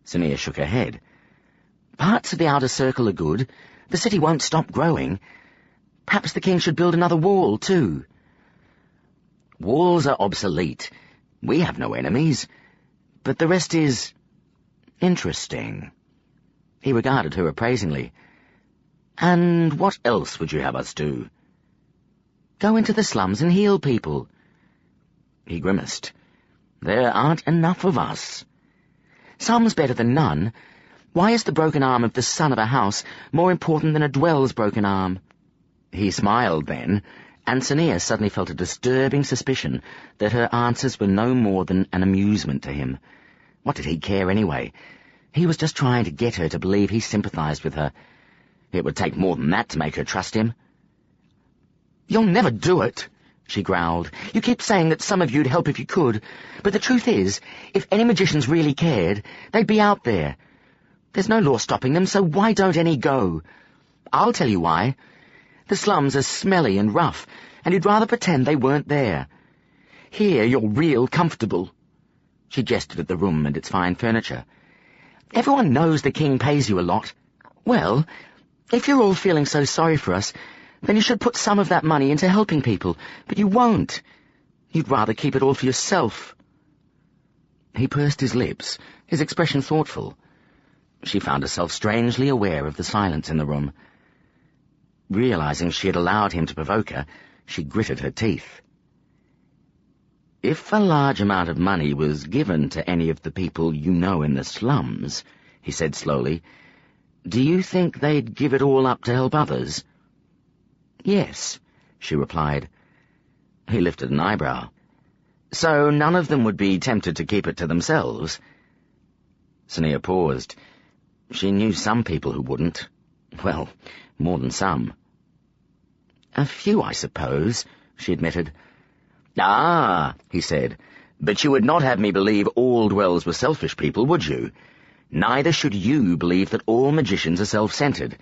Sania shook her head. Parts of the outer circle are good. The city won't stop growing. Perhaps the king should build another wall, too. Walls are obsolete. We have no enemies. But the rest is interesting. He regarded her appraisingly. And what else would you have us do? Go into the slums and heal people. He grimaced. There aren't enough of us. Some's better than none. Why is the broken arm of the son of a house more important than a dwell's broken arm? He smiled then, and Sania suddenly felt a disturbing suspicion that her answers were no more than an amusement to him. What did he care anyway? He was just trying to get her to believe he sympathized with her. It would take more than that to make her trust him. "You'll never do it," she growled. "You keep saying that some of you'd help if you could, but the truth is, if any magicians really cared, they'd be out there. There's no law stopping them, so why don't any go? I'll tell you why. The slums are smelly and rough, and you'd rather pretend they weren't there. Here you're real comfortable." She gestured at the room and its fine furniture. "Everyone knows the king pays you a lot. Well, if you're all feeling so sorry for us, then you should put some of that money into helping people, but you won't. You'd rather keep it all for yourself." He pursed his lips, his expression thoughtful. She found herself strangely aware of the silence in the room. Realizing she had allowed him to provoke her, she gritted her teeth. "If a large amount of money was given to any of the people you know in the slums," he said slowly, "do you think they'd give it all up to help others?" "Yes," she replied. He lifted an eyebrow. "So none of them would be tempted to keep it to themselves?" Sania paused. She knew some people who wouldn't. Well, more than some. "A few, I suppose," she admitted. "Ah," he said, "but you would not have me believe all dwells were selfish people, would you? Neither should you believe that all magicians are self-centered.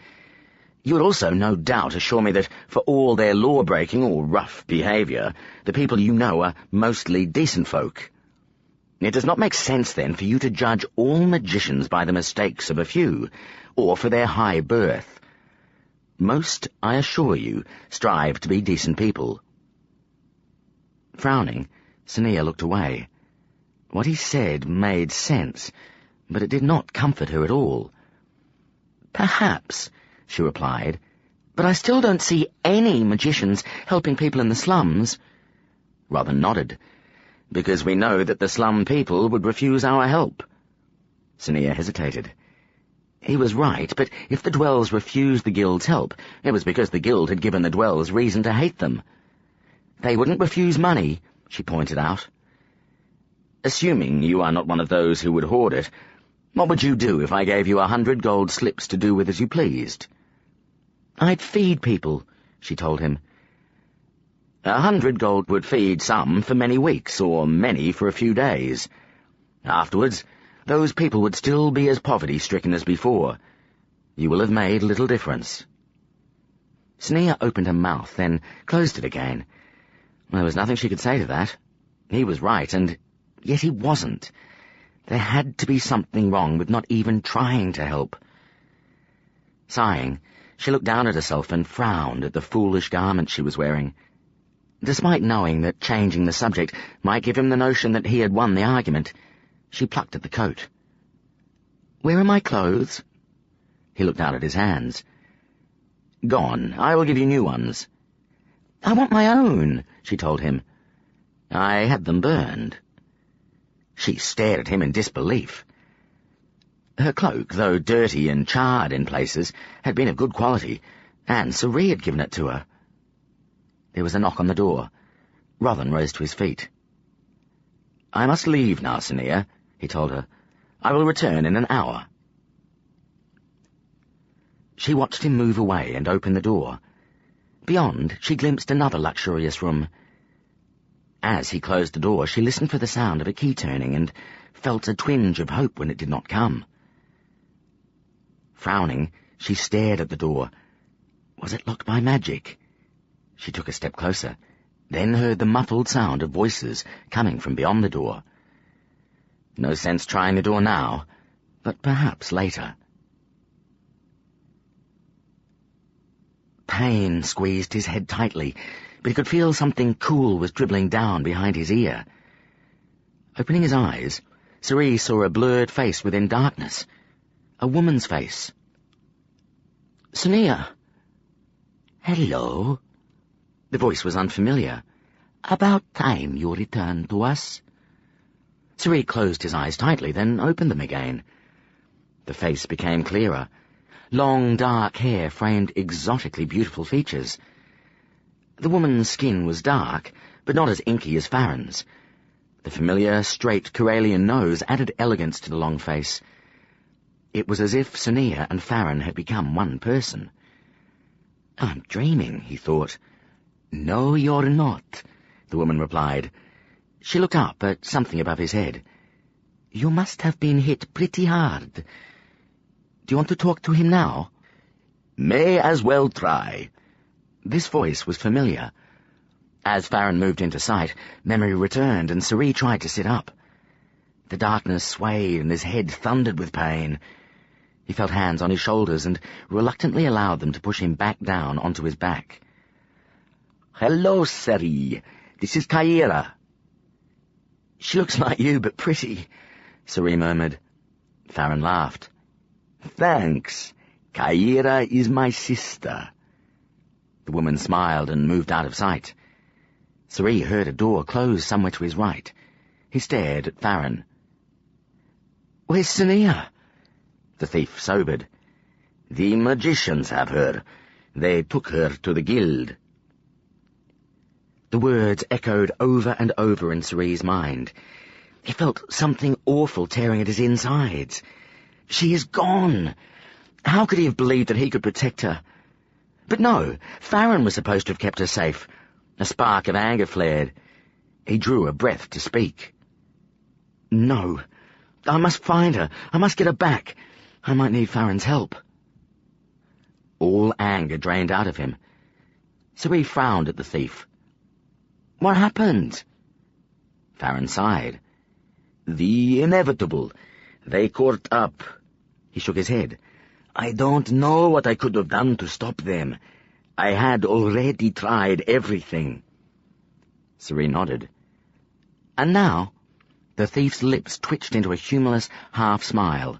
You would also, no doubt, assure me that, for all their law-breaking or rough behavior, the people you know are mostly decent folk. It does not make sense, then, for you to judge all magicians by the mistakes of a few, or for their high birth. Most, I assure you, strive to be decent people." Frowning, Sania looked away. What he said made sense, but it did not comfort her at all. "Perhaps," she replied, "but I still don't see any magicians helping people in the slums." Robin nodded. "Because we know that the slum people would refuse our help." Sania hesitated. He was right, but if the dwells refused the guild's help, it was because the guild had given the dwells reason to hate them. "They wouldn't refuse money," she pointed out. "Assuming you are not one of those who would hoard it, what would you do if I gave you 100 gold slips to do with as you pleased?" "I'd feed people," she told him. 100 gold would feed some for many weeks, or many for a few days. Afterwards, those people would still be as poverty-stricken as before. You will have made little difference." Sania opened her mouth, then closed it again. There was nothing she could say to that. He was right, and yet he wasn't. There had to be something wrong with not even trying to help. Sighing, she looked down at herself and frowned at the foolish garment she was wearing. Despite knowing that changing the subject might give him the notion that he had won the argument, she plucked at the coat. "Where are my clothes?" He looked down at his hands. "Gone. I will give you new ones." "I want my own," she told him. "I had them burned." She stared at him in disbelief. Her cloak, though dirty and charred in places, had been of good quality, and Suri had given it to her. There was a knock on the door. Rothan rose to his feet. "I must leave now, Sania," he told her. "I will return in an hour." She watched him move away and open the door. Beyond, she glimpsed another luxurious room. As he closed the door, she listened for the sound of a key turning and felt a twinge of hope when it did not come. Frowning, she stared at the door. Was it locked by magic? She took a step closer, then heard the muffled sound of voices coming from beyond the door. No sense trying the door now. but perhaps later. Pain squeezed his head tightly, but he could feel something cool was dribbling down behind his ear. Opening his eyes, Suri saw a blurred face within darkness. A woman's face. "Sonia." "Hello." The voice was unfamiliar. "About time you returned to us." Suri closed his eyes tightly, then opened them again. The face became clearer. Long, dark hair framed exotically beautiful features. The woman's skin was dark, but not as inky as Farron's. The familiar, straight Corellian nose added elegance to the long face. It was as if Sonia and Farron had become one person. "I'm dreaming," he thought. "No, you're not," the woman replied. She looked up at something above his head. "You must have been hit pretty hard. Do you want to talk to him now?" "May as well try." This voice was familiar. As Farron moved into sight, memory returned, and Suri tried to sit up. The darkness swayed, and his head thundered with pain. He felt hands on his shoulders and reluctantly allowed them to push him back down onto his back. "Hello, Suri. This is Kaira." "She looks like you, but pretty," Suri murmured. Farron laughed. "Thanks. Kaira is my sister." The woman smiled and moved out of sight. Suri heard a door close somewhere to his right. He stared at Farron. "Where's Sonia?" The thief sobered. "The magicians have her. They took her to the guild." The words echoed over and over in Suri's mind. He felt something awful tearing at his insides. She is gone. How could he have believed that he could protect her? But no, Farron was supposed to have kept her safe. A spark of anger flared. He drew a breath to speak. "No, I must find her. I must get her back. I might need Farron's help." All anger drained out of him. Suri frowned at the thief. "What happened?" Farron sighed. "The inevitable. They caught up." He shook his head. "I don't know what I could have done to stop them. I had already tried everything." Suri nodded. "And now?" The thief's lips twitched into a humorless half-smile.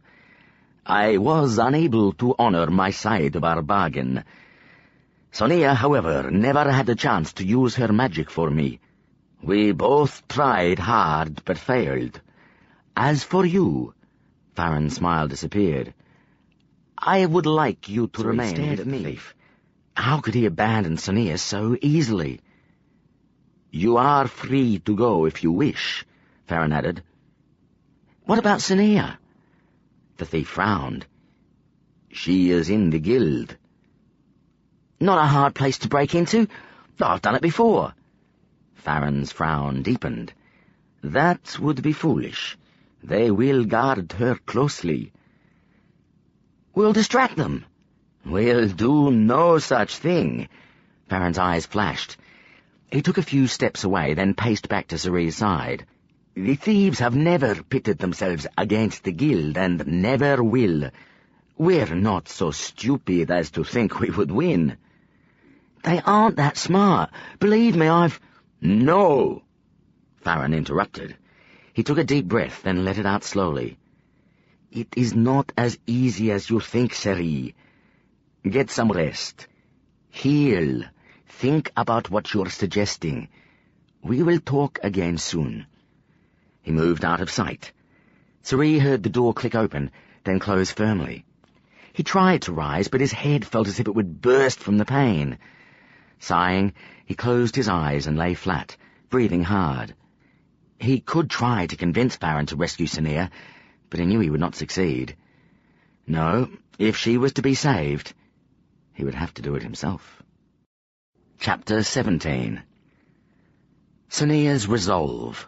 "I was unable to honor my side of our bargain. Sonia, however, never had a chance to use her magic for me. We both tried hard, but failed. As for you," Farron's smile disappeared. "I would like you to remain stared with at the me." thief. How could he abandon Sonia so easily? "You are free to go if you wish," Farron added. "What about Sonia?" The thief frowned. "She is in the guild." "Not a hard place to break into. I've done it before." Farron's frown deepened. "That would be foolish. They will guard her closely." "We'll distract them." "We'll do no such thing." Farron's eyes flashed. He took a few steps away, then paced back to Suri's side. "The thieves have never pitted themselves against the guild, and never will. We're not so stupid as to think we would win." "They aren't that smart. Believe me, I've—" "No!" Farron interrupted. He took a deep breath, then let it out slowly. "It is not as easy as you think, Suri. Get some rest. Heal. Think about what you're suggesting. We will talk again soon." He moved out of sight. Suri heard the door click open, then close firmly. He tried to rise, but his head felt as if it would burst from the pain. Sighing, he closed his eyes and lay flat, breathing hard. He could try to convince Farron to rescue Sonia, but he knew he would not succeed. No, if she was to be saved, he would have to do it himself. Chapter 17. Sonia's Resolve.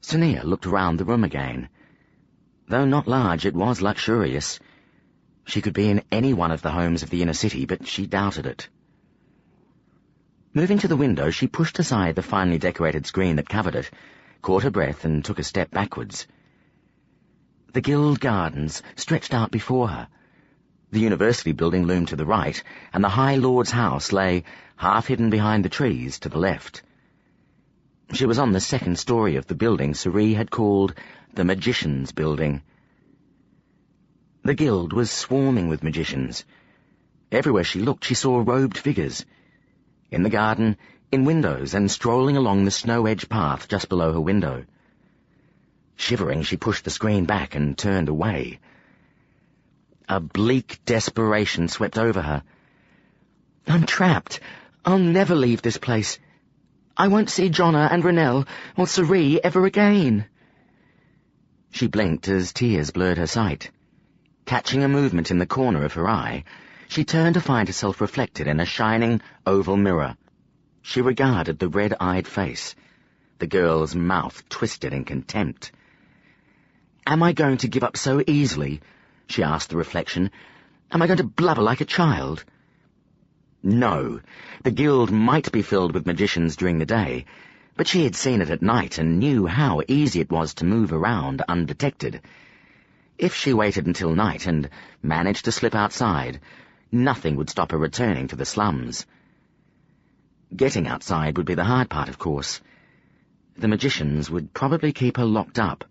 Sonia looked around the room again. Though not large, it was luxurious. She could be in any one of the homes of the inner city, but she doubted it. Moving to the window, she pushed aside the finely decorated screen that covered it, caught her breath, and took a step backwards. The guild gardens stretched out before her. The university building loomed to the right, and the High Lord's house lay, half hidden behind the trees, to the left. She was on the second story of the building Sorcery had called the Magician's Building. The guild was swarming with magicians. Everywhere she looked, she saw robed figures. In the garden, in windows, and strolling along the snow-edged path just below her window. Shivering, she pushed the screen back and turned away. A bleak desperation swept over her. "I'm trapped. I'll never leave this place. I won't see Jonna and Renelle or Sorcery ever again." She blinked as tears blurred her sight. Catching a movement in the corner of her eye, she turned to find herself reflected in a shining oval mirror. She regarded the red-eyed face. The girl's mouth twisted in contempt. "Am I going to give up so easily?" she asked the reflection. "Am I going to blubber like a child?" No, the guild might be filled with magicians during the day, but she had seen it at night and knew how easy it was to move around undetected. If she waited until night and managed to slip outside, nothing would stop her returning to the slums. Getting outside would be the hard part, of course. The magicians would probably keep her locked up.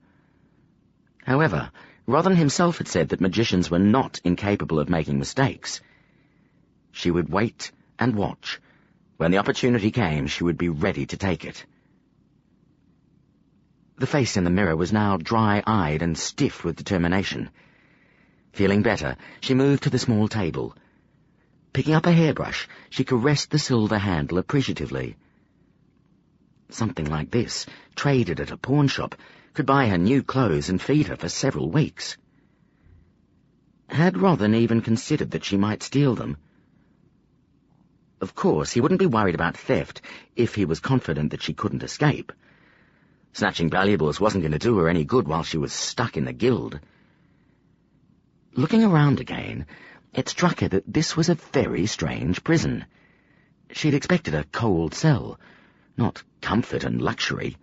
However, Rodden himself had said that magicians were not incapable of making mistakes. She would wait and watch. When the opportunity came, she would be ready to take it. The face in the mirror was now dry-eyed and stiff with determination. Feeling better, she moved to the small table. Picking up a hairbrush, she caressed the silver handle appreciatively. Something like this, traded at a pawn shop, could buy her new clothes and feed her for several weeks. Had Rodden even considered that she might steal them? Of course, he wouldn't be worried about theft if he was confident that she couldn't escape. Snatching valuables wasn't going to do her any good while she was stuck in the guild. Looking around again, it struck her that this was a very strange prison. She'd expected a cold cell, not comfort and luxury.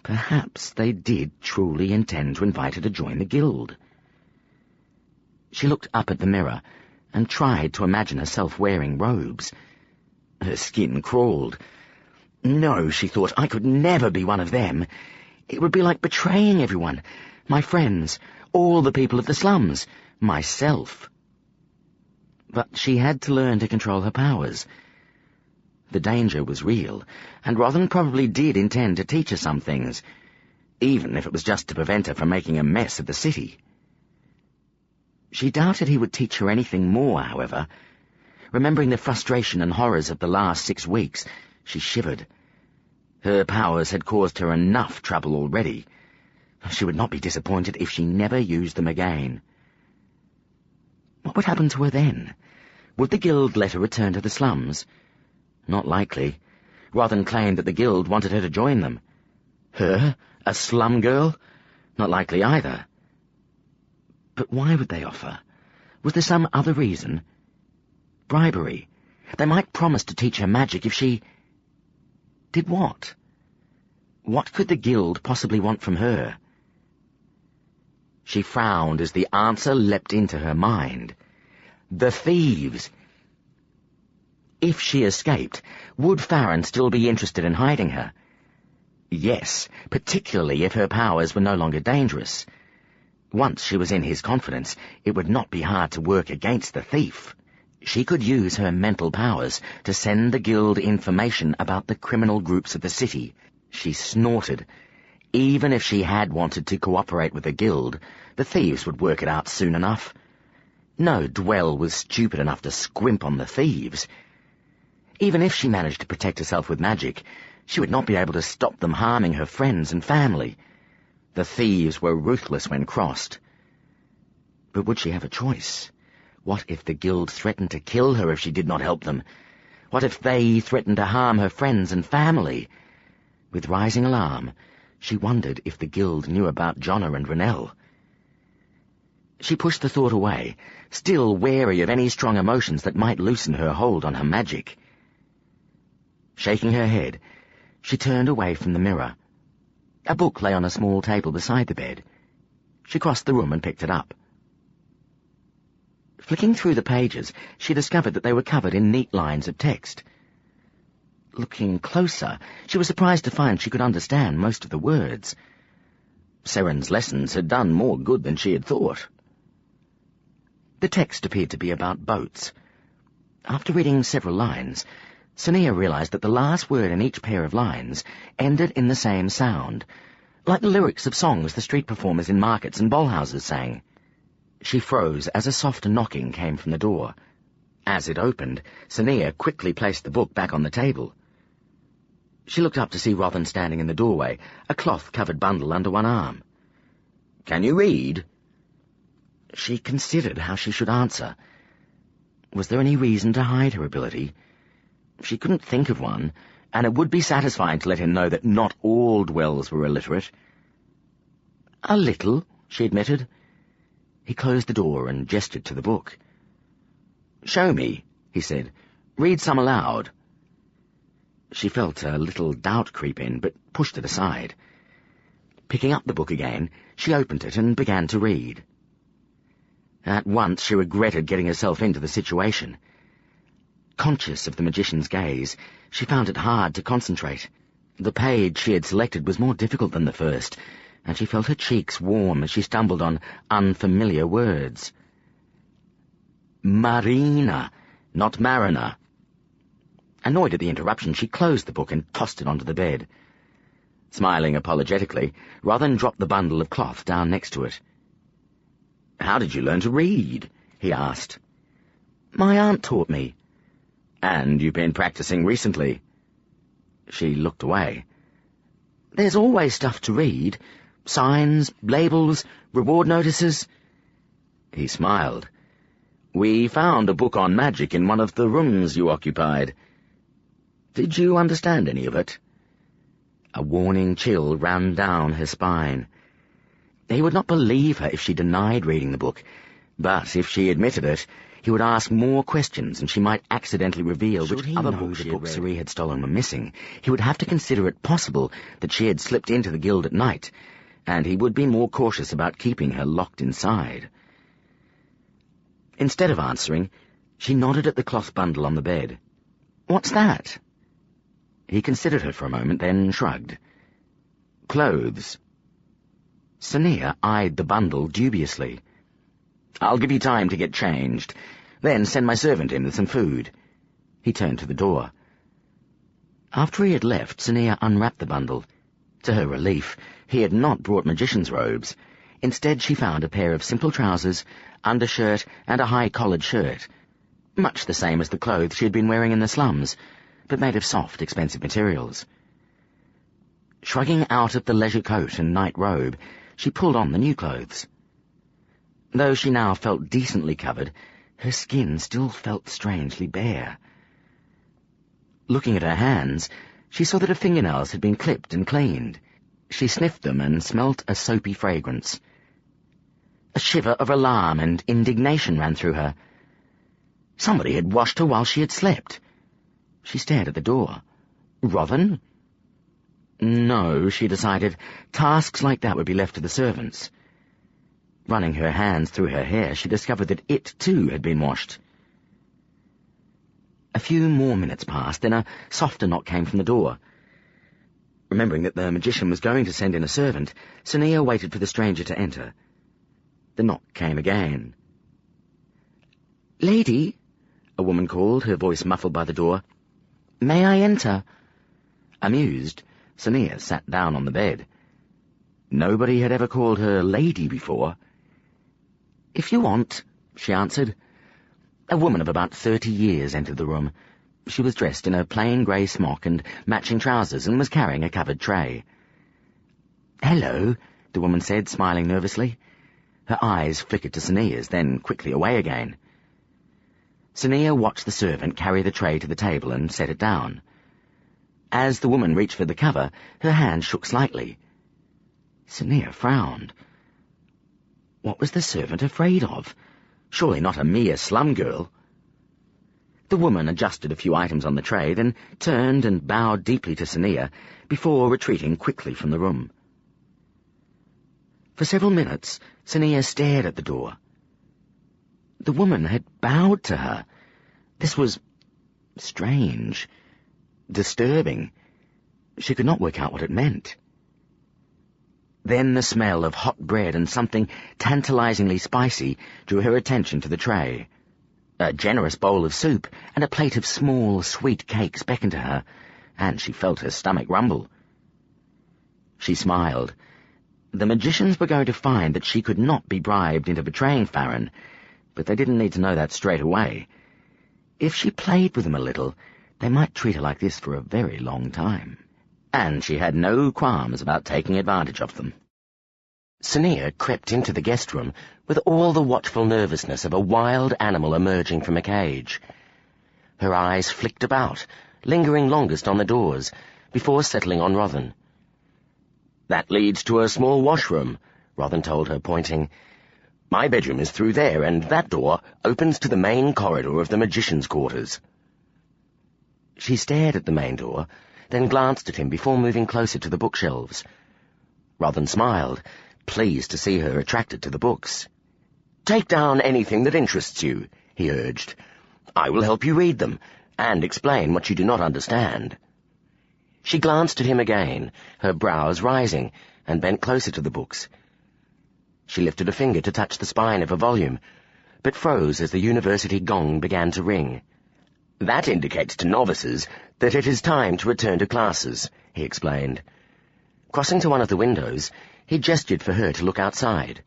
Perhaps they did truly intend to invite her to join the guild. She looked up at the mirror and tried to imagine herself wearing robes. Her skin crawled. No, she thought, I could never be one of them. It would be like betraying everyone, my friends, all the people of the slums, myself. But she had to learn to control her powers. The danger was real, and Rodden probably did intend to teach her some things, even if it was just to prevent her from making a mess of the city. She doubted he would teach her anything more, however. Remembering the frustration and horrors of the last 6 weeks, she shivered. Her powers had caused her enough trouble already. She would not be disappointed if she never used them again. What would happen to her then? Would the guild let her return to the slums? Not likely. Rodden claimed that the guild wanted her to join them. Her? A slum girl? Not likely either. But why would they offer? Was there some other reason? Bribery. They might promise to teach her magic if she... Did what? What could the guild possibly want from her? She frowned as the answer leapt into her mind. The thieves! If she escaped, would Farron still be interested in hiding her? Yes, particularly if her powers were no longer dangerous. Once she was in his confidence, it would not be hard to work against the thief. She could use her mental powers to send the guild information about the criminal groups of the city. She snorted. Even if she had wanted to cooperate with the guild, the thieves would work it out soon enough. No dwell was stupid enough to squimp on the thieves. Even if she managed to protect herself with magic, she would not be able to stop them harming her friends and family. The thieves were ruthless when crossed. But would she have a choice? What if the guild threatened to kill her if she did not help them? What if they threatened to harm her friends and family? With rising alarm, she wondered if the guild knew about Jonna and Renelle. She pushed the thought away, still wary of any strong emotions that might loosen her hold on her magic. Shaking her head, she turned away from the mirror. A book lay on a small table beside the bed. She crossed the room and picked it up. Flicking through the pages, she discovered that they were covered in neat lines of text. Looking closer, she was surprised to find she could understand most of the words. Seren's lessons had done more good than she had thought. The text appeared to be about boats. After reading several lines, Sonia realized that the last word in each pair of lines ended in the same sound, like the lyrics of songs the street performers in markets and ballhouses sang. She froze as a soft knocking came from the door. As it opened, Sonia quickly placed the book back on the table. She looked up to see Rothan standing in the doorway, a cloth-covered bundle under one arm. "Can you read?" She considered how she should answer. Was there any reason to hide her ability? She couldn't think of one, and it would be satisfying to let him know that not all dwellers were illiterate. "A little," she admitted. He closed the door and gestured to the book. "Show me," he said. "Read some aloud." She felt a little doubt creep in, but pushed it aside. Picking up the book again, she opened it and began to read. At once she regretted getting herself into the situation. Conscious of the magician's gaze, she found it hard to concentrate. The page she had selected was more difficult than the first, and she felt her cheeks warm as she stumbled on unfamiliar words. Marina, not mariner. Annoyed at the interruption, she closed the book and tossed it onto the bed. Smiling apologetically, Rothan dropped the bundle of cloth down next to it. "How did you learn to read?" he asked. "My aunt taught me." "And you've been practicing recently?" She looked away. "There's always stuff to read. Signs, labels, reward notices." He smiled. "We found a book on magic in one of the rooms you occupied. Did you understand any of it?" A warning chill ran down her spine. He would not believe her if she denied reading the book, but if she admitted it, he would ask more questions and she might accidentally reveal which other books the books had stolen were missing. He would have to consider it possible that she had slipped into the guild at night, and he would be more cautious about keeping her locked inside. Instead of answering, she nodded at the cloth bundle on the bed. "What's that?" He considered her for a moment, then shrugged. "Clothes." Sonia eyed the bundle dubiously. "I'll give you time to get changed, then send my servant in with some food." He turned to the door. After he had left, Sonia unwrapped the bundle. To her relief, he had not brought magician's robes. Instead, she found a pair of simple trousers, undershirt, and a high-collared shirt, much the same as the clothes she had been wearing in the slums, but made of soft, expensive materials. Shrugging out of the leisure coat and night robe, she pulled on the new clothes. Though she now felt decently covered, her skin still felt strangely bare. Looking at her hands, she saw that her fingernails had been clipped and cleaned. She sniffed them and smelt a soapy fragrance. A shiver of alarm and indignation ran through her. Somebody had washed her while she had slept. She stared at the door. Rothan? No, she decided. Tasks like that would be left to the servants. Running her hands through her hair, she discovered that it, too, had been washed. A few more minutes passed, then a softer knock came from the door. Remembering that the magician was going to send in a servant, Sonia waited for the stranger to enter. The knock came again. "Lady," a woman called, her voice muffled by the door. "May I enter?" Amused, Sonia sat down on the bed. Nobody had ever called her lady before. "If you want," she answered. A woman of about 30 years entered the room. She was dressed in a plain grey smock and matching trousers and was carrying a covered tray. "Hello," the woman said, smiling nervously. Her eyes flickered to Sonia's, then quickly away again. Sonia watched the servant carry the tray to the table and set it down. As the woman reached for the cover, her hand shook slightly. Sonia frowned. What was the servant afraid of? Surely not a mere slum girl. The woman adjusted a few items on the tray, then turned and bowed deeply to Sonia before retreating quickly from the room. For several minutes, Sania stared at the door. The woman had bowed to her. This was strange, disturbing. She could not work out what it meant. Then the smell of hot bread and something tantalizingly spicy drew her attention to the tray. A generous bowl of soup and a plate of small, sweet cakes beckoned to her, and she felt her stomach rumble. She smiled. The magicians were going to find that she could not be bribed into betraying Farron, but they didn't need to know that straight away. If she played with them a little, they might treat her like this for a very long time. And she had no qualms about taking advantage of them. Sania crept into the guest room with all the watchful nervousness of a wild animal emerging from a cage. Her eyes flicked about, lingering longest on the doors, before settling on Rothan. "That leads to a small washroom," Rothan told her, pointing. "My bedroom is through there, and that door opens to the main corridor of the magician's quarters." She stared at the main door, then glanced at him before moving closer to the bookshelves. Rothan smiled, pleased to see her attracted to the books. "Take down anything that interests you," he urged. "I will help you read them, and explain what you do not understand." She glanced at him again, her brows rising, and bent closer to the books. She lifted a finger to touch the spine of a volume, but froze as the university gong began to ring. "That indicates to novices that it is time to return to classes," he explained. Crossing to one of the windows, he gestured for her to look outside.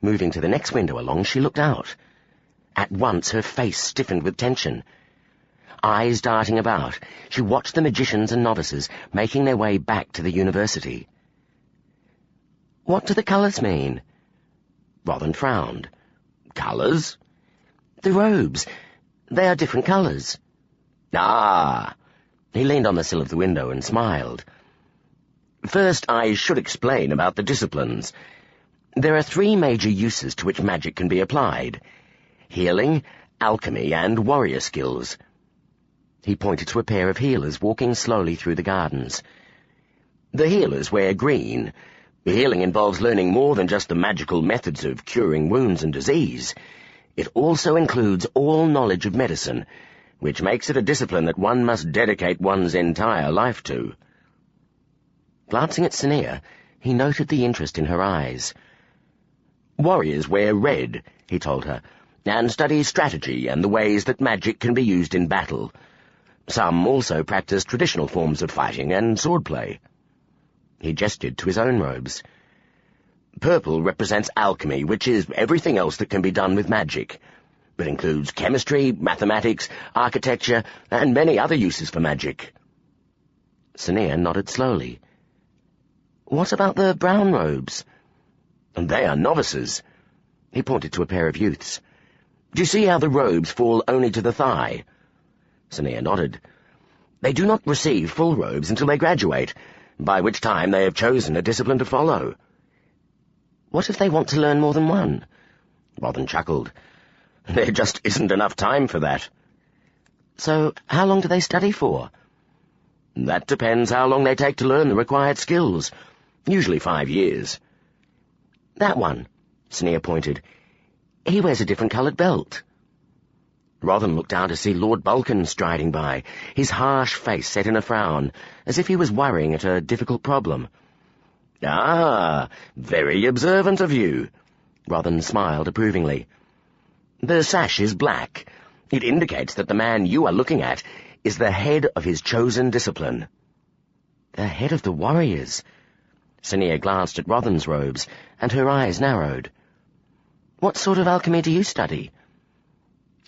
Moving to the next window along, she looked out. At once her face stiffened with tension. Eyes darting about, she watched the magicians and novices making their way back to the university. "What do the colours mean?" Rothan frowned. "Colours?" "The robes. They are different colours." "Ah!" He leaned on the sill of the window and smiled. "First, I should explain about the disciplines. There are 3 major uses to which magic can be applied: healing, alchemy, and warrior skills." He pointed to a pair of healers walking slowly through the gardens. "The healers wear green. Healing involves learning more than just the magical methods of curing wounds and disease. It also includes all knowledge of medicine, which makes it a discipline that one must dedicate one's entire life to." Glancing at Sania, he noted the interest in her eyes. "Warriors wear red," he told her, "and study strategy and the ways that magic can be used in battle. Some also practice traditional forms of fighting and swordplay." He gestured to his own robes. "Purple represents alchemy, which is everything else that can be done with magic. It includes chemistry, mathematics, architecture, and many other uses for magic." Sania nodded slowly. "What about the brown robes?" "They are novices." He pointed to a pair of youths. "Do you see how the robes fall only to the thigh?" Sania nodded. "They do not receive full robes until they graduate, by which time they have chosen a discipline to follow." "What if they want to learn more than one?" Rothan chuckled. "There just isn't enough time for that." "So how long do they study for?" "That depends how long they take to learn the required skills. Usually 5 years. "That one," Sania pointed. "He wears a different coloured belt." Rothan looked down to see Lord Bulkin striding by, his harsh face set in a frown, as if he was worrying at a difficult problem. "Ah, very observant of you." Rothan smiled approvingly. "The sash is black. It indicates that the man you are looking at is the head of his chosen discipline." "The head of the warriors?" Sania glanced at Rothan's robes, and her eyes narrowed. "What sort of alchemy do you study?"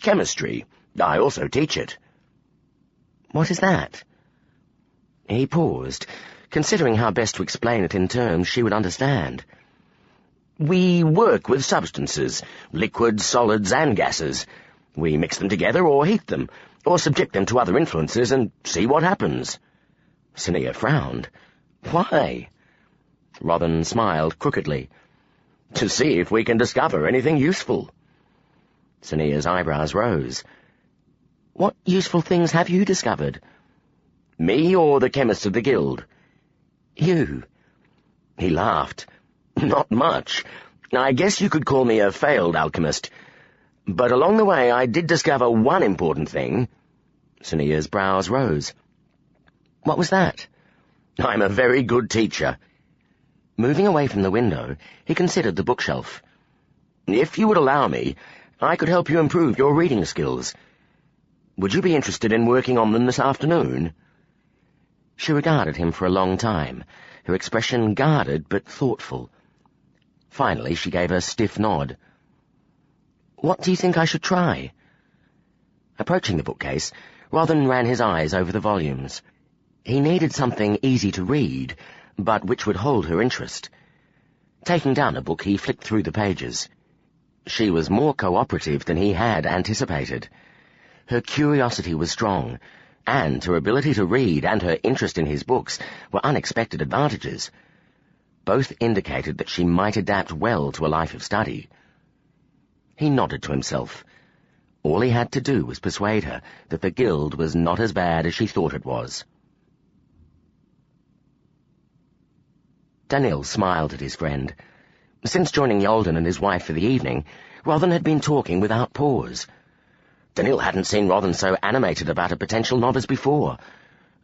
"Chemistry. I also teach it." "What is that?" He paused, considering how best to explain it in terms she would understand. "We work with substances, liquids, solids, and gases. We mix them together or heat them, or subject them to other influences and see what happens." Sania frowned. "Why?" Rothan smiled crookedly. "To see if we can discover anything useful." Sania's eyebrows rose. "What useful things have you discovered?" "Me or the chemists of the guild?" "You." He laughed. Not much. I guess you could call me a failed alchemist. But along the way I did discover one important thing. Sonia's brows rose. What was that? I'm a very good teacher. Moving away from the window, he considered the bookshelf. If you would allow me, I could help you improve your reading skills. Would you be interested in working on them this afternoon? She regarded him for a long time, her expression guarded but thoughtful. Finally, she gave a stiff nod. What do you think I should try? Approaching the bookcase, Rothan ran his eyes over the volumes. He needed something easy to read, but which would hold her interest. Taking down a book, he flicked through the pages. She was more cooperative than he had anticipated. Her curiosity was strong, and her ability to read and her interest in his books were unexpected advantages. Both indicated that she might adapt well to a life of study. He nodded to himself. All he had to do was persuade her that the guild was not as bad as she thought it was. Danil smiled at his friend. Since joining Yolden and his wife for the evening, Rothan had been talking without pause. Danil hadn't seen Rothan so animated about a potential novice before,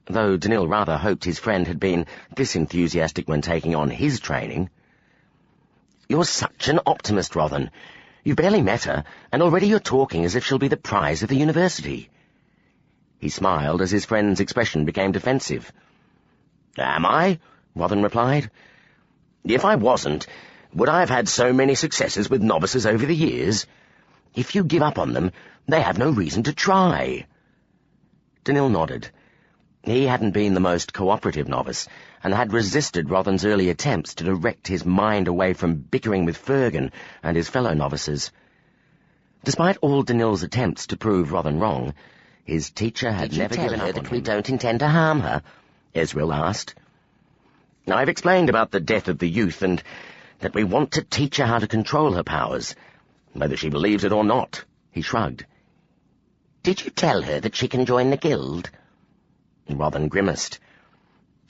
though Danil rather hoped his friend had been this enthusiastic when taking on his training. You're such an optimist, Rothan. You barely met her, and already you're talking as if she'll be the prize of the university. He smiled as his friend's expression became defensive. Am I? Rothan replied. If I wasn't, would I have had so many successes with novices over the years? If you give up on them, they have no reason to try. Danil nodded. He hadn't been the most cooperative novice, and had resisted Rothan's early attempts to direct his mind away from bickering with Fergan and his fellow novices. Despite all Danil's attempts to prove Rothan wrong, his teacher had never given up on him. Did you tell her that we don't intend to harm her? Ezreal asked. I've explained about the death of the youth, and that we want to teach her how to control her powers, whether she believes it or not. He shrugged. Did you tell her that she can join the guild? Rothan grimaced.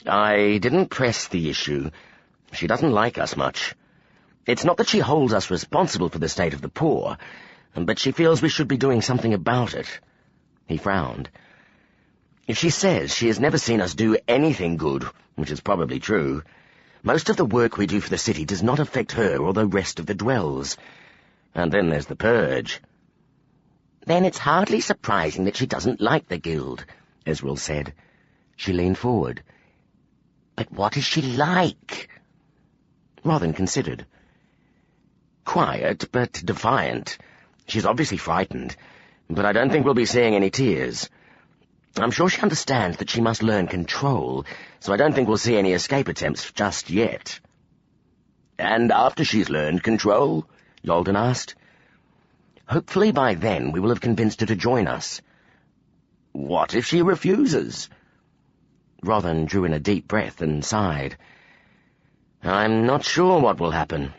I didn't press the issue. She doesn't like us much. It's not that she holds us responsible for the state of the poor, but she feels we should be doing something about it. He frowned. She says she has never seen us do anything good, which is probably true. Most of the work we do for the city does not affect her or the rest of the dwells. And then there's the purge. Then it's hardly surprising that she doesn't like the guild, Ezreal said. She leaned forward. But what is she like? Rothan considered. Quiet, but defiant. She's obviously frightened, but I don't think we'll be seeing any tears. I'm sure she understands that she must learn control, so I don't think we'll see any escape attempts just yet. And after she's learned control? Yolden asked. Hopefully by then we will have convinced her to join us. What if she refuses? Rothan drew in a deep breath and sighed. I'm not sure what will happen.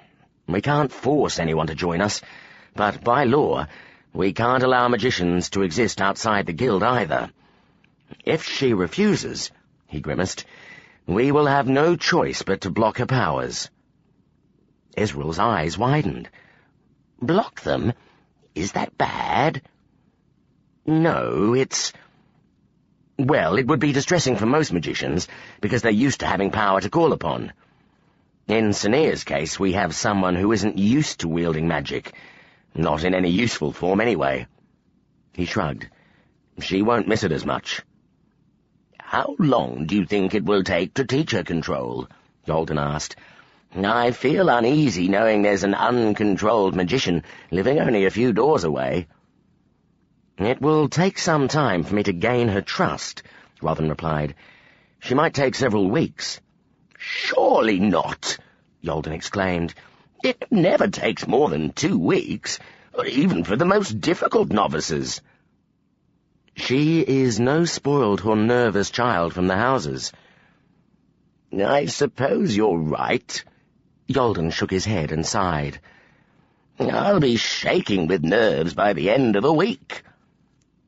We can't force anyone to join us, but by law, we can't allow magicians to exist outside the guild either. If she refuses, he grimaced, we will have no choice but to block her powers. Ezreal's eyes widened. Block them? Is that bad? No, it's... Well, it would be distressing for most magicians, because they're used to having power to call upon. In Sonia's case, we have someone who isn't used to wielding magic, not in any useful form anyway. He shrugged. She won't miss it as much. How long do you think it will take to teach her control? Yolden asked. I feel uneasy knowing there's an uncontrolled magician living only a few doors away. It will take some time for me to gain her trust, Rothan replied. She might take several weeks. Surely not, Yolden exclaimed. It never takes more than 2 weeks, even for the most difficult novices. She is no spoiled or nervous child from the houses. I suppose you're right. Yolden shook his head and sighed. I'll be shaking with nerves by the end of a week.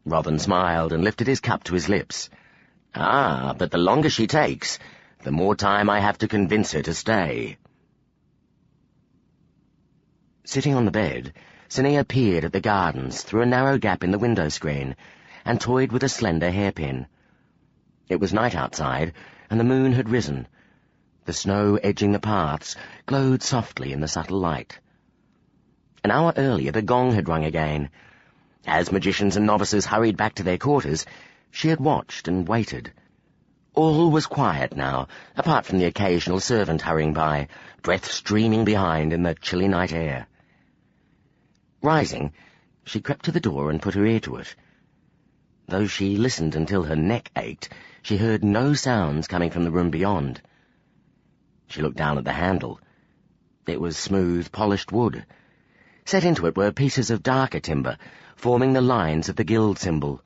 Rothan smiled and lifted his cup to his lips. But the longer she takes, the more time I have to convince her to stay. Sitting on the bed, Sania peered at the gardens through a narrow gap in the window screen and toyed with a slender hairpin. It was night outside, and the moon had risen. The snow edging the paths glowed softly in the subtle light. An hour earlier the gong had rung again. As magicians and novices hurried back to their quarters, she had watched and waited. All was quiet now, apart from the occasional servant hurrying by, breath streaming behind in the chilly night air. Rising, she crept to the door and put her ear to it. Though she listened until her neck ached, she heard no sounds coming from the room beyond. She looked down at the handle. It was smooth, polished wood. Set into it were pieces of darker timber, forming the lines of the guild symbol.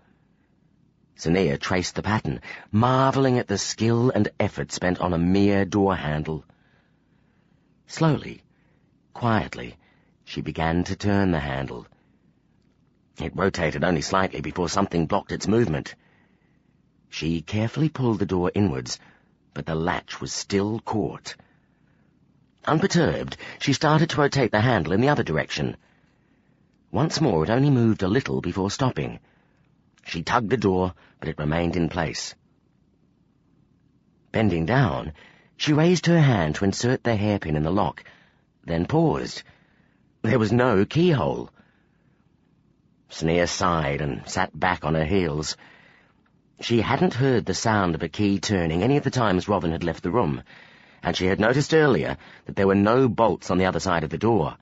Sania traced the pattern, marvelling at the skill and effort spent on a mere door handle. Slowly, quietly, she began to turn the handle. It rotated only slightly before something blocked its movement. She carefully pulled the door inwards, but the latch was still caught. Unperturbed, she started to rotate the handle in the other direction. Once more it only moved a little before stopping. She tugged the door, but it remained in place. Bending down, she raised her hand to insert the hairpin in the lock, then paused. There was no keyhole. Sania sighed and sat back on her heels. She hadn't heard the sound of a key turning any of the times Robin had left the room, and she had noticed earlier that there were no bolts on the other side of the door.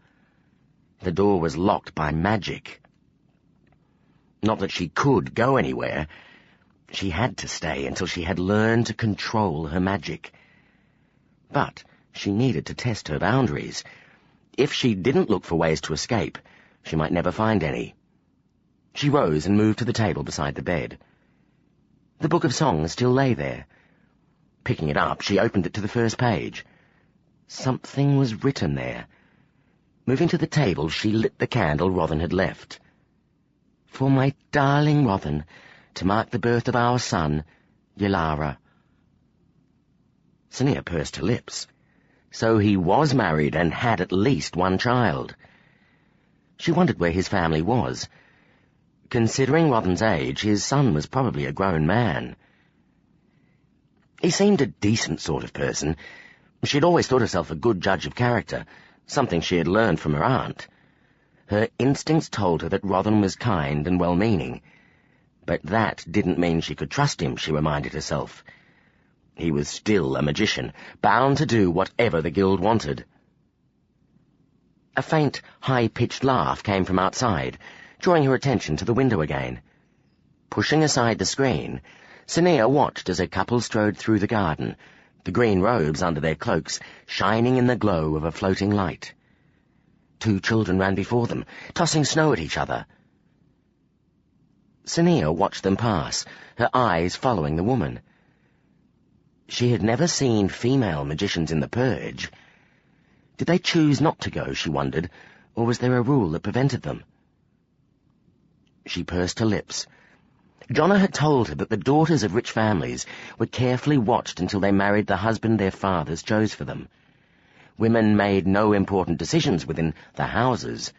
The door was locked by magic. Not that she could go anywhere. She had to stay until she had learned to control her magic. But she needed to test her boundaries. If she didn't look for ways to escape, she might never find any. She rose and moved to the table beside the bed. The book of songs still lay there. Picking it up, she opened it to the first page. Something was written there. Moving to the table, she lit the candle Rothan had left. For my darling Rothan, to mark the birth of our son, Yalara. Sania pursed her lips. So he was married and had at least one child. She wondered where his family was. Considering Rothan's age, his son was probably a grown man. He seemed a decent sort of person. She'd always thought herself a good judge of character, something she had learned from her aunt. Her instincts told her that Rothan was kind and well-meaning. But that didn't mean she could trust him, she reminded herself. He was still a magician, bound to do whatever the guild wanted. A faint, high-pitched laugh came from outside, drawing her attention to the window again. Pushing aside the screen, Sania watched as a couple strode through the garden, the green robes under their cloaks shining in the glow of a floating light. 2 children ran before them, tossing snow at each other. Sania watched them pass, her eyes following the woman. She had never seen female magicians in the purge. Did they choose not to go, she wondered, or was there a rule that prevented them? She pursed her lips. Jonna had told her that the daughters of rich families were carefully watched until they married the husband their fathers chose for them. Women made no important decisions within the houses.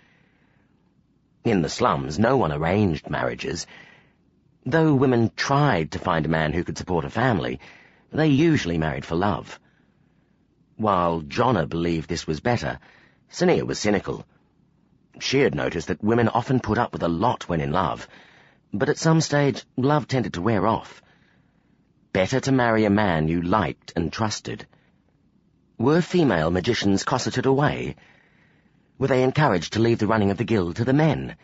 In the slums, no one arranged marriages. Though women tried to find a man who could support a family, they usually married for love. While Jonna believed this was better, Sania was cynical. She had noticed that women often put up with a lot when in love, but at some stage love tended to wear off. Better to marry a man you liked and trusted. Were female magicians cosseted away? Were they encouraged to leave the running of the guild to the men?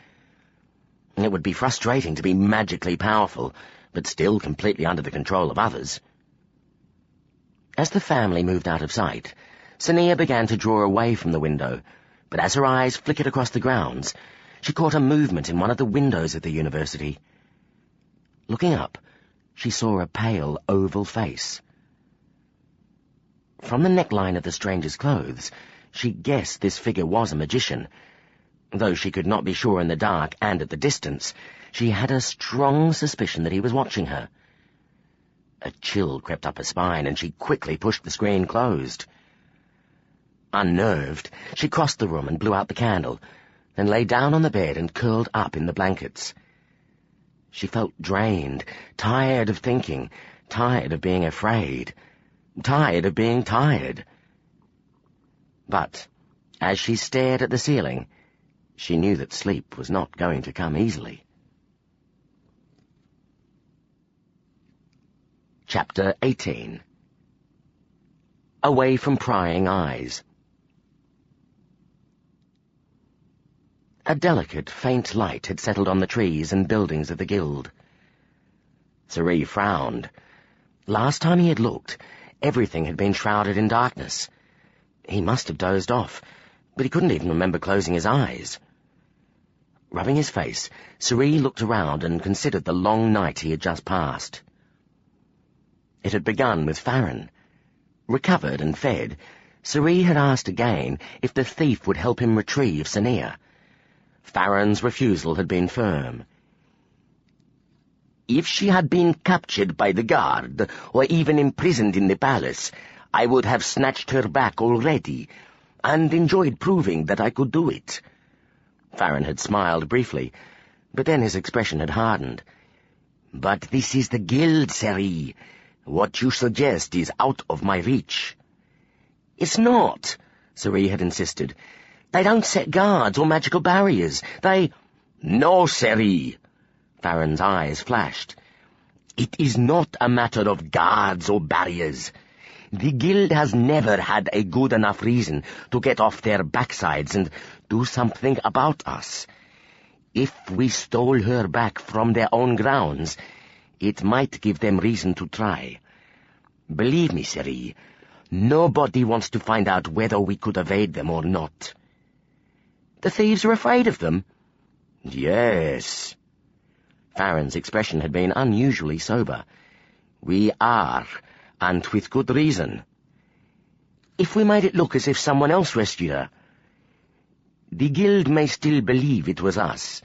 It would be frustrating to be magically powerful, but still completely under the control of others. As the family moved out of sight, Sania began to draw away from the window, but as her eyes flickered across the grounds, she caught a movement in one of the windows of the university. Looking up, she saw a pale, oval face. From the neckline of the stranger's clothes, she guessed this figure was a magician. Though she could not be sure in the dark and at the distance, she had a strong suspicion that he was watching her. A chill crept up her spine, and she quickly pushed the screen closed. Unnerved, she crossed the room and blew out the candle, then lay down on the bed and curled up in the blankets. She felt drained, tired of thinking, tired of being afraid, tired of being tired. But, as she stared at the ceiling, she knew that sleep was not going to come easily. Chapter 18. Away from prying eyes. A delicate, faint light had settled on the trees and buildings of the guild. Sorcery frowned. Last time he had looked, everything had been shrouded in darkness. He must have dozed off, but he couldn't even remember closing his eyes. Rubbing his face, Sorcery looked around and considered the long night he had just passed. It had begun with Farron. Recovered and fed, Sorcery had asked again if the thief would help him retrieve Sania. Farron's refusal had been firm. If she had been captured by the guard, or even imprisoned in the palace, I would have snatched her back already, and enjoyed proving that I could do it. Farron had smiled briefly, but then his expression had hardened. But this is the guild, Sorcery. What you suggest is out of my reach. It's not, Sorcery had insisted. They don't set guards or magical barriers. They— No, Sorcery. Farron's eyes flashed. It is not a matter of guards or barriers. The guild has never had a good enough reason to get off their backsides and do something about us. If we stole her back from their own grounds, it might give them reason to try. Believe me, Sorcery, nobody wants to find out whether we could evade them or not. The thieves are afraid of them? Yes. Farron's expression had been unusually sober. We are, and with good reason. If we made it look as if someone else rescued her? The guild may still believe it was us.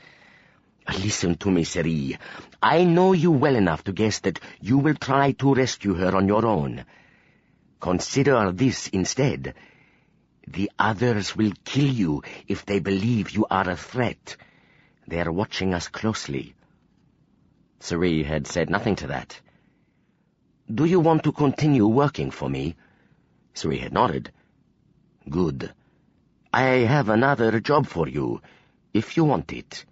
Listen to me, Sorcery. I know you well enough to guess that you will try to rescue her on your own. Consider this instead. The others will kill you if they believe you are a threat. They are watching us closely. Sorcery had said nothing to that. Do you want to continue working for me? Sorcery had nodded. Good. I have another job for you, if you want it.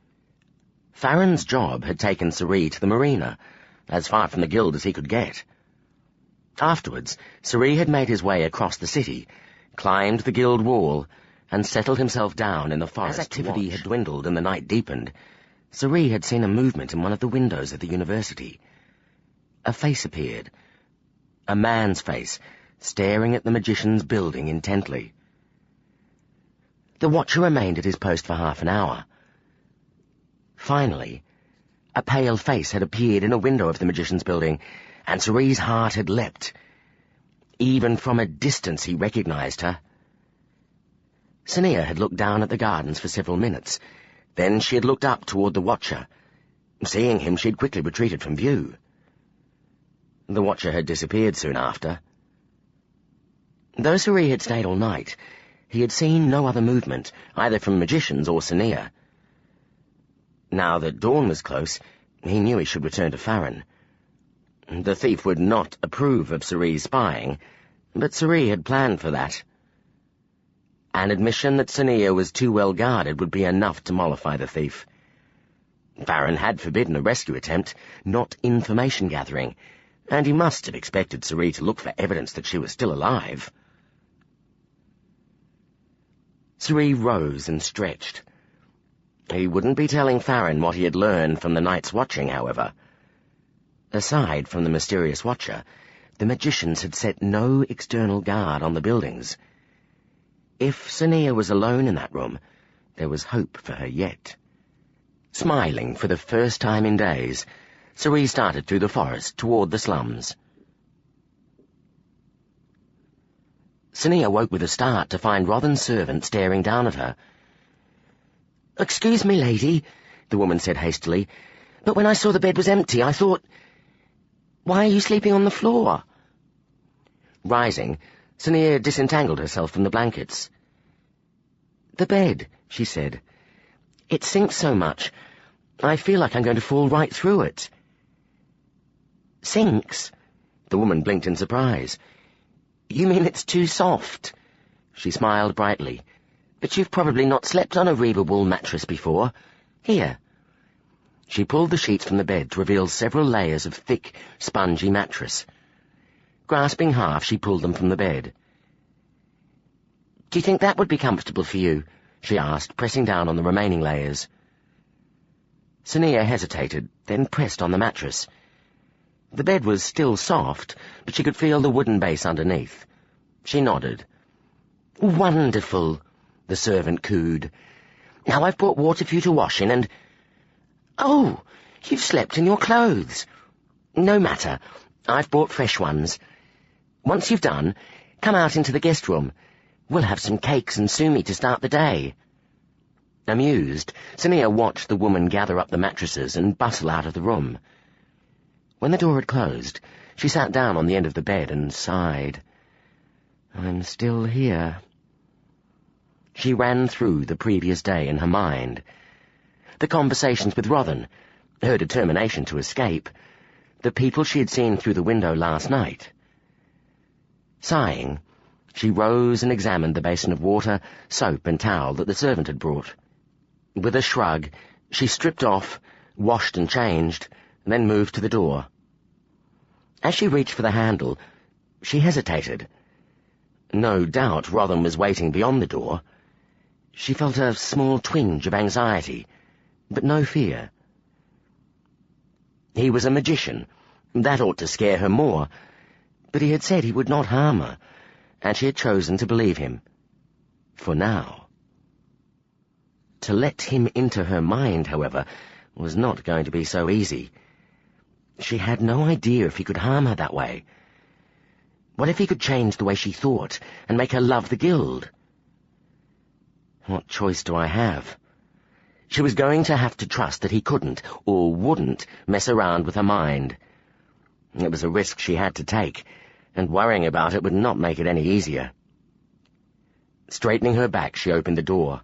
Farron's job had taken Sorcery to the marina, as far from the guild as he could get. Afterwards, Sorcery had made his way across the city, climbed the guild wall, and settled himself down in the forest. As activity had dwindled and the night deepened, Sorcery had seen a movement in one of the windows of the university. A face appeared. A man's face, staring at the magician's building intently. The watcher remained at his post for half an hour. Finally, a pale face had appeared in a window of the magician's building, and Sorcery's heart had leapt. Even from a distance he recognized her. Sania had looked down at the gardens for several minutes. Then she had looked up toward the watcher. Seeing him, she had quickly retreated from view. The watcher had disappeared soon after. Though Sorcery had stayed all night, he had seen no other movement, either from magicians or Sania. Now that dawn was close, he knew he should return to Farron. The thief would not approve of Sorcery's spying, but Sorcery had planned for that. An admission that Sania was too well guarded would be enough to mollify the thief. Farron had forbidden a rescue attempt, not information gathering, and he must have expected Sorcery to look for evidence that she was still alive. Sorcery rose and stretched. He wouldn't be telling Farron what he had learned from the night's watching, however. Aside from the mysterious watcher, the magicians had set no external guard on the buildings. If Sania was alone in that room, there was hope for her yet. Smiling for the first time in days, Sorcery started through the forest toward the slums. Sania woke with a start to find Rothen's servant staring down at her. "Excuse me, lady," the woman said hastily, "but when I saw the bed was empty, I thought— Why are you sleeping on the floor?" Rising, Sania disentangled herself from the blankets. "The bed," she said. "It sinks so much. I feel like I'm going to fall right through it." "Sinks?" The woman blinked in surprise. "You mean it's too soft?" She smiled brightly. "But you've probably not slept on a Reba wool mattress before. Here." She pulled the sheets from the bed to reveal several layers of thick, spongy mattress. Grasping half, she pulled them from the bed. "Do you think that would be comfortable for you?" she asked, pressing down on the remaining layers. Sania hesitated, then pressed on the mattress. The bed was still soft, but she could feel the wooden base underneath. She nodded. "Wonderful," the servant cooed. "Now I've brought water for you to wash in and—" "Oh, you've slept in your clothes." "No matter. I've brought fresh ones. Once you've done, come out into the guest room. We'll have some cakes and sumi to start the day." Amused, Sania watched the woman gather up the mattresses and bustle out of the room. When the door had closed, she sat down on the end of the bed and sighed. "I'm still here." She ran through the previous day in her mind. The conversations with Rothan, her determination to escape, the people she had seen through the window last night. Sighing, she rose and examined the basin of water, soap and towel that the servant had brought. With a shrug, she stripped off, washed and changed, then moved to the door. As she reached for the handle, she hesitated. No doubt Rothan was waiting beyond the door. She felt a small twinge of anxiety, but no fear. He was a magician. That ought to scare her more. But he had said he would not harm her, and she had chosen to believe him. For now. To let him into her mind, however, was not going to be so easy. She had no idea if he could harm her that way. What if he could change the way she thought and make her love the guild? What choice do I have? She was going to have to trust that he couldn't, or wouldn't, mess around with her mind. It was a risk she had to take, and worrying about it would not make it any easier. Straightening her back, she opened the door.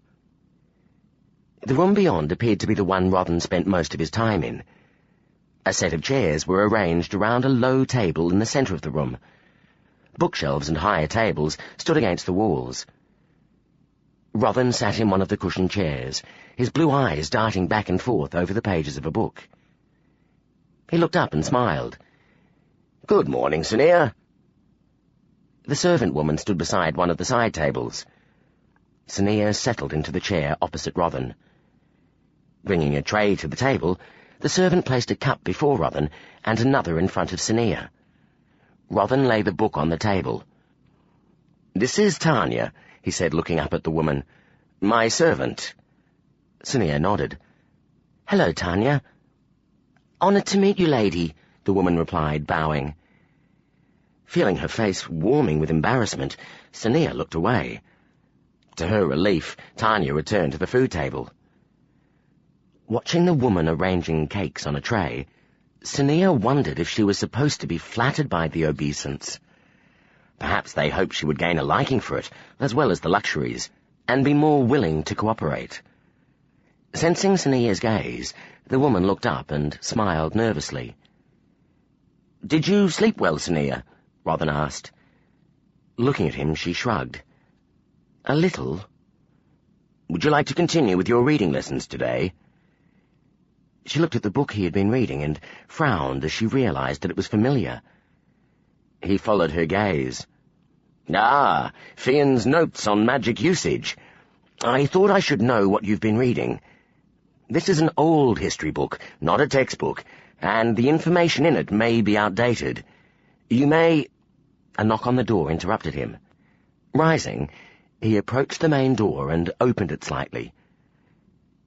The room beyond appeared to be the one Rothan spent most of his time in. A set of chairs were arranged around a low table in the centre of the room. Bookshelves and higher tables stood against the walls. Rothan sat in one of the cushioned chairs, his blue eyes darting back and forth over the pages of a book. He looked up and smiled. "Good morning, Sania." The servant woman stood beside one of the side tables. Sania settled into the chair opposite Rothan. Bringing a tray to the table, the servant placed a cup before Rothan and another in front of Sania. Rothan laid the book on the table. "This is Tanya," he said, looking up at the woman. "My servant." Sania nodded. "Hello, Tanya." "Honoured to meet you, lady," the woman replied, bowing. Feeling her face warming with embarrassment, Sania looked away. To her relief, Tanya returned to the food table. Watching the woman arranging cakes on a tray, Sania wondered if she was supposed to be flattered by the obeisance. Perhaps they hoped she would gain a liking for it, as well as the luxuries, and be more willing to cooperate. Sensing Sania's gaze, the woman looked up and smiled nervously. "Did you sleep well, Sania?" Rothan asked. Looking at him, she shrugged. "A little." "Would you like to continue with your reading lessons today?" She looked at the book he had been reading and frowned as she realized that it was familiar. He followed her gaze. "Ah, Fionn's notes on magic usage. I thought I should know what you've been reading. This is an old history book, not a textbook, and the information in it may be outdated. You may—" A knock on the door interrupted him. Rising, he approached the main door and opened it slightly.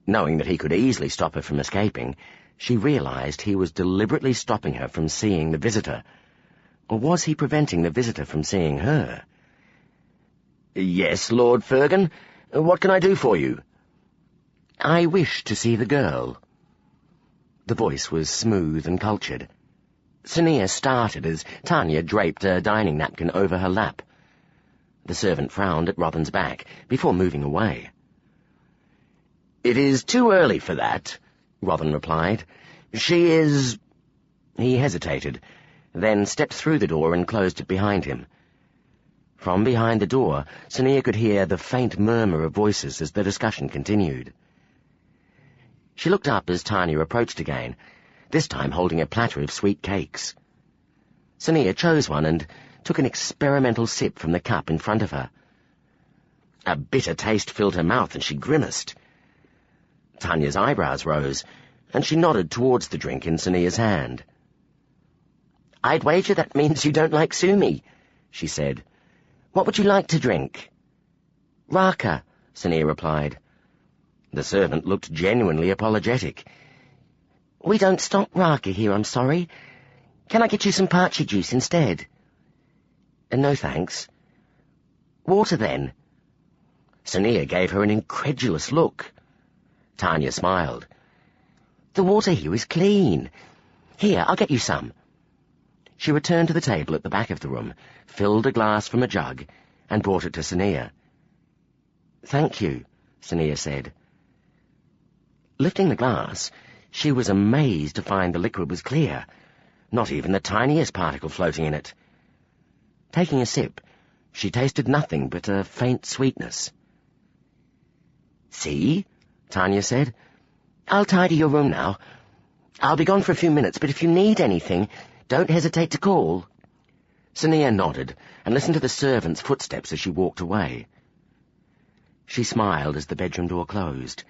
Knowing that he could easily stop her from escaping, she realized he was deliberately stopping her from seeing the visitor. Or was he preventing the visitor from seeing her? "Yes, Lord Fergan. What can I do for you?" "I wish to see the girl." The voice was smooth and cultured. Sania started as Tanya draped a dining napkin over her lap. The servant frowned at Rothan's back before moving away. "It is too early for that," Rothan replied. "She is—" He hesitated, then stepped through the door and closed it behind him. From behind the door, Sonia could hear the faint murmur of voices as the discussion continued. She looked up as Tanya approached again, this time holding a platter of sweet cakes. Sonia chose one and took an experimental sip from the cup in front of her. A bitter taste filled her mouth and she grimaced. Tanya's eyebrows rose, and she nodded towards the drink in Sonia's hand. "I'd wager that means you don't like Sumi," she said. "What would you like to drink?" "Raka," Sonia replied. The servant looked genuinely apologetic. "We don't stock Raka here, I'm sorry. Can I get you some parchi juice instead?" "No, thanks." "Water, then?" Sonia gave her an incredulous look. Tanya smiled. "The water here is clean. Here, I'll get you some." She returned to the table at the back of the room, filled a glass from a jug, and brought it to Sonia. "Thank you," Sonia said. Lifting the glass, she was amazed to find the liquid was clear, not even the tiniest particle floating in it. Taking a sip, she tasted nothing but a faint sweetness. "See?" Tanya said. "I'll tidy your room now. I'll be gone for a few minutes, but if you need anything, don't hesitate to call." Sonia nodded and listened to the servant's footsteps as she walked away. She smiled as the bedroom door closed.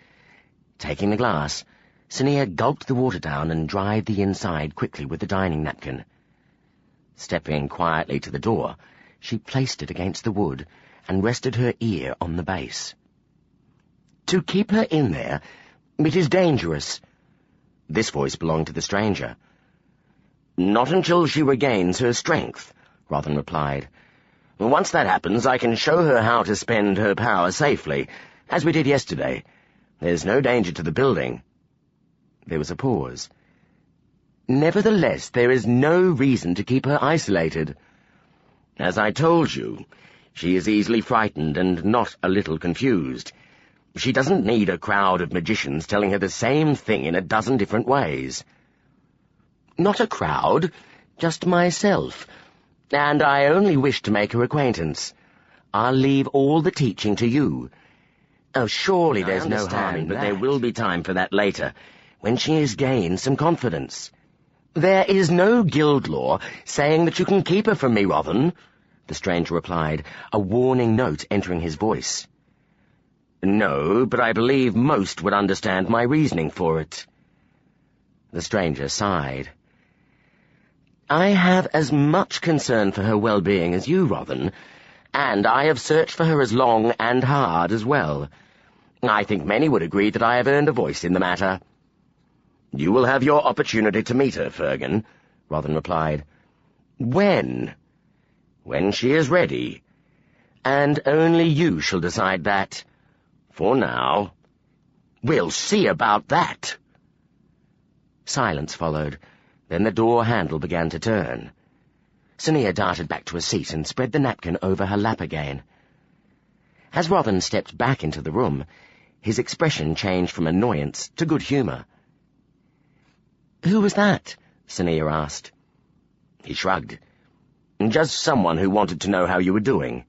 Taking the glass, Sonia gulped the water down and dried the inside quickly with the dining napkin. Stepping quietly to the door, she placed it against the wood and rested her ear on the base. "To keep her in there, it is dangerous." This voice belonged to the stranger. "Not until she regains her strength," Rothan replied. "Once that happens, I can show her how to spend her power safely, as we did yesterday. There's no danger to the building." There was a pause. "Nevertheless, there is no reason to keep her isolated. As I told you, she is easily frightened and not a little confused. She doesn't need a crowd of magicians telling her the same thing in a dozen different ways." "Not a crowd, just myself, and I only wish to make her acquaintance. I'll leave all the teaching to you." "Oh, surely there's no harm in that. But there will be time for that later, when she has gained some confidence." "There is no guild law saying that you can keep her from me, Rothan," the stranger replied, a warning note entering his voice. "No, but I believe most would understand my reasoning for it." The stranger sighed. "I have as much concern for her well-being as you, Rothan, and I have searched for her as long and hard as well. I think many would agree that I have earned a voice in the matter." "You will have your opportunity to meet her, Fergan," Rothan replied. "When?" "When she is ready. And only you shall decide that. For now." "We'll see about that." Silence followed. Then the door handle began to turn. Sonia darted back to a seat and spread the napkin over her lap again. As Rothan stepped back into the room, his expression changed from annoyance to good humour. "Who was that?" Sonia asked. He shrugged. "Just someone who wanted to know how you were doing."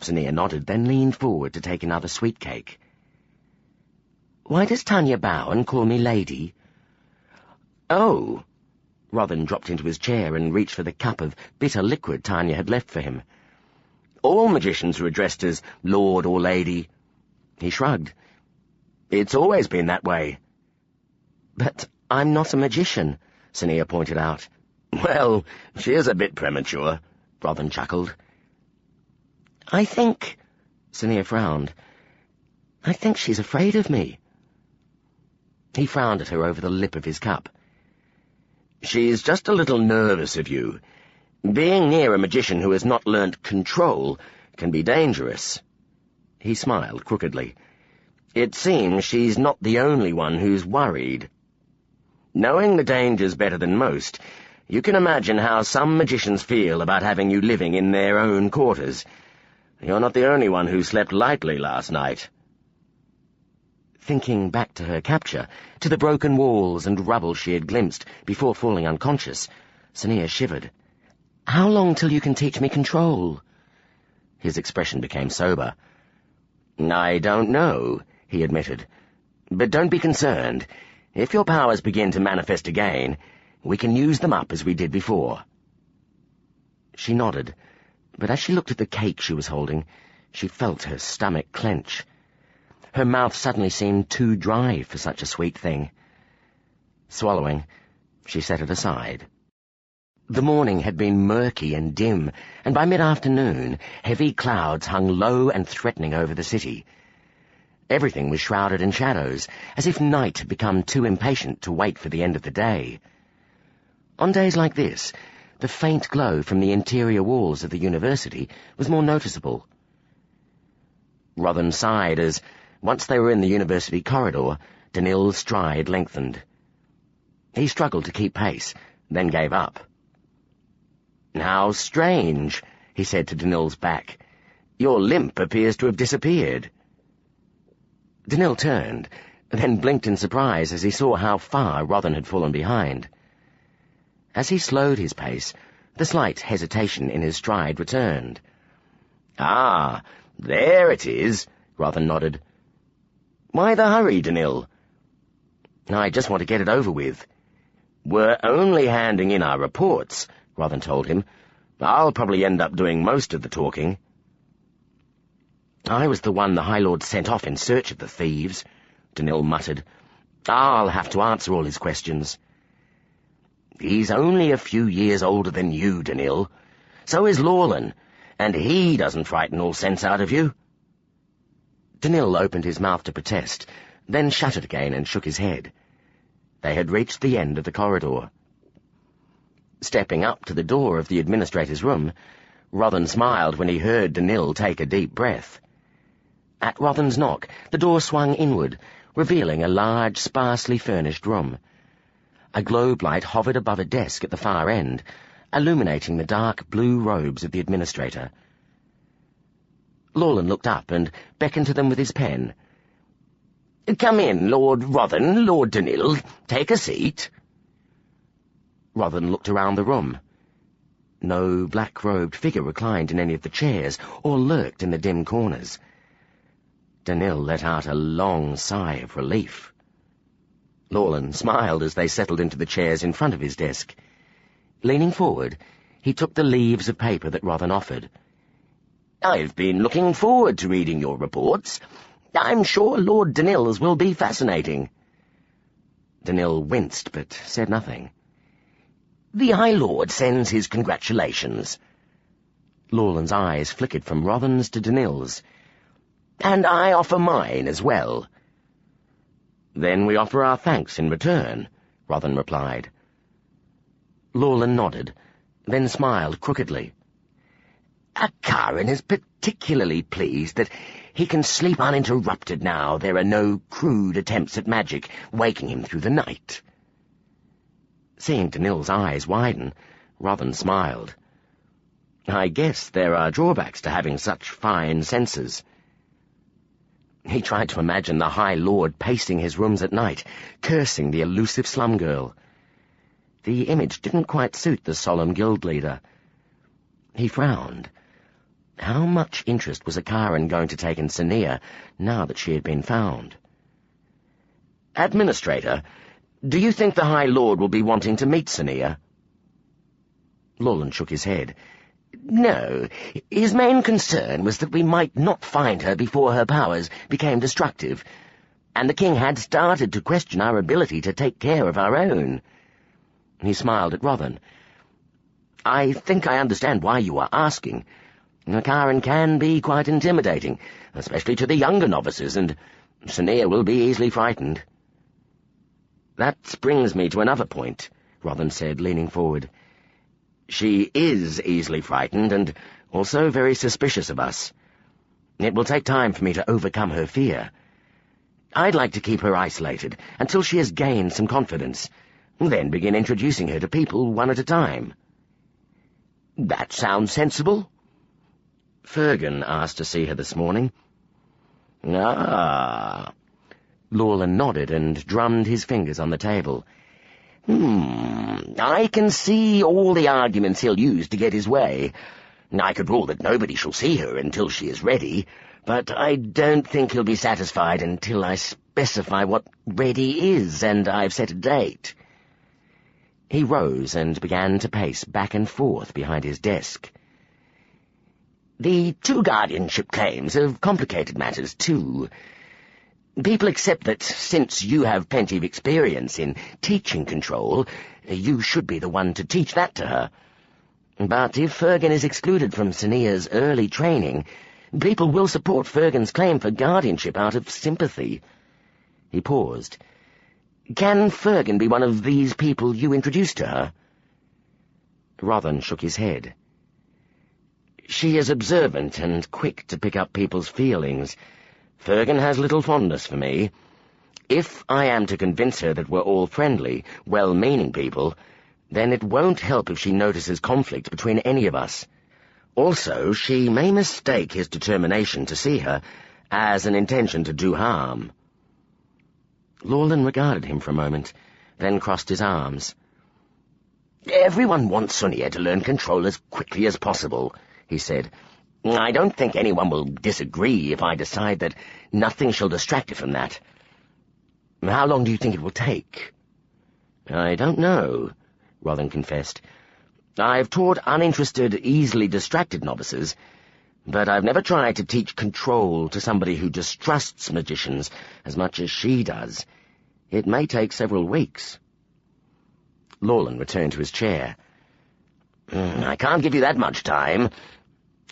Sonia nodded, then leaned forward to take another sweet cake. "Why does Tanya bow and call me lady?" "Oh!" Rothan dropped into his chair and reached for the cup of bitter liquid Tanya had left for him. "All magicians are addressed as lord or lady." He shrugged. "It's always been that way." "But I'm not a magician," Sonia pointed out. "Well, she is a bit premature," Rothan chuckled. "I think—" Sonia frowned. "I think she's afraid of me." He frowned at her over the lip of his cup. "She's just a little nervous of you. Being near a magician who has not learnt control can be dangerous." He smiled crookedly. "It seems she's not the only one who's worried. Knowing the dangers better than most, you can imagine how some magicians feel about having you living in their own quarters. You're not the only one who slept lightly last night. Thinking back to her capture, to the broken walls and rubble she had glimpsed before falling unconscious, Sania shivered. "How long till you can teach me control?" His expression became sober. "I don't know," he admitted. "But don't be concerned. If your powers begin to manifest again, we can use them up as we did before." She nodded, but as she looked at the cake she was holding, she felt her stomach clench. Her mouth suddenly seemed too dry for such a sweet thing. Swallowing, she set it aside. The morning had been murky and dim, and by mid-afternoon heavy clouds hung low and threatening over the city. Everything was shrouded in shadows, as if night had become too impatient to wait for the end of the day. On days like this, the faint glow from the interior walls of the university was more noticeable. Rothan sighed as, once they were in the university corridor, Danil's stride lengthened. He struggled to keep pace, then gave up. "How strange," he said to Danil's back. "Your limp appears to have disappeared." Danil turned, then blinked in surprise as he saw how far Rothan had fallen behind. As he slowed his pace, the slight hesitation in his stride returned. "Ah, there it is," Rothan nodded. "Why the hurry, Danil?" "I just want to get it over with." "We're only handing in our reports," Rothan told him. "I'll probably end up doing most of the talking." "I was the one the High Lord sent off in search of the thieves," Danil muttered. "I'll have to answer all his questions." "He's only a few years older than you, Danil. So is Lorlan, and he doesn't frighten all sense out of you." Danil opened his mouth to protest, then shut it again and shook his head. They had reached the end of the corridor. Stepping up to the door of the administrator's room, Rothan smiled when he heard Danil take a deep breath. At Rothan's knock, the door swung inward, revealing a large, sparsely furnished room. A globe light hovered above a desk at the far end, illuminating the dark blue robes of the administrator. Lorlan looked up and beckoned to them with his pen. "Come in, Lord Rothan, Lord Danil. Take a seat." Rothan looked around the room. No black-robed figure reclined in any of the chairs or lurked in the dim corners. Danil let out a long sigh of relief. Lorlan smiled as they settled into the chairs in front of his desk. Leaning forward, he took the leaves of paper that Rothan offered. "I've been looking forward to reading your reports. I'm sure Lord Danil's will be fascinating." Danil winced, but said nothing. "The High Lord sends his congratulations." Lorlan's eyes flickered from Rothan's to Danil's. "And I offer mine as well." "Then we offer our thanks in return," Rothan replied. Lorlan nodded, then smiled crookedly. "Akaran is particularly pleased that he can sleep uninterrupted now there are no crude attempts at magic waking him through the night." Seeing Danil's eyes widen, Rothan smiled. "I guess there are drawbacks to having such fine senses." He tried to imagine the High Lord pacing his rooms at night, cursing the elusive slum girl. The image didn't quite suit the solemn guild leader. He frowned. How much interest was Akaran going to take in Sania now that she had been found? "Administrator, do you think the High Lord will be wanting to meet Sania?" Lorlan shook his head. "No. His main concern was that we might not find her before her powers became destructive, and the king had started to question our ability to take care of our own." He smiled at Rothan. "I think I understand why you are asking. Akaran can be quite intimidating, especially to the younger novices, and Sania will be easily frightened." "That brings me to another point," Rothan said, leaning forward. "She is easily frightened and also very suspicious of us. It will take time for me to overcome her fear. I'd like to keep her isolated until she has gained some confidence, then begin introducing her to people one at a time." "That sounds sensible." Fergan asked to see her this morning. Ah. Lawler nodded and drummed his fingers on the table. I can see all the arguments he'll use to get his way. I could rule that nobody shall see her until she is ready, but I don't think he'll be satisfied until I specify what ready is, and I've set a date. He rose and began to pace back and forth behind his desk. The 2 guardianship claims have complicated matters, too. People accept that since you have plenty of experience in teaching control, you should be the one to teach that to her. But if Fergan is excluded from Sonia's early training, people will support Fergan's claim for guardianship out of sympathy. He paused. Can Fergan be one of these people you introduced to her? Rothan shook his head. She is observant and quick to pick up people's feelings. Fergan has little fondness for me. If I am to convince her that we're all friendly, well-meaning people, then it won't help if she notices conflict between any of us. Also, she may mistake his determination to see her as an intention to do harm. Lawler regarded him for a moment, then crossed his arms. Everyone wants Sonia to learn control as quickly as possible, he said. I don't think anyone will disagree if I decide that nothing shall distract her from that. How long do you think it will take? I don't know, Rothan confessed. I've taught uninterested, easily distracted novices, but I've never tried to teach control to somebody who distrusts magicians as much as she does. It may take several weeks. Lawler returned to his chair. I can't give you that much time.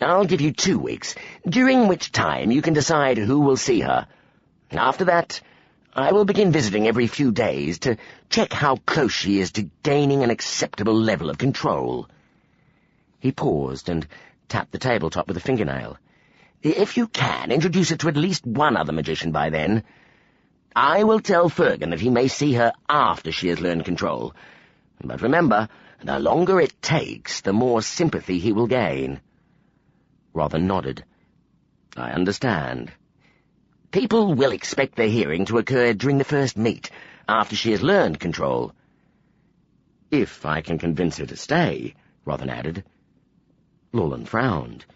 I'll give you 2 weeks, during which time you can decide who will see her. After that, I will begin visiting every few days to check how close she is to gaining an acceptable level of control. He paused and tapped the tabletop with a fingernail. If you can, introduce her to at least one other magician by then. I will tell Fergan that he may see her after she has learned control. But remember, the longer it takes, the more sympathy he will gain. Rothan nodded. I understand. People will expect their hearing to occur during the first meet, after she has learned control. If I can convince her to stay, Rothan added. Lawler frowned.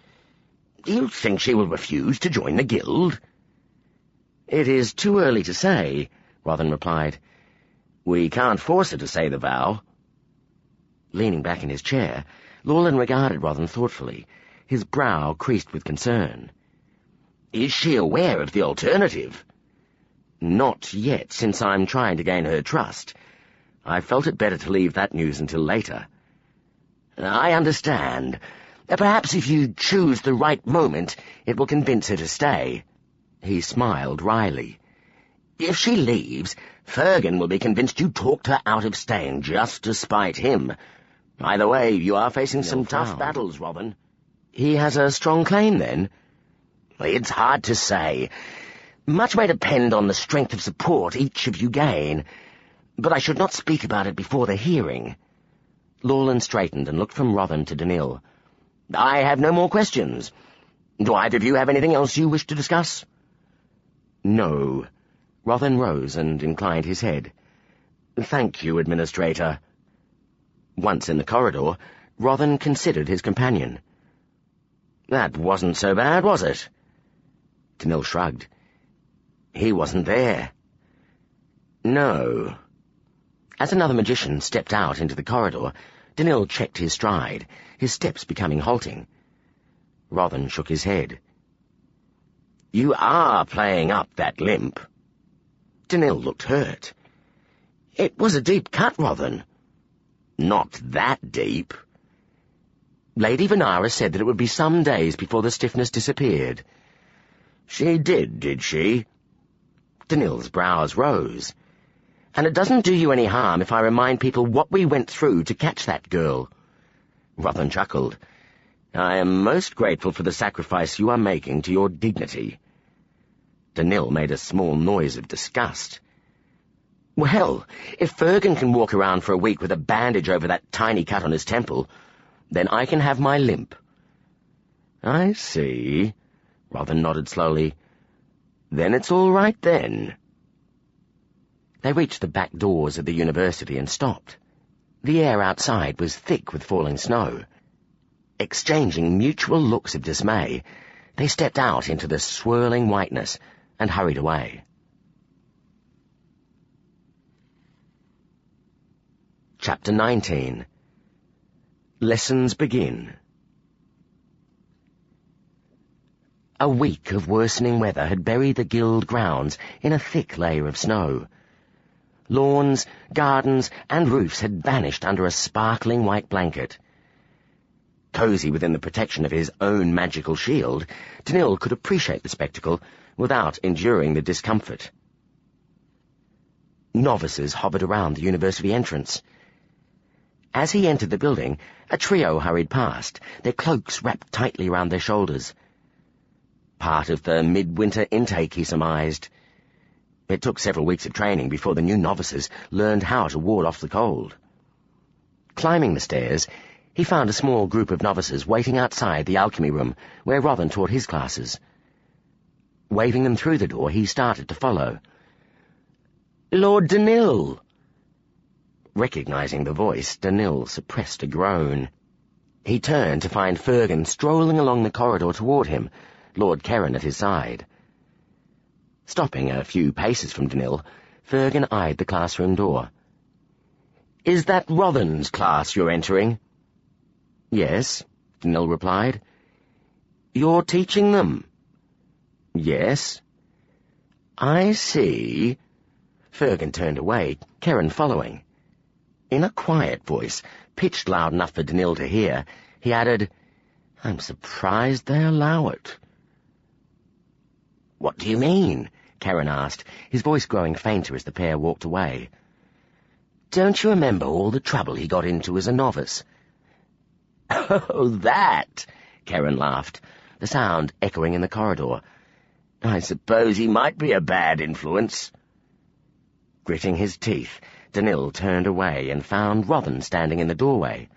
Do you think she will refuse to join the guild? It is too early to say, Rothan replied. We can't force her to say the vow. Leaning back in his chair, Lawler regarded Rothan thoughtfully, his brow creased with concern. Is she aware of the alternative? Not yet, since I'm trying to gain her trust. I felt it better to leave that news until later. I understand. Perhaps if you choose the right moment, it will convince her to stay. He smiled wryly. If she leaves, Fergan will be convinced you talked her out of staying just to spite him. Either way, you are facing some tough battles, Rothan. He has a strong claim, then? It's hard to say. Much may depend on the strength of support each of you gain, but I should not speak about it before the hearing. Lawler straightened and looked from Rothan to Danil. I have no more questions. Do either of you have anything else you wish to discuss? No. Rothan rose and inclined his head. Thank you, Administrator. Once in the corridor, Rothan considered his companion. That wasn't so bad, was it? Danil shrugged. He wasn't there. No. As another magician stepped out into the corridor, Danil checked his stride, his steps becoming halting. Rothan shook his head. You are playing up that limp. Danil looked hurt. It was a deep cut, Rothan. Not that deep. Lady Vanara said that it would be some days before the stiffness disappeared. She did she? Danil's brows rose. And it doesn't do you any harm if I remind people what we went through to catch that girl. Rothan chuckled. I am most grateful for the sacrifice you are making to your dignity. Danil made a small noise of disgust. Well, if Fergan can walk around for a week with a bandage over that tiny cut on his temple, then I can have my limp. "I see." Rothan nodded slowly. "Then it's all right then." They reached the back doors of the university and stopped. The air outside was thick with falling snow. Exchanging mutual looks of dismay, they stepped out into the swirling whiteness and hurried away. Chapter 19. Lessons begin. A week of worsening weather had buried the guild grounds in a thick layer of snow. Lawns, gardens, and roofs had vanished under a sparkling white blanket. Cosy within the protection of his own magical shield, Danil could appreciate the spectacle without enduring the discomfort. Novices hovered around the university entrance. As he entered the building, a trio hurried past, their cloaks wrapped tightly around their shoulders. Part of the midwinter intake, he surmised. It took several weeks of training before the new novices learned how to ward off the cold. Climbing the stairs, he found a small group of novices waiting outside the alchemy room where Rothan taught his classes. Waving them through the door, he started to follow. "Lord Danil!" Recognizing the voice, Danil suppressed a groan. He turned to find Fergan strolling along the corridor toward him, Lord Keren at his side. Stopping a few paces from Danil, Fergan eyed the classroom door. "Is that Rothan's class you're entering?" "Yes," Danil replied. "You're teaching them?" "Yes." "I see." Fergan turned away, Keren following. In a quiet voice, pitched loud enough for Danil to hear, he added, "I'm surprised they allow it." "What do you mean?" Keren asked, his voice growing fainter as the pair walked away. "Don't you remember all the trouble he got into as a novice?" "Oh, that!" Keren laughed, the sound echoing in the corridor. "I suppose he might be a bad influence." Gritting his teeth, Danil turned away and found Rothan standing in the doorway.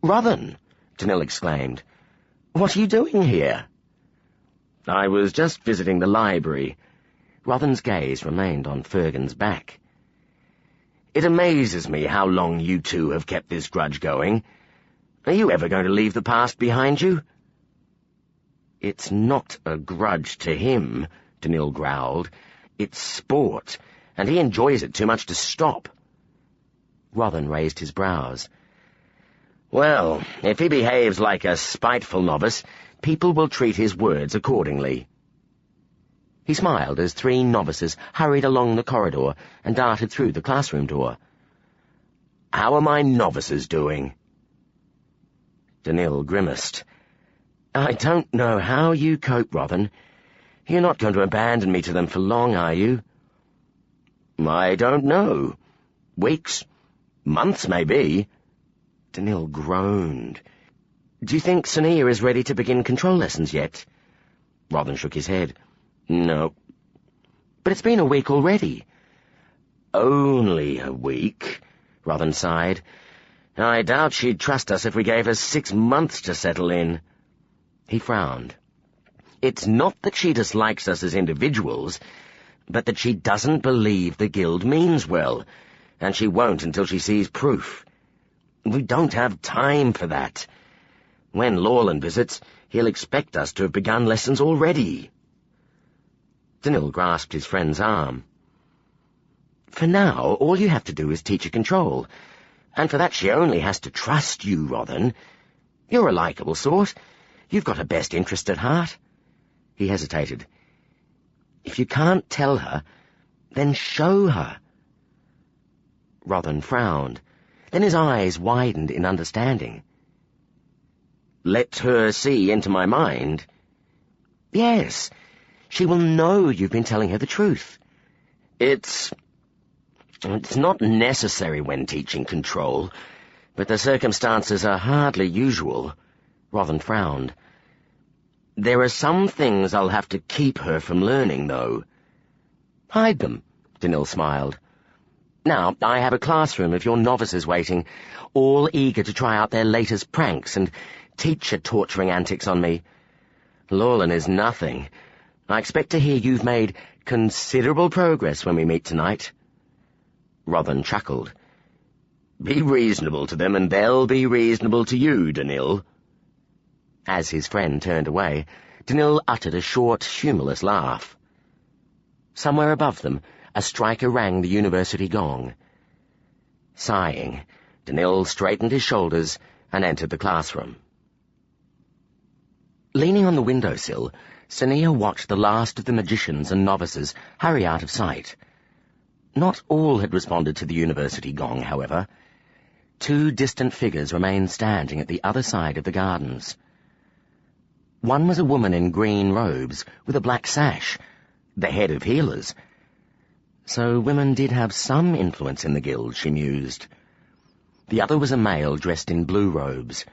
"Rothan!" Danil exclaimed. "What are you doing here?" "I was just visiting the library." Rothan's gaze remained on Fergan's back. "It amazes me how long you two have kept this grudge going. Are you ever going to leave the past behind you?" "It's not a grudge to him," Danil growled. "It's sport, and he enjoys it too much to stop." Rothan raised his brows. "Well, if he behaves like a spiteful novice, people will treat his words accordingly." He smiled as 3 novices hurried along the corridor and darted through the classroom door. "How are my novices doing?" Danil grimaced. "I don't know how you cope, Rothan. You're not going to abandon me to them for long, are you?" "I don't know. Weeks, months maybe." Danil groaned. "Do you think Sonia is ready to begin control lessons yet?" Rothan shook his head. "No." "But it's been a week already." "Only a week," Rothan sighed. "I doubt she'd trust us if we gave her 6 months to settle in." He frowned. "It's not that she dislikes us as individuals, but that she doesn't believe the guild means well, and she won't until she sees proof. We don't have time for that. When Lawland visits, he'll expect us to have begun lessons already." Danil grasped his friend's arm. "For now, all you have to do is teach her control, and for that she only has to trust you, Rothan. You're a likeable sort. You've got her best interest at heart." He hesitated. "If you can't tell her, then show her." Rothan frowned. Then his eyes widened in understanding. "Let her see into my mind?" "Yes. She will know you've been telling her the truth." It's not necessary when teaching control, but the circumstances are hardly usual." Rothan frowned. "There are some things I'll have to keep her from learning, though." "Hide them," Danil smiled. "Now, I have a classroom of your novices waiting, all eager to try out their latest pranks and teacher torturing antics on me. Lawlin is nothing. I expect to hear you've made considerable progress when we meet tonight." Rothan chuckled. "Be reasonable to them, and they'll be reasonable to you, Danil." As his friend turned away, Danil uttered a short, humourless laugh. Somewhere above them, a striker rang the university gong. Sighing, Danil straightened his shoulders and entered the classroom. Leaning on the windowsill, Sonia watched the last of the magicians and novices hurry out of sight. Not all had responded to the university gong, however. 2 distant figures remained standing at the other side of the gardens. One was a woman in green robes with a black sash, the head of healers. So women did have some influence in the guild, she mused. The other was a male dressed in blue robes.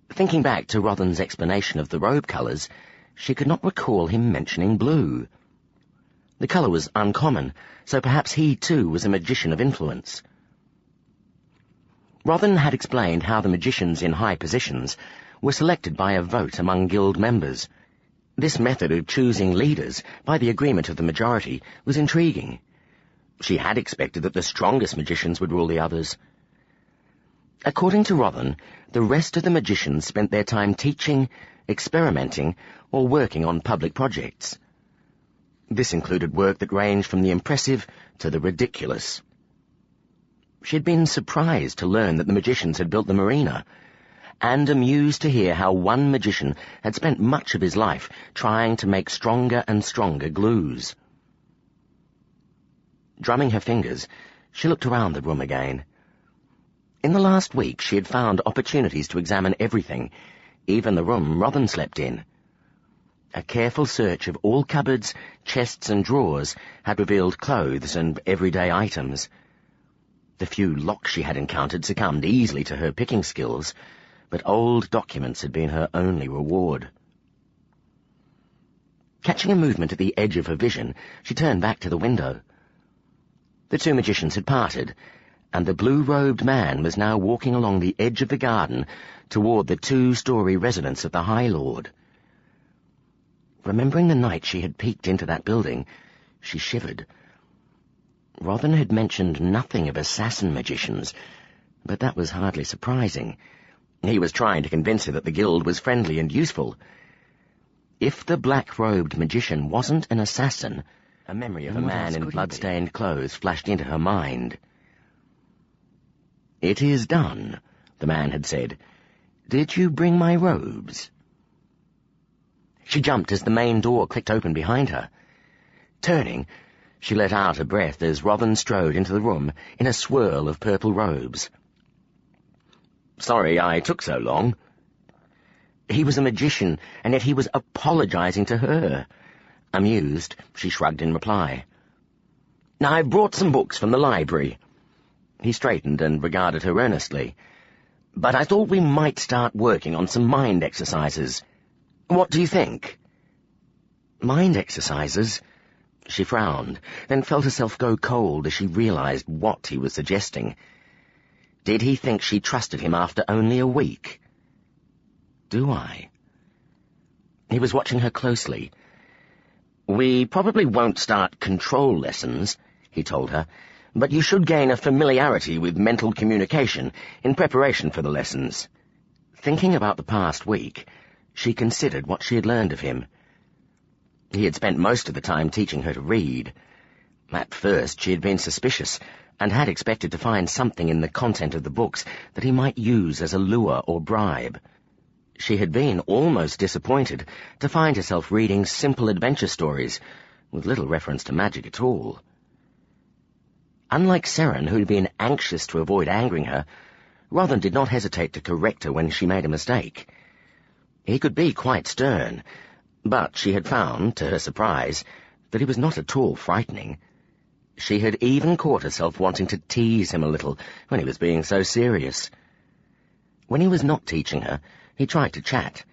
Thinking back to Rothan's explanation of the robe colours, she could not recall him mentioning blue. The colour was uncommon, so perhaps he too was a magician of influence. Rothan had explained how the magicians in high positions were selected by a vote among guild members. This method of choosing leaders by the agreement of the majority was intriguing. She had expected that the strongest magicians would rule the others. According to Rothan, the rest of the magicians spent their time teaching, experimenting, or working on public projects. This included work that ranged from the impressive to the ridiculous. She had been surprised to learn that the magicians had built the marina, and amused to hear how one magician had spent much of his life trying to make stronger and stronger glues. Drumming her fingers, she looked around the room again. In the last week she had found opportunities to examine everything, even the room Rothan slept in. A careful search of all cupboards, chests and drawers had revealed clothes and everyday items. The few locks she had encountered succumbed easily to her picking skills, but old documents had been her only reward. Catching a movement at the edge of her vision, she turned back to the window. The 2 magicians had parted, and the blue-robed man was now walking along the edge of the garden toward the 2-story residence of the High Lord. Remembering the night she had peeked into that building, she shivered. Rothan had mentioned nothing of assassin magicians, but that was hardly surprising. He was trying to convince her that the guild was friendly and useful. If the black-robed magician wasn't an assassin, a memory of a man in blood-stained clothes flashed into her mind. "It is done," the man had said. "Did you bring my robes?" She jumped as the main door clicked open behind her. Turning, she let out a breath as Rothan strode into the room in a swirl of purple robes. "Sorry I took so long." He was a magician, and yet he was apologizing to her. Amused, she shrugged in reply. "I've brought some books from the library." He straightened and regarded her earnestly. "But I thought we might start working on some mind exercises. What do you think?" "Mind exercises?" She frowned, then felt herself go cold as she realized what he was suggesting. Did he think she trusted him after only a week? "Do I?" He was watching her closely. "We probably won't start control lessons," he told her, "but you should gain a familiarity with mental communication in preparation for the lessons." Thinking about the past week, she considered what she had learned of him. He had spent most of the time teaching her to read. At first she had been suspicious, and had expected to find something in the content of the books that he might use as a lure or bribe. She had been almost disappointed to find herself reading simple adventure stories, with little reference to magic at all. Unlike Seren, who had been anxious to avoid angering her, Rothan did not hesitate to correct her when she made a mistake. He could be quite stern, but she had found, to her surprise, that he was not at all frightening. She had even caught herself wanting to tease him a little when he was being so serious. When he was not teaching her, he tried to chat.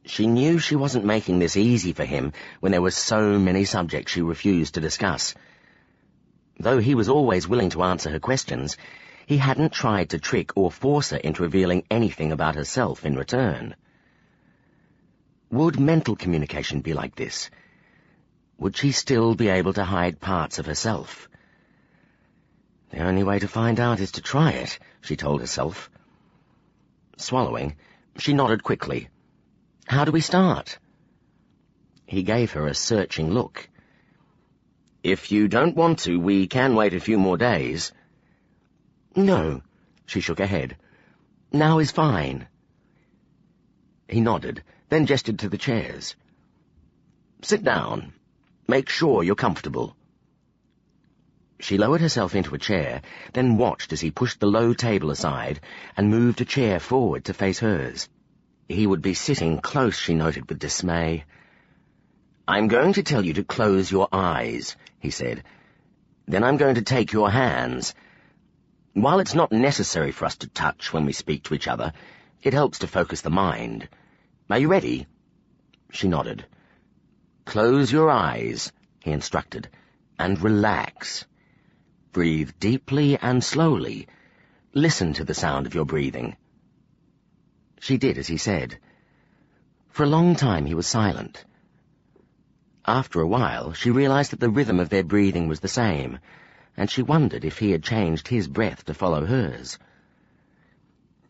She knew she wasn't making this easy for him when there were so many subjects she refused to discuss. Though he was always willing to answer her questions, he hadn't tried to trick or force her into revealing anything about herself in return. Would mental communication be like this? Would she still be able to hide parts of herself? The only way to find out is to try it, she told herself. Swallowing, she nodded quickly. How do we start? He gave her a searching look. If you don't want to, we can wait a few more days. No, she shook her head. Now is fine. He nodded, then gestured to the chairs. Sit down. Make sure you're comfortable. She lowered herself into a chair, then watched as he pushed the low table aside and moved a chair forward to face hers. He would be sitting close, she noted with dismay. I'm going to tell you to close your eyes, he said. Then I'm going to take your hands. While it's not necessary for us to touch when we speak to each other, it helps to focus the mind. Are you ready? She nodded. Close your eyes, he instructed, and relax. Breathe deeply and slowly. Listen to the sound of your breathing. She did as he said. For a long time he was silent. After a while, she realized that the rhythm of their breathing was the same, and she wondered if he had changed his breath to follow hers.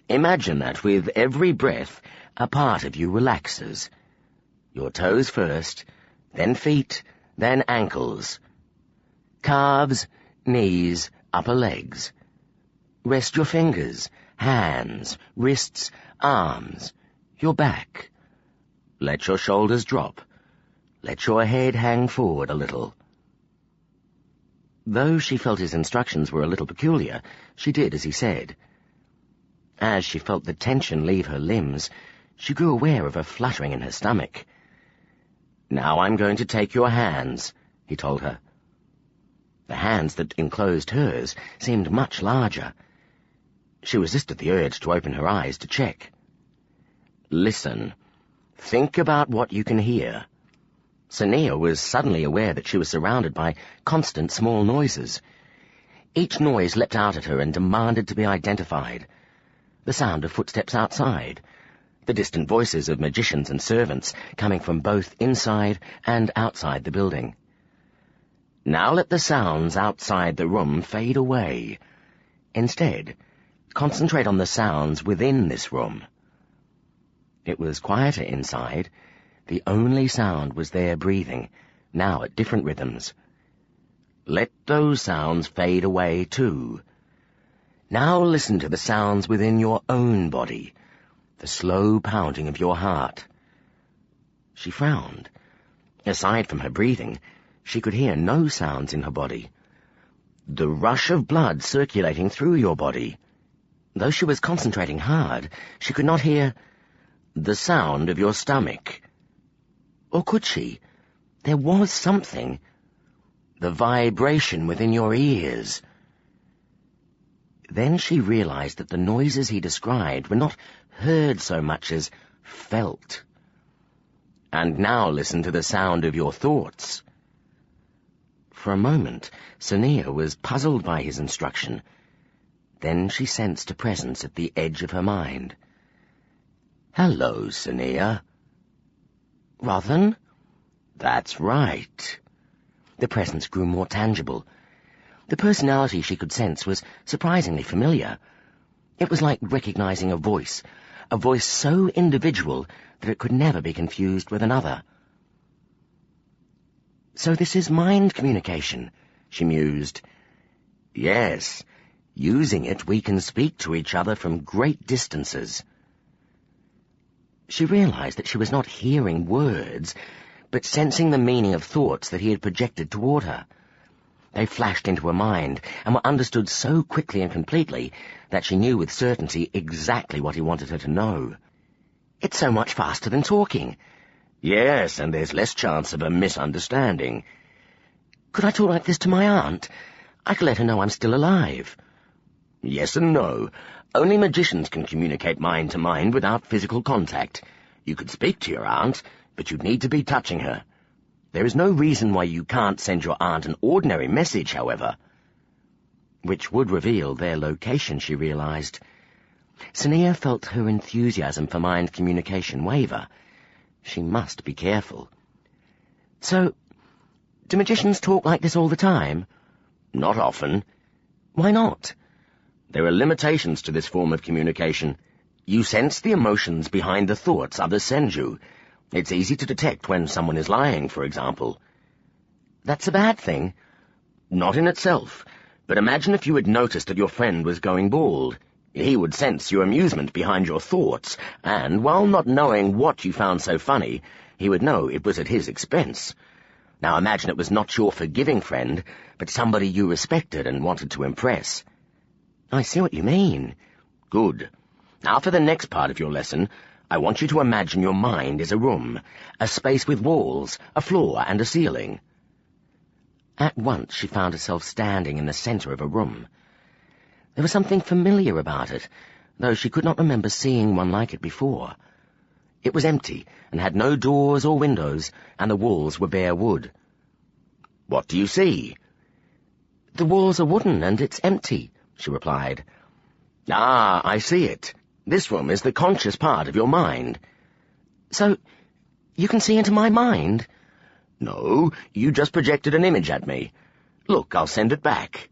Imagine that with every breath, a part of you relaxes. Your toes first, then feet, then ankles. Calves, knees, upper legs. Rest your fingers, hands, wrists, arms, your back. Let your shoulders drop. Let your head hang forward a little. Though she felt his instructions were a little peculiar, she did as he said. As she felt the tension leave her limbs, she grew aware of a fluttering in her stomach. Now I'm going to take your hands, he told her. The hands that enclosed hers seemed much larger. She resisted the urge to open her eyes to check. Listen. Think about what you can hear. Sonia was suddenly aware that she was surrounded by constant small noises. Each noise leapt out at her and demanded to be identified. The sound of footsteps outside, the distant voices of magicians and servants coming from both inside and outside the building. Now let the sounds outside the room fade away. Instead, concentrate on the sounds within this room. It was quieter inside. The only sound was their breathing, now at different rhythms. Let those sounds fade away too. Now listen to the sounds within your own body, the slow pounding of your heart. She frowned. Aside from her breathing, she could hear no sounds in her body. The rush of blood circulating through your body. Though she was concentrating hard, she could not hear the sound of your stomach. Or could she? There was something. The vibration within your ears. Then she realized that the noises he described were not heard so much as felt. And now listen to the sound of your thoughts. For a moment, Sonia was puzzled by his instruction. Then she sensed a presence at the edge of her mind. Hello, Sonia. Rothan? That's right. The presence grew more tangible. The personality she could sense was surprisingly familiar. It was like recognizing a voice so individual that it could never be confused with another. So this is mind communication, she mused. Yes, using it we can speak to each other from great distances. She realized that she was not hearing words, but sensing the meaning of thoughts that he had projected toward her. They flashed into her mind and were understood so quickly and completely that she knew with certainty exactly what he wanted her to know. It's so much faster than talking. Yes, and there's less chance of a misunderstanding. Could I talk like this to my aunt? I could let her know I'm still alive. Yes and no. Only magicians can communicate mind to mind without physical contact. You could speak to your aunt, but you'd need to be touching her. There is no reason why you can't send your aunt an ordinary message, however. which would reveal their location, she realized. Sonia felt her enthusiasm for mind communication waver. She must be careful. So, do magicians talk like this all the time? Not often. Why not? There are limitations to this form of communication. You sense the emotions behind the thoughts others send you. It's easy to detect when someone is lying, for example. That's a bad thing. Not in itself, but imagine if you had noticed that your friend was going bald. He would sense your amusement behind your thoughts, and, while not knowing what you found so funny, he would know it was at his expense. Now imagine it was not your forgiving friend, but somebody you respected and wanted to impress. I see what you mean. Good. Now for the next part of your lesson, I want you to imagine your mind is a room, a space with walls, a floor, and a ceiling. At once she found herself standing in the center of a room. There was something familiar about it, though she could not remember seeing one like it before. It was empty, and had no doors or windows, and the walls were bare wood. What do you see? The walls are wooden, and it's empty, she replied. Ah, I see it. This room is the conscious part of your mind. So, you can see into my mind? No, you just projected an image at me. Look, I'll send it back.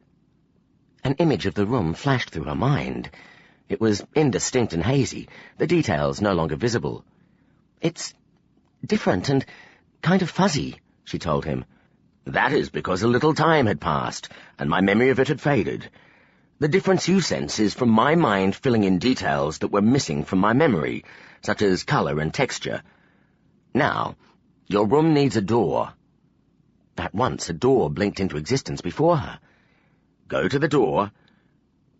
An image of the room flashed through her mind. It was indistinct and hazy, the details no longer visible. It's different and kind of fuzzy, she told him. That is because a little time had passed, and my memory of it had faded. The difference you sense is from my mind filling in details that were missing from my memory, such as color and texture. Now, your room needs a door. At once a door blinked into existence before her. Go to the door.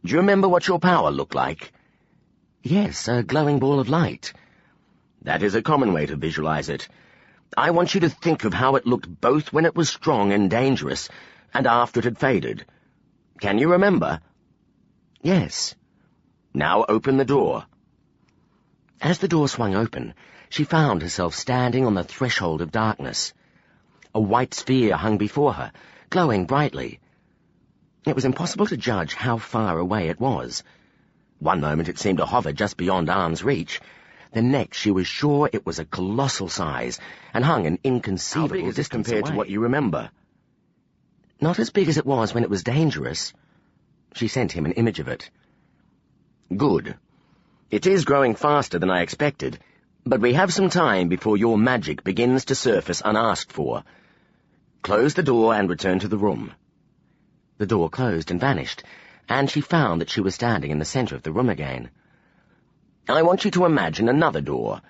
Do you remember what your power looked like? Yes, a glowing ball of light. That is a common way to visualize it. I want you to think of how it looked both when it was strong and dangerous, and after it had faded. Can you remember? Yes. Now open the door. As the door swung open, she found herself standing on the threshold of darkness. A white sphere hung before her, glowing brightly. It was impossible to judge how far away it was. One moment it seemed to hover just beyond arm's reach. The next she was sure it was a colossal size, and hung an inconceivable distance away. How big is this compared to what you remember? Not as big as it was when it was dangerous. She sent him an image of it. Good. It is growing faster than I expected, but we have some time before your magic begins to surface unasked for. Close the door and return to the room. The door closed and vanished, and she found that she was standing in the center of the room again. I want you to imagine another door.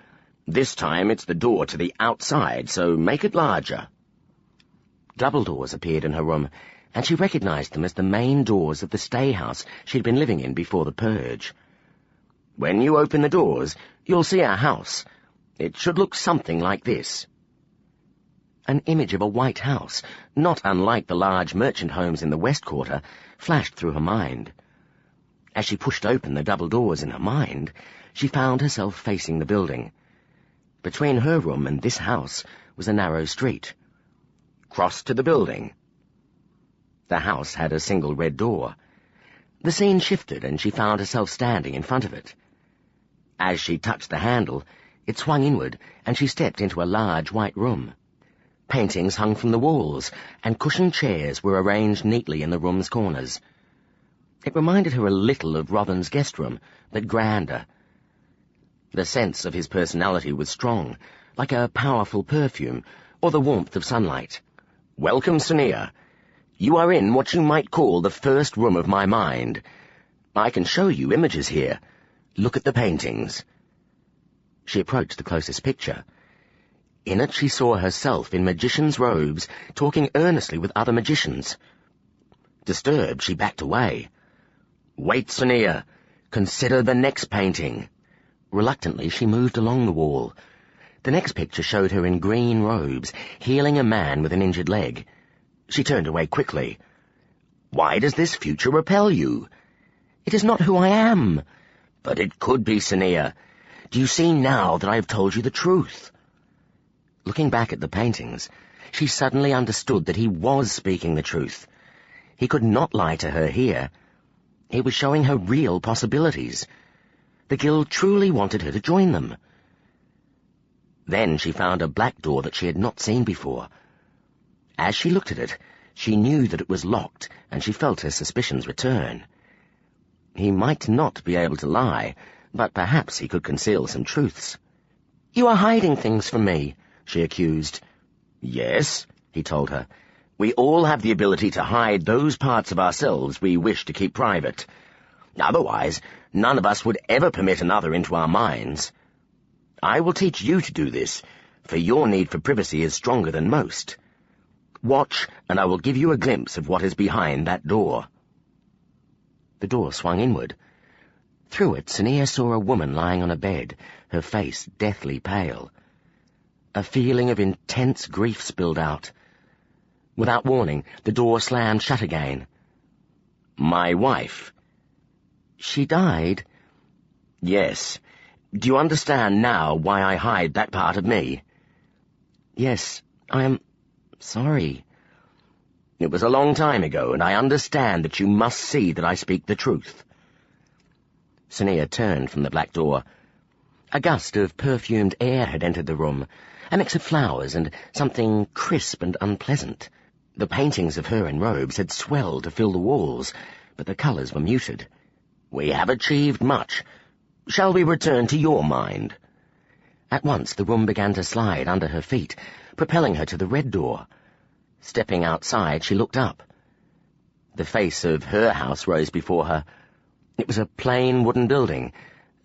This time it's the door to the outside, so make it larger. Double doors appeared in her room, and she recognized them as the main doors of the stay house she'd been living in before the purge. When you open the doors, you'll see our house. It should look something like this. An image of a white house, not unlike the large merchant homes in the West Quarter, flashed through her mind. As she pushed open the double doors in her mind, she found herself facing the building. Between her room and this house was a narrow street. Cross to the building. The house had a single red door. The scene shifted, and she found herself standing in front of it. As she touched the handle, it swung inward, and she stepped into a large white room. Paintings hung from the walls, and cushioned chairs were arranged neatly in the room's corners. It reminded her a little of Rothan's guest room, but grander. The sense of his personality was strong, like a powerful perfume, or the warmth of sunlight. Welcome, Sonia. You are in what you might call the first room of my mind. I can show you images here. Look at the paintings. She approached the closest picture. In it she saw herself in magician's robes, talking earnestly with other magicians. Disturbed, she backed away. Wait, Sonia. Consider the next painting. Reluctantly, she moved along the wall. The next picture showed her in green robes, healing a man with an injured leg. She turned away quickly. Why does this future repel you? It is not who I am. But it could be, Sonia. Do you see now that I have told you the truth? Looking back at the paintings, she suddenly understood that he was speaking the truth. He could not lie to her here. He was showing her real possibilities. The guild truly wanted her to join them. Then she found a black door that she had not seen before. As she looked at it, she knew that it was locked, and she felt her suspicions return. He might not be able to lie, but perhaps he could conceal some truths. "You are hiding things from me," she accused. "Yes," he told her. "We all have the ability to hide those parts of ourselves we wish to keep private. Otherwise, none of us would ever permit another into our minds. I will teach you to do this, for your need for privacy is stronger than most. Watch, and I will give you a glimpse of what is behind that door." The door swung inward. Through it, Sania saw a woman lying on a bed, her face deathly pale. A feeling of intense grief spilled out. Without warning, the door slammed shut again. "My wife." "She died?" "Yes. Do you understand now why I hide that part of me?" "Yes, I am sorry." "It was a long time ago, and I understand that you must see that I speak the truth." Sania turned from the black door. A gust of perfumed air had entered the room, a mix of flowers and something crisp and unpleasant. The paintings of her in robes had swelled to fill the walls, but the colours were muted. "We have achieved much. Shall we return to your mind?" At once the room began to slide under her feet, propelling her to the red door. Stepping outside, she looked up. The face of her house rose before her. It was a plain wooden building,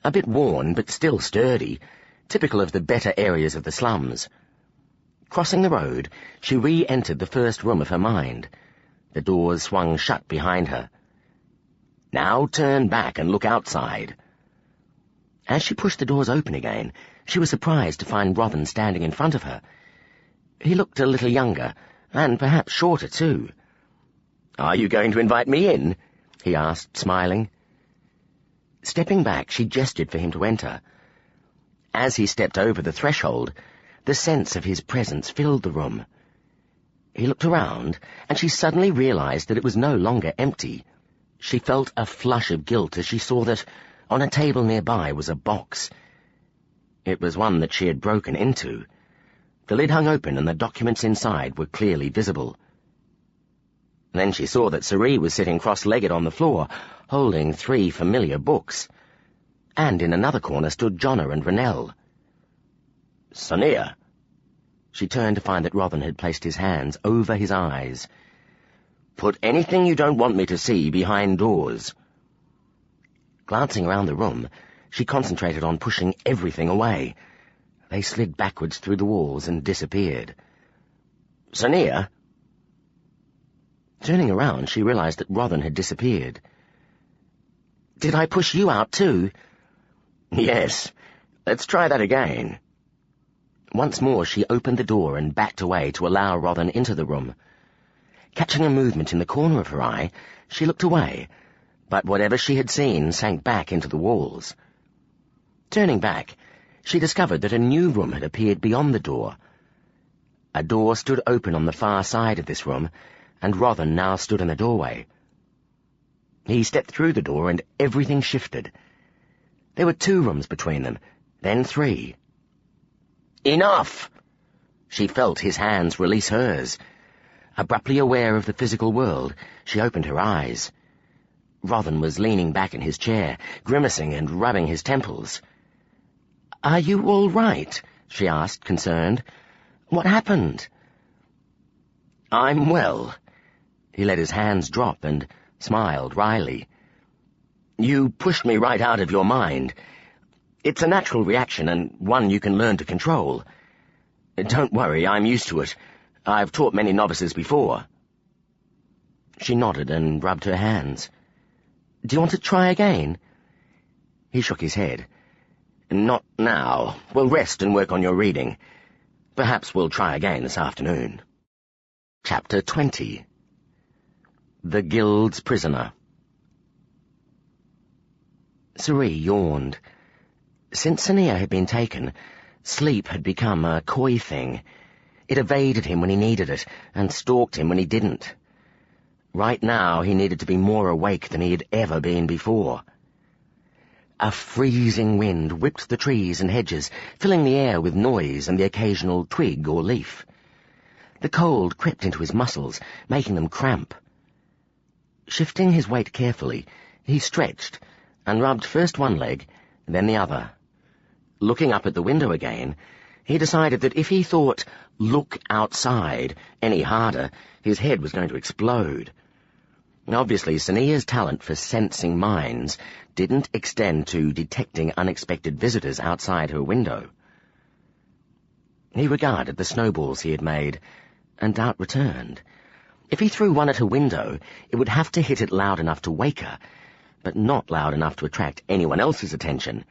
a bit worn but still sturdy, typical of the better areas of the slums. Crossing the road, she re-entered the first room of her mind. The doors swung shut behind her. "Now turn back and look outside." As she pushed the doors open again, she was surprised to find Rothan standing in front of her. He looked a little younger, and perhaps shorter too. "Are you going to invite me in?" he asked, smiling. Stepping back, she gestured for him to enter. As he stepped over the threshold, the sense of his presence filled the room. He looked around, and she suddenly realized that it was no longer empty. She felt a flush of guilt as she saw that, on a table nearby, was a box. It was one that she had broken into. The lid hung open, and the documents inside were clearly visible. Then she saw that Sorcery was sitting cross-legged on the floor, holding 3 familiar books. And in another corner stood Jonna and Renelle. "Sania." She turned to find that Rothan had placed his hands over his eyes. "Put anything you don't want me to see behind doors." Glancing around the room, she concentrated on pushing everything away. They slid backwards through the walls and disappeared. "Sania." Turning around, she realized that Rothan had disappeared. "Did I push you out too?" "Yes. Let's try that again." Once more she opened the door and backed away to allow Rothan into the room. Catching a movement in the corner of her eye, she looked away, but whatever she had seen sank back into the walls. Turning back, she discovered that a new room had appeared beyond the door. A door stood open on the far side of this room, and Rothan now stood in the doorway. He stepped through the door, and everything shifted. There were 2 rooms between them, then 3. "Enough!" She felt his hands release hers. Abruptly aware of the physical world, she opened her eyes. Rothan was leaning back in his chair, grimacing and rubbing his temples. "Are you all right?" she asked, concerned. "What happened?" "I'm well." He let his hands drop and smiled wryly. "You pushed me right out of your mind. It's a natural reaction, and one you can learn to control. Don't worry, I'm used to it. I've taught many novices before." She nodded and rubbed her hands. "Do you want to try again?" He shook his head. "Not now. We'll rest and work on your reading. Perhaps we'll try again this afternoon." Chapter 20. The Guild's Prisoner. Sorcery yawned. Since Sania had been taken, sleep had become a coy thing. It evaded him when he needed it, and stalked him when he didn't. Right now he needed to be more awake than he had ever been before. A freezing wind whipped the trees and hedges, filling the air with noise and the occasional twig or leaf. The cold crept into his muscles, making them cramp. Shifting his weight carefully, he stretched and rubbed first one leg, then the other. Looking up at the window again, he decided that if he thought, "look outside," any harder, his head was going to explode. Obviously, Sania's talent for sensing minds didn't extend to detecting unexpected visitors outside her window. He regarded the snowballs he had made, and doubt returned. If he threw one at her window, it would have to hit it loud enough to wake her, but not loud enough to attract anyone else's attention.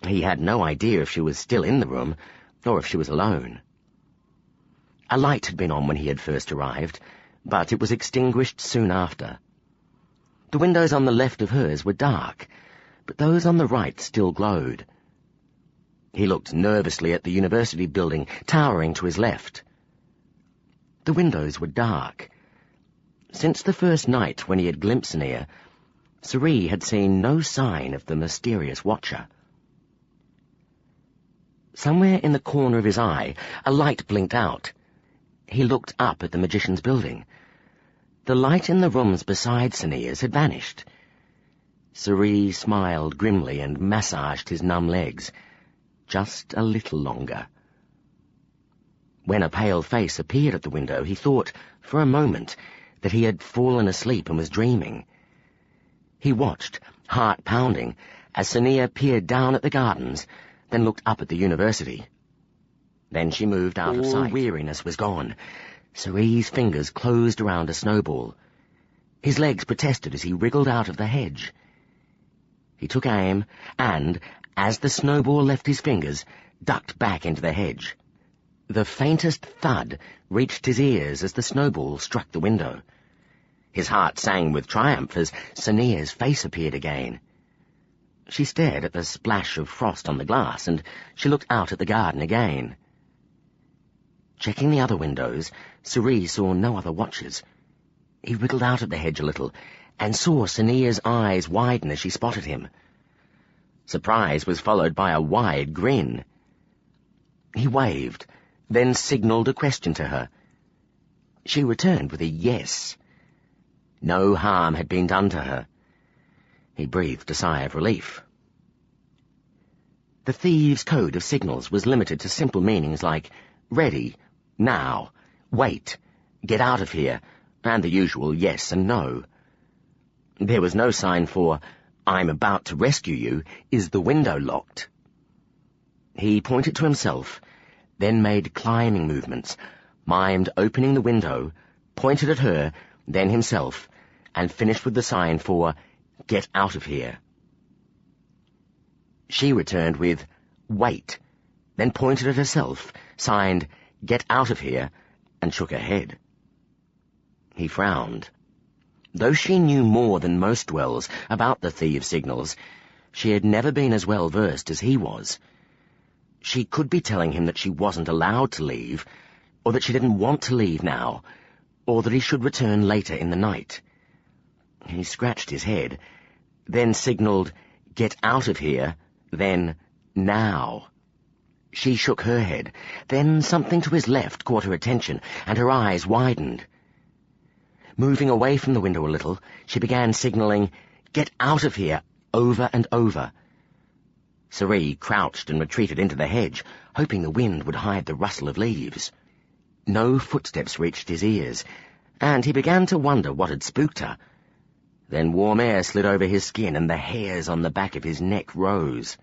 He had no idea if she was still in the room, or if she was alone. A light had been on when he had first arrived, but it was extinguished soon after. The windows on the left of hers were dark, but those on the right still glowed. He looked nervously at the university building towering to his left. The windows were dark. Since the first night when he had glimpsed Sania, Sorcery had seen no sign of the mysterious watcher. Somewhere in the corner of his eye, a light blinked out. He looked up at the magician's building. The light in the rooms beside Sania's had vanished. Sorcery smiled grimly and massaged his numb legs. Just a little longer. When a pale face appeared at the window, he thought, for a moment, that he had fallen asleep and was dreaming. He watched, heart pounding, as Sania peered down at the gardens, then looked up at the university. Then she moved out of sight. All weariness was gone. Sorcery's fingers closed around a snowball. His legs protested as he wriggled out of the hedge. He took aim and, as the snowball left his fingers, ducked back into the hedge. The faintest thud reached his ears as the snowball struck the window. His heart sang with triumph as Sania's face appeared again. She stared at the splash of frost on the glass, and she looked out at the garden again. Checking the other windows, Sorcery saw no other watchers. He wriggled out of the hedge a little, and saw Sania's eyes widen as she spotted him. Surprise was followed by a wide grin. He waved, then signalled a question to her. She returned with a yes. No harm had been done to her. He breathed a sigh of relief. The thieves' code of signals was limited to simple meanings like ready, now, wait, get out of here, and the usual yes and no. There was no sign for, I'm about to rescue you, is the window locked? He pointed to himself, then made climbing movements, mimed opening the window, pointed at her, then himself, and finished with the sign for, get out of here. She returned with, wait, then pointed at herself, signed, get out of here, and shook her head. He frowned. Though she knew more than most dwellers about the thieves' signals, she had never been as well versed as he was. She could be telling him that she wasn't allowed to leave, or that she didn't want to leave now, or that he should return later in the night. He scratched his head, then signalled, get out of here, then, now. She shook her head, then something to his left caught her attention, and her eyes widened. Moving away from the window a little, she began signalling, get out of here, over and over. Sorcery crouched and retreated into the hedge, hoping the wind would hide the rustle of leaves. No footsteps reached his ears, and he began to wonder what had spooked her. Then warm air slid over his skin, and the hairs on the back of his neck rose.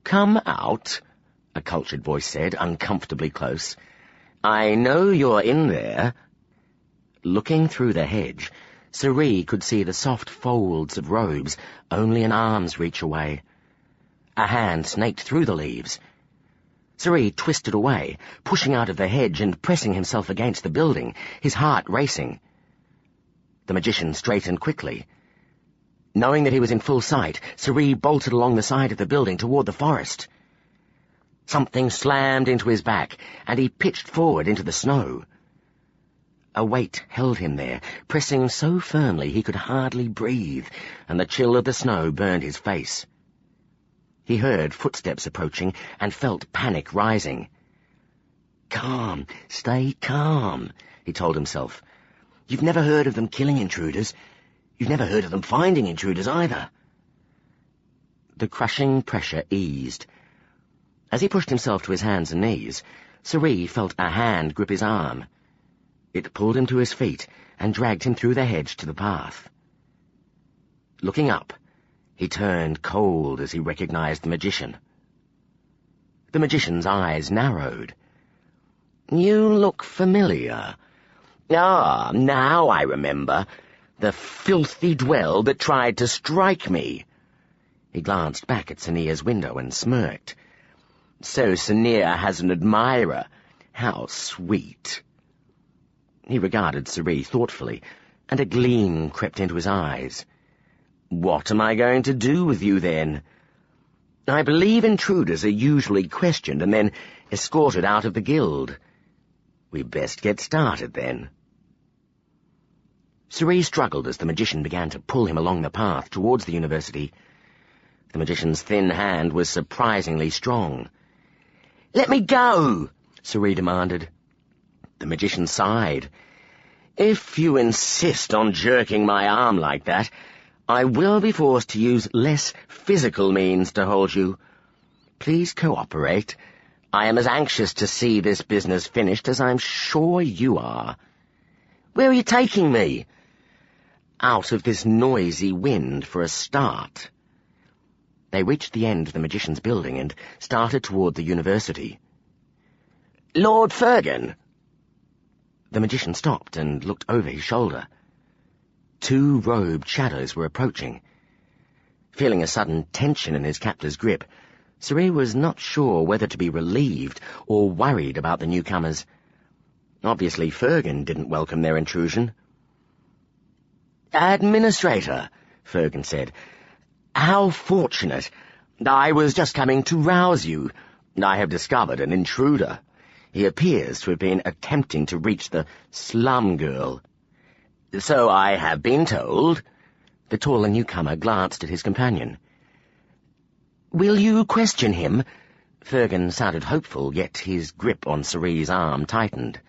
Come out, a cultured voice said, uncomfortably close. I know you're in there. Looking through the hedge, Sorcery could see the soft folds of robes only an arm's reach away. A hand snaked through the leaves. Sorcery twisted away, pushing out of the hedge and pressing himself against the building, his heart racing. The magician straightened quickly. Knowing that he was in full sight, Sorcery bolted along the side of the building toward the forest. Something slammed into his back, and he pitched forward into the snow. A weight held him there, pressing so firmly he could hardly breathe, and the chill of the snow burned his face. He heard footsteps approaching and felt panic rising. "Calm, stay calm," he told himself. "You've never heard of them killing intruders. You've never heard of them finding intruders either." The crushing pressure eased. As he pushed himself to his hands and knees, Sorry felt a hand grip his arm. It pulled him to his feet and dragged him through the hedge to the path. Looking up, he turned cold as he recognized the magician. The magician's eyes narrowed. "You look familiar. Ah, now I remember. The filthy dwell that tried to strike me." He glanced back at Sania's window and smirked. "So Sania has an admirer. How sweet." He regarded Sorry thoughtfully, and a gleam crept into his eyes. "What am I going to do with you, then? I believe intruders are usually questioned and then escorted out of the guild. We best get started, then." Sorry struggled as the magician began to pull him along the path towards the university. The magician's thin hand was surprisingly strong. "Let me go!" Sorry demanded. The magician sighed. "If you insist on jerking my arm like that, I will be forced to use less physical means to hold you. Please cooperate. I am as anxious to see this business finished as I'm sure you are. Where are you taking me?" "Out of this noisy wind, for a start." They reached the end of the magician's building and started toward the university. "Lord Fergan!" The magician stopped and looked over his shoulder. Two robed shadows were approaching. Feeling a sudden tension in his captor's grip, Sorry was not sure whether to be relieved or worried about the newcomers. Obviously Fergan didn't welcome their intrusion. "Administrator," Fergan said, "how fortunate. I was just coming to rouse you. I have discovered an intruder. He appears to have been attempting to reach the slum girl." "So I have been told." The taller newcomer glanced at his companion. "Will you question him?" Fergan sounded hopeful, yet his grip on Sorry's arm tightened.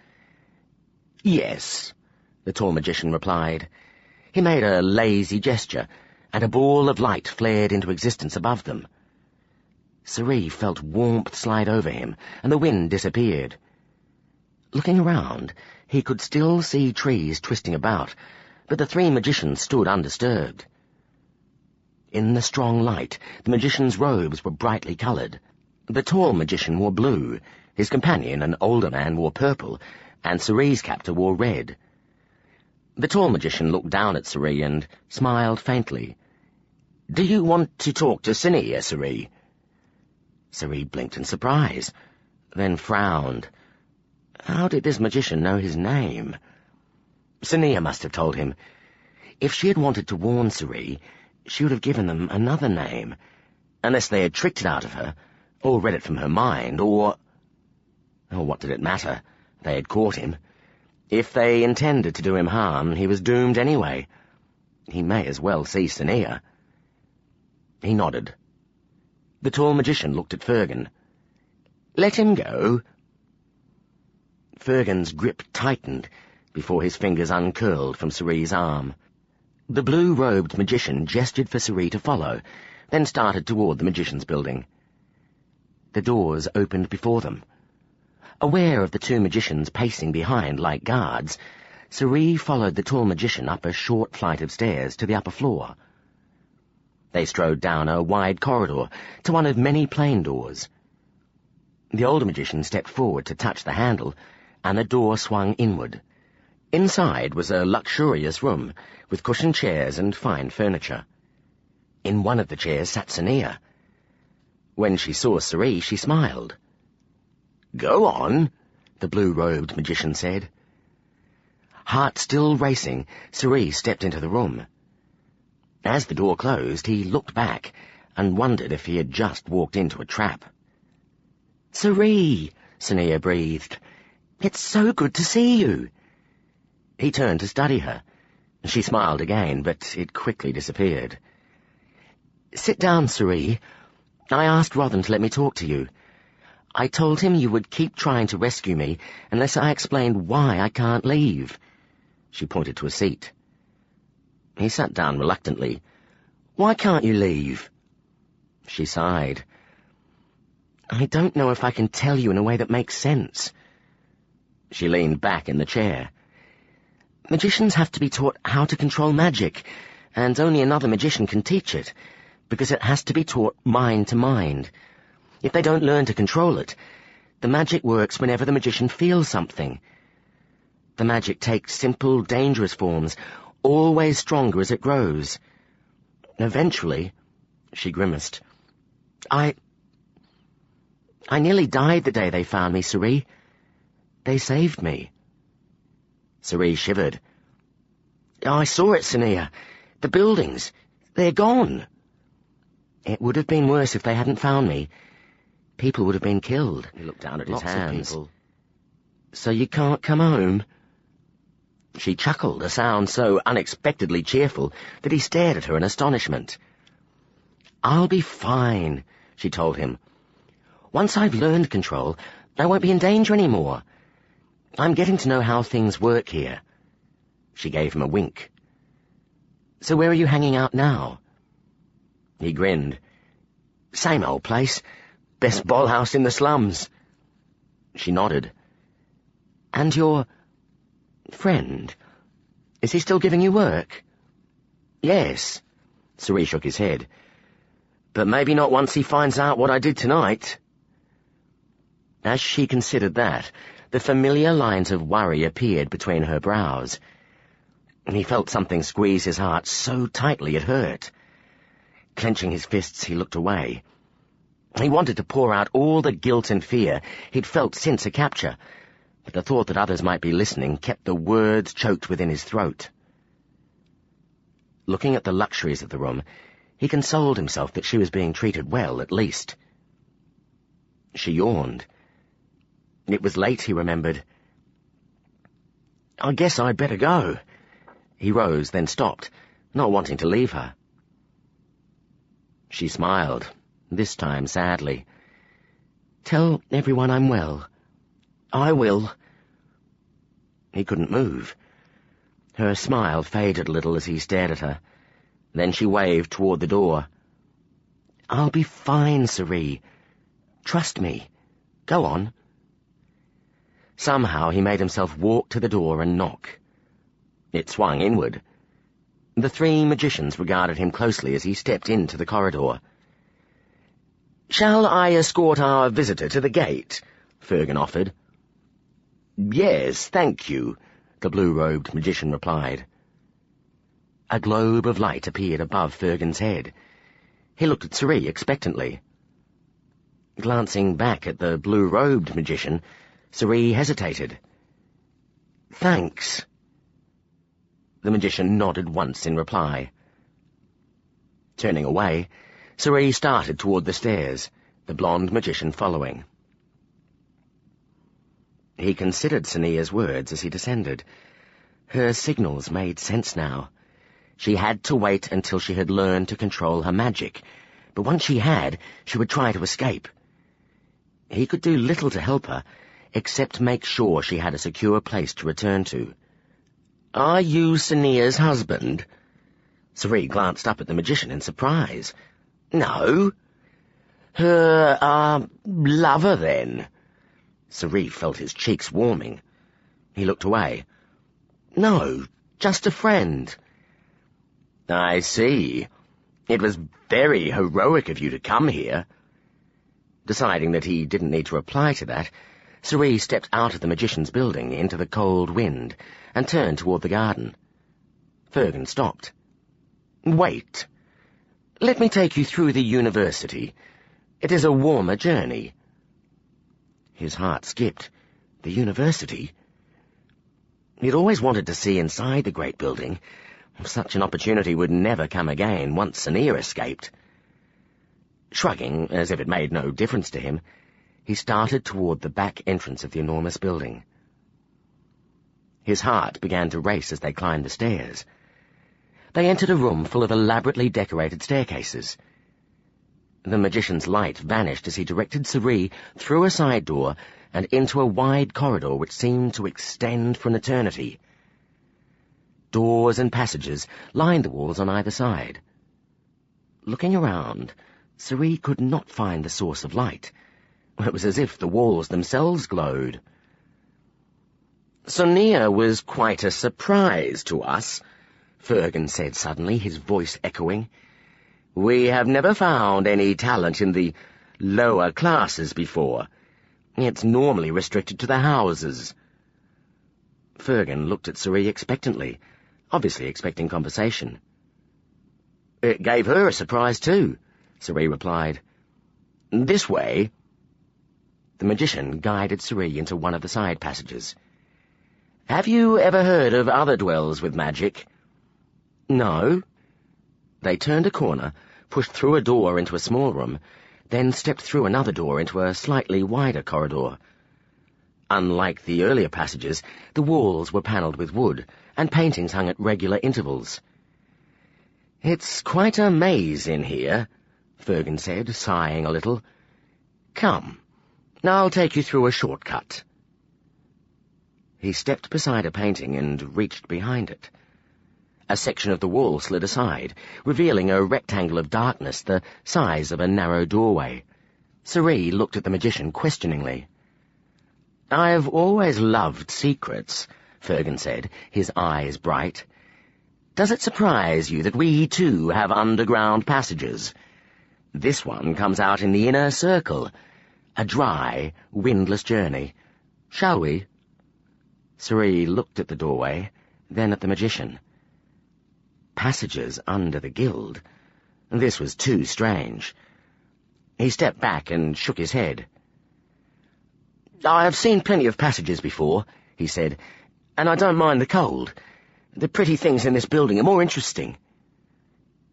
"Yes," the tall magician replied. He made a lazy gesture, and a ball of light flared into existence above them. Sorry felt warmth slide over him, and the wind disappeared. Looking around, he could still see trees twisting about, but the three magicians stood undisturbed. In the strong light, the magician's robes were brightly coloured. The tall magician wore blue, his companion, an older man, wore purple, and Sorry's captor wore red. The tall magician looked down at Sorry and smiled faintly. "Do you want to talk to Sania, Sorry?" Sorry blinked in surprise, then frowned. How did this magician know his name? Sania must have told him. If she had wanted to warn Sorry, she would have given them another name, unless they had tricked it out of her, or read it from her mind, or... Oh, what did it matter? They had caught him. If they intended to do him harm, he was doomed anyway. He may as well see Sania. He nodded. The tall magician looked at Fergan. "Let him go." Fergan's grip tightened before his fingers uncurled from Sorry's arm. The blue-robed magician gestured for Sorry to follow, then started toward the magician's building. The doors opened before them. Aware of the two magicians pacing behind like guards, Sorry followed the tall magician up a short flight of stairs to the upper floor. They strode down a wide corridor to one of many plain doors. The older magician stepped forward to touch the handle, and the door swung inward. Inside was a luxurious room, with cushioned chairs and fine furniture. In one of the chairs sat Sania. When she saw Sorry, she smiled. "Go on," the blue-robed magician said. Heart still racing, Sorry stepped into the room. As the door closed, he looked back and wondered if he had just walked into a trap. "Sorry," Sania breathed. "It's so good to see you." He turned to study her. She smiled again, but it quickly disappeared. "Sit down, Sorry. I asked Rothan to let me talk to you. I told him you would keep trying to rescue me unless I explained why I can't leave." She pointed to a seat. He sat down reluctantly. "Why can't you leave?" She sighed. "I don't know if I can tell you in a way that makes sense." She leaned back in the chair. "Magicians have to be taught how to control magic, and only another magician can teach it, because it has to be taught mind to mind. If they don't learn to control it, the magic works whenever the magician feels something. The magic takes simple, dangerous forms, always stronger as it grows. Eventually," she grimaced, I nearly died the day they found me, Sorry. They saved me." Sorry shivered. "I saw it, Sania. The buildings, they're gone." "It would have been worse if they hadn't found me. People would have been killed." He looked down at his hands. Of people. "So you can't come home?" She chuckled, a sound so unexpectedly cheerful that he stared at her in astonishment. "I'll be fine," she told him. "Once I've learned control, I won't be in danger anymore. I'm getting to know how things work here." She gave him a wink. "So where are you hanging out now?" He grinned. "Same old place. Best ball house in the slums." She nodded. "And your friend, is he still giving you work?" "Yes." Sorry shook his head. "But maybe not once he finds out what I did tonight." As she considered that, the familiar lines of worry appeared between her brows. He felt something squeeze his heart so tightly it hurt. Clenching his fists, he looked away. He wanted to pour out all the guilt and fear he'd felt since her capture, but the thought that others might be listening kept the words choked within his throat. Looking at the luxuries of the room, he consoled himself that she was being treated well, at least. She yawned. It was late, he remembered. "I guess I'd better go." He rose, then stopped, not wanting to leave her. She smiled, this time sadly. "Tell everyone I'm well." "I will." He couldn't move. Her smile faded a little as he stared at her. Then she waved toward the door. "I'll be fine, Sorry. Trust me. Go on." Somehow he made himself walk to the door and knock. It swung inward. The three magicians regarded him closely as he stepped into the corridor. "Shall I escort our visitor to the gate?" Fergan offered. "Yes, thank you," the blue-robed magician replied. A globe of light appeared above Fergan's head. He looked at Sorry expectantly. Glancing back at the blue-robed magician, Sorry hesitated. "Thanks." The magician nodded once in reply. Turning away, Sorry started toward the stairs, the blonde magician following. He considered Sania's words as he descended. Her signals made sense now. She had to wait until she had learned to control her magic, but once she had, she would try to escape. He could do little to help her, except make sure she had a secure place to return to. "Are you Sania's husband?" Sorry glanced up at the magician in surprise. "No." "Her, lover, then?" Sorry felt his cheeks warming. He looked away. "No, just a friend." "I see. It was very heroic of you to come here." Deciding that he didn't need to reply to that, Sorry stepped out of the magician's building into the cold wind and turned toward the garden. Fergan stopped. "Wait. Let me take you through the university. It is a warmer journey." His heart skipped. The university? He'd always wanted to see inside the great building. Such an opportunity would never come again once Sania escaped. Shrugging, as if it made no difference to him, he started toward the back entrance of the enormous building. His heart began to race as they climbed the stairs. They entered a room full of elaborately decorated staircases. The magician's light vanished as he directed Sorry through a side door and into a wide corridor which seemed to extend for an eternity. Doors and passages lined the walls on either side. Looking around, Sorry could not find the source of light. It was as if the walls themselves glowed. "Sonia was quite a surprise to us," Fergan said suddenly, his voice echoing. "We have never found any talent in the lower classes before. It's normally restricted to the houses." Fergan looked at Sorry expectantly, obviously expecting conversation. "It gave her a surprise too," Sorry replied. "This way." The magician guided Sorry into one of the side passages. "Have you ever heard of other dwells with magic?" "No." They turned a corner, pushed through a door into a small room, then stepped through another door into a slightly wider corridor. Unlike the earlier passages, the walls were panelled with wood, and paintings hung at regular intervals. "It's quite a maze in here," Fergan said, sighing a little. "Come, I'll take you through a shortcut." He stepped beside a painting and reached behind it. A section of the wall slid aside, revealing a rectangle of darkness the size of a narrow doorway. Sorry looked at the magician questioningly. "I've always loved secrets," Fergan said, his eyes bright. "Does it surprise you that we, too, have underground passages? This one comes out in the inner circle. A dry, windless journey. Shall we?" Sorry looked at the doorway, then at the magician. Passages under the guild. This was too strange. He stepped back and shook his head. "I have seen plenty of passages before," he said, "and I don't mind the cold. The pretty things in this building are more interesting."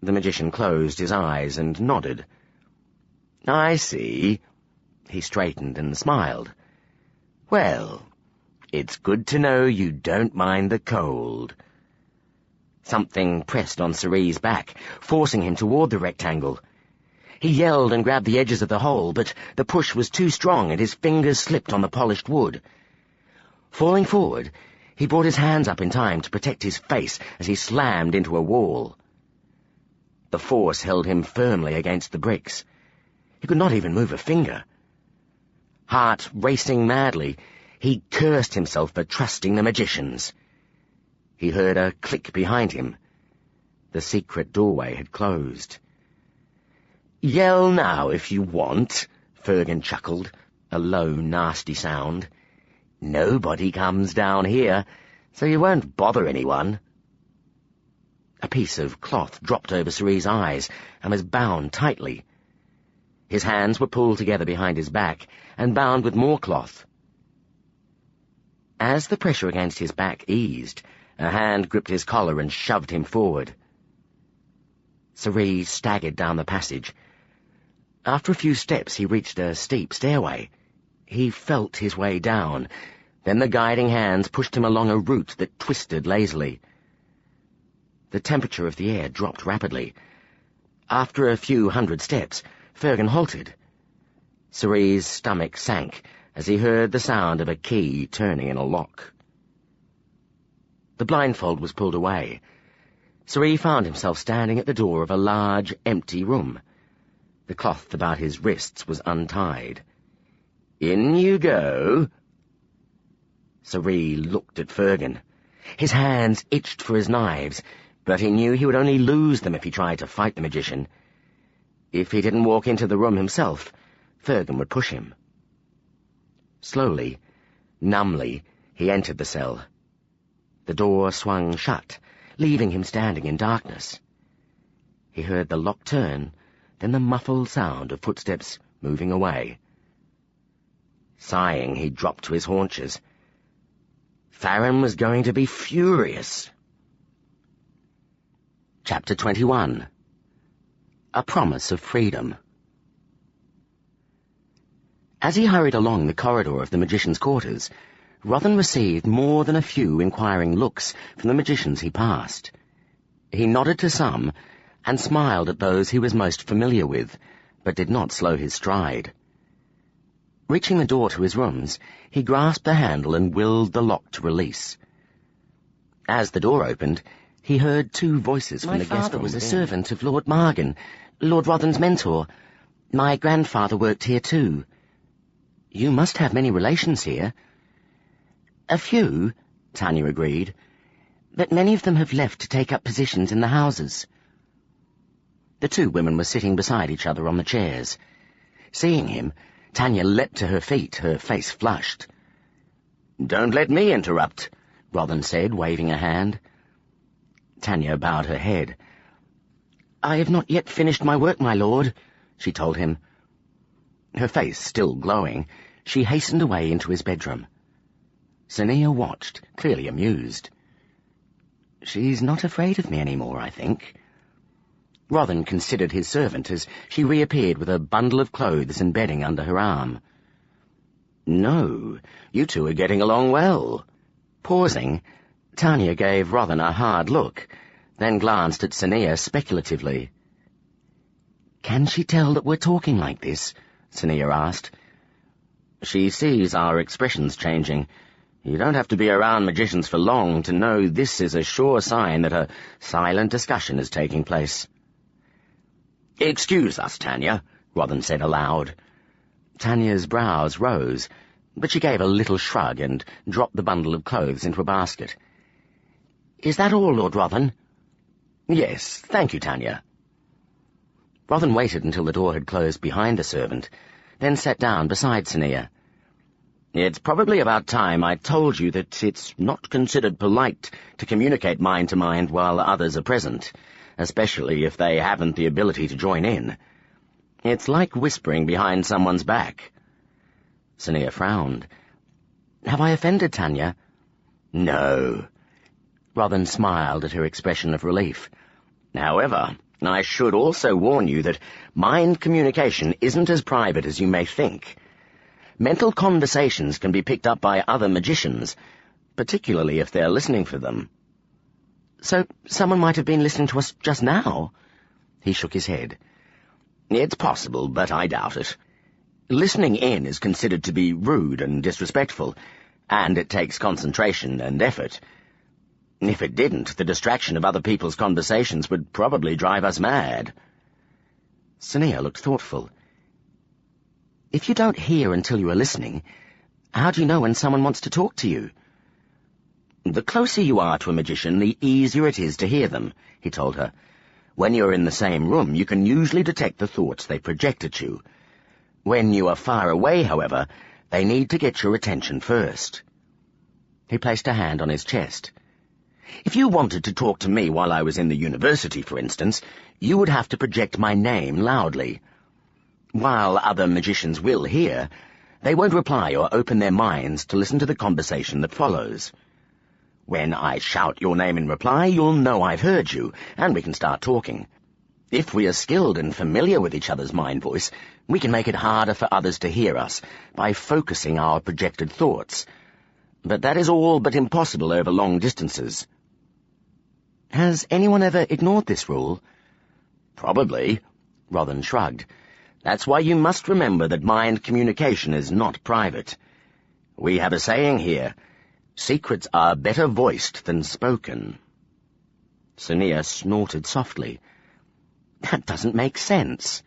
The magician closed his eyes and nodded. "I see." He straightened and smiled. "Well, it's good to know you don't mind the cold." Something pressed on Sorry's back, forcing him toward the rectangle. He yelled and grabbed the edges of the hole, but the push was too strong and his fingers slipped on the polished wood. Falling forward, he brought his hands up in time to protect his face as he slammed into a wall. The force held him firmly against the bricks. He could not even move a finger. Heart racing madly, he cursed himself for trusting the magicians. He heard a click behind him. The secret doorway had closed. "Yell now if you want," Fergan chuckled, a low, nasty sound. "Nobody comes down here, so you won't bother anyone." A piece of cloth dropped over Sorry's eyes and was bound tightly. His hands were pulled together behind his back and bound with more cloth. As the pressure against his back eased, a hand gripped his collar and shoved him forward. Sorry staggered down the passage. After a few steps he reached a steep stairway. He felt his way down. Then the guiding hands pushed him along a route that twisted lazily. The temperature of the air dropped rapidly. After a few hundred steps, Fergan halted. Sorry's stomach sank as he heard the sound of a key turning in a lock. The blindfold was pulled away. Sorry found himself standing at the door of a large, empty room. The cloth about his wrists was untied. "In you go." Sorry looked at Fergan. His hands itched for his knives, but he knew he would only lose them if he tried to fight the magician. If he didn't walk into the room himself, Fergan would push him. Slowly, numbly, he entered the cell. The door swung shut, leaving him standing in darkness. He heard the lock turn, then the muffled sound of footsteps moving away. Sighing, he dropped to his haunches. Farron was going to be furious. Chapter 21. A Promise of Freedom. As he hurried along the corridor of the magician's quarters, Rothan received more than a few inquiring looks from the magicians he passed. He nodded to some and smiled at those he was most familiar with, but did not slow his stride. Reaching the door to his rooms, he grasped the handle and willed the lock to release. As the door opened, he heard two voices from the guest room. My father was a servant of Lord Margan, Lord Rothan's mentor. My grandfather worked here too. You must have many relations here. A few, Tanya agreed, but many of them have left to take up positions in the houses. The two women were sitting beside each other on the chairs. Seeing him, Tanya leapt to her feet, her face flushed. "Don't let me interrupt," Rothan said, waving a hand. Tanya bowed her head. "I have not yet finished my work, my lord," she told him. Her face still glowing, she hastened away into his bedroom. Sania watched, clearly amused. "She's not afraid of me any more, I think." Rothan considered his servant as she reappeared with a bundle of clothes and bedding under her arm. "No, you two are getting along well." Pausing, Tanya gave Rothan a hard look, then glanced at Sania speculatively. "Can she tell that we're talking like this?" Sania asked. "She sees our expressions changing. You don't have to be around magicians for long to know this is a sure sign that a silent discussion is taking place." "Excuse us, Tanya," Rothan said aloud. Tanya's brows rose, but she gave a little shrug and dropped the bundle of clothes into a basket. "Is that all, Lord Rothan?" "Yes, thank you, Tanya." Rothan waited until the door had closed behind the servant, then sat down beside Sania. "It's probably about time I told you that it's not considered polite to communicate mind to mind while others are present, especially if they haven't the ability to join in. It's like whispering behind someone's back." Sania frowned. "Have I offended, Tanya?" "No." Rothan smiled at her expression of relief. "However, I should also warn you that mind communication isn't as private as you may think. Mental conversations can be picked up by other magicians, particularly if they're listening for them." "So someone might have been listening to us just now?" He shook his head. "It's possible, but I doubt it. Listening in is considered to be rude and disrespectful, and it takes concentration and effort. If it didn't, the distraction of other people's conversations would probably drive us mad." Sania looked thoughtful. "If you don't hear until you are listening, how do you know when someone wants to talk to you?" "The closer you are to a magician, the easier it is to hear them," he told her. "When you're in the same room, you can usually detect the thoughts they project at you. When you are far away, however, they need to get your attention first." He placed a hand on his chest. "If you wanted to talk to me while I was in the university, for instance, you would have to project my name loudly. While other magicians will hear, they won't reply or open their minds to listen to the conversation that follows. When I shout your name in reply, you'll know I've heard you, and we can start talking. If we are skilled and familiar with each other's mind voice, we can make it harder for others to hear us by focusing our projected thoughts. But that is all but impossible over long distances." "Has anyone ever ignored this rule?" "Probably," Rothan shrugged. "That's why you must remember that mind communication is not private. We have a saying here, secrets are better voiced than spoken." Sania snorted softly. "That doesn't make sense."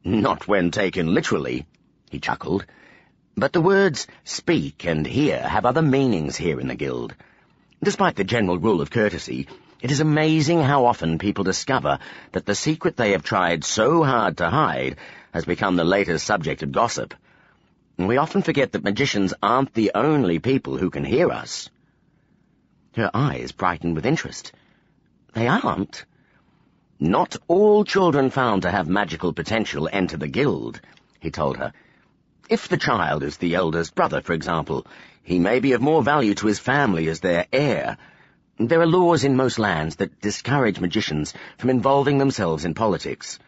"Not when taken literally," he chuckled. "But the words speak and hear have other meanings here in the guild. Despite the general rule of courtesy, it is amazing how often people discover that the secret they have tried so hard to hide has become the latest subject of gossip. We often forget that magicians aren't the only people who can hear us." Her eyes brightened with interest. "They aren't?" "Not all children found to have magical potential enter the guild," he told her. "If the child is the eldest brother, for example, he may be of more value to his family as their heir. There are laws in most lands that discourage magicians from involving themselves in politics.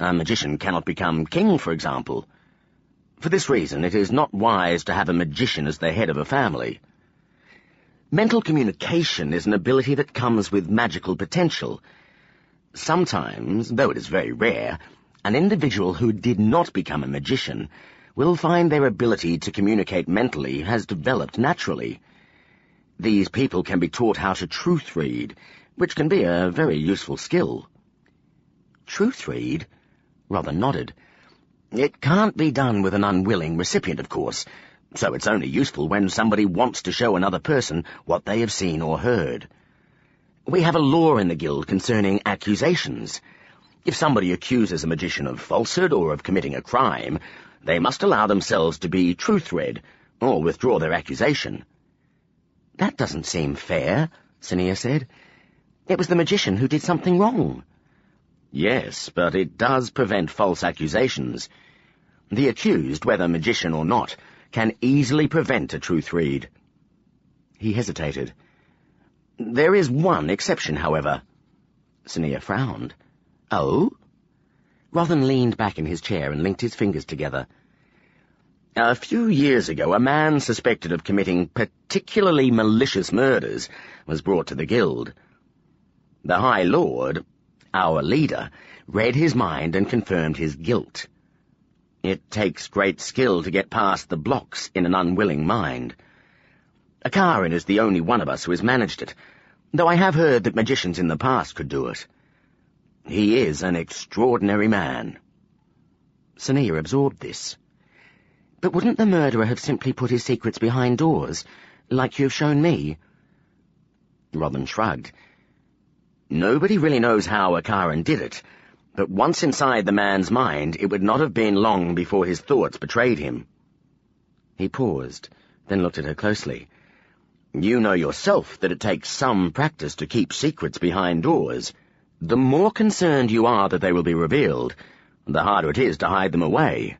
A magician cannot become king, for example. For this reason, it is not wise to have a magician as the head of a family. Mental communication is an ability that comes with magical potential. Sometimes, though it is very rare, an individual who did not become a magician will find their ability to communicate mentally has developed naturally. These people can be taught how to truth read, which can be a very useful skill. Truth read? Rodden nodded. It can't be done with an unwilling recipient, of course, so it's only useful when somebody wants to show another person what they have seen or heard. We have a law in the guild concerning accusations. If somebody accuses a magician of falsehood or of committing a crime, they must allow themselves to be truth-read, or withdraw their accusation. That doesn't seem fair, Sania said. It was the magician who did something wrong. Yes, but it does prevent false accusations. The accused, whether magician or not, can easily prevent a truth read. He hesitated. There is one exception, however. Sania frowned. Oh? Rodden leaned back in his chair and linked his fingers together. A few years ago, a man suspected of committing particularly malicious murders was brought to the guild. The High Lord, our leader, read his mind and confirmed his guilt. It takes great skill to get past the blocks in an unwilling mind. Akarin is the only one of us who has managed it, though I have heard that magicians in the past could do it. He is an extraordinary man. Sania absorbed this. But wouldn't the murderer have simply put his secrets behind doors, like you've shown me? Rodden shrugged. Nobody really knows how Akarin did it, but once inside the man's mind, it would not have been long before his thoughts betrayed him. He paused, then looked at her closely. You know yourself that it takes some practice to keep secrets behind doors. The more concerned you are that they will be revealed, the harder it is to hide them away.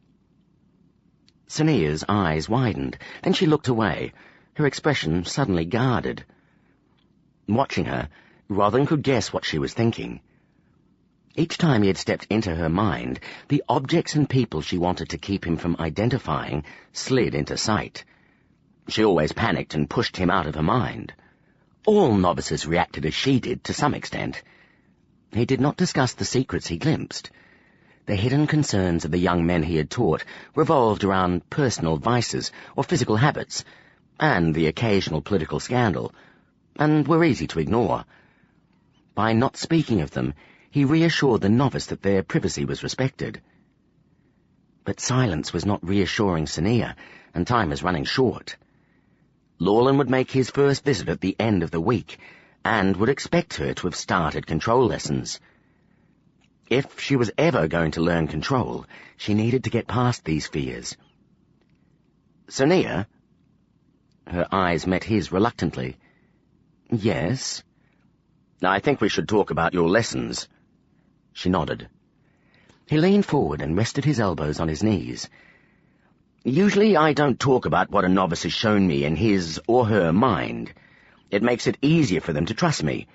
Sania's eyes widened, then she looked away, her expression suddenly guarded. Watching her, Rodden could guess what she was thinking. Each time he had stepped into her mind, the objects and people she wanted to keep him from identifying slid into sight. She always panicked and pushed him out of her mind. All novices reacted as she did to some extent. He did not discuss the secrets he glimpsed. The hidden concerns of the young men he had taught revolved around personal vices or physical habits, and the occasional political scandal, and were easy to ignore. By not speaking of them, he reassured the novice that their privacy was respected. But silence was not reassuring Sania, and time was running short. Lorlan would make his first visit at the end of the week, and would expect her to have started control lessons. If she was ever going to learn control, she needed to get past these fears. Sania? Her eyes met his reluctantly. Yes? I think we should talk about your lessons. She nodded. He leaned forward and rested his elbows on his knees. Usually I don't talk about what a novice has shown me in his or her mind. It makes it easier for them to trust me.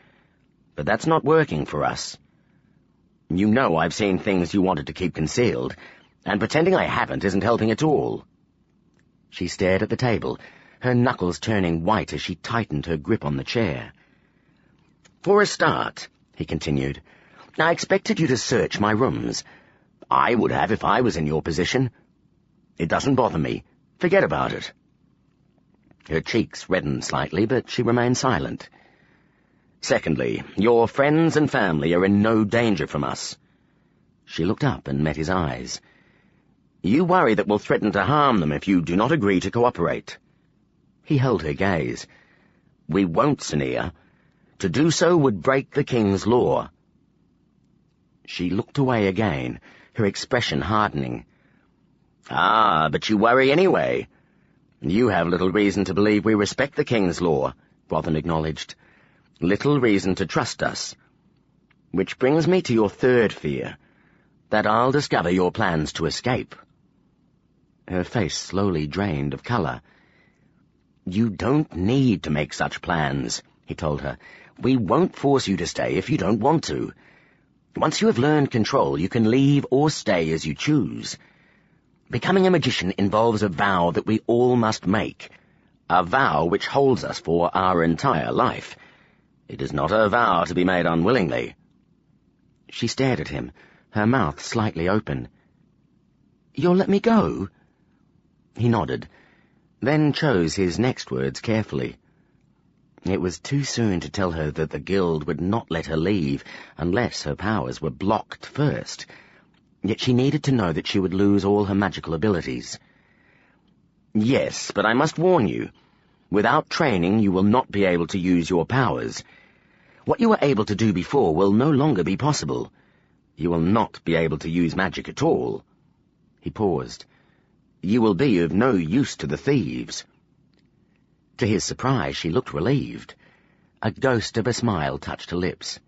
But that's not working for us. You know I've seen things you wanted to keep concealed, and pretending I haven't isn't helping at all. She stared at the table, her knuckles turning white as she tightened her grip on the chair. For a start, he continued, I expected you to search my rooms. I would have if I was in your position. It doesn't bother me. Forget about it. Her cheeks reddened slightly, but she remained silent. Secondly, your friends and family are in no danger from us. She looked up and met his eyes. You worry that we'll threaten to harm them if you do not agree to cooperate. He held her gaze. We won't, Sania. To do so would break the king's law. She looked away again, her expression hardening. Ah, but you worry anyway. You have little reason to believe we respect the king's law, Rodden acknowledged. Little reason to trust us. Which brings me to your third fear, that I'll discover your plans to escape. Her face slowly drained of colour. You don't need to make such plans, he told her. We won't force you to stay if you don't want to. Once you have learned control, you can leave or stay as you choose. Becoming a magician involves a vow that we all must make, a vow which holds us for our entire life. It is not a vow to be made unwillingly." She stared at him, her mouth slightly open. "You'll let me go?" He nodded, then chose his next words carefully. It was too soon to tell her that the guild would not let her leave unless her powers were blocked first, yet she needed to know that she would lose all her magical abilities. "Yes, but I must warn you. Without training, you will not be able to use your powers. What you were able to do before will no longer be possible. You will not be able to use magic at all." He paused. "You will be of no use to the thieves." To his surprise, she looked relieved. A ghost of a smile touched her lips.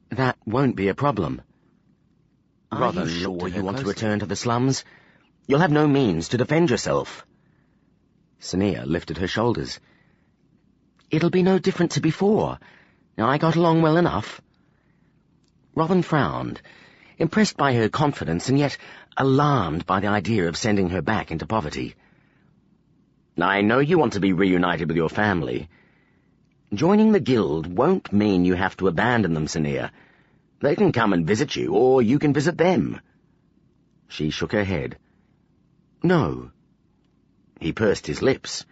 "That won't be a problem." "Are you sure you want to return to the slums? You'll have no means to defend yourself." Sonia lifted her shoulders. "It'll be no different to before. I got along well enough." Robin frowned, impressed by her confidence and yet alarmed by the idea of sending her back into poverty. "I know you want to be reunited with your family. Joining the guild won't mean you have to abandon them, Sonia. They can come and visit you, or you can visit them." She shook her head. "No." He pursed his lips.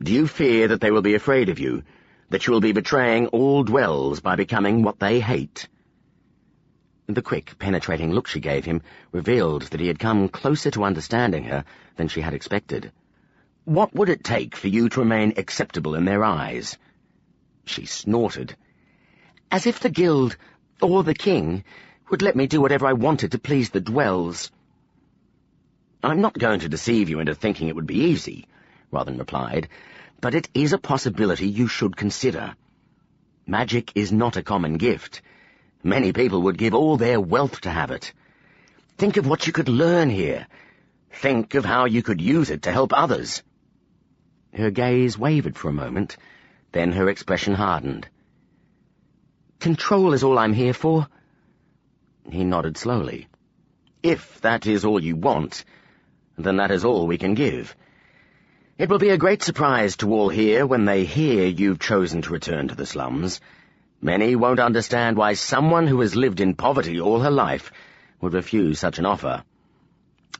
"Do you fear that they will be afraid of you, that you will be betraying all dwells by becoming what they hate?" The quick, penetrating look she gave him revealed that he had come closer to understanding her than she had expected. "What would it take for you to remain acceptable in their eyes?" She snorted. "As if the guild, or the king, would let me do whatever I wanted to please the dwells." "I'm not going to deceive you into thinking it would be easy," Robin replied, "but it is a possibility you should consider. Magic is not a common gift. Many people would give all their wealth to have it. Think of what you could learn here. Think of how you could use it to help others." Her gaze wavered for a moment, then her expression hardened. "Control is all I'm here for?" He nodded slowly. "If that is all you want, then that is all we can give. It will be a great surprise to all here when they hear you've chosen to return to the slums. Many won't understand why someone who has lived in poverty all her life would refuse such an offer.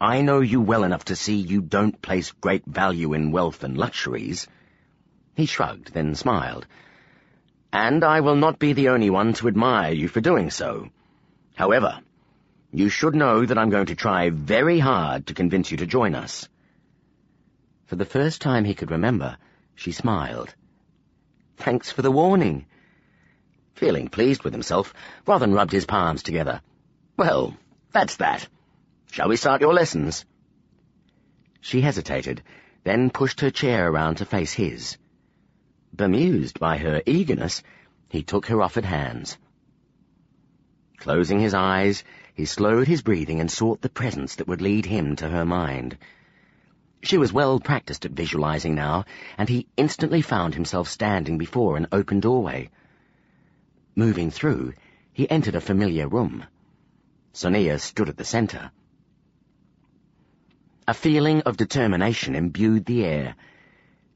I know you well enough to see you don't place great value in wealth and luxuries." He shrugged, then smiled. "And I will not be the only one to admire you for doing so. However, you should know that I'm going to try very hard to convince you to join us." For the first time he could remember, she smiled. "Thanks for the warning." Feeling pleased with himself, Robin rubbed his palms together. "Well, that's that. Shall we start your lessons?" She hesitated, then pushed her chair around to face his. Bemused by her eagerness, he took her offered hands. Closing his eyes, he slowed his breathing and sought the presence that would lead him to her mind. She was well practiced at visualizing now, and he instantly found himself standing before an open doorway. Moving through, he entered a familiar room. Sonia stood at the center. A feeling of determination imbued the air.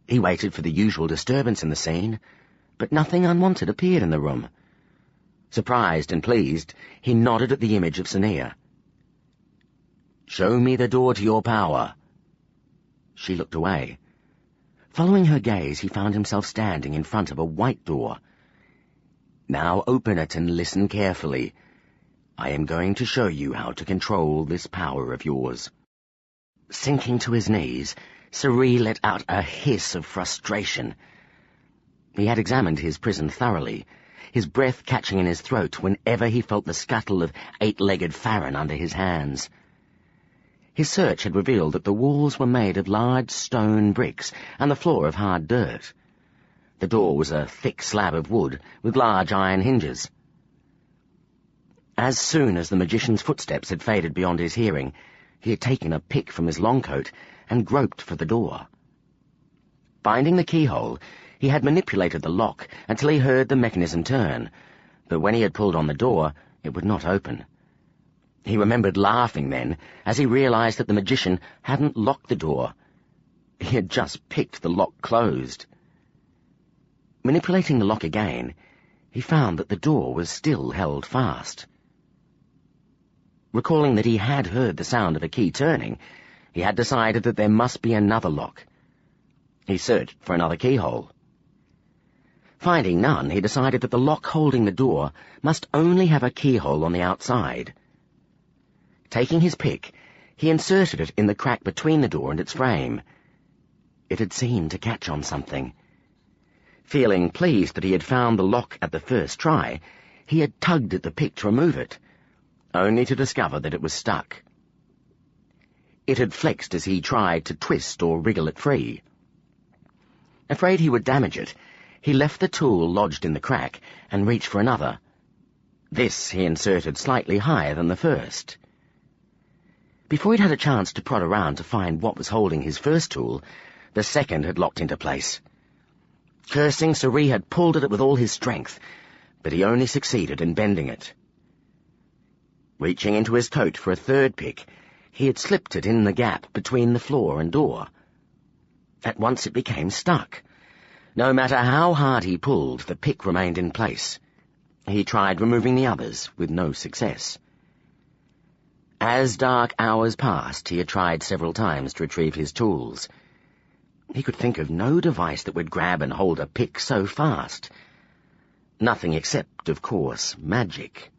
He waited for the usual disturbance in the scene, but nothing unwanted appeared in the room. Surprised and pleased, he nodded at the image of Sonia. "Show me the door to your power." She looked away. Following her gaze, he found himself standing in front of a white door. "Now open it and listen carefully. I am going to show you how to control this power of yours." Sinking to his knees, Sorcery let out a hiss of frustration. He had examined his prison thoroughly, his breath catching in his throat whenever he felt the scuttle of eight-legged Farron under his hands. His search had revealed that the walls were made of large stone bricks and the floor of hard dirt. The door was a thick slab of wood with large iron hinges. As soon as the magician's footsteps had faded beyond his hearing, he had taken a pick from his long coat and groped for the door. Finding the keyhole, he had manipulated the lock until he heard the mechanism turn, but when he had pulled on the door, it would not open. He remembered laughing then, as he realized that the magician hadn't locked the door. He had just picked the lock closed. Manipulating the lock again, he found that the door was still held fast. Recalling that he had heard the sound of a key turning, he had decided that there must be another lock. He searched for another keyhole. Finding none, he decided that the lock holding the door must only have a keyhole on the outside. Taking his pick, he inserted it in the crack between the door and its frame. It had seemed to catch on something. Feeling pleased that he had found the lock at the first try, he had tugged at the pick to remove it, only to discover that it was stuck. It had flexed as he tried to twist or wriggle it free. Afraid he would damage it, he left the tool lodged in the crack and reached for another. This he inserted slightly higher than the first. Before he'd had a chance to prod around to find what was holding his first tool, the second had locked into place. Cursing, sorcery had pulled at it with all his strength, but he only succeeded in bending it. Reaching into his coat for a third pick, he had slipped it in the gap between the floor and door. At once it became stuck. No matter how hard he pulled, the pick remained in place. He tried removing the others, with no success. As dark hours passed, he had tried several times to retrieve his tools. He could think of no device that would grab and hold a pick so fast. Nothing except, of course, magic.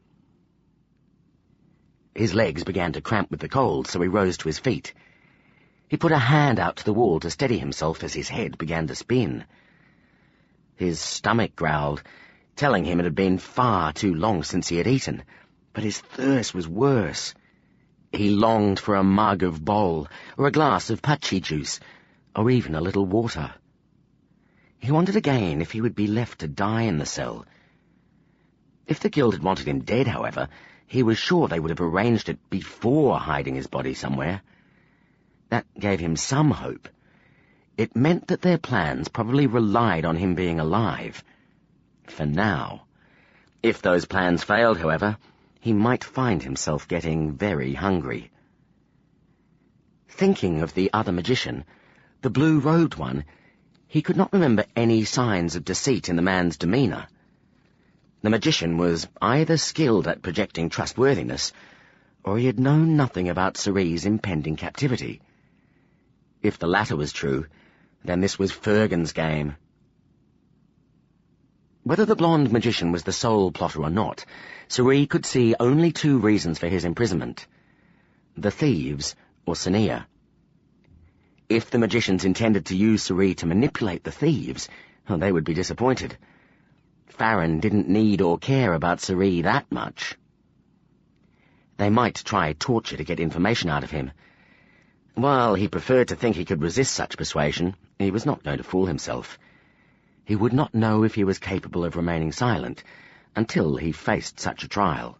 His legs began to cramp with the cold, so he rose to his feet. He put a hand out to the wall to steady himself as his head began to spin. His stomach growled, telling him it had been far too long since he had eaten, but his thirst was worse. He longed for a mug of bol, or a glass of patchy juice, or even a little water. He wondered again if he would be left to die in the cell. If the guild had wanted him dead, however, he was sure they would have arranged it before hiding his body somewhere. That gave him some hope. It meant that their plans probably relied on him being alive. For now. If those plans failed, however, he might find himself getting very hungry. Thinking of the other magician, the blue-robed one, he could not remember any signs of deceit in the man's demeanor. The magician was either skilled at projecting trustworthiness, or he had known nothing about Sorcery's impending captivity. If the latter was true, then this was Fergan's game. Whether the blonde magician was the sole plotter or not, Sorcery could see only two reasons for his imprisonment: the thieves or Sonia. If the magicians intended to use Sorcery to manipulate the thieves, they would be disappointed. Farron didn't need or care about Sorcery that much. They might try torture to get information out of him. While he preferred to think he could resist such persuasion, he was not going to fool himself. He would not know if he was capable of remaining silent until he faced such a trial.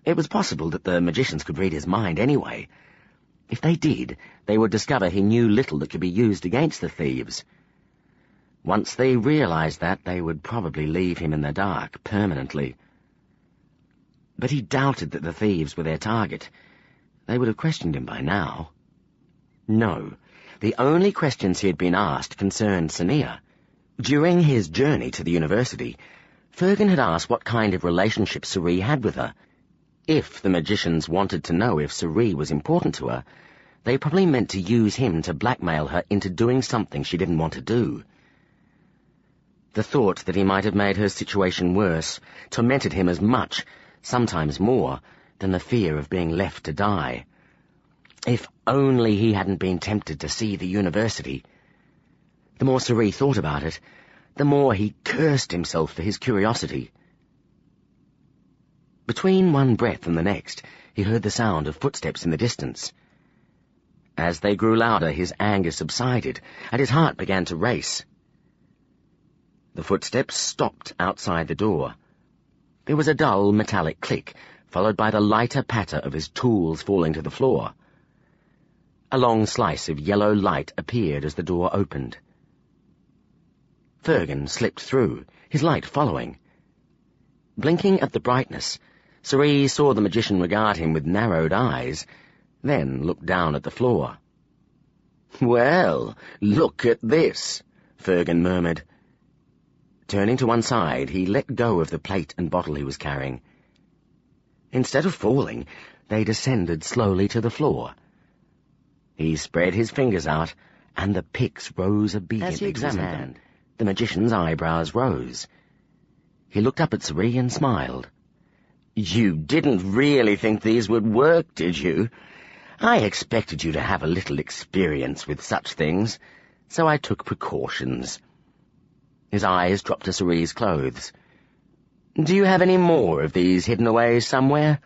It was possible that the magicians could read his mind anyway. If they did, they would discover he knew little that could be used against the thieves. Once they realized that, they would probably leave him in the dark permanently. But he doubted that the thieves were their target. They would have questioned him by now. No, the only questions he had been asked concerned Sonia. During his journey to the university, Fergan had asked what kind of relationship Sorcery had with her. If the magicians wanted to know if Sorcery was important to her, they probably meant to use him to blackmail her into doing something she didn't want to do. The thought that he might have made her situation worse tormented him as much, sometimes more, than the fear of being left to die. If only he hadn't been tempted to see the university. The more Sorcery thought about it, the more he cursed himself for his curiosity. Between one breath and the next, he heard the sound of footsteps in the distance. As they grew louder, his anger subsided, and his heart began to race. The footsteps stopped outside the door. There was a dull metallic click, followed by the lighter patter of his tools falling to the floor. A long slice of yellow light appeared as the door opened. Fergan slipped through, his light following. Blinking at the brightness, Cerise saw the magician regard him with narrowed eyes, then looked down at the floor. "Well, look at this," Fergan murmured. Turning to one side, he let go of the plate and bottle he was carrying. Instead of falling, they descended slowly to the floor. He spread his fingers out, and the picks rose obediently. As he examined them, the magician's eyebrows rose. He looked up at Cerise and smiled. "You didn't really think these would work, did you? I expected you to have a little experience with such things, so I took precautions." His eyes dropped to Cerise's clothes. "Do you have any more of these hidden away somewhere?"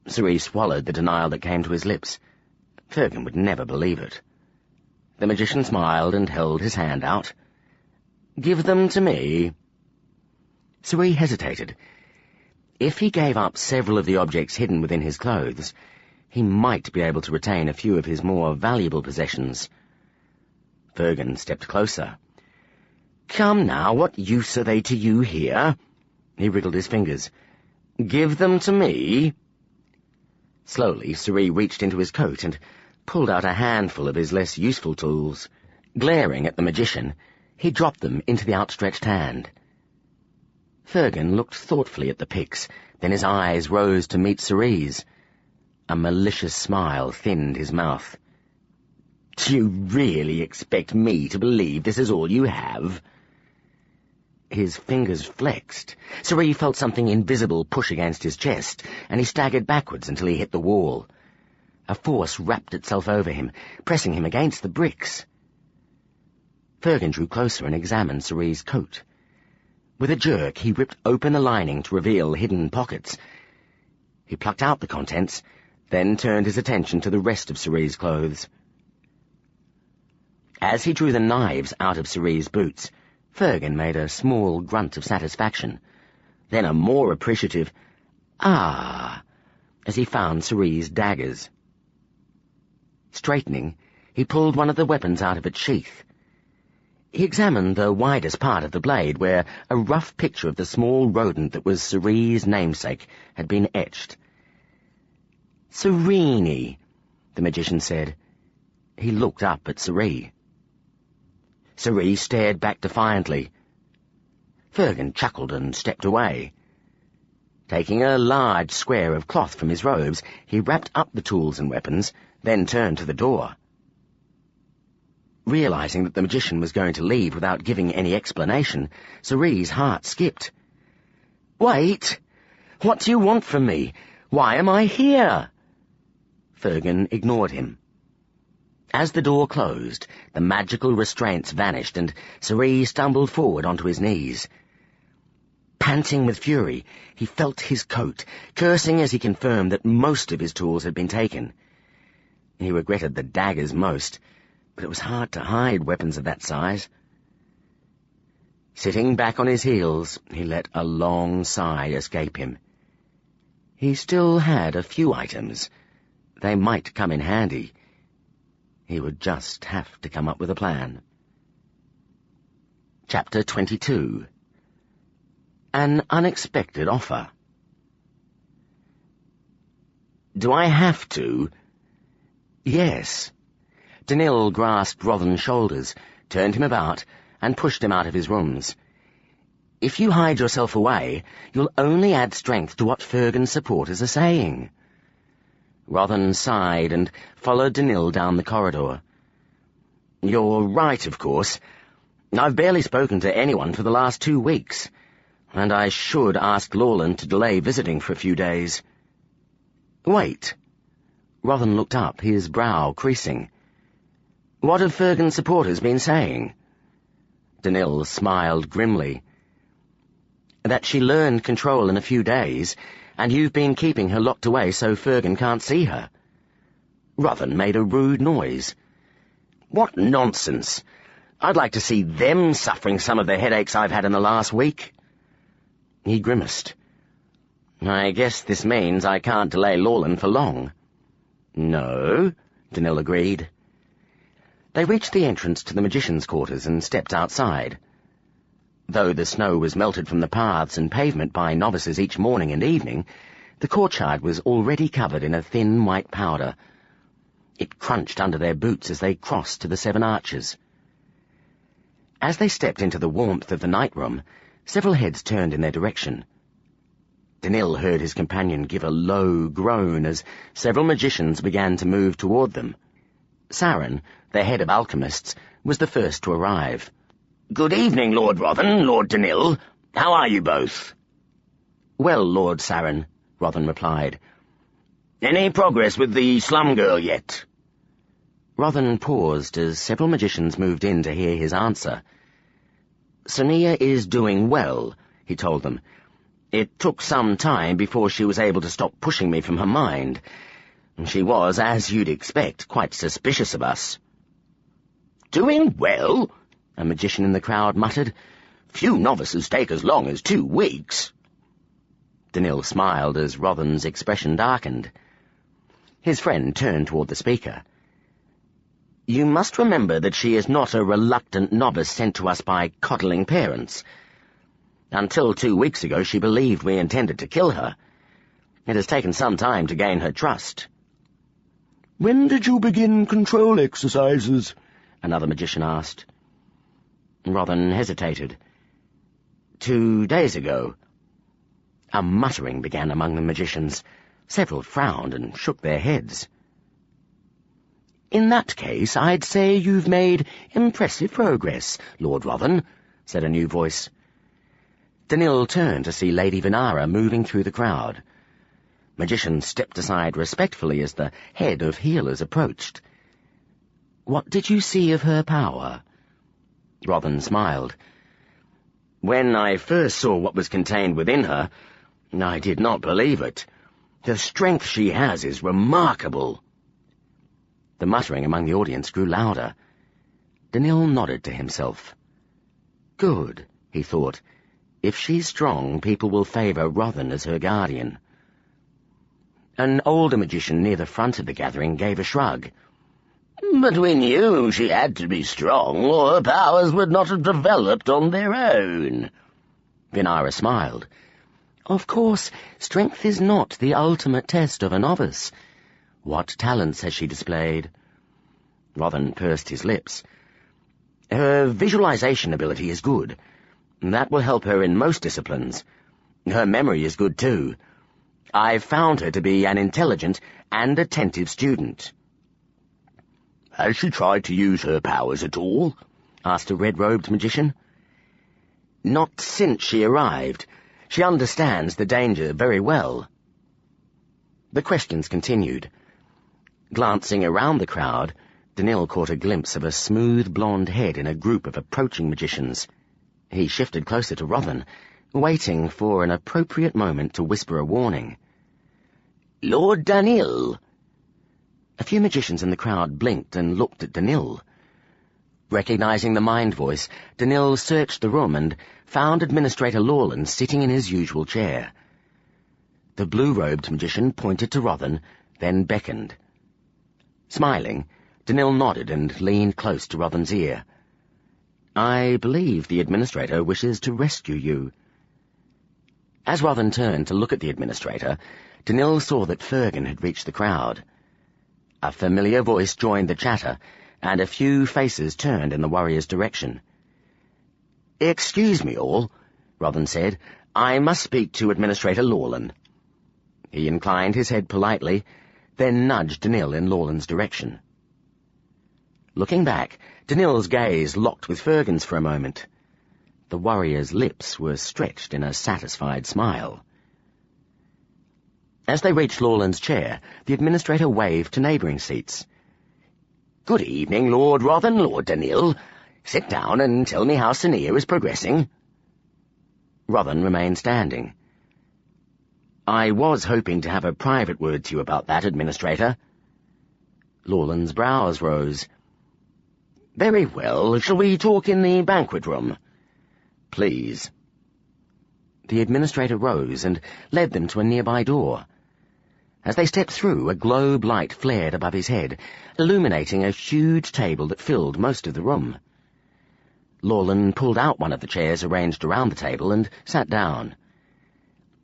Cerise swallowed the denial that came to his lips. Fergan would never believe it. The magician smiled and held his hand out. "Give them to me." Cerise hesitated. If he gave up several of the objects hidden within his clothes, he might be able to retain a few of his more valuable possessions. Fergan stepped closer. "Come now, what use are they to you here?" He wriggled his fingers. "Give them to me." Slowly, Cerise reached into his coat and pulled out a handful of his less useful tools. Glaring at the magician, he dropped them into the outstretched hand. Fergan looked thoughtfully at the picks, then his eyes rose to meet Cerise. A malicious smile thinned his mouth. "Do you really expect me to believe this is all you have?" His fingers flexed. Cerise felt something invisible push against his chest, and he staggered backwards until he hit the wall. A force wrapped itself over him, pressing him against the bricks. Fergan drew closer and examined Cerise's coat. With a jerk, he ripped open the lining to reveal hidden pockets. He plucked out the contents, then turned his attention to the rest of Cerise's clothes. As he drew the knives out of Cerise's boots, Fergan made a small grunt of satisfaction, then a more appreciative "ah" as he found Cerise's daggers. Straightening, he pulled one of the weapons out of its sheath. He examined the widest part of the blade, where a rough picture of the small rodent that was Cerise's namesake had been etched. "Serene," the magician said. He looked up at Cerise. Cerise stared back defiantly. Fergan chuckled and stepped away. Taking a large square of cloth from his robes, he wrapped up the tools and weapons, then turned to the door. Realizing that the magician was going to leave without giving any explanation, Cerise's heart skipped. "Wait! What do you want from me? Why am I here?" Fergan ignored him. As the door closed, the magical restraints vanished, and Cerise stumbled forward onto his knees. Panting with fury, he felt his coat, cursing as he confirmed that most of his tools had been taken. He regretted the daggers most, but it was hard to hide weapons of that size. Sitting back on his heels, he let a long sigh escape him. He still had a few items. They might come in handy. He would just have to come up with a plan. Chapter 22. An Unexpected Offer. "Do I have to?" "Yes." Danil grasped Rothan's shoulders, turned him about, and pushed him out of his rooms. "If you hide yourself away, you'll only add strength to what Fergan's supporters are saying." Rothan sighed and followed Danil down the corridor. "You're right, of course. I've barely spoken to anyone for the last 2 weeks, and I should ask Lawland to delay visiting for a few days." "Wait." Rothan looked up, his brow creasing. "What have Fergan's supporters been saying?" Danil smiled grimly. "That she learned control in a few days, and you've been keeping her locked away so Fergan can't see her." Rothan made a rude noise. "What nonsense! I'd like to see them suffering some of the headaches I've had in the last week." He grimaced. "I guess this means I can't delay Lawland for long." "No," Danil agreed. They reached the entrance to the magician's quarters and stepped outside. Though the snow was melted from the paths and pavement by novices each morning and evening, the courtyard was already covered in a thin white powder. It crunched under their boots as they crossed to the 7 Arches. As they stepped into the warmth of the night room, several heads turned in their direction. Danil heard his companion give a low groan as several magicians began to move toward them. Saren, their head of alchemists, was the first to arrive. "Good evening, Lord Rothan, Lord Danil. How are you both?" "Well, Lord Saren," Rothan replied. "Any progress with the slum girl yet?" Rothan paused as several magicians moved in to hear his answer. "Sonia is doing well," he told them. "It took some time before she was able to stop pushing me from her mind. She was, as you'd expect, quite suspicious of us." "Doing well?" a magician in the crowd muttered. "Few novices take as long as 2 weeks." Danil smiled as Rothan's expression darkened. His friend turned toward the speaker. "You must remember that she is not a reluctant novice sent to us by coddling parents. Until 2 weeks ago she believed we intended to kill her. It has taken some time to gain her trust." "When did you begin control exercises?" another magician asked. Rothan hesitated. 2 days ago." A muttering began among the magicians. Several frowned and shook their heads. "In that case, I'd say you've made impressive progress, Lord Rothan," said a new voice. Danil turned to see Lady Vinara moving through the crowd. Magicians stepped aside respectfully as the head of healers approached. "What did you see of her power?" Rothan smiled. "When I first saw what was contained within her, I did not believe it. The strength she has is remarkable." The muttering among the audience grew louder. Danil nodded to himself. "Good," he thought. "If she's strong, people will favour Rothan as her guardian." An older magician near the front of the gathering gave a shrug. "But we knew she had to be strong, or her powers would not have developed on their own." Vinara smiled. "Of course, strength is not the ultimate test of a novice. What talents has she displayed?" Rothan pursed his lips. "Her visualization ability is good. That will help her in most disciplines. Her memory is good, too. I've found her to be an intelligent and attentive student." "Has she tried to use her powers at all?" asked a red-robed magician. "Not since she arrived. She understands the danger very well." The questions continued. Glancing around the crowd, Danil caught a glimpse of a smooth blonde head in a group of approaching magicians. He shifted closer to Rothan, waiting for an appropriate moment to whisper a warning. "Lord Danil." A few magicians in the crowd blinked and looked at Danil. Recognizing the mind voice, Danil searched the room and found Administrator Lawland sitting in his usual chair. The blue-robed magician pointed to Rothan, then beckoned. Smiling, Danil nodded and leaned close to Rothan's ear. "I believe the Administrator wishes to rescue you." As Rothan turned to look at the Administrator, Danil saw that Fergan had reached the crowd. A familiar voice joined the chatter, and a few faces turned in the warrior's direction. "Excuse me all," Rothan said. "I must speak to Administrator Lawland." He inclined his head politely, then nudged Danil in Lawland's direction. Looking back, Danil's gaze locked with Fergan's for a moment. The warrior's lips were stretched in a satisfied smile. As they reached Lawland's chair, the Administrator waved to neighbouring seats. "Good evening, Lord Rothan, Lord Danil. Sit down and tell me how Sonia is progressing." Rothan remained standing. "I was hoping to have a private word to you about that, Administrator." Lawland's brows rose. "Very well. Shall we talk in the banquet room?" "Please." The Administrator rose and led them to a nearby door. As they stepped through, a globe light flared above his head, illuminating a huge table that filled most of the room. Lawlin pulled out one of the chairs arranged around the table and sat down.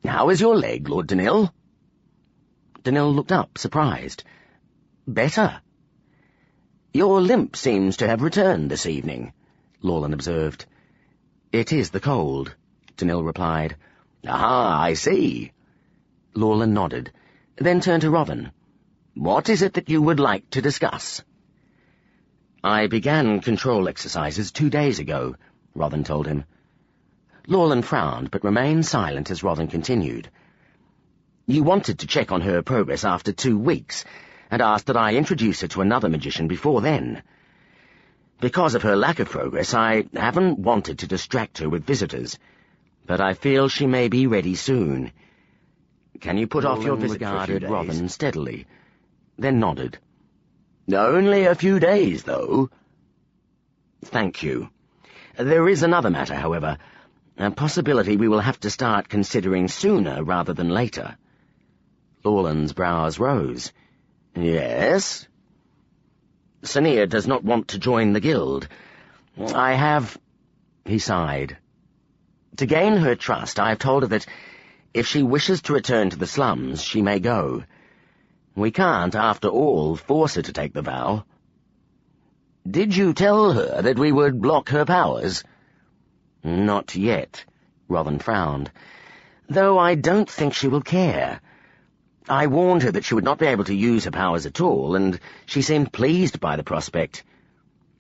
"How is your leg, Lord Danil?" Danil looked up, surprised. "Better." "Your limp seems to have returned this evening," Lawlin observed. "It is the cold," Danil replied. "Ah, I see." Lawlin nodded, then turned to Robin. "What is it that you would like to discuss?" "I began control exercises 2 days ago," Robin told him. Lawlin frowned, but remained silent as Robin continued. "You wanted to check on her progress after 2 weeks, and asked that I introduce her to another magician before then. Because of her lack of progress, I haven't wanted to distract her with visitors, but I feel she may be ready soon. Can you put off your visit for a few days?" Robin steadily, then nodded. "Only a few days, though." "Thank you. There is another matter, however, a possibility we will have to start considering sooner rather than later." Lawlin's brows rose. "Yes?" "Sonia does not want to join the guild. I have—" He sighed. "To gain her trust, I have told her that if she wishes to return to the slums, she may go. We can't, after all, force her to take the vow." "Did you tell her that we would block her powers?" "Not yet," Robin frowned, "though I don't think she will care. I warned her that she would not be able to use her powers at all, and she seemed pleased by the prospect.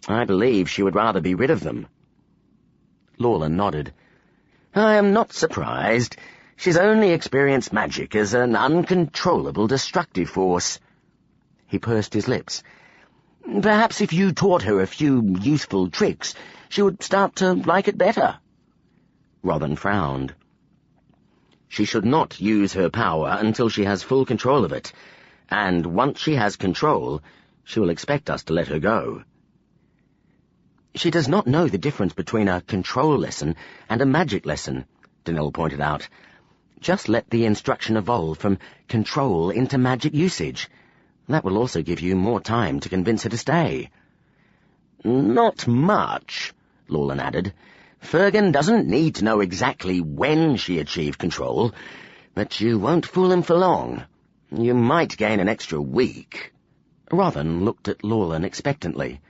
I believe she would rather be rid of them." Lawlin nodded. "I am not surprised. She's only experienced magic as an uncontrollable destructive force." He pursed his lips. "Perhaps if you taught her a few useful tricks, she would start to like it better." Robin frowned. "She should not use her power until she has full control of it, and once she has control, she will expect us to let her go." "She does not know the difference between a control lesson and a magic lesson," Danil pointed out. "Just let the instruction evolve from control into magic usage. That will also give you more time to convince her to stay." "Not much," Lawlin added. "Fergan doesn't need to know exactly when she achieved control, but you won't fool him for long. You might gain an extra week." Robin looked at Lawlin expectantly.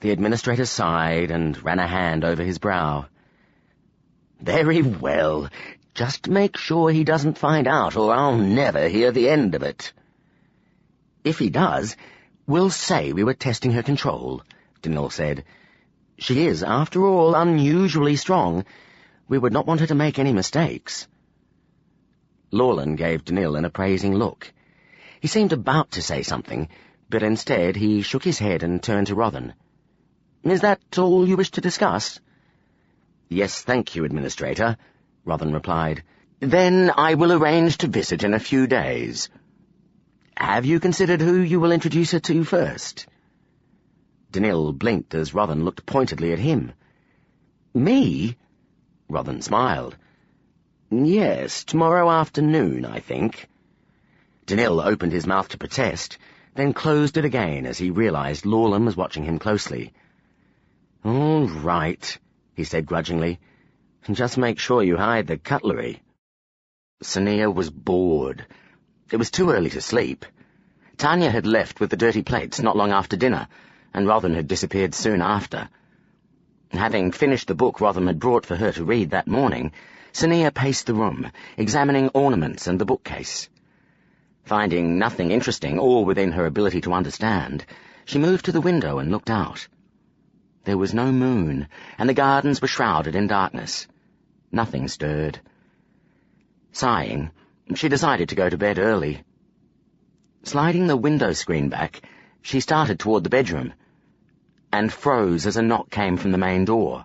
The administrator sighed and ran a hand over his brow. "Very well. Just make sure he doesn't find out, or I'll never hear the end of it." "If he does, we'll say we were testing her control," Danil said. "She is, after all, unusually strong. We would not want her to make any mistakes." Lawlin gave Danil an appraising look. He seemed about to say something, but instead he shook his head and turned to Robin. "Is that all you wish to discuss?" "Yes, thank you, Administrator," Robin replied. "Then I will arrange to visit in a few days. Have you considered who you will introduce her to first?" Danil blinked as Robin looked pointedly at him. "Me?" Robin smiled. "Yes, tomorrow afternoon, I think." Danil opened his mouth to protest, then closed it again as he realized Lawlin was watching him closely. "All right," he said grudgingly. "Just make sure you hide the cutlery." Sonia was bored. It was too early to sleep. Tanya had left with the dirty plates not long after dinner, and Robin had disappeared soon after. Having finished the book Robin had brought for her to read that morning, Sonia paced the room, examining ornaments and the bookcase. Finding nothing interesting or within her ability to understand, she moved to the window and looked out. There was no moon, and the gardens were shrouded in darkness. Nothing stirred. Sighing, she decided to go to bed early. Sliding the window screen back, she started toward the bedroom, and froze as a knock came from the main door.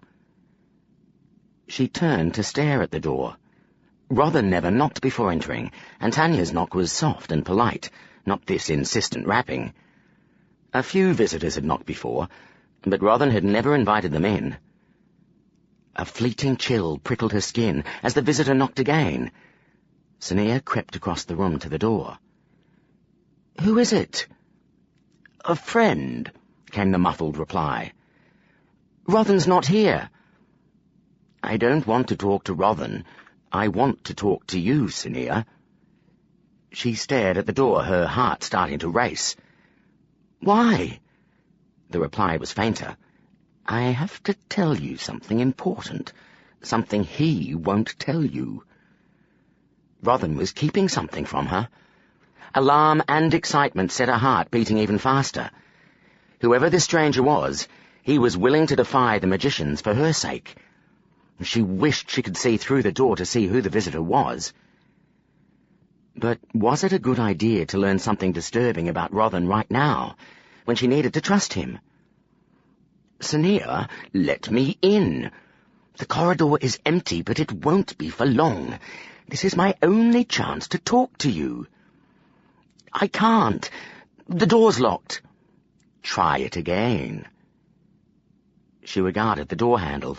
She turned to stare at the door. Robin never knocked before entering, and Tanya's knock was soft and polite, not this insistent rapping. A few visitors had knocked before, but Robin had never invited them in. A fleeting chill prickled her skin as the visitor knocked again. Sonia crept across the room to the door. "Who is it?" "A friend," came the muffled reply. Rothen's not here." "I don't want to talk to Rothen. I want to talk to you, Sania." She stared at the door, her heart starting to race. "Why?" The reply was fainter. "I have to tell you something important, something he won't tell you." Rothen was keeping something from her. Alarm and excitement set her heart beating even faster. Whoever this stranger was, he was willing to defy the magicians for her sake. She wished she could see through the door to see who the visitor was. But was it a good idea to learn something disturbing about Rothen right now, when she needed to trust him? "Sania, let me in. The corridor is empty, but it won't be for long. This is my only chance to talk to you." "I can't. The door's locked." "Try it again." She regarded the door handle.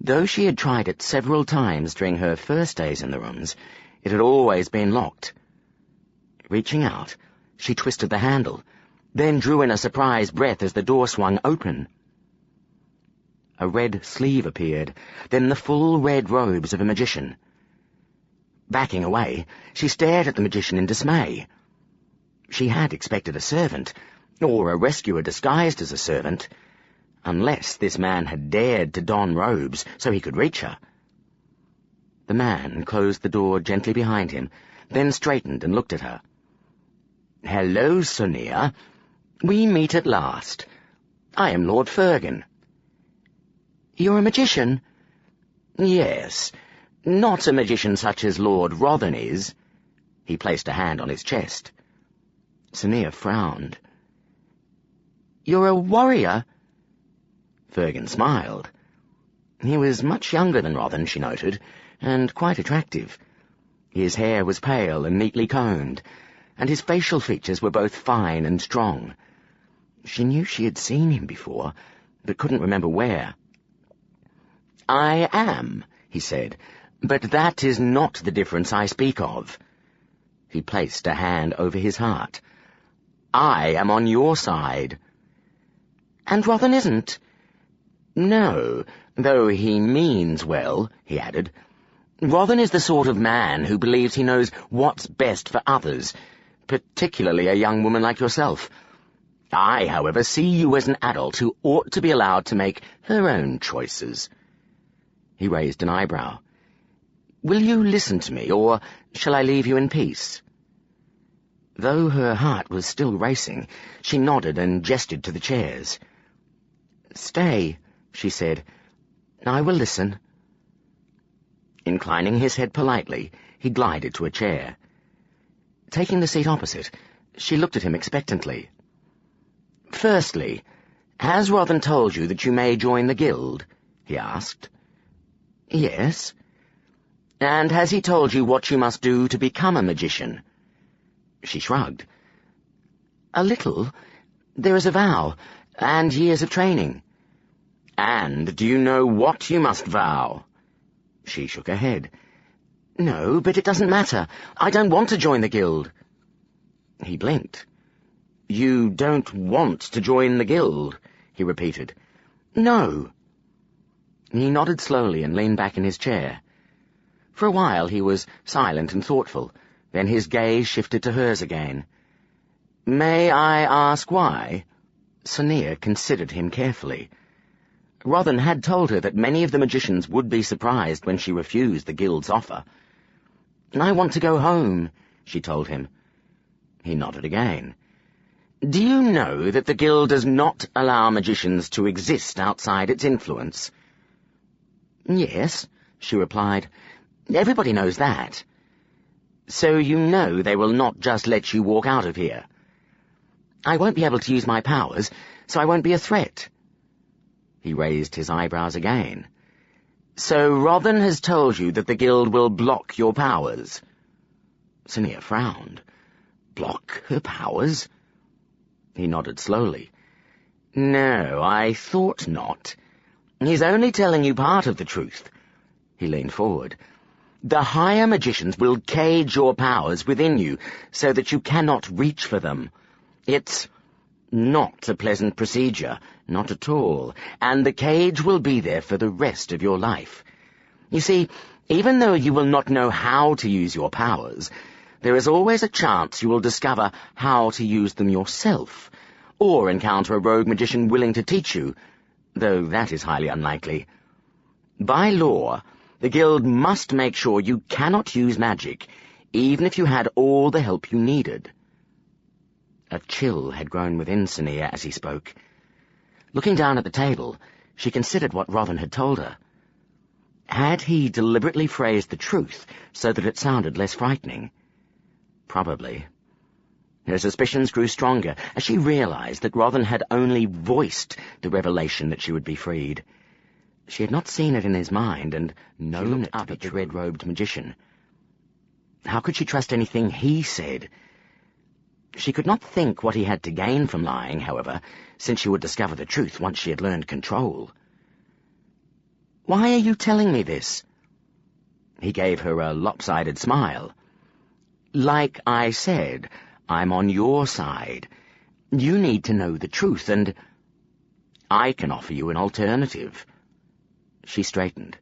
Though she had tried it several times during her first days in the rooms, it had always been locked. Reaching out, she twisted the handle, then drew in a surprised breath as the door swung open. A red sleeve appeared, then the full red robes of a magician. Backing away, she stared at the magician in dismay. She had expected a servant, or a rescuer disguised as a servant, unless this man had dared to don robes so he could reach her. The man closed the door gently behind him, then straightened and looked at her. "Hello, Sania. We meet at last. I am Lord Fergan." "You're a magician?" "Yes, not a magician such as Lord Rothen is." He placed a hand on his chest. Sania frowned. "You're a warrior?" Fergan smiled. He was much younger than Rothen, she noted, and quite attractive. His hair was pale and neatly combed, and his facial features were both fine and strong. She knew she had seen him before, but couldn't remember where. "I am," he said, "but that is not the difference I speak of." He placed a hand over his heart. "I am on your side." "And Rothen isn't?" "No, though he means well," he added. "Rothen is the sort of man who believes he knows what's best for others, particularly a young woman like yourself. I, however, see you as an adult who ought to be allowed to make her own choices." He raised an eyebrow. "Will you listen to me, or shall I leave you in peace?" Though her heart was still racing, she nodded and gestured to the chairs. "Stay," she said. "I will listen." Inclining his head politely, he glided to a chair. Taking the seat opposite, she looked at him expectantly. "Firstly, has Rothen told you that you may join the guild?" he asked. "Yes." "And has he told you what you must do to become a magician?" She shrugged. "A little. There is a vow, and years of training." "And do you know what you must vow?" She shook her head. "No, but it doesn't matter. I don't want to join the guild." He blinked. "You don't want to join the guild?" he repeated. "No." He nodded slowly and leaned back in his chair. For a while he was silent and thoughtful, then his gaze shifted to hers again. "May I ask why?" Sania considered him carefully. Rothen had told her that many of the magicians would be surprised when she refused the guild's offer. "I want to go home," she told him. He nodded again. "Do you know that the guild does not allow magicians to exist outside its influence?" "Yes," she replied. "Everybody knows that." "So you know they will not just let you walk out of here?" "I won't be able to use my powers, so I won't be a threat." He raised his eyebrows again. "So Rothen has told you that the guild will block your powers?" Sania frowned. "Block her powers?" He nodded slowly. "No, I thought not. He's only telling you part of the truth." He leaned forward. "The higher magicians will cage your powers within you so that you cannot reach for them. It's Not a pleasant procedure, not at all, and the cage will be there for the rest of your life. You see, even though you will not know how to use your powers, there is always a chance you will discover how to use them yourself, or encounter a rogue magician willing to teach you, though that is highly unlikely. By law, the guild must make sure you cannot use magic, even if you had all the help you needed. A chill had grown within Sonia as he spoke. Looking down at the table, she considered what Rothan had told her. Had he deliberately phrased the truth so that it sounded less frightening? Probably. Her suspicions grew stronger as she realized that Rothan had only voiced the revelation that she would be freed. She had not seen it in his mind and known it to be the red-robed magician. How could she trust anything he said? She could not think what he had to gain from lying, however, since she would discover the truth once she had learned control. "Why are you telling me this?" He gave her a lopsided smile. "Like I said, I'm on your side. You need to know the truth, and I can offer you an alternative." She straightened.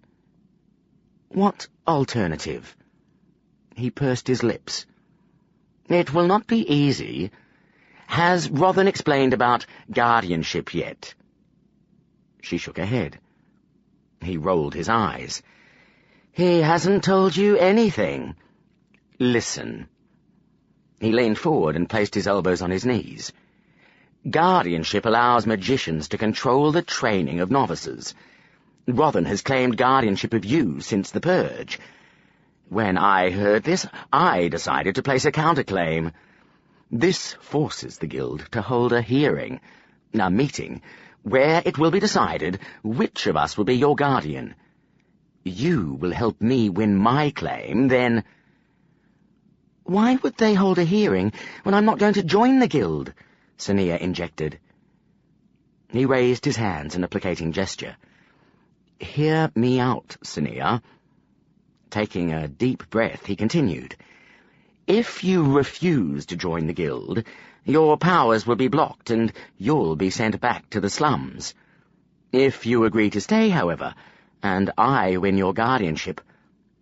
"What alternative?" He pursed his lips. "It will not be easy. Has Rothan explained about guardianship yet?" She shook her head. He rolled his eyes. "He hasn't told you anything. Listen." He leaned forward and placed his elbows on his knees. "Guardianship allows magicians to control the training of novices. Rothan has claimed guardianship of you since the purge. When I heard this, I decided to place a counterclaim. This forces the guild to hold a hearing, a meeting, where it will be decided which of us will be your guardian. You will help me win my claim, then—" "Why would they hold a hearing when I'm not going to join the guild?" Sonia injected. He raised his hands in a placating gesture. "Hear me out, Sonia." Taking a deep breath, he continued. "If you refuse to join the guild, your powers will be blocked and you'll be sent back to the slums. If you agree to stay, however, and I win your guardianship,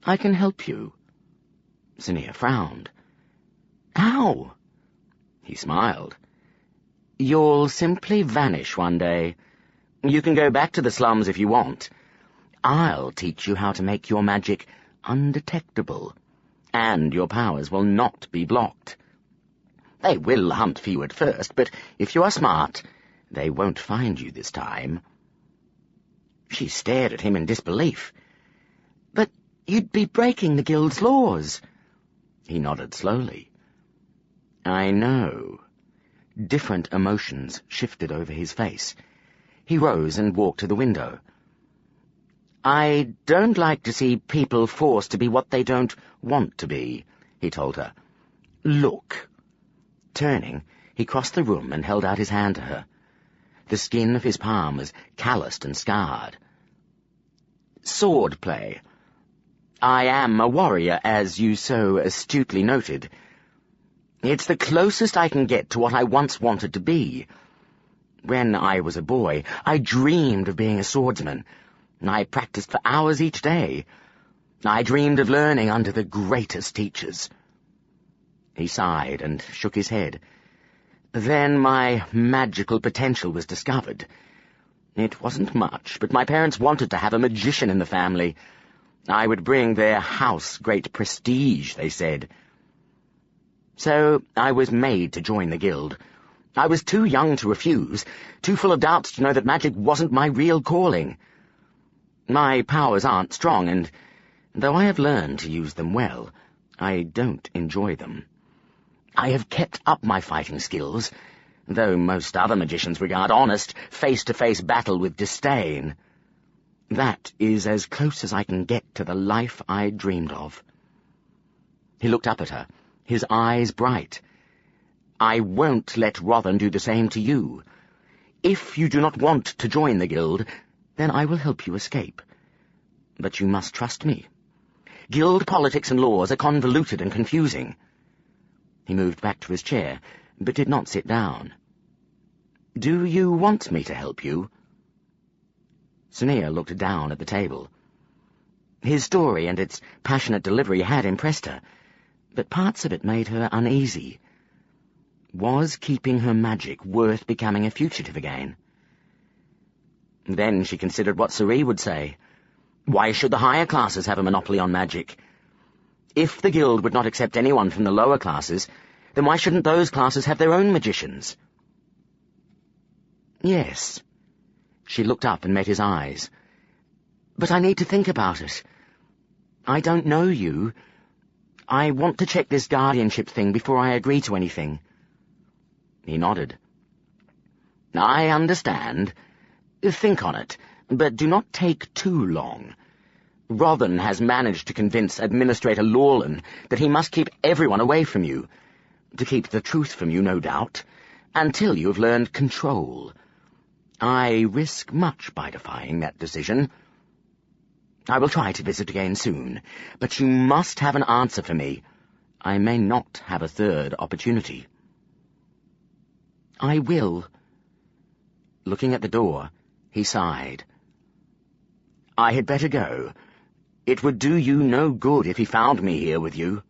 I can help you." Sonia frowned. "How?" He smiled. "You'll simply vanish one day. You can go back to the slums if you want. I'll teach you how to make your magic undetectable, and your powers will not be blocked. They will hunt for you at first, but if you are smart, they won't find you this time." She stared at him in disbelief. "But you'd be breaking the guild's laws." He nodded slowly. "I know." Different emotions shifted over his face. He rose and walked to the window. "I don't like to see people forced to be what they don't want to be," he told her. "Look." Turning, he crossed the room and held out his hand to her. The skin of his palm was calloused and scarred. "Sword play. I am a warrior, as you so astutely noted. It's the closest I can get to what I once wanted to be. When I was a boy, I dreamed of being a swordsman. I practiced for hours each day. I dreamed of learning under the greatest teachers." He sighed and shook his head. "Then my magical potential was discovered. It wasn't much, but my parents wanted to have a magician in the family. I would bring their house great prestige, they said. So I was made to join the guild. I was too young to refuse, too full of doubts to know that magic wasn't my real calling. My powers aren't strong, and though I have learned to use them well, I don't enjoy them. I have kept up my fighting skills, though most other magicians regard honest, face-to-face battle with disdain. That is as close as I can get to the life I dreamed of." He looked up at her, his eyes bright. "I won't let Rothan do the same to you. If you do not want to join the guild, then I will help you escape. But you must trust me. Guild politics and laws are convoluted and confusing." He moved back to his chair, but did not sit down. Do you want me to help you?" Sonia looked down at the table. His story and its passionate delivery had impressed her, but parts of it made her uneasy. Was keeping her magic worth becoming a fugitive again? Then she considered what Suri would say. Why should the higher classes have a monopoly on magic? If the guild would not accept anyone from the lower classes, then why shouldn't those classes have their own magicians? Yes. She looked up and met his eyes. But I need to think about it. I don't know you. I want to check this guardianship thing before I agree to anything. He nodded. I understand. Think on it, but do not take too long. Rothan has managed to convince Administrator Lawlan that he must keep everyone away from you. To keep the truth from you, no doubt, until you have learned control. I risk much by defying that decision. I will try to visit again soon, but you must have an answer for me. I may not have a third opportunity. I will. Looking at the door, he sighed. I had better go. It would do you no good if he found me here with you.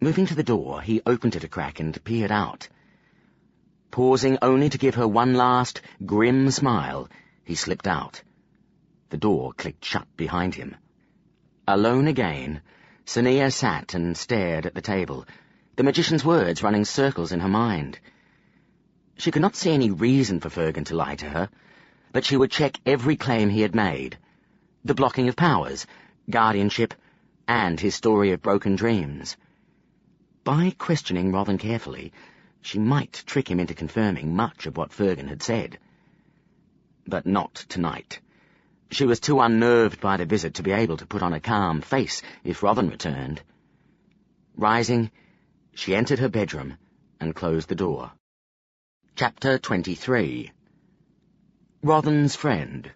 Moving to the door, he opened it a crack and peered out. Pausing only to give her one last, grim smile, he slipped out. The door clicked shut behind him. Alone again, Sonia sat and stared at the table, the magician's words running circles in her mind. She could not see any reason for Fergan to lie to her, but she would check every claim he had made. The blocking of powers, guardianship, and his story of broken dreams. By questioning Rothan carefully, she might trick him into confirming much of what Fergan had said. But not tonight. She was too unnerved by the visit to be able to put on a calm face if Rothan returned. Rising, she entered her bedroom and closed the door. Chapter 23. Rothan's Friend.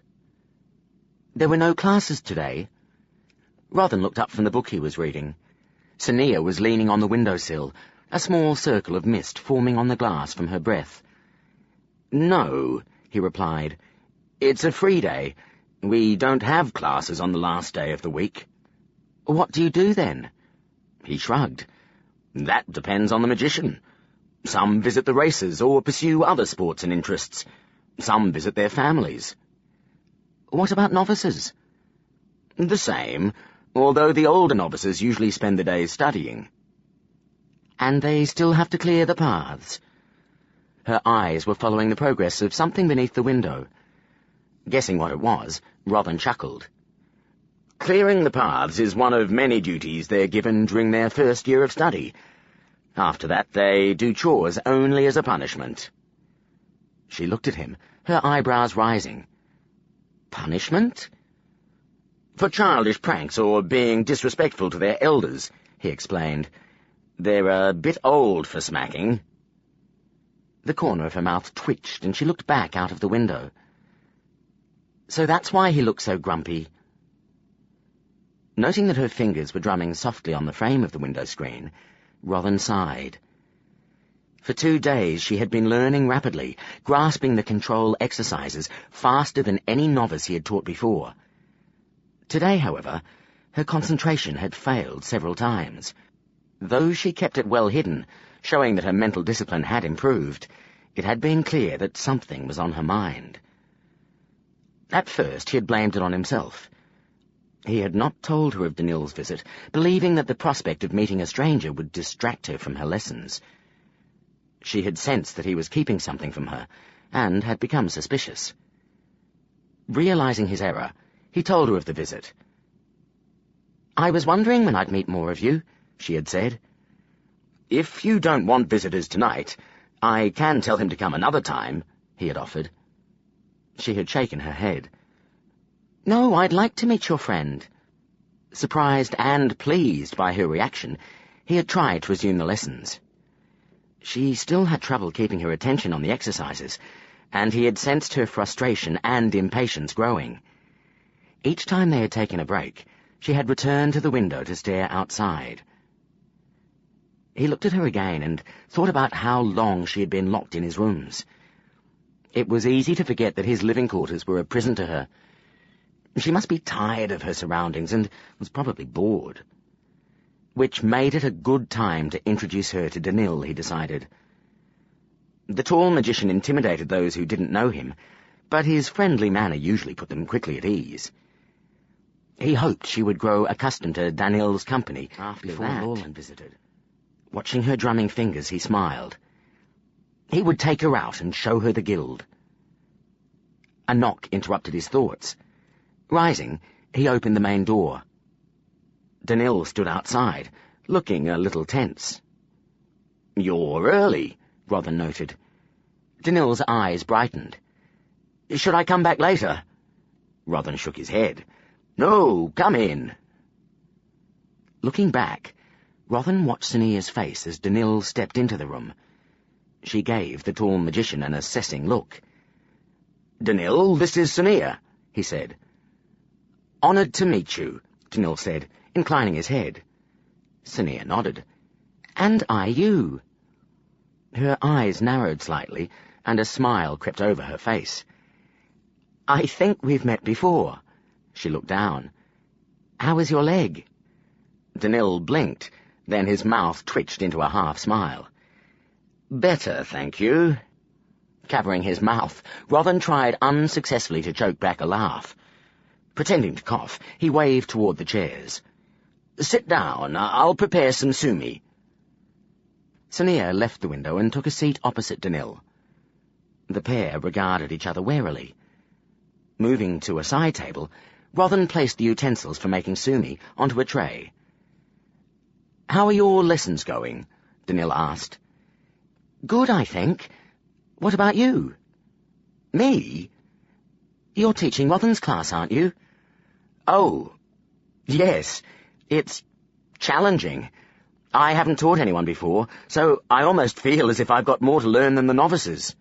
There were no classes today. Rothan looked up from the book he was reading. Sonia was leaning on the windowsill, a small circle of mist forming on the glass from her breath. No, he replied. It's a free day. We don't have classes on the last day of the week. What do you do then? He shrugged. That depends on the magician. Some visit the races or pursue other sports and interests. Some visit their families. What about novices? The same, although the older novices usually spend the days studying. And they still have to clear the paths. Her eyes were following the progress of something beneath the window. Guessing what it was, Rothan chuckled. Clearing the paths is one of many duties they're given during their first year of study. After that, they do chores only as a punishment. She looked at him, her eyebrows rising. Punishment? For childish pranks or being disrespectful to their elders, he explained. They're a bit old for smacking. The corner of her mouth twitched, and she looked back out of the window. So that's why he looked so grumpy. Noting that her fingers were drumming softly on the frame of the window screen, Rothan sighed. For 2 days she had been learning rapidly, grasping the control exercises faster than any novice he had taught before. Today, however, her concentration had failed several times. Though she kept it well hidden, showing that her mental discipline had improved, it had been clear that something was on her mind. At first he had blamed it on himself. He had not told her of Danil's visit, believing that the prospect of meeting a stranger would distract her from her lessons. She had sensed that he was keeping something from her, and had become suspicious. Realizing his error, he told her of the visit. I was wondering when I'd meet more of you, she had said. If you don't want visitors tonight, I can tell him to come another time, he had offered. She had shaken her head. No, I'd like to meet your friend. Surprised and pleased by her reaction, he had tried to resume the lessons. She still had trouble keeping her attention on the exercises, and he had sensed her frustration and impatience growing. Each time they had taken a break, she had returned to the window to stare outside. He looked at her again and thought about how long she had been locked in his rooms. It was easy to forget that his living quarters were a prison to her. She must be tired of her surroundings and was probably bored. Which made it a good time to introduce her to Danil, he decided. The tall magician intimidated those who didn't know him, but his friendly manner usually put them quickly at ease. He hoped she would grow accustomed to Danil's company before Lorland visited. Watching her drumming fingers, he smiled. He would take her out and show her the guild. A knock interrupted his thoughts. Rising, he opened the main door. Danil stood outside, looking a little tense. "You're early," Rothan noted. Danil's eyes brightened. "Should I come back later?" Rothan shook his head. "No, come in." Looking back, Rothan watched Sania's face as Danil stepped into the room. She gave the tall magician an assessing look. "Danil, this is Sania," he said. "Honoured to meet you," Danil said, inclining his head. Sania nodded. "And I you." Her eyes narrowed slightly, and a smile crept over her face. "I think we've met before." She looked down. "How is your leg?" Danil blinked, then his mouth twitched into a half-smile. "Better, thank you." Covering his mouth, Rothan tried unsuccessfully to choke back a laugh. Pretending to cough, he waved toward the chairs. "Sit down. I'll prepare some sumi." Sania left the window and took a seat opposite Danil. The pair regarded each other warily. Moving to a side table, Rothan placed the utensils for making sumi onto a tray. "How are your lessons going?" Danil asked. "Good, I think. What about you?" "Me? You're teaching Rothan's class, aren't you?" "Oh, yes. It's challenging. I haven't taught anyone before, so I almost feel as if I've got more to learn than the novices."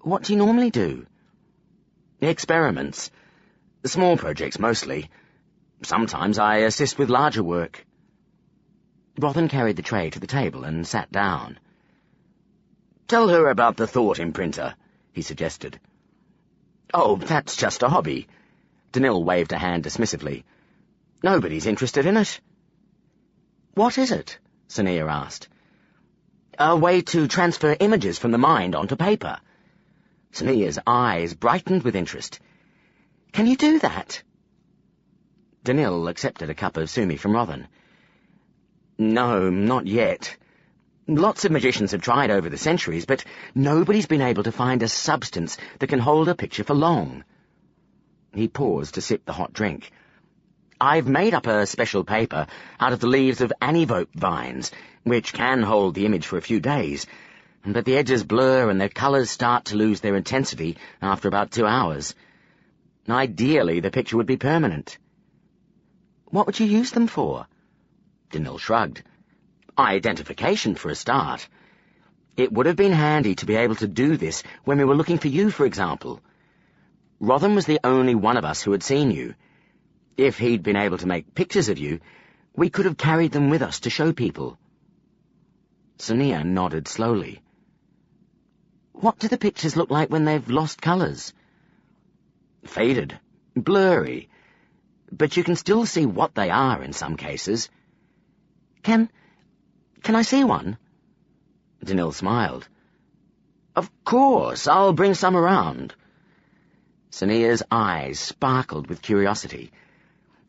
"What do you normally do?" "Experiments. Small projects, mostly. Sometimes I assist with larger work." Rothan carried the tray to the table and sat down. "Tell her about the thought imprinter," he suggested. "Oh, that's just a hobby." Danil waved a hand dismissively. "Nobody's interested in it." "What is it?" Sania asked. "A way to transfer images from the mind onto paper." Sania's eyes brightened with interest. "Can you do that?" Danil accepted a cup of sumi from Rothan. "No, not yet. Lots of magicians have tried over the centuries, but nobody's been able to find a substance that can hold a picture for long." He paused to sip the hot drink. "I've made up a special paper out of the leaves of anivope vines, which can hold the image for a few days, but the edges blur and the colours start to lose their intensity after about 2 hours. Ideally, the picture would be permanent." "What would you use them for?" Danil shrugged. "Identification, for a start. It would have been handy to be able to do this when we were looking for you, for example. Rothan was the only one of us who had seen you. If he'd been able to make pictures of you, we could have carried them with us to show people." Sania nodded slowly. "What do the pictures look like when they've lost colours?" "Faded. Blurry. But you can still see what they are in some cases." Can I see one?" Danil smiled. "Of course, I'll bring some around." Sania's eyes sparkled with curiosity.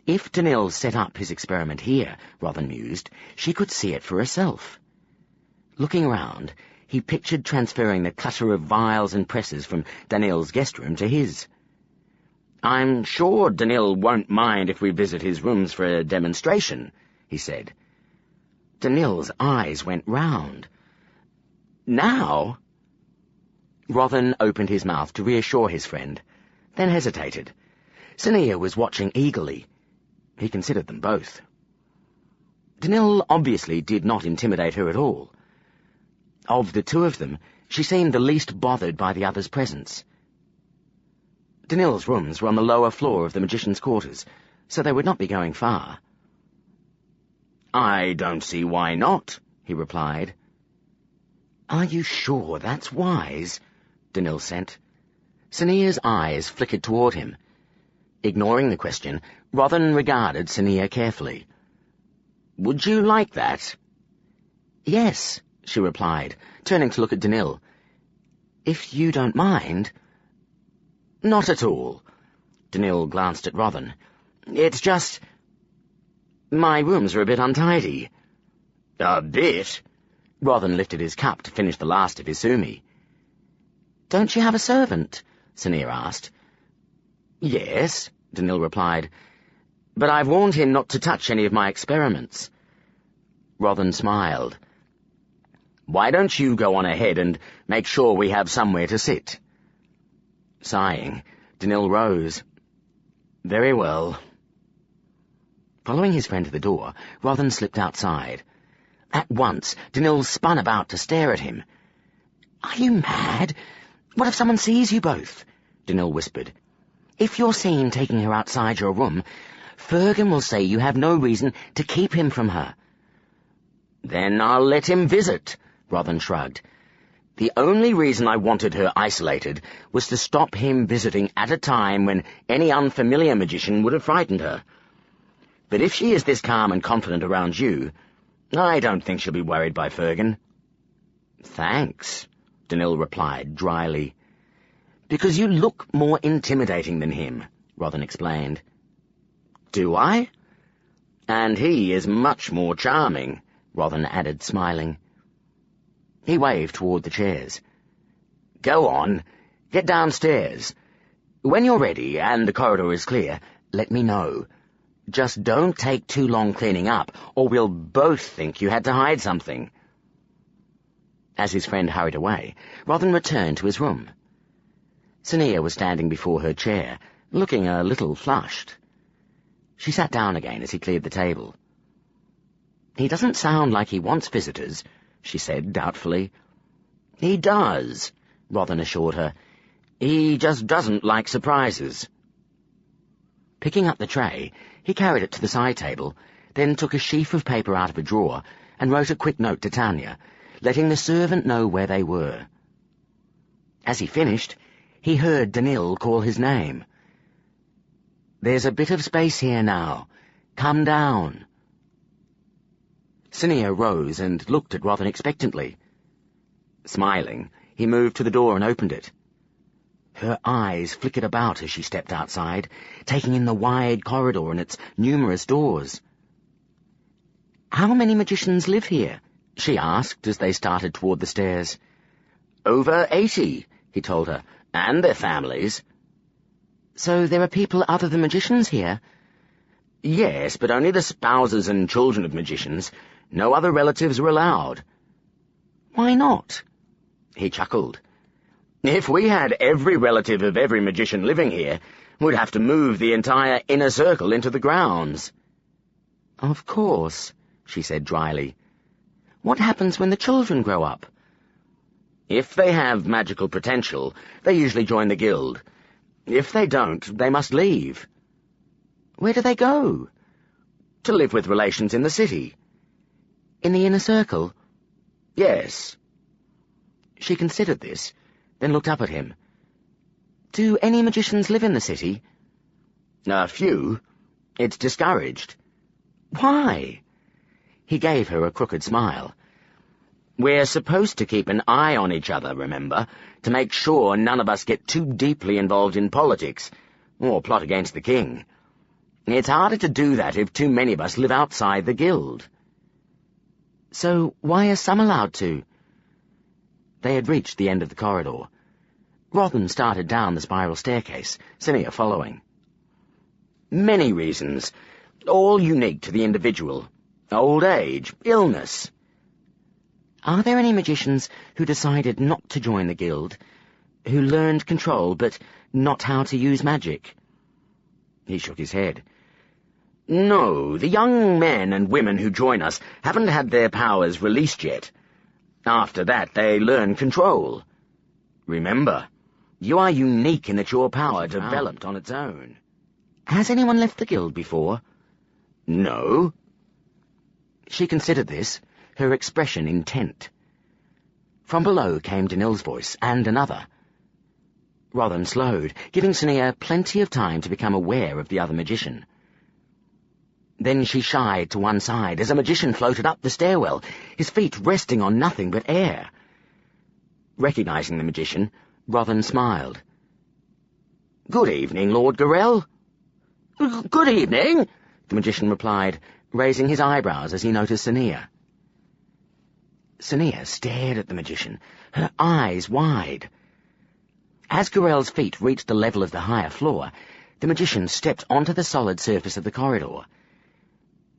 If Danil set up his experiment here, Rothan mused, she could see it for herself. Looking around, he pictured transferring the clutter of vials and presses from Danil's guest room to his. "I'm sure Danil won't mind if we visit his rooms for a demonstration," he said. Danil's eyes went round. "Now?" Rothan opened his mouth to reassure his friend, then hesitated. Sania was watching eagerly. He considered them both. Danil obviously did not intimidate her at all. Of the two of them, she seemed the least bothered by the other's presence. Danil's rooms were on the lower floor of the magician's quarters, so they would not be going far. "I don't see why not," he replied. "Are you sure that's wise?" Danil sent. Sania's eyes flickered toward him. Ignoring the question, Rothan regarded Sania carefully. "Would you like that?" "Yes," she replied, turning to look at Danil. "If you don't mind." "Not at all." Danil glanced at Rothan. "It's just... my rooms are a bit untidy." "A bit?" Rothan lifted his cup to finish the last of his sumi. "Don't you have a servant?" Sania asked. "Yes," Danil replied, "but I've warned him not to touch any of my experiments." Rothan smiled. "Why don't you go on ahead and make sure we have somewhere to sit?" Sighing, Danil rose. "Very well." Following his friend to the door, Rothan slipped outside. At once, Danil spun about to stare at him. "Are you mad? What if someone sees you both?" Danil whispered. "If you're seen taking her outside your room, Fergan will say you have no reason to keep him from her." "Then I'll let him visit," Rothan shrugged. "The only reason I wanted her isolated was to stop him visiting at a time when any unfamiliar magician would have frightened her. But if she is this calm and confident around you, I don't think she'll be worried by Fergan." "Thanks," Danil replied dryly. "Because you look more intimidating than him," Rothan explained. "Do I?" "And he is much more charming," Rothan added, smiling. He waved toward the chairs. "Go on, get downstairs. When you're ready and the corridor is clear, let me know. Just don't take too long cleaning up, or we'll both think you had to hide something." As his friend hurried away, Rothan returned to his room. Sania was standing before her chair, looking a little flushed. She sat down again as he cleared the table. "He doesn't sound like he wants visitors," she said doubtfully. "He does," Rothan assured her. "He just doesn't like surprises." Picking up the tray, he carried it to the side table, then took a sheaf of paper out of a drawer and wrote a quick note to Tanya, letting the servant know where they were. As he finished, he heard Danil call his name. "There's a bit of space here now. Come down." Sania rose and looked at Rothan expectantly. Smiling, he moved to the door and opened it. Her eyes flickered about as she stepped outside, taking in the wide corridor and its numerous doors. "How many magicians live here?" she asked as they started toward the stairs. "Over 80, he told her, "and their families." "So there are people other than magicians here?" "Yes, but only the spouses and children of magicians. No other relatives are allowed." "Why not?" He chuckled. "If we had every relative of every magician living here, we'd have to move the entire inner circle into the grounds." "Of course," she said dryly. "What happens when the children grow up?" "If they have magical potential, they usually join the guild. If they don't, they must leave." "Where do they go?" "To live with relations in the city." "In the inner circle?" "Yes." She considered this, then looked up at him. "Do any magicians live in the city?" "A few. It's discouraged." "Why?" He gave her a crooked smile. "We're supposed to keep an eye on each other, remember, to make sure none of us get too deeply involved in politics, or plot against the king. It's harder to do that if too many of us live outside the guild." "So why are some allowed to?" They had reached the end of the corridor. Rothan started down the spiral staircase, Sania following. "Many reasons, all unique to the individual. Old age, illness." "Are there any magicians who decided not to join the guild, who learned control but not how to use magic?" He shook his head. "No, the young men and women who join us haven't had their powers released yet. After that, they learn control. Remember, you are unique in that your power developed on its own." "Has anyone left the guild before?" "No." She considered this, her expression intent. From below came Danil's voice, and another. Rothan slowed, giving Sania plenty of time to become aware of the other magician. Then she shied to one side as a magician floated up the stairwell, his feet resting on nothing but air. Recognizing the magician, Rothan smiled. "Good evening, Lord Gorell." "Good evening," the magician replied, raising his eyebrows as he noticed Sania. Sania stared at the magician, her eyes wide. As Gorell's feet reached the level of the higher floor, the magician stepped onto the solid surface of the corridor.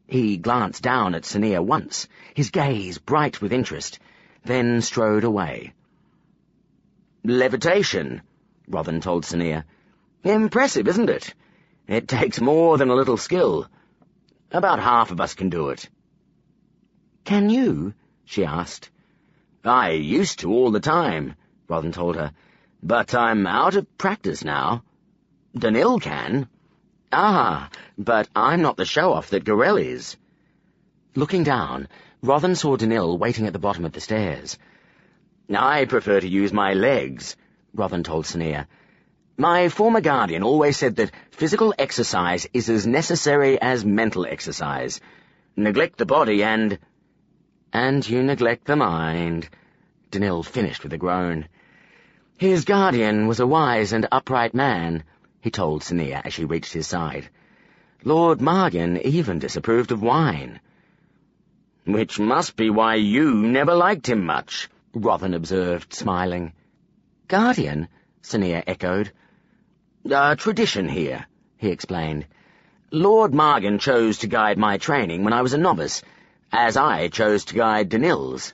He glanced down at Sania once, his gaze bright with interest, then strode away. "Levitation," Rothan told Sania. "Impressive, isn't it? It takes more than a little skill. About half of us can do it." "Can you?" she asked. "I used to all the time," Rothan told her, "but I'm out of practice now. Danil can." "Ah, but I'm not the show-off that Gorell is." Looking down, Rothan saw Danil waiting at the bottom of the stairs. "I prefer to use my legs," Rothan told Sania. "My former guardian always said that physical exercise is as necessary as mental exercise. Neglect the body and—" "And you neglect the mind," Danil finished with a groan. "His guardian was a wise and upright man," he told Sania as she reached his side. "Lord Margin even disapproved of wine." "Which must be why you never liked him much," Rothan observed, smiling. "Guardian?" Sania echoed. "A tradition here," he explained. "Lord Margin chose to guide my training when I was a novice, as I chose to guide Danil's."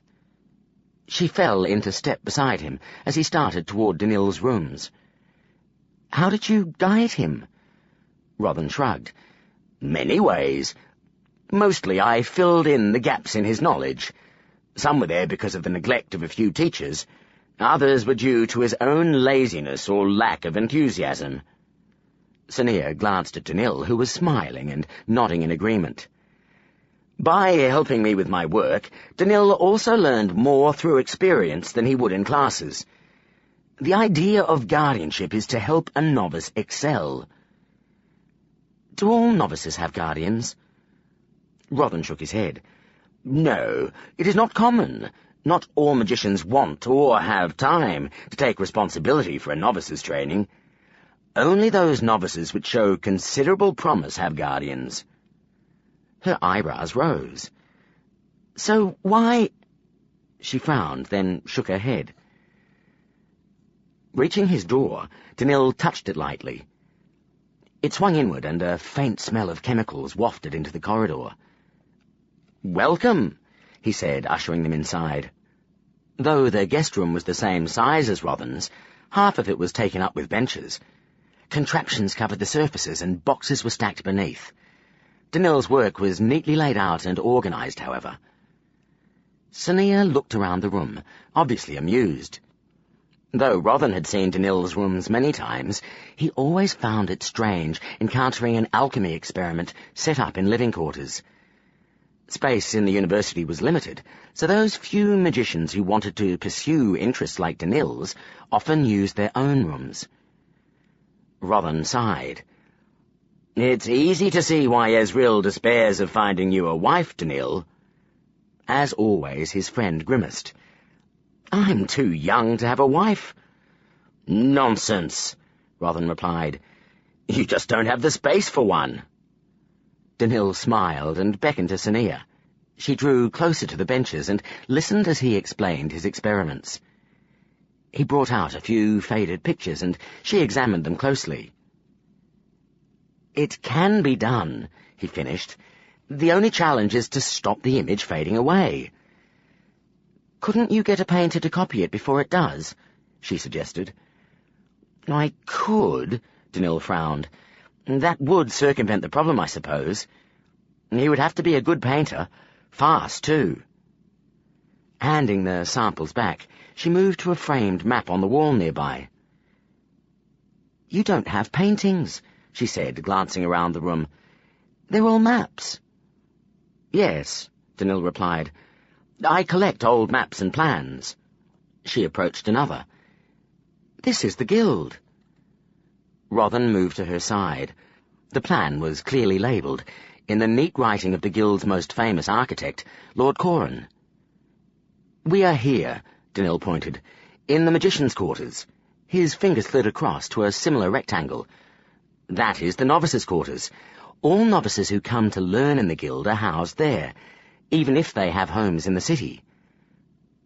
She fell into step beside him as he started toward Danil's rooms. "How did you guide him?" Rothan shrugged. "Many ways. Mostly I filled in the gaps in his knowledge. Some were there because of the neglect of a few teachers. Others were due to his own laziness or lack of enthusiasm." Sania glanced at Danil, who was smiling and nodding in agreement. "By helping me with my work, Danil also learned more through experience than he would in classes. The idea of guardianship is to help a novice excel." "Do all novices have guardians?" Rothan shook his head. "No, it is not common. Not all magicians want or have time to take responsibility for a novice's training. Only those novices which show considerable promise have guardians." Her eyebrows rose. "So why—" She frowned, then shook her head. Reaching his door, Danil touched it lightly. It swung inward, and a faint smell of chemicals wafted into the corridor. "Welcome," he said, ushering them inside. Though the guest room was the same size as Rothan's, half of it was taken up with benches. Contraptions covered the surfaces, and boxes were stacked beneath. Danil's work was neatly laid out and organized, however. Sania looked around the room, obviously amused. Though Rothan had seen Danil's rooms many times, he always found it strange encountering an alchemy experiment set up in living quarters. Space in the university was limited, so those few magicians who wanted to pursue interests like Danil's often used their own rooms. Rothan sighed. "It's easy to see why Ezreal despairs of finding you a wife, Danil." As always, his friend grimaced. "I'm too young to have a wife." "Nonsense," Rothan replied. "You just don't have the space for one." Danil smiled and beckoned to Sania. She drew closer to the benches and listened as he explained his experiments. He brought out a few faded pictures, and she examined them closely. "It can be done," he finished. "The only challenge is to stop the image fading away." "Couldn't you get a painter to copy it before it does?" she suggested. "I could," Danil frowned. "That would circumvent the problem, I suppose. He would have to be a good painter. Fast, too." Handing the samples back, she moved to a framed map on the wall nearby. "You don't have paintings," she said, glancing around the room. "They're all maps." "Yes," Danil replied. "I collect old maps and plans." She approached another. "This is the guild." Rothan moved to her side. The plan was clearly labelled, in the neat writing of the Guild's most famous architect, Lord Coran. "We are here," Danil pointed, "in the magician's quarters." His finger slid across to a similar rectangle. "That is the novices' quarters. All novices who come to learn in the Guild are housed there, even if they have homes in the city."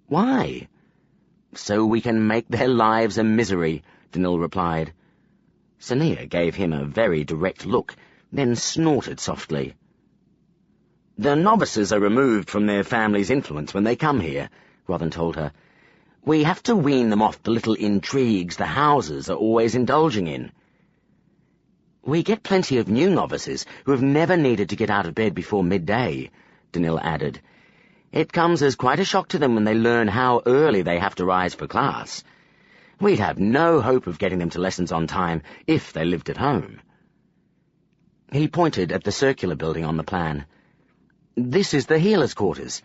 "Why?" "So we can make their lives a misery," Danil replied. Sonia gave him a very direct look, then snorted softly. "The novices are removed from their family's influence when they come here," Rothan told her. "We have to wean them off the little intrigues the houses are always indulging in." "We get plenty of new novices who have never needed to get out of bed before midday," Danil added. "It comes as quite a shock to them when they learn how early they have to rise for class. We'd have no hope of getting them to lessons on time if they lived at home." He pointed at the circular building on the plan. "This is the healers' quarters.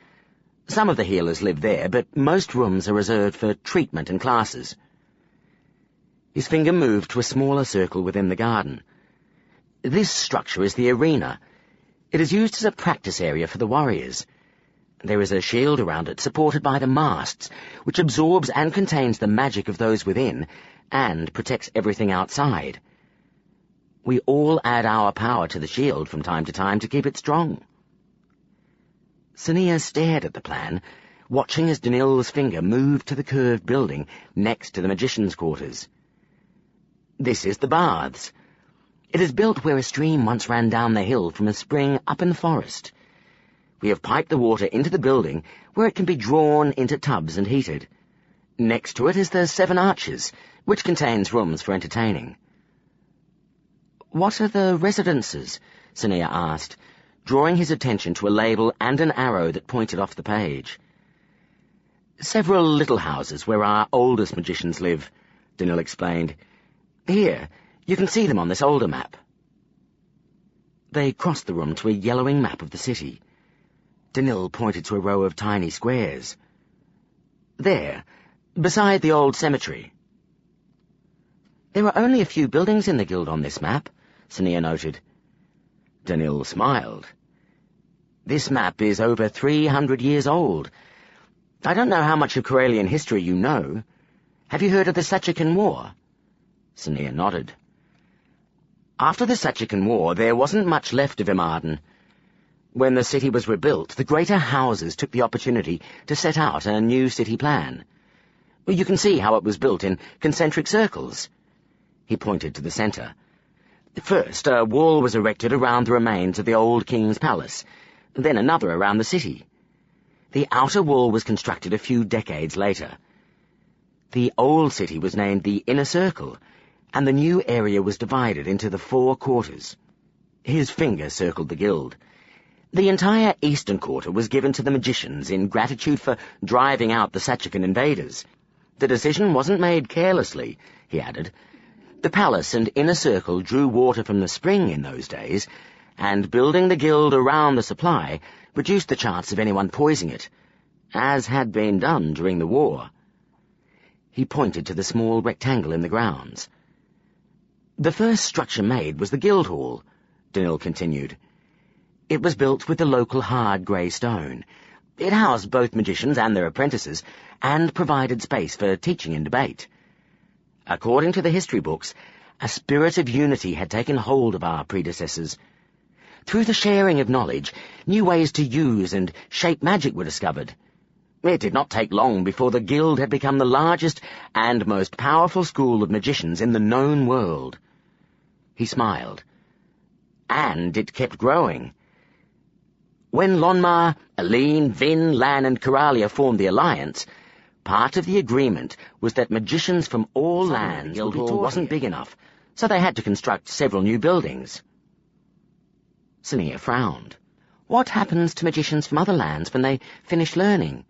Some of the healers live there, but most rooms are reserved for treatment and classes." His finger moved to a smaller circle within the garden. "This structure is the arena. It is used as a practice area for the warriors. There is a shield around it supported by the masts, which absorbs and contains the magic of those within and protects everything outside. We all add our power to the shield from time to time to keep it strong." Sonia stared at the plan, watching as Danil's finger moved to the curved building next to the magician's quarters. "This is the baths. It is built where a stream once ran down the hill from a spring up in the forest. We have piped the water into the building where it can be drawn into tubs and heated. Next to it is the 7 Arches, which contains rooms for entertaining." "What are the residences?" Sonia asked, drawing his attention to a label and an arrow that pointed off the page. "Several little houses where our oldest magicians live," Danil explained. "Here, you can see them on this older map." They crossed the room to a yellowing map of the city. Danil pointed to a row of tiny squares. "There, beside the old cemetery." "There are only a few buildings in the Guild on this map," Sonia noted. Danil smiled. "This map is over 300 years old. I don't know how much of Corellian history you know. Have you heard of the Sachican War?" Sonia nodded. "After the Sachican War, there wasn't much left of Imardin. When the city was rebuilt, the greater houses took the opportunity to set out a new city plan. You can see how it was built in concentric circles." He pointed to the centre. "First, a wall was erected around the remains of the old king's palace, then another around the city. The outer wall was constructed a few decades later. The old city was named the Inner Circle, and the new area was divided into the 4 quarters." His finger circled the Guild. "The entire eastern quarter was given to the magicians in gratitude for driving out the Sachican invaders. The decision wasn't made carelessly," he added. "The palace and inner circle drew water from the spring in those days, and building the Guild around the supply reduced the chance of anyone poisoning it, as had been done during the war." He pointed to the small rectangle in the grounds. "The first structure made was the Guild Hall," Danil continued. "It was built with the local hard grey stone. It housed both magicians and their apprentices, and provided space for teaching and debate. According to the history books, a spirit of unity had taken hold of our predecessors. Through the sharing of knowledge, new ways to use and shape magic were discovered. It did not take long before the Guild had become the largest and most powerful school of magicians in the known world." He smiled. "And it kept growing. When Lonmar, Aline, Vin, Lan, and Coralia formed the alliance, part of the agreement was that magicians from all lands would be taught. Wasn't big enough, so they had to construct several new buildings." Sonia frowned. "What happens to magicians from other lands when they finish learning?"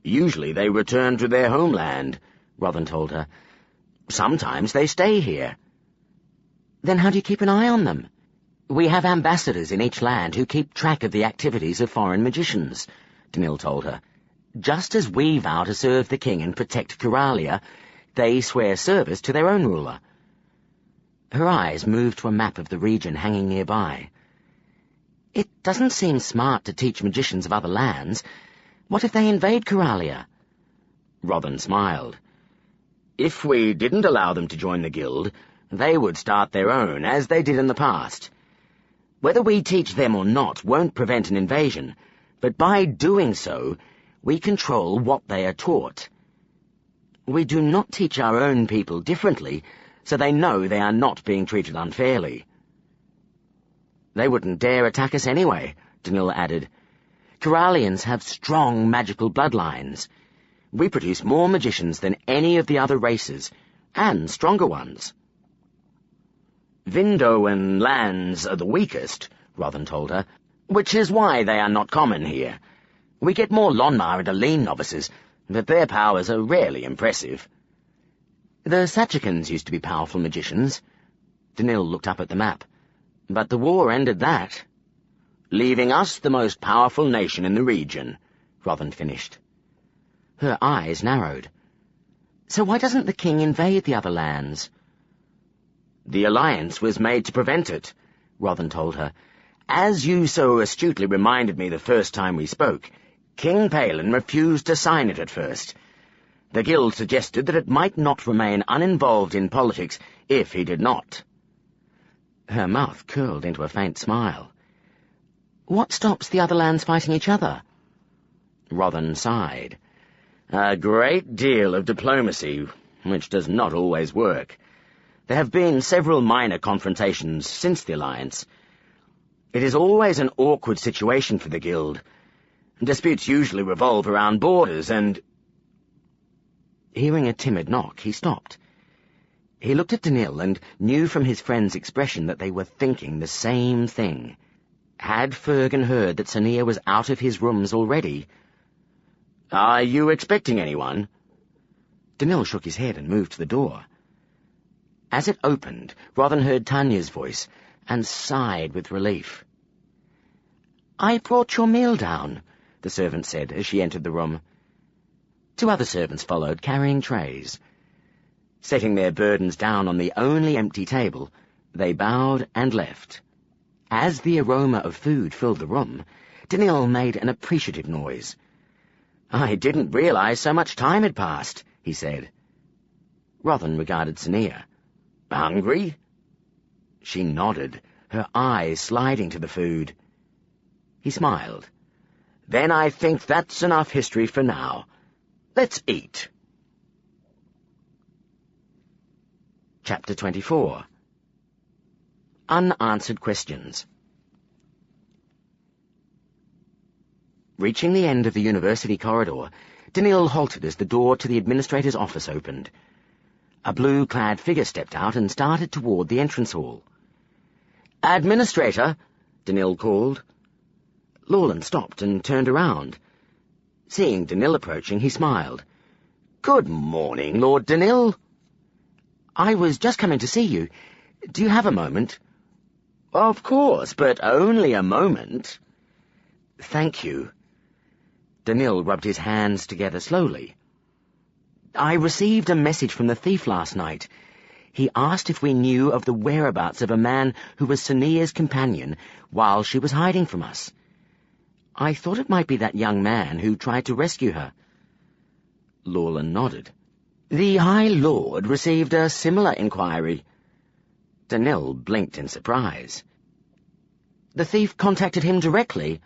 "Usually they return to their homeland," Rothan told her. "Sometimes they stay here." "Then how do you keep an eye on them?" "We have ambassadors in each land who keep track of the activities of foreign magicians," Danil told her. "Just as we vow to serve the king and protect Coralia, they swear service to their own ruler." Her eyes moved to a map of the region hanging nearby. It doesn't seem smart to teach magicians of other lands. What if they invade Coralia? Rothan smiled. If we didn't allow them to join the guild, they would start their own, as they did in the past. Whether we teach them or not won't prevent an invasion, but by doing so, we control what they are taught. We do not teach our own people differently, so they know they are not being treated unfairly. They wouldn't dare attack us anyway, Danil added. Corallians have strong magical bloodlines. We produce more magicians than any of the other races, and stronger ones. Vindoan lands are the weakest, Rothan told her, which is why they are not common here. We get more Lonmar and Aline novices, but their powers are rarely impressive. The Sachikans used to be powerful magicians. Danil looked up at the map. But the war ended that. Leaving us the most powerful nation in the region, Rothan finished. Her eyes narrowed. So why doesn't the king invade the other lands? The alliance was made to prevent it, Rothan told her. As you so astutely reminded me the first time we spoke, King Palin refused to sign it at first. The guild suggested that it might not remain uninvolved in politics if he did not. Her mouth curled into a faint smile. What stops the other lands fighting each other? Rothan sighed. A great deal of diplomacy, which does not always work. There have been several minor confrontations since the alliance. It is always an awkward situation for the guild. Disputes usually revolve around borders and... Hearing a timid knock, he stopped. He looked at Danil and knew from his friend's expression that they were thinking the same thing. Had Fergan heard that Sonia was out of his rooms already? Are you expecting anyone? Danil shook his head and moved to the door. As it opened, Rothan heard Tanya's voice and sighed with relief. "I brought your meal down," the servant said as she entered the room. 2 other servants followed, carrying trays. Setting their burdens down on the only empty table, they bowed and left. As the aroma of food filled the room, Danil made an appreciative noise. "I didn't realize so much time had passed," he said. Rothan regarded Sonia. "Hungry?" She nodded, her eyes sliding to the food. He smiled. "Then I think that's enough history for now. Let's eat." Chapter 24. Unanswered Questions. Reaching the end of the university corridor, Danil halted as the door to the administrator's office opened. A blue-clad figure stepped out and started toward the entrance hall. "Administrator," Danil called. Lawland stopped and turned around. Seeing Danil approaching, he smiled. "Good morning, Lord Danil." "I was just coming to see you. Do you have a moment?" "Of course, but only a moment." "Thank you." Danil rubbed his hands together slowly. "I received a message from the thief last night. He asked if we knew of the whereabouts of a man who was Sonia's companion while she was hiding from us. I thought it might be that young man who tried to rescue her." Lawland nodded. "The High Lord received a similar inquiry." Danil blinked in surprise. "The thief contacted him directly?"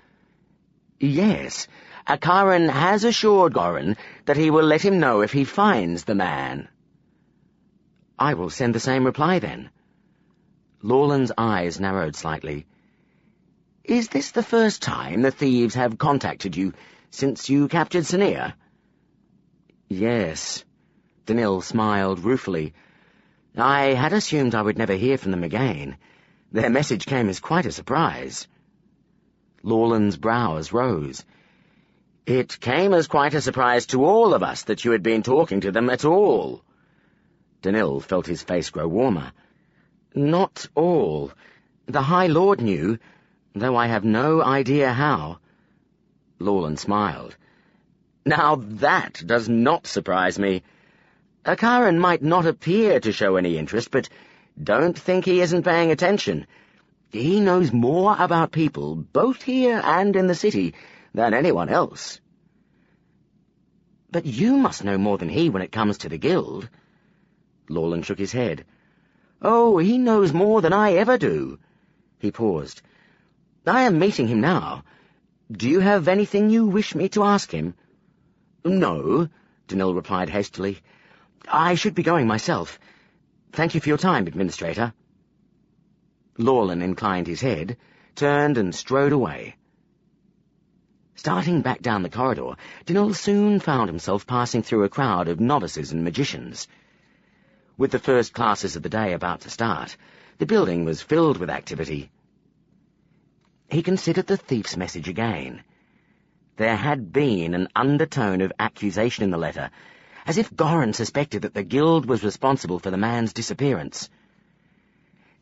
"Yes. Akaran has assured Goran that he will let him know if he finds the man." "I will send the same reply, then." Lawland's eyes narrowed slightly. "Is this the first time the thieves have contacted you since you captured Sonia?" "Yes." Danil smiled ruefully. "I had assumed I would never hear from them again. Their message came as quite a surprise." Lawland's brows rose. "It came as quite a surprise to all of us that you had been talking to them at all." Danil felt his face grow warmer. "Not all. The High Lord knew, though I have no idea how." Lawland smiled. "Now that does not surprise me. Akaran might not appear to show any interest, but Don't think he isn't paying attention. He knows more about people, both here and in the city, than anyone else. But you must know more than he when it comes to the guild. Lawland shook his head. Oh, he knows more than I ever do. He paused. I am meeting him now. Do you have anything you wish me to ask him? No, Danil replied hastily. I should be going myself. Thank you for your time, Administrator. Lawland inclined his head, turned and strode away. Starting back down the corridor, Danil soon found himself passing through a crowd of novices and magicians. With the first classes of the day about to start, the building was filled with activity. He considered the thief's message again. There had been an undertone of accusation in the letter, as if Goran suspected that the guild was responsible for the man's disappearance.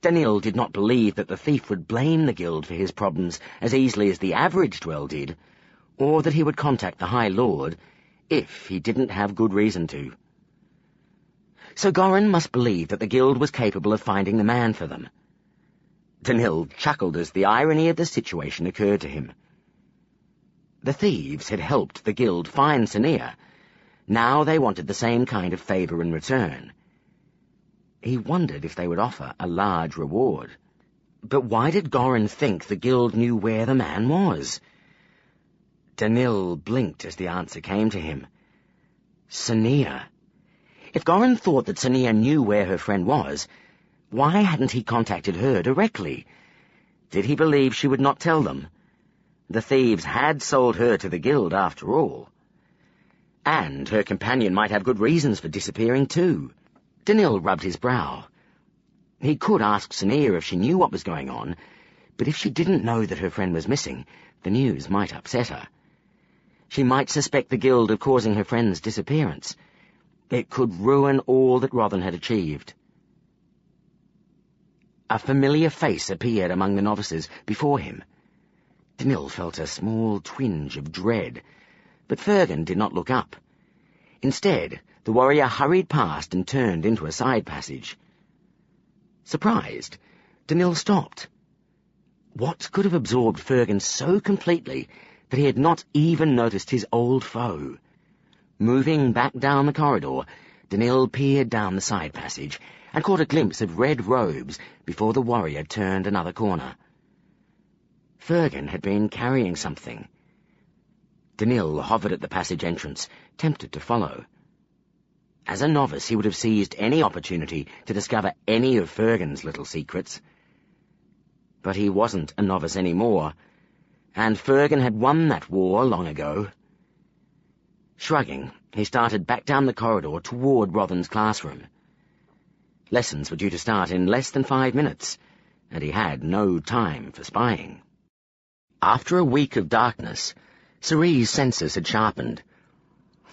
Danil did not believe that the thief would blame the guild for his problems as easily as the average dwell did, or that he would contact the High Lord if he didn't have good reason to. So Goran must believe that the guild was capable of finding the man for them. Danil chuckled as the irony of the situation occurred to him. The thieves had helped the guild find Sania. Now they wanted the same kind of favour in return. He wondered if they would offer a large reward. But why did Goran think the guild knew where the man was? Danil blinked as the answer came to him. Sania. If Goran thought that Sania knew where her friend was, why hadn't he contacted her directly? Did he believe she would not tell them? The thieves had sold her to the guild after all. And her companion might have good reasons for disappearing too. Danil rubbed his brow. He could ask Sania if she knew what was going on, but if she didn't know that her friend was missing, the news might upset her. She might suspect the guild of causing her friend's disappearance. It could ruin all that Rothan had achieved. A familiar face appeared among the novices before him. Danil felt a small twinge of dread, but Fergan did not look up. Instead, the warrior hurried past and turned into a side passage. Surprised, Danil stopped. What could have absorbed Fergan so completely that he had not even noticed his old foe? Moving back down the corridor, Danil peered down the side passage and caught a glimpse of red robes before the warrior turned another corner. Fergan had been carrying something. Danil hovered at the passage entrance, tempted to follow. As a novice, he would have seized any opportunity to discover any of Fergan's little secrets. But he wasn't a novice anymore, and Fergan had won that war long ago. Shrugging, he started back down the corridor toward Rothan's classroom. Lessons were due to start in less than 5 minutes, and he had no time for spying. After a week of darkness, Ceri's senses had sharpened.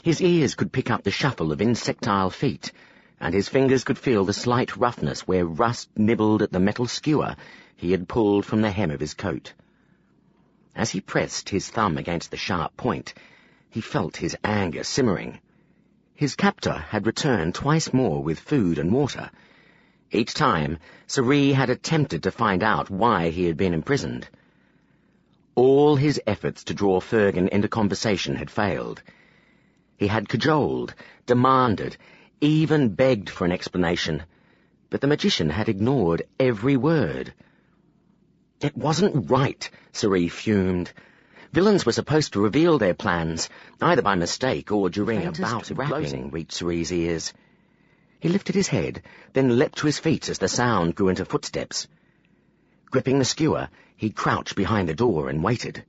His ears could pick up the shuffle of insectile feet, and his fingers could feel the slight roughness where rust nibbled at the metal skewer he had pulled from the hem of his coat. As he pressed his thumb against the sharp point, he felt his anger simmering. His captor had returned twice more with food and water. Each time, Ceri had attempted to find out why he had been imprisoned. All his efforts to draw Fergan into conversation had failed. He had cajoled, demanded, even begged for an explanation, but the magician had ignored every word. It wasn't right, Ceri fumed. Villains were supposed to reveal their plans, either by mistake or during a bout of rapping reached Ceri's ears. He lifted his head, then leapt to his feet as the sound grew into footsteps. Gripping the skewer, he crouched behind the door and waited.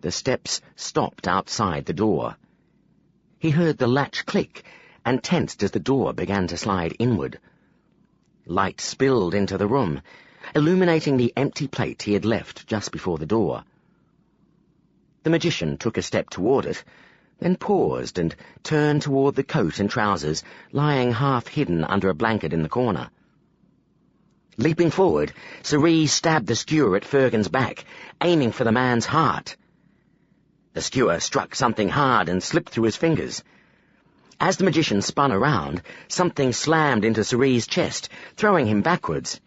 The steps stopped outside the door. He heard the latch click and tensed as the door began to slide inward. Light spilled into the room, illuminating the empty plate he had left just before the door. The magician took a step toward it, then paused and turned toward the coat and trousers lying half-hidden under a blanket in the corner. Leaping forward, Ceri stabbed the skewer at Fergan's back, aiming for the man's heart. The skewer struck something hard and slipped through his fingers. As the magician spun around, something slammed into Cerise's chest, throwing him backwards.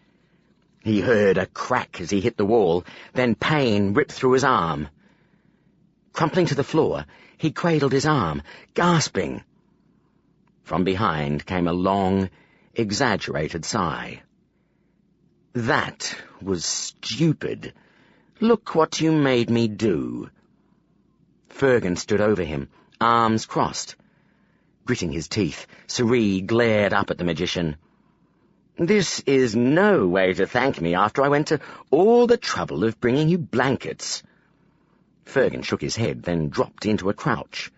He heard a crack as he hit the wall, then pain ripped through his arm. Crumpling to the floor, he cradled his arm, gasping. From behind came a long, exaggerated sigh. "That was stupid. Look what you made me do." Fergan stood over him, arms crossed. Gritting his teeth, Cerise glared up at the magician. "This is no way to thank me after I went to all the trouble of bringing you blankets." Fergan shook his head, then dropped into a crouch.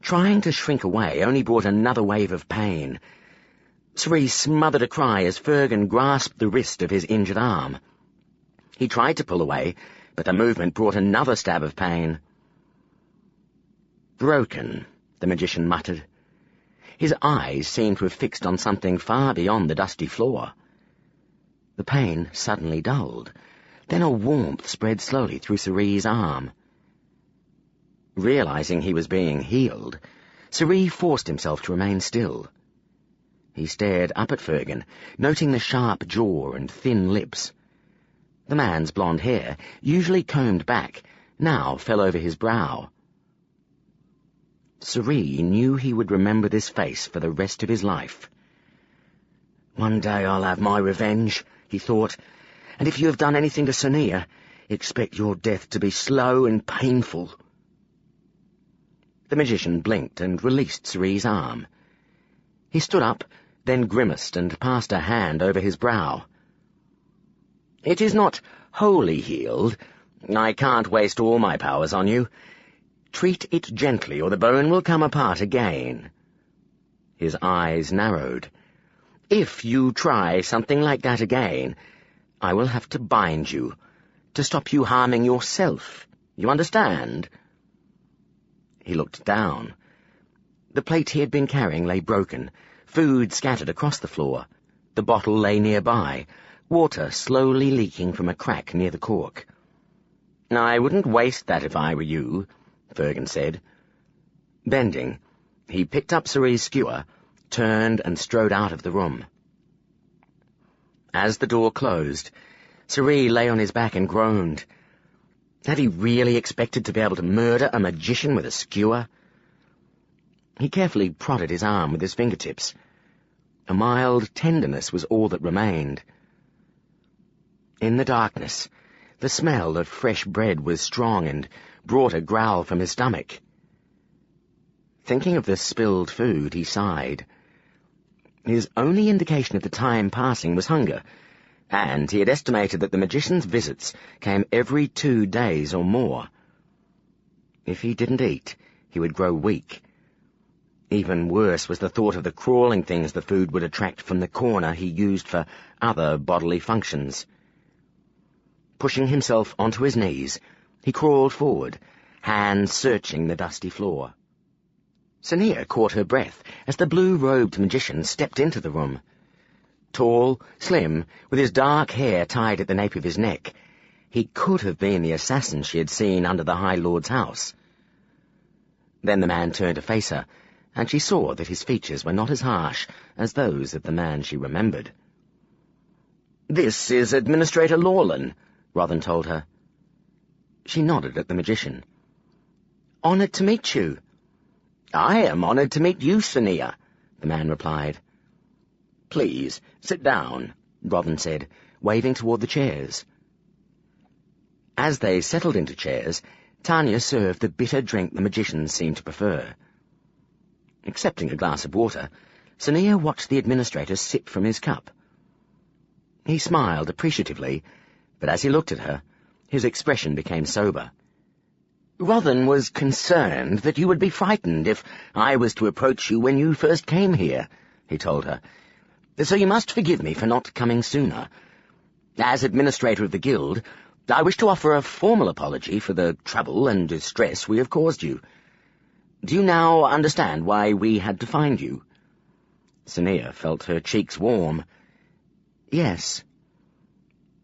Trying to shrink away only brought another wave of pain. Cerise smothered a cry as Fergan grasped the wrist of his injured arm. He tried to pull away, but the movement brought another stab of pain. "Broken," the magician muttered. His eyes seemed to have fixed on something far beyond the dusty floor. The pain suddenly dulled. Then a warmth spread slowly through Cerise's arm. Realizing he was being healed, Cerise forced himself to remain still. He stared up at Fergan, noting the sharp jaw and thin lips. The man's blonde hair, usually combed back, now fell over his brow. Cerise knew he would remember this face for the rest of his life. "One day I'll have my revenge," he thought, "and if you have done anything to Sonia, expect your death to be slow and painful." The magician blinked and released Cerise's arm. He stood up, then grimaced and passed a hand over his brow. "It is not wholly healed. I can't waste all my powers on you. Treat it gently, or the bone will come apart again." His eyes narrowed. "If you try something like that again, I will have to bind you, to stop you harming yourself. You understand?" He looked down. The plate he had been carrying lay broken, food scattered across the floor. The bottle lay nearby, water slowly leaking from a crack near the cork. "I wouldn't waste that if I were you," Fergan said. Bending, he picked up Cerise's skewer, turned and strode out of the room. As the door closed, Cerise lay on his back and groaned. Had he really expected to be able to murder a magician with a skewer? He carefully prodded his arm with his fingertips. A mild tenderness was all that remained. In the darkness, the smell of fresh bread was strong and brought a growl from his stomach. Thinking of the spilled food, he sighed. His only indication of the time passing was hunger, and he had estimated that the magician's visits came every 2 days or more. If he didn't eat, he would grow weak. Even worse was the thought of the crawling things the food would attract from the corner he used for other bodily functions. Pushing himself onto his knees, he crawled forward, hands searching the dusty floor. Sonia caught her breath as the blue-robed magician stepped into the room. Tall, slim, with his dark hair tied at the nape of his neck, he could have been the assassin she had seen under the High Lord's house. Then the man turned to face her, and she saw that his features were not as harsh as those of the man she remembered. "This is Administrator Lawlin," Rothan told her. She nodded at the magician. "Honoured to meet you." "I am honoured to meet you, Sonia," the man replied. "Please, sit down," Rothan said, waving toward the chairs. As they settled into chairs, Tanya served the bitter drink the magician seemed to prefer. Accepting a glass of water, Sonia watched the administrator sip from his cup. He smiled appreciatively, but as he looked at her, his expression became sober. "Rothan was concerned that you would be frightened if I was to approach you when you first came here," he told her. "So you must forgive me for not coming sooner. As administrator of the guild, I wish to offer a formal apology for the trouble and distress we have caused you. Do you now understand why we had to find you?" Sonia felt her cheeks warm. "Yes."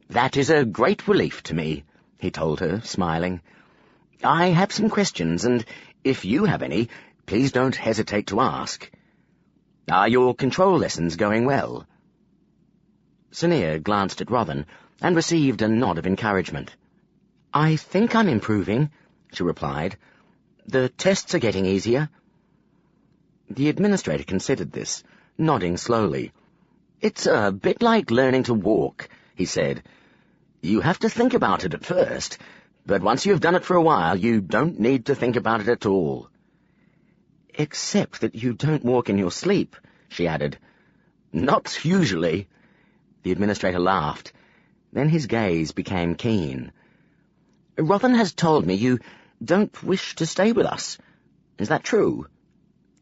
"That is a great relief to me," he told her, smiling. "I have some questions, and if you have any, please don't hesitate to ask. Are your control lessons going well?" Sonia glanced at Rothan and received a nod of encouragement. "I think I'm improving," she replied. "The tests are getting easier." The administrator considered this, nodding slowly. "It's a bit like learning to walk," he said. "You have to think about it at first, but once you've done it for a while, you don't need to think about it at all." "Except that you don't walk in your sleep," she added. "Not usually." The administrator laughed. Then his gaze became keen. "Rothan has told me you don't wish to stay with us. Is that true?"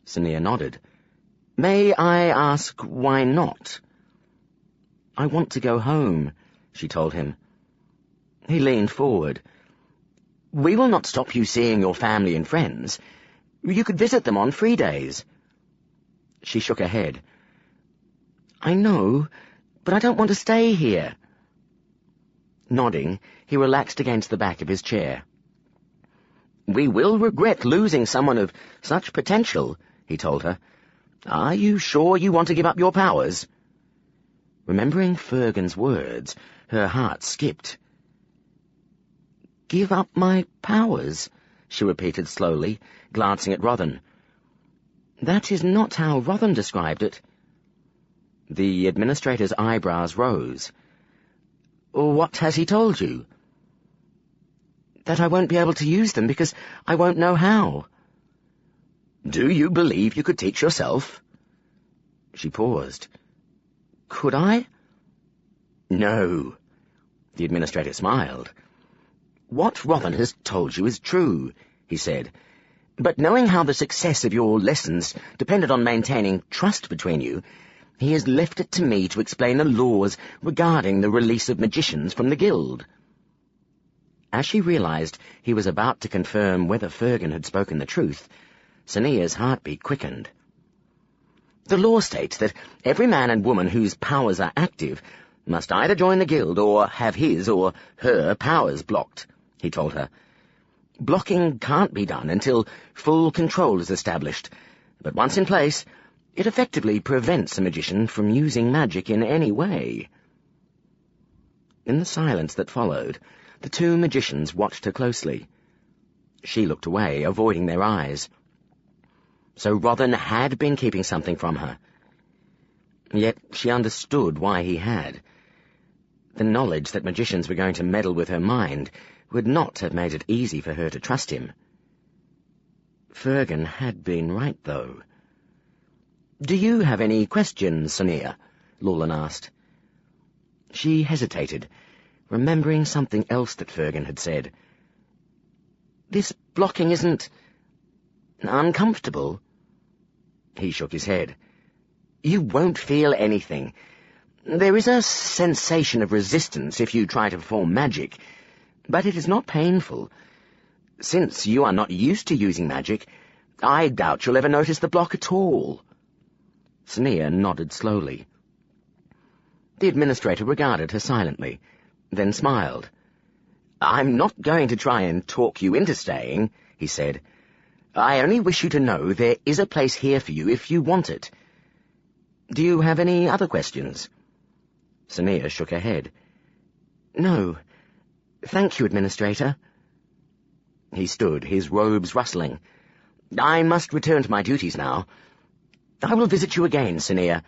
Sonia nodded. "May I ask why not?" "I want to go home," she told him. He leaned forward. "We will not stop you seeing your family and friends. You could visit them on free days." She shook her head. "I know, but I don't want to stay here." Nodding, he relaxed against the back of his chair. "We will regret losing someone of such potential," he told her. "Are you sure you want to give up your powers?" Remembering Fergun's words, her heart skipped. "Give up my powers?" she repeated slowly, glancing at Rothan. "That is not how Rothan described it." The administrator's eyebrows rose. "What has he told you?" "That I won't be able to use them because I won't know how." "Do you believe you could teach yourself?" She paused. "Could I?" "No." The administrator smiled. "What Rothan has told you is true," he said. "But knowing how the success of your lessons depended on maintaining trust between you, he has left it to me to explain the laws regarding the release of magicians from the guild." As she realized he was about to confirm whether Fergun had spoken the truth, Sonia's heartbeat quickened. "The law states that every man and woman whose powers are active must either join the guild or have his or her powers blocked," he told her. "Blocking can't be done until full control is established, but once in place, it effectively prevents a magician from using magic in any way." In the silence that followed, the two magicians watched her closely. She looked away, avoiding their eyes. So Rothan had been keeping something from her. Yet she understood why he had. The knowledge that magicians were going to meddle with her mind would not have made it easy for her to trust him. Fergun had been right, though. "Do you have any questions, Sonia?" Lawlin asked. She hesitated, remembering something else that Fergun had said. "This blocking isn't uncomfortable?" He shook his head. "You won't feel anything. There is a sensation of resistance if you try to perform magic, but it is not painful. Since you are not used to using magic, I doubt you'll ever notice the block at all." Sonia nodded slowly. The administrator regarded her silently, then smiled. "I'm not going to try and talk you into staying," he said. "I only wish you to know there is a place here for you if you want it. Do you have any other questions?" Sonia shook her head. "No. Thank you, Administrator." He stood, his robes rustling. "I must return to my duties now. I will visit you again, Sonia.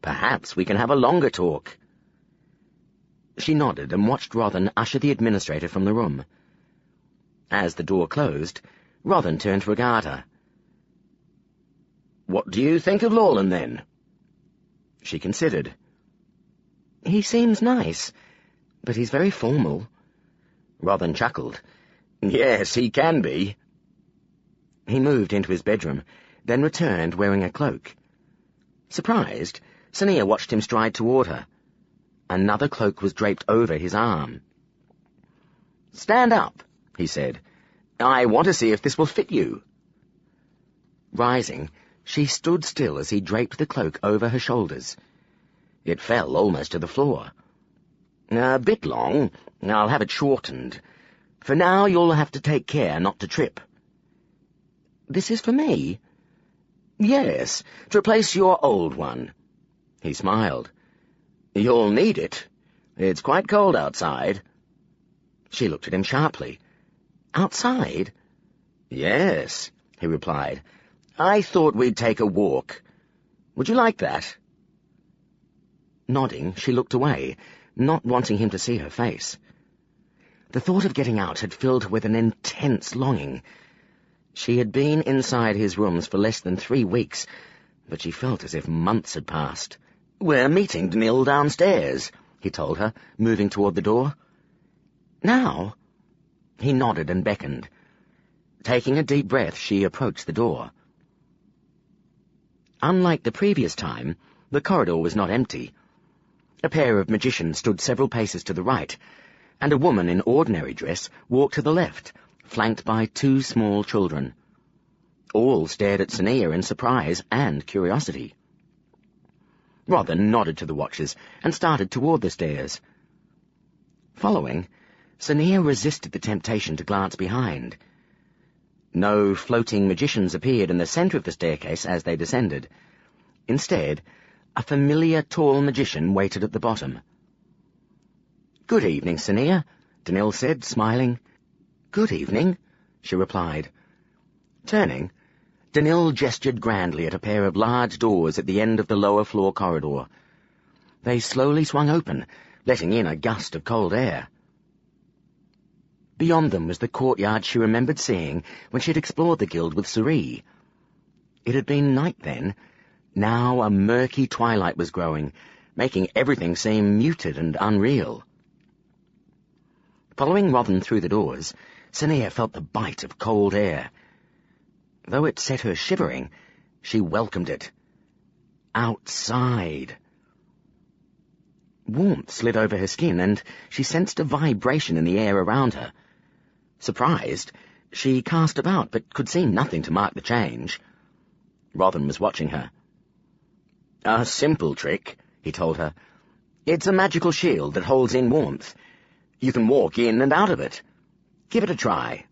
Perhaps we can have a longer talk." She nodded and watched Rothan usher the administrator from the room. As the door closed, Rothan turned to regard her. "What do you think of Lawlin, then?" She considered. "He seems nice, but he's very formal." Rothan chuckled. "Yes, he can be." He moved into his bedroom, then returned wearing a cloak. Surprised, Sonia watched him stride toward her. Another cloak was draped over his arm. "Stand up," he said. "I want to see if this will fit you." Rising, she stood still as he draped the cloak over her shoulders. It fell almost to the floor. "A bit long. I'll have it shortened. For now you'll have to take care not to trip." "This is for me?" Yes, to replace your old one. He smiled. You'll need it. It's quite cold outside. She looked at him sharply. Outside? Yes, he replied. I thought we'd take a walk. Would you like that? Nodding, she looked away, not wanting him to see her face. The thought of getting out had filled her with an intense longing. She had been inside his rooms for less than 3 weeks, but she felt as if months had passed. We're meeting Danil downstairs, he told her, moving toward the door. Now? He nodded and beckoned. Taking a deep breath, she approached the door. Unlike the previous time, the corridor was not empty. A pair of magicians stood several paces to the right, and a woman in ordinary dress walked to the left, flanked by 2 small children. All stared at Sania in surprise and curiosity. Rothan nodded to the watchers and started toward the stairs. Following, Sania resisted the temptation to glance behind. No floating magicians appeared in the center of the staircase as they descended. Instead, a familiar tall magician waited at the bottom. "Good evening, Sania," Danil said, smiling. "Good evening," she replied. Turning, Danil gestured grandly at a pair of large doors at the end of the lower floor corridor. They slowly swung open, letting in a gust of cold air. Beyond them was the courtyard she remembered seeing when she had explored the guild with Sorcery. It had been night then. Now a murky twilight was growing, making everything seem muted and unreal. Following Rothan through the doors, Sania felt the bite of cold air. Though it set her shivering, she welcomed it. Outside. Warmth slid over her skin, and she sensed a vibration in the air around her. Surprised, she cast about, but could see nothing to mark the change. Rothan was watching her. "A simple trick," he told her. "It's a magical shield that holds in warmth. You can walk in and out of it. Give it a try."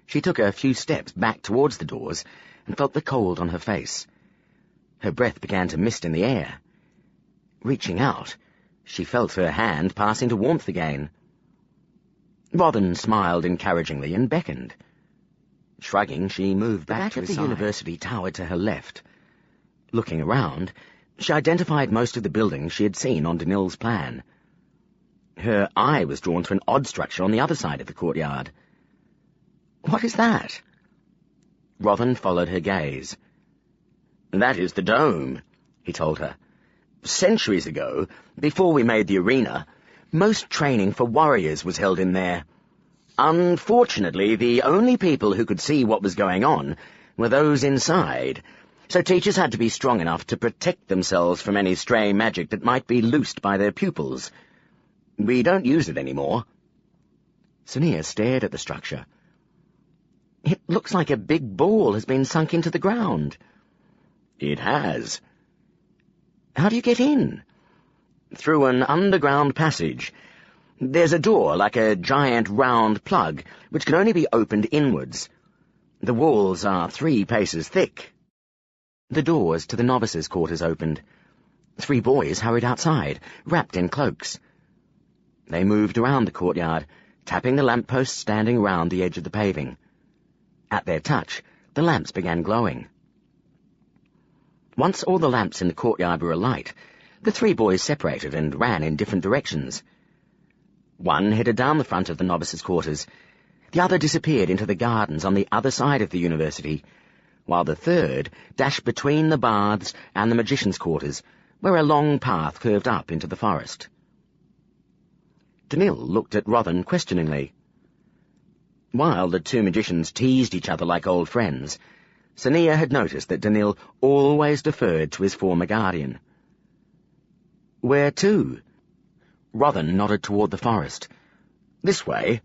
She took a few steps back towards the doors and felt the cold on her face. Her breath began to mist in the air. Reaching out, she felt her hand passing to warmth again. Rothan smiled encouragingly and beckoned. Shrugging, she moved back to the university towered to her left. Looking around, she identified most of the buildings she had seen on Danil's plan. Her eye was drawn to an odd structure on the other side of the courtyard. "What is that?" Rothan followed her gaze. "That is the dome," he told her. "Centuries ago, before we made the arena, most training for warriors was held in there. Unfortunately, the only people who could see what was going on were those inside, so teachers had to be strong enough to protect themselves from any stray magic that might be loosed by their pupils. We don't use it anymore." Sania stared at the structure. "It looks like a big ball has been sunk into the ground." "It has." "How do you get in?" "Through an underground passage. There's a door like a giant round plug, which can only be opened inwards. The walls are 3 paces thick." The doors to the novices' quarters opened. 3 boys hurried outside, wrapped in cloaks. They moved around the courtyard, tapping the lampposts standing round the edge of the paving. At their touch, the lamps began glowing. Once all the lamps in the courtyard were alight, the 3 boys separated and ran in different directions. One headed down the front of the novices' quarters. The other disappeared into the gardens on the other side of the university, while the third dashed between the baths and the magicians' quarters, where a long path curved up into the forest. Danil looked at Rothan questioningly. While the 2 magicians teased each other like old friends, Sania had noticed that Danil always deferred to his former guardian. "Where to?" Rothan nodded toward the forest. "This way."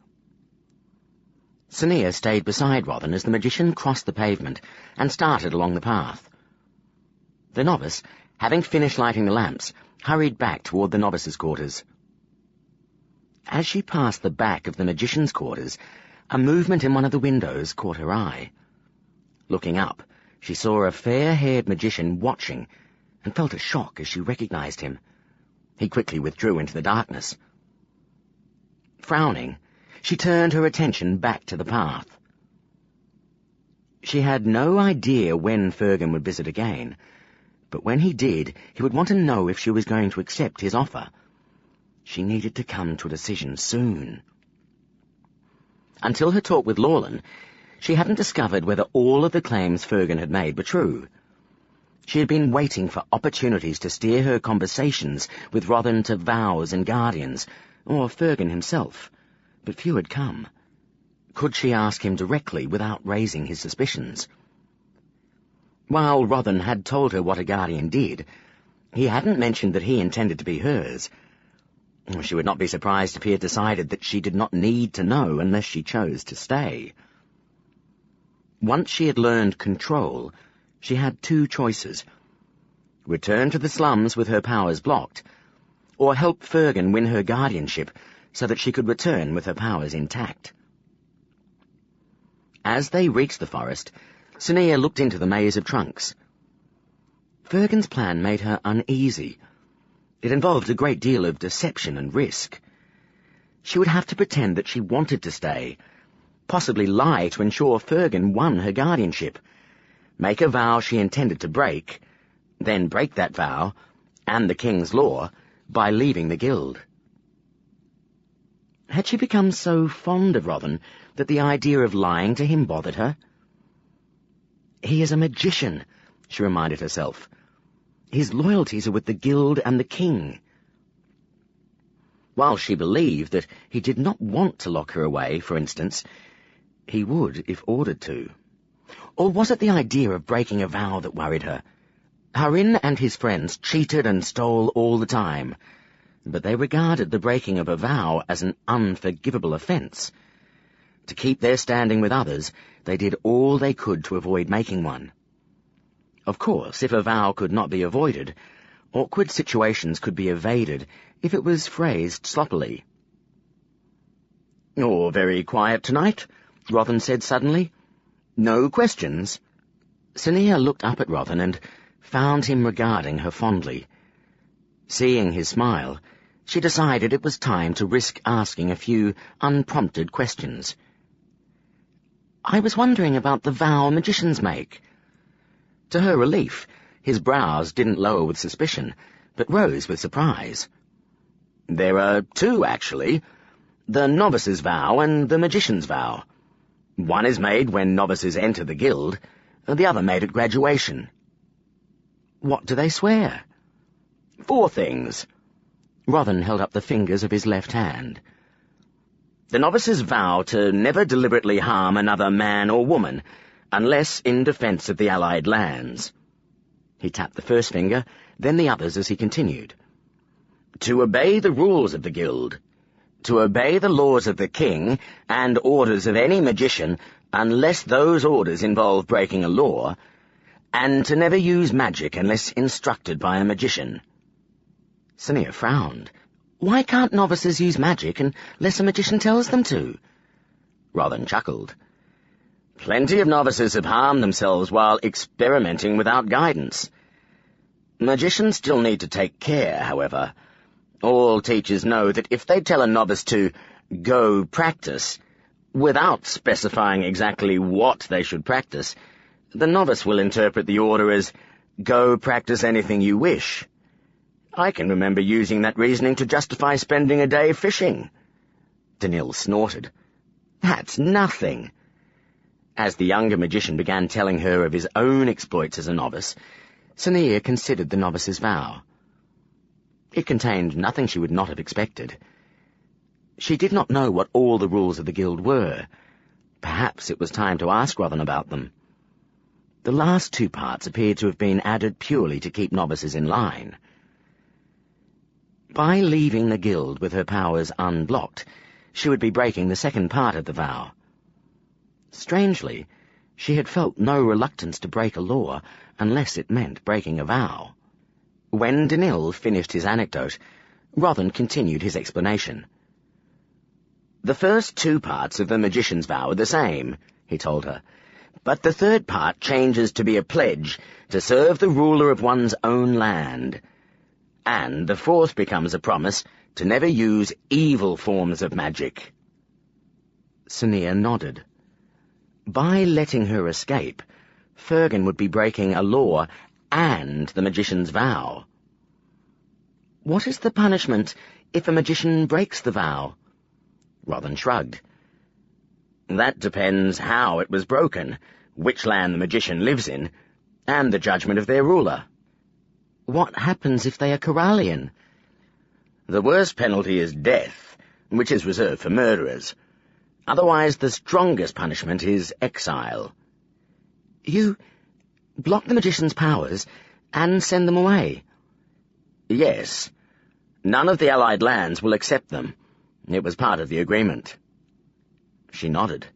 Sania stayed beside Rothan as the magician crossed the pavement and started along the path. The novice, having finished lighting the lamps, hurried back toward the novices' quarters. As she passed the back of the magicians' quarters, a movement in one of the windows caught her eye. Looking up, she saw a fair-haired magician watching and felt a shock as she recognized him. He quickly withdrew into the darkness. Frowning, she turned her attention back to the path. She had no idea when Fergan would visit again, but when he did, he would want to know if she was going to accept his offer. She needed to come to a decision soon. Until her talk with Lorlan, she hadn't discovered whether all of the claims Fergan had made were true. She had been waiting for opportunities to steer her conversations with Rothan to vows and guardians, or Fergan himself, but few had come. Could she ask him directly without raising his suspicions? While Rothan had told her what a guardian did, he hadn't mentioned that he intended to be hers. She would not be surprised if he had decided that she did not need to know unless she chose to stay. Once she had learned control, she had two choices: return to the slums with her powers blocked, or help Fergan win her guardianship so that she could return with her powers intact. As they reached the forest, Sania looked into the maze of trunks. Fergan's plan made her uneasy. It involved a great deal of deception and risk. She would have to pretend that she wanted to stay, possibly lie to ensure Fergan won her guardianship, make a vow she intended to break, then break that vow, and the king's law, by leaving the guild. Had she become so fond of Rothan that the idea of lying to him bothered her? He is a magician, she reminded herself. His loyalties are with the guild and the king. While she believed that he did not want to lock her away, for instance, he would if ordered to. Or was it the idea of breaking a vow that worried her? Harin and his friends cheated and stole all the time, but they regarded the breaking of a vow as an unforgivable offence. To keep their standing with others, they did all they could to avoid making one. Of course, if a vow could not be avoided, awkward situations could be evaded if it was phrased sloppily. "You're very quiet tonight," Rothan said suddenly. "No questions?" Sania looked up at Rothan and found him regarding her fondly. Seeing his smile, she decided it was time to risk asking a few unprompted questions. "I was wondering about the vow magicians make." To her relief, his brows didn't lower with suspicion, but rose with surprise. "There are two, actually. The novice's vow and the magician's vow. One is made when novices enter the guild, and the other made at graduation." "What do they swear?" "4 things." Rothan held up the fingers of his left hand. "The novices vow to never deliberately harm another man or woman, unless in defense of the allied lands." He tapped the first finger, then the others as he continued. "To obey the rules of the guild, to obey the laws of the king and orders of any magician unless those orders involve breaking a law, and to never use magic unless instructed by a magician." Sania frowned. "Why can't novices use magic unless a magician tells them to?" Rothan chuckled. "Plenty of novices have harmed themselves while experimenting without guidance. Magicians still need to take care, however. All teachers know that if they tell a novice to go practice, without specifying exactly what they should practice, the novice will interpret the order as, go practice anything you wish. I can remember using that reasoning to justify spending a day fishing." Danil snorted. "That's nothing." As the younger magician began telling her of his own exploits as a novice, Sania considered the novice's vow. It contained nothing she would not have expected. She did not know what all the rules of the guild were. Perhaps it was time to ask Rothan about them. The last 2 parts appeared to have been added purely to keep novices in line. By leaving the guild with her powers unblocked, she would be breaking the second part of the vow. Strangely, she had felt no reluctance to break a law unless it meant breaking a vow. When Danil finished his anecdote, Rothan continued his explanation. "The first 2 parts of the magician's vow are the same," he told her, but the third part changes to be a pledge to serve the ruler of one's own land. And the fourth becomes a promise to never use evil forms of magic." Sania nodded. By letting her escape, Fergan would be breaking a law and the magician's vow. "What is the punishment if a magician breaks the vow?" Rothan shrugged. "That depends how it was broken, which land the magician lives in, and the judgment of their ruler." "What happens if they are Corallian?" "The worst penalty is death, which is reserved for murderers. Otherwise, the strongest punishment is exile." "You block the magician's powers and send them away?" "Yes. None of the allied lands will accept them. It was part of the agreement." She nodded.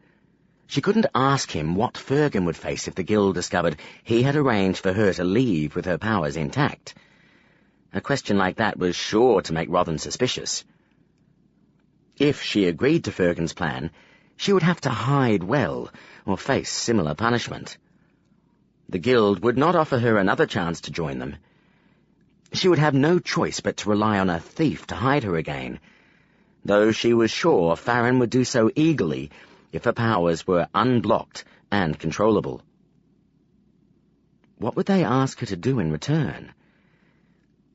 She couldn't ask him what Fergan would face if the guild discovered he had arranged for her to leave with her powers intact. A question like that was sure to make Rothan suspicious. If she agreed to Fergan's plan, she would have to hide well or face similar punishment. The guild would not offer her another chance to join them. She would have no choice but to rely on a thief to hide her again, though she was sure Farron would do so eagerly if her powers were unblocked and controllable. What would they ask her to do in return?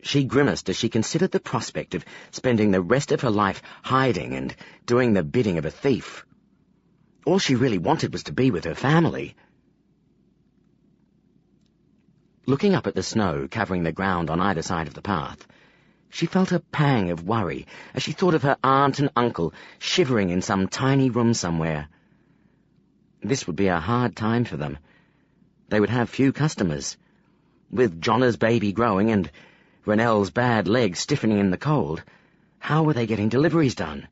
She grimaced as she considered the prospect of spending the rest of her life hiding and doing the bidding of a thief. All she really wanted was to be with her family. Looking up at the snow covering the ground on either side of the path, she felt a pang of worry as she thought of her aunt and uncle shivering in some tiny room somewhere. This would be a hard time for them. They would have few customers. With Jonna's baby growing and Renelle's bad leg stiffening in the cold, how were they getting deliveries done?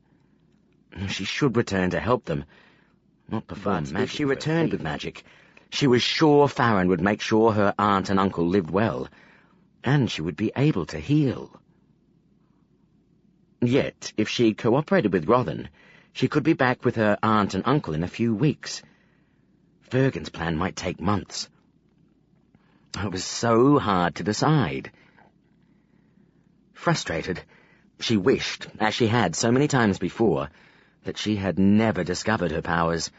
She should return to help them, not perform magic. If she returned with magic, she was sure Farron would make sure her aunt and uncle lived well, and she would be able to heal. Yet, if she cooperated with Rothan, she could be back with her aunt and uncle in a few weeks. Fergan's plan might take months. It was so hard to decide. Frustrated, she wished, as she had so many times before, that she had never discovered her powers.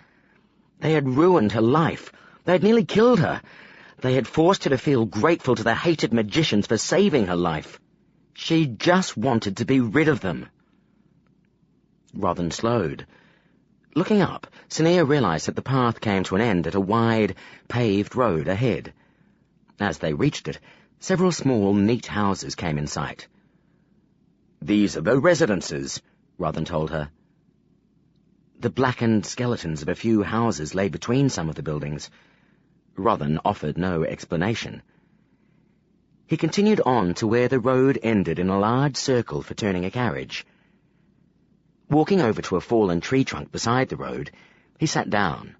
They had ruined her life. They had nearly killed her. They had forced her to feel grateful to the hated magicians for saving her life. She just wanted to be rid of them. Rothan slowed. Looking up, Sania realized that the path came to an end at a wide, paved road ahead. As they reached it, several small, neat houses came in sight. "These are the residences," Rothan told her. The blackened skeletons of a few houses lay between some of the buildings. Rothan offered no explanation. He continued on to where the road ended in a large circle for turning a carriage. Walking over to a fallen tree trunk beside the road, he sat down.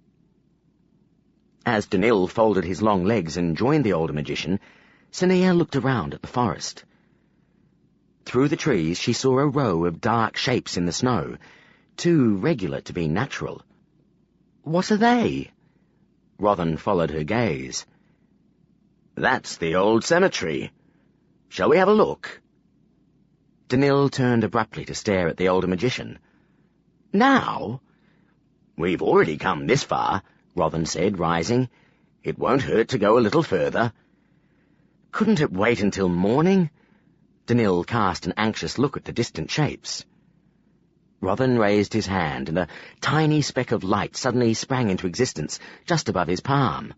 As Danil folded his long legs and joined the older magician, Sania looked around at the forest. Through the trees she saw a row of dark shapes in the snow, too regular to be natural. "What are they?" Rothan followed her gaze. "That's the old cemetery. Shall we have a look?" Danil turned abruptly to stare at the older magician. "Now?" "We've already come this far," Rothan said, rising. "It won't hurt to go a little further." "Couldn't it wait until morning?" Danil cast an anxious look at the distant shapes. Rothan raised his hand, and a tiny speck of light suddenly sprang into existence just above his palm.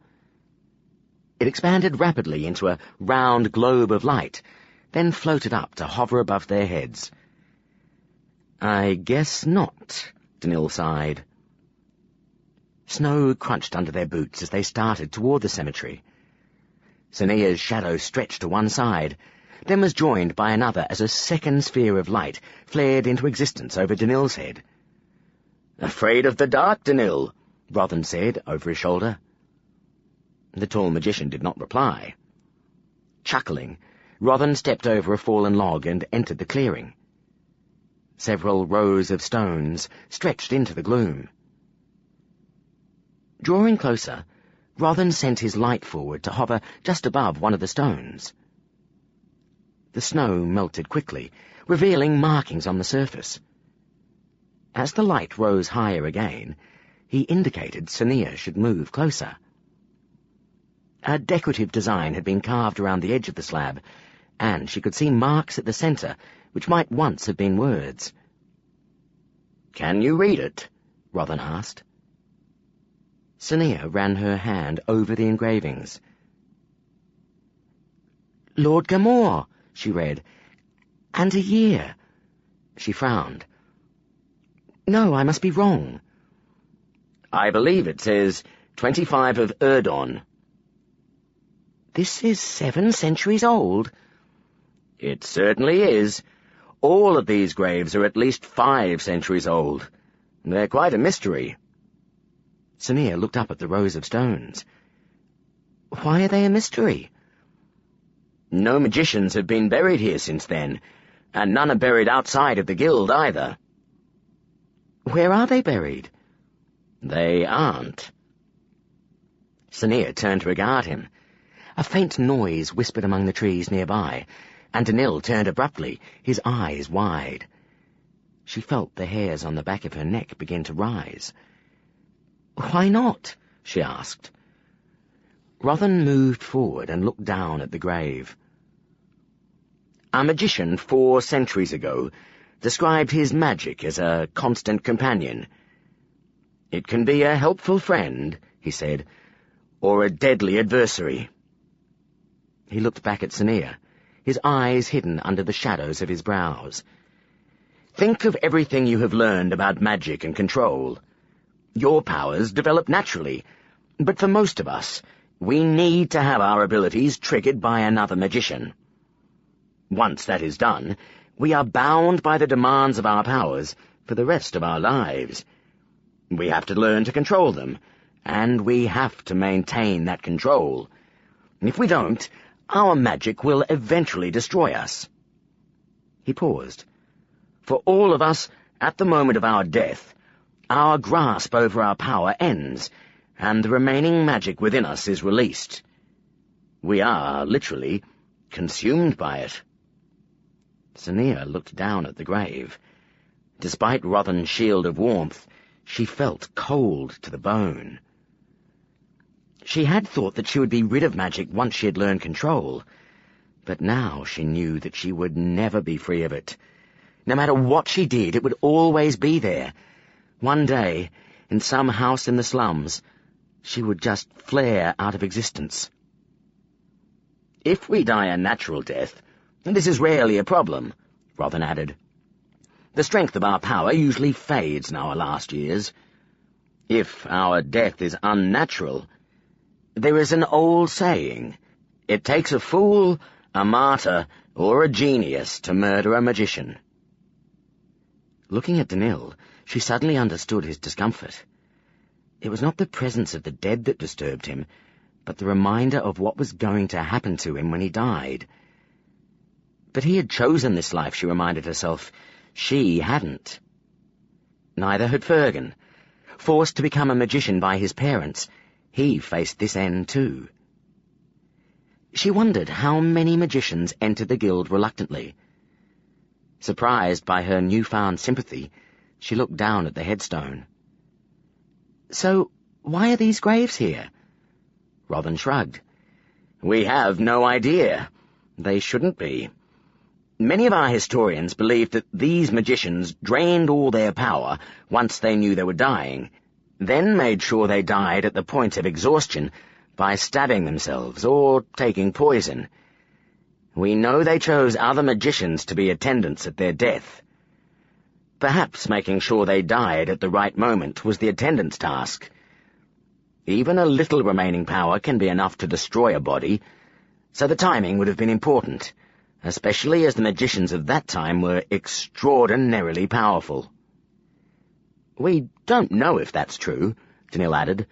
It expanded rapidly into a round globe of light, then floated up to hover above their heads. "I guess not," Danil sighed. Snow crunched under their boots as they started toward the cemetery. Sania's shadow stretched to one side, then was joined by another as a second sphere of light flared into existence over Danil's head. "Afraid of the dark, Danil?" Rothan said over his shoulder. The tall magician did not reply. Chuckling, Rothan stepped over a fallen log and entered the clearing. Several rows of stones stretched into the gloom. Drawing closer, Rothan sent his light forward to hover just above one of the stones. The snow melted quickly, revealing markings on the surface. As the light rose higher again, he indicated Sonia should move closer. A decorative design had been carved around the edge of the slab, and she could see marks at the centre, which might once have been words. "Can you read it?" Rothan asked. Sonia ran her hand over the engravings. "Lord Gamor," she read, "and a year." She frowned. "No, I must be wrong." "I believe it says 25 of Erdon." "This is 7 centuries old." "It certainly is. All of these graves are at least 5 centuries old. They're quite a mystery." Sonia looked up at the rows of stones. "Why are they a mystery?" "No magicians have been buried here since then, and none are buried outside of the guild either." "Where are they buried?" "They aren't." Sonia turned to regard him. A faint noise whispered among the trees nearby, and Danil turned abruptly, his eyes wide. She felt the hairs on the back of her neck begin to rise. "Why not?" she asked. Rothan moved forward and looked down at the grave. "A magician 4 centuries ago described his magic as a constant companion. It can be a helpful friend," he said, "or a deadly adversary." He looked back at Sonia, his eyes hidden under the shadows of his brows. "Think of everything you have learned about magic and control. Your powers develop naturally, but for most of us, we need to have our abilities triggered by another magician. Once that is done, we are bound by the demands of our powers for the rest of our lives. We have to learn to control them, and we have to maintain that control. If we don't, our magic will eventually destroy us." He paused. "For all of us, at the moment of our death, our grasp over our power ends, and the remaining magic within us is released. We are, literally, consumed by it." Sonia looked down at the grave. Despite Rothan's shield of warmth, she felt cold to the bone. She had thought that she would be rid of magic once she had learned control, but now she knew that she would never be free of it. No matter what she did, it would always be there. One day, in some house in the slums, she would just flare out of existence. "If we die a natural death, this is rarely a problem," Rothan added. "The strength of our power usually fades in our last years. If our death is unnatural, there is an old saying, it takes a fool, a martyr, or a genius to murder a magician." Looking at Danil, she suddenly understood his discomfort. It was not the presence of the dead that disturbed him, but the reminder of what was going to happen to him when he died. But he had chosen this life, she reminded herself. She hadn't. Neither had Fergan. Forced to become a magician by his parents, he faced this end too. She wondered how many magicians entered the guild reluctantly. Surprised by her newfound sympathy, she looked down at the headstone. "So, why are these graves here?" Rothan shrugged. "We have no idea. They shouldn't be. Many of our historians believe that these magicians drained all their power once they knew they were dying, then made sure they died at the point of exhaustion by stabbing themselves or taking poison. We know they chose other magicians to be attendants at their death. Perhaps making sure they died at the right moment was the attendant's task. Even a little remaining power can be enough to destroy a body, so the timing would have been important, especially as the magicians of that time were extraordinarily powerful." "We don't know if that's true," Danil added.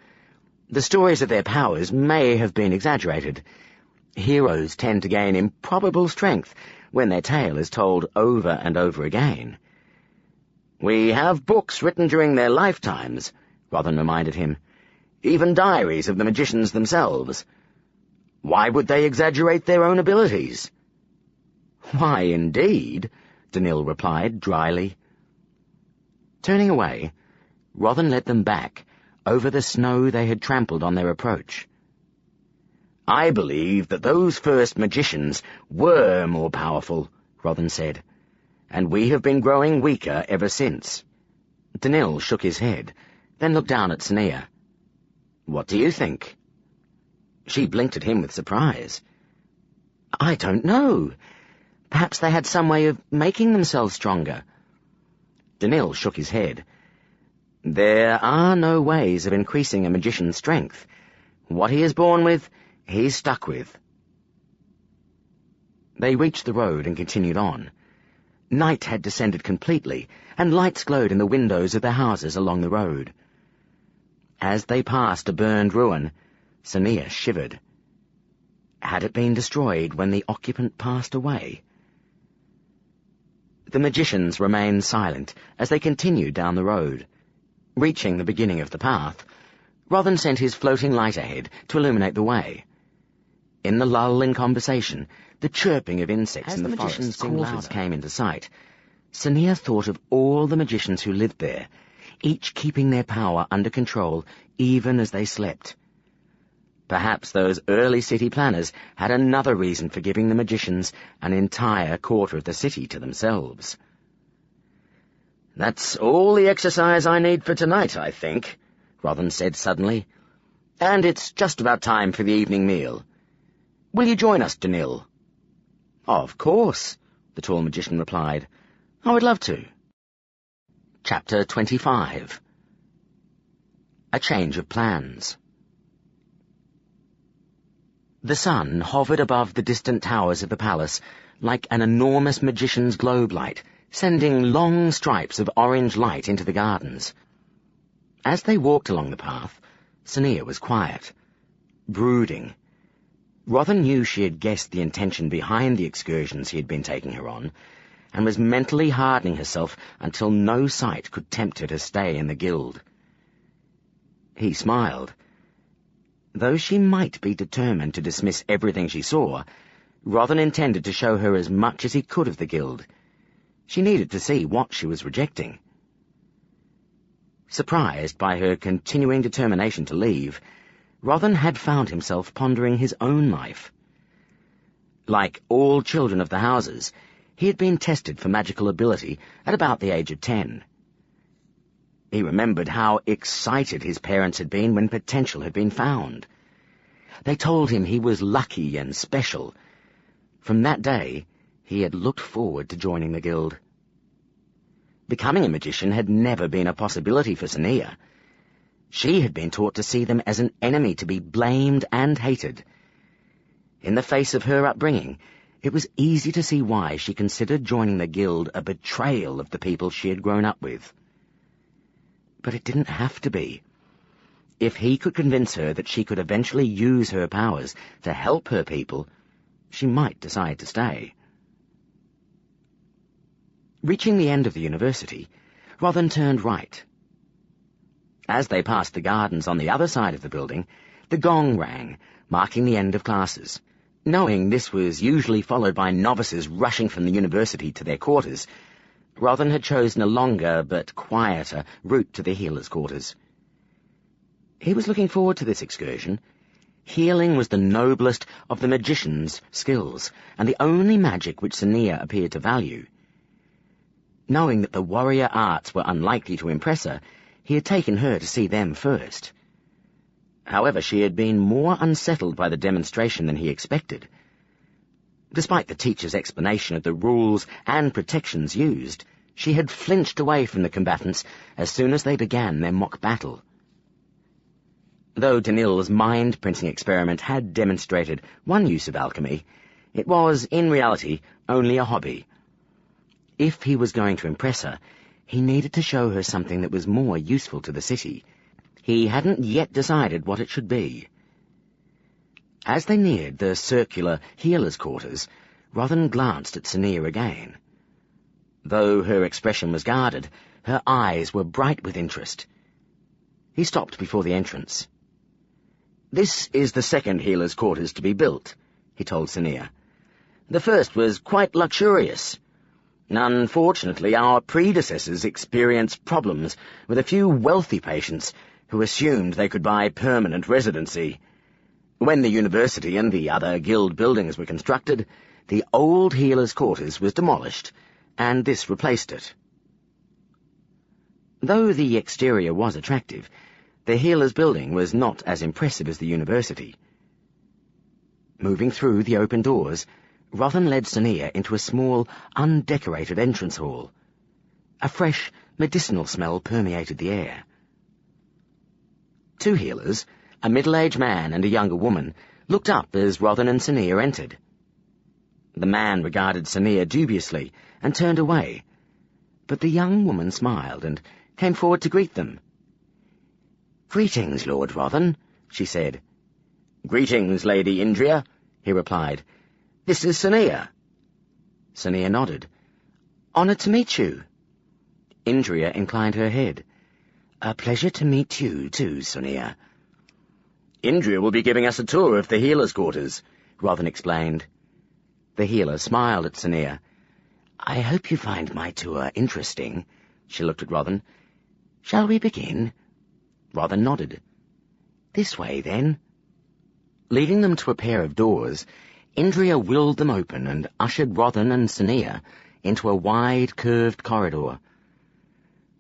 "The stories of their powers may have been exaggerated. Heroes tend to gain improbable strength when their tale is told over and over again." "We have books written during their lifetimes," Rothan reminded him. even diaries of the magicians themselves. Why would they exaggerate their own abilities? Why, indeed, Danil replied dryly. Turning away, Rothan led them back, over the snow they had trampled on their approach. I believe that those first magicians were more powerful, Rothan said, and we have been growing weaker ever since. Danil shook his head, then looked down at Sania. What do you think? She blinked at him with surprise. I don't know. Perhaps they had some way of making themselves stronger. Danil shook his head. There are no ways of increasing a magician's strength. What he is born with, he's stuck with. They reached the road and continued on. Night had descended completely, and lights glowed in the windows of the houses along the road. As they passed a burned ruin, Sania shivered. Had it been destroyed when the occupant passed away? The magicians remained silent as they continued down the road. Reaching the beginning of the path, Rothan sent his floating light ahead to illuminate the way. In the lull in conversation, the chirping of insects in the magicians' quarters came into sight. Sania thought of all the magicians who lived there, each keeping their power under control even as they slept. Perhaps those early city planners had another reason for giving the magicians an entire quarter of the city to themselves. That's all the exercise I need for tonight, I think, Rothan said suddenly. And it's just about time for the evening meal. Will you join us, Danil? Of course, the tall magician replied. I would love to. Chapter 25. A Change of Plans. The sun hovered above the distant towers of the palace like an enormous magician's globe light, sending long stripes of orange light into the gardens. As they walked along the path, Sania was quiet, brooding. Rothan knew she had guessed the intention behind the excursions he had been taking her on, and was mentally hardening herself until no sight could tempt her to stay in the guild. He smiled. Though she might be determined to dismiss everything she saw, Rothan intended to show her as much as he could of the guild. She needed to see what she was rejecting. Surprised by her continuing determination to leave, Rothan had found himself pondering his own life. Like all children of the houses, he had been tested for magical ability at about the age of 10. He remembered how excited his parents had been when potential had been found. They told him he was lucky and special. From that day, he had looked forward to joining the guild. Becoming a magician had never been a possibility for Sania. She had been taught to see them as an enemy to be blamed and hated. In the face of her upbringing, it was easy to see why she considered joining the guild a betrayal of the people she had grown up with. But it didn't have to be. If he could convince her that she could eventually use her powers to help her people, she might decide to stay. Reaching the end of the university, Rothan turned right. As they passed the gardens on the other side of the building, the gong rang, marking the end of classes. Knowing this was usually followed by novices rushing from the university to their quarters, Rothan had chosen a longer but quieter route to the healer's quarters. He was looking forward to this excursion. Healing was the noblest of the magician's skills, and the only magic which Sania appeared to value. Knowing that the warrior arts were unlikely to impress her, he had taken her to see them first. However, she had been more unsettled by the demonstration than he expected. Despite the teacher's explanation of the rules and protections used, she had flinched away from the combatants as soon as they began their mock battle. Though Danil's mind-printing experiment had demonstrated one use of alchemy, it was, in reality, only a hobby. If he was going to impress her, he needed to show her something that was more useful to the city. He hadn't yet decided what it should be. As they neared the circular healer's quarters, Rothan glanced at Sania again. Though her expression was guarded, her eyes were bright with interest. He stopped before the entrance. "This is the second healer's quarters to be built," he told Sania. "The first was quite luxurious. Unfortunately, our predecessors experienced problems with a few wealthy patients who assumed they could buy permanent residency. When the university and the other guild buildings were constructed, the old healer's quarters was demolished, and this replaced it." Though the exterior was attractive, the healer's building was not as impressive as the university. Moving through the open doors, Rothan led Sania into a small, undecorated entrance hall. A fresh, medicinal smell permeated the air. Two healers, a middle-aged man and a younger woman, looked up as Rothan and Sania entered. The man regarded Sania dubiously and turned away, but the young woman smiled and came forward to greet them. "Greetings, Lord Rothan," she said. "Greetings, Lady Indria," he replied. "This is Sania." Sania nodded. "Honoured to meet you." Indria inclined her head. "A pleasure to meet you, too, Sania." "Indria will be giving us a tour of the healer's quarters," Rothan explained. The healer smiled at Sania. "I hope you find my tour interesting." She looked at Rothan. "Shall we begin?" Rothan nodded. "This way, then." Leading them to a pair of doors, Indria willed them open and ushered Rothan and Sania into a wide, curved corridor.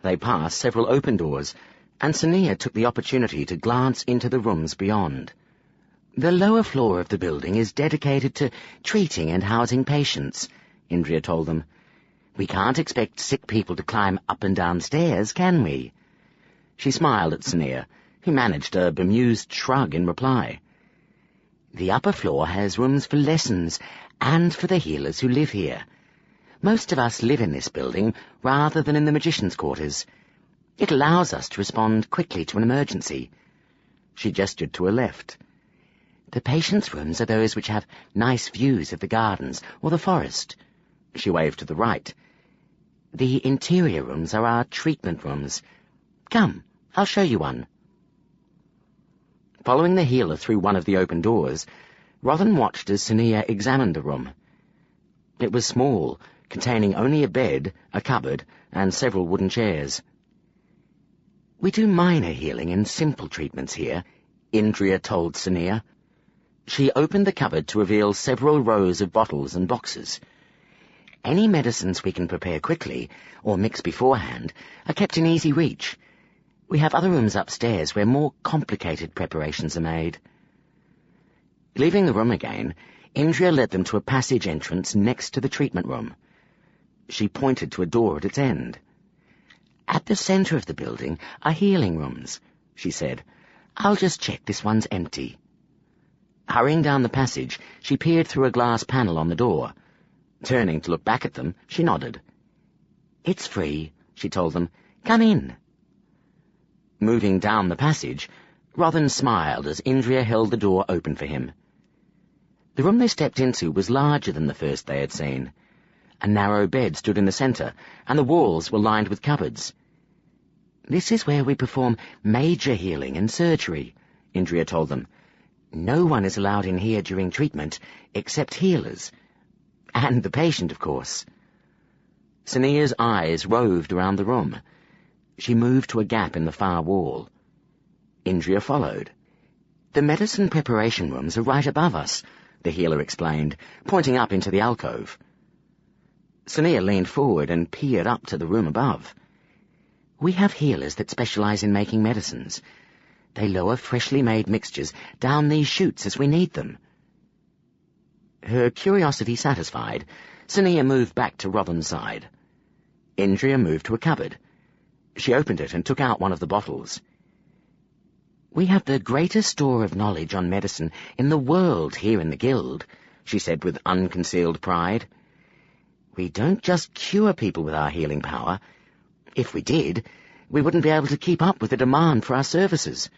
They passed several open doors, and Sania took the opportunity to glance into the rooms beyond. "The lower floor of the building is dedicated to treating and housing patients," Indria told them. "We can't expect sick people to climb up and down stairs, can we?" She smiled at Sania, who managed a bemused shrug in reply. "The upper floor has rooms for lessons and for the healers who live here. Most of us live in this building rather than in the magician's quarters. It allows us to respond quickly to an emergency." She gestured to her left. "The patients' rooms are those which have nice views of the gardens or the forest." She waved to the right. "The interior rooms are our treatment rooms. Come, I'll show you one." Following the healer through one of the open doors, Rothan watched as Sania examined the room. It was small, containing only a bed, a cupboard, and several wooden chairs. "We do minor healing and simple treatments here," Indria told Sania. She opened the cupboard to reveal several rows of bottles and boxes. "Any medicines we can prepare quickly, or mix beforehand, are kept in easy reach. We have other rooms upstairs where more complicated preparations are made." Leaving the room again, Indria led them to a passage entrance next to the treatment room. She pointed to a door at its end. "At the centre of the building are healing rooms," she said. "I'll just check this one's empty." Hurrying down the passage, she peered through a glass panel on the door. Turning to look back at them, she nodded. "It's free," she told them. "Come in." Moving down the passage, Rothan smiled as Indria held the door open for him. The room they stepped into was larger than the first they had seen. A narrow bed stood in the centre, and the walls were lined with cupboards. "This is where we perform major healing and surgery," Indria told them. "No one is allowed in here during treatment except healers. And the patient, of course." Sania's eyes roved around the room. She moved to a gap in the far wall. Indria followed. "The medicine preparation rooms are right above us," the healer explained, pointing up into the alcove. Sania leaned forward and peered up to the room above. "We have healers that specialize in making medicines. They lower freshly made mixtures down these chutes as we need them." Her curiosity satisfied, Sania moved back to Rothan's side. Indria moved to a cupboard. She opened it and took out one of the bottles. "We have the greatest store of knowledge on medicine in the world here in the guild," she said with unconcealed pride. "We don't just cure people with our healing power. If we did, we wouldn't be able to keep up with the demand for our services."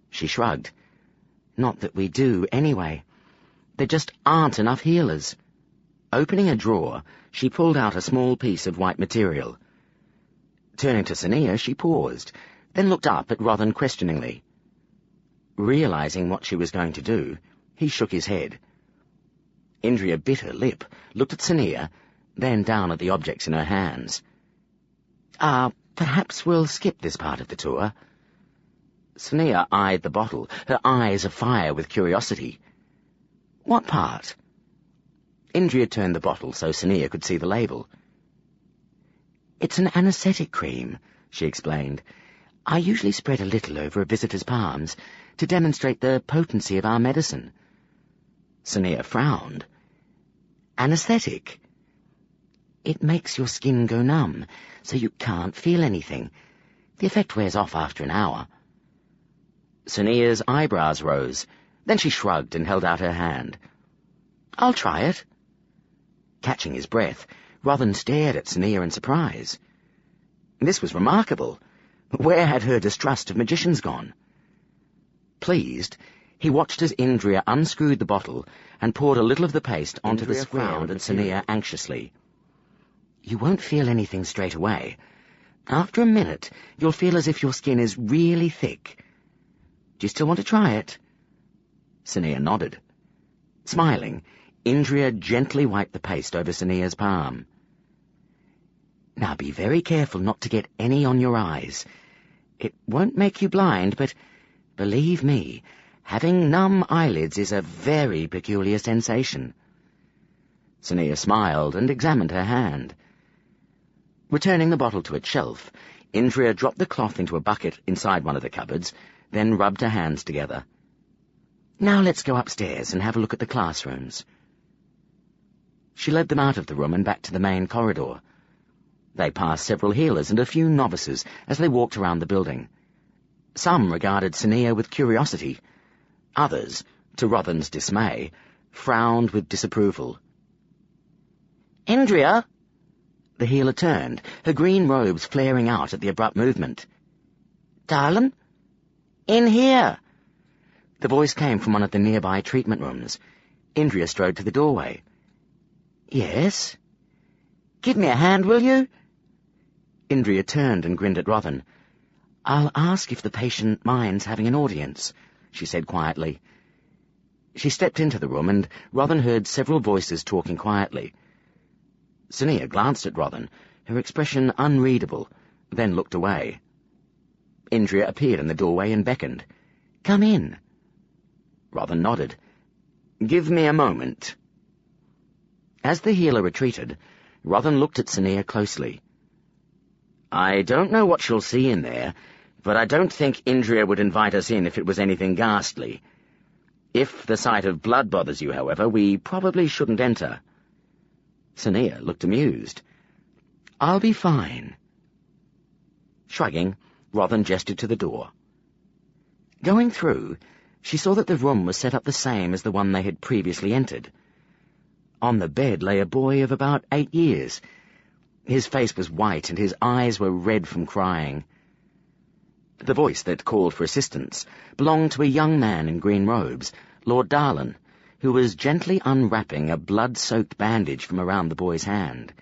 She shrugged. "Not that we do, anyway. There just aren't enough healers." Opening a drawer, she pulled out a small piece of white material. Turning to Sania, she paused, then looked up at Rothan questioningly. Realizing what she was going to do, he shook his head. Indria bit her lip, looked at Sania, then down at the objects in her hands. Perhaps we'll skip this part of the tour." Sania eyed the bottle, her eyes afire with curiosity. "What part?" Indria turned the bottle so Sania could see the label. "It's an anesthetic cream," she explained. "I usually spread a little over a visitor's palms to demonstrate the potency of our medicine." Sania frowned. "Anesthetic?" "It makes your skin go numb, so you can't feel anything. The effect wears off after an hour." Sania's eyebrows rose. Then she shrugged and held out her hand. "I'll try it." Catching his breath, Rothan stared at Sania in surprise. This was remarkable. Where had her distrust of magicians gone? Pleased, he watched as Indria unscrewed the bottle and poured a little of the paste onto the square and Sania anxiously. "You won't feel anything straight away. After a minute, you'll feel as if your skin is really thick. Do you still want to try it?" Sania nodded. Smiling, Indria gently wiped the paste over Sania's palm. "Now be very careful not to get any on your eyes. It won't make you blind, but believe me, having numb eyelids is a very peculiar sensation." Sania smiled and examined her hand. Returning the bottle to its shelf, Indria dropped the cloth into a bucket inside one of the cupboards, then rubbed her hands together. "Now let's go upstairs and have a look at the classrooms." She led them out of the room and back to the main corridor. They passed several healers and a few novices as they walked around the building. Some regarded Sania with curiosity. Others, to Rothan's dismay, frowned with disapproval. "Indria!" The healer turned, her green robes flaring out at the abrupt movement. "Darlin'? In here!" The voice came from one of the nearby treatment rooms. Indria strode to the doorway. "Yes?" "Give me a hand, will you?" Indria turned and grinned at Rothan. "I'll ask if the patient minds having an audience," she said quietly. She stepped into the room, and Rothan heard several voices talking quietly. Sania glanced at Rothan, her expression unreadable, then looked away. Indria appeared in the doorway and beckoned. "Come in." Rothan nodded. "Give me a moment." As the healer retreated, Rothan looked at Sania closely. "I don't know what she'll see in there, but I don't think Indria would invite us in if it was anything ghastly. If the sight of blood bothers you, however, we probably shouldn't enter." Sania looked amused. "I'll be fine." Shrugging, Rothan gestured to the door. Going through, she saw that the room was set up the same as the one they had previously entered. On the bed lay a boy of about 8 years. His face was white and his eyes were red from crying. The voice that called for assistance belonged to a young man in green robes, Lord Darlin, who was gently unwrapping a blood-soaked bandage from around the boy's hand.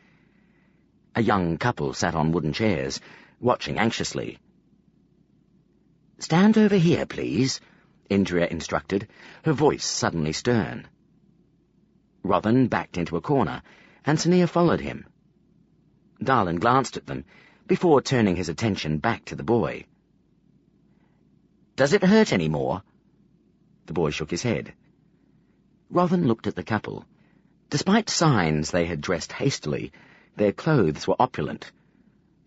A young couple sat on wooden chairs, watching anxiously. "Stand over here, please," Indria instructed, her voice suddenly stern. Rothan backed into a corner, and Sania followed him. Darlin glanced at them, before turning his attention back to the boy. "Does it hurt any more?" The boy shook his head. Rothan looked at the couple. Despite signs they had dressed hastily, their clothes were opulent.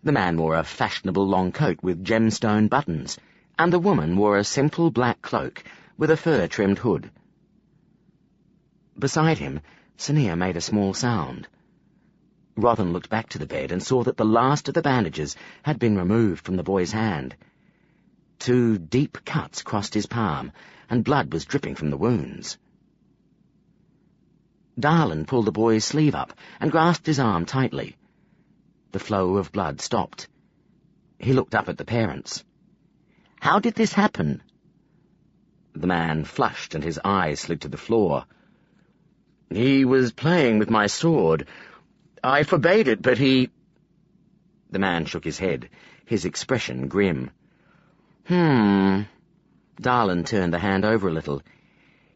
The man wore a fashionable long coat with gemstone buttons, and the woman wore a simple black cloak with a fur-trimmed hood. Beside him, Sania made a small sound. Rothan looked back to the bed and saw that the last of the bandages had been removed from the boy's hand. 2 deep cuts crossed his palm, and blood was dripping from the wounds. Darlin pulled the boy's sleeve up and grasped his arm tightly. The flow of blood stopped. He looked up at the parents. "How did this happen?" The man flushed and his eyes slid to the floor. "He was playing with my sword. I forbade it, but he—" The man shook his head, his expression grim. Darlin turned the hand over a little.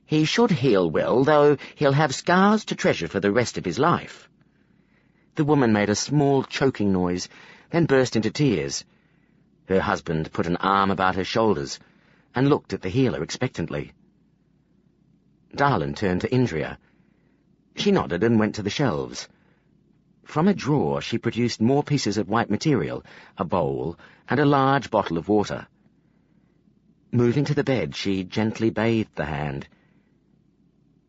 "He should heal well, though he'll have scars to treasure for the rest of his life." The woman made a small choking noise, then burst into tears. Her husband put an arm about her shoulders and looked at the healer expectantly. Darlin turned to Indria. She nodded and went to the shelves. From a drawer she produced more pieces of white material, a bowl, and a large bottle of water. Moving to the bed, she gently bathed the hand.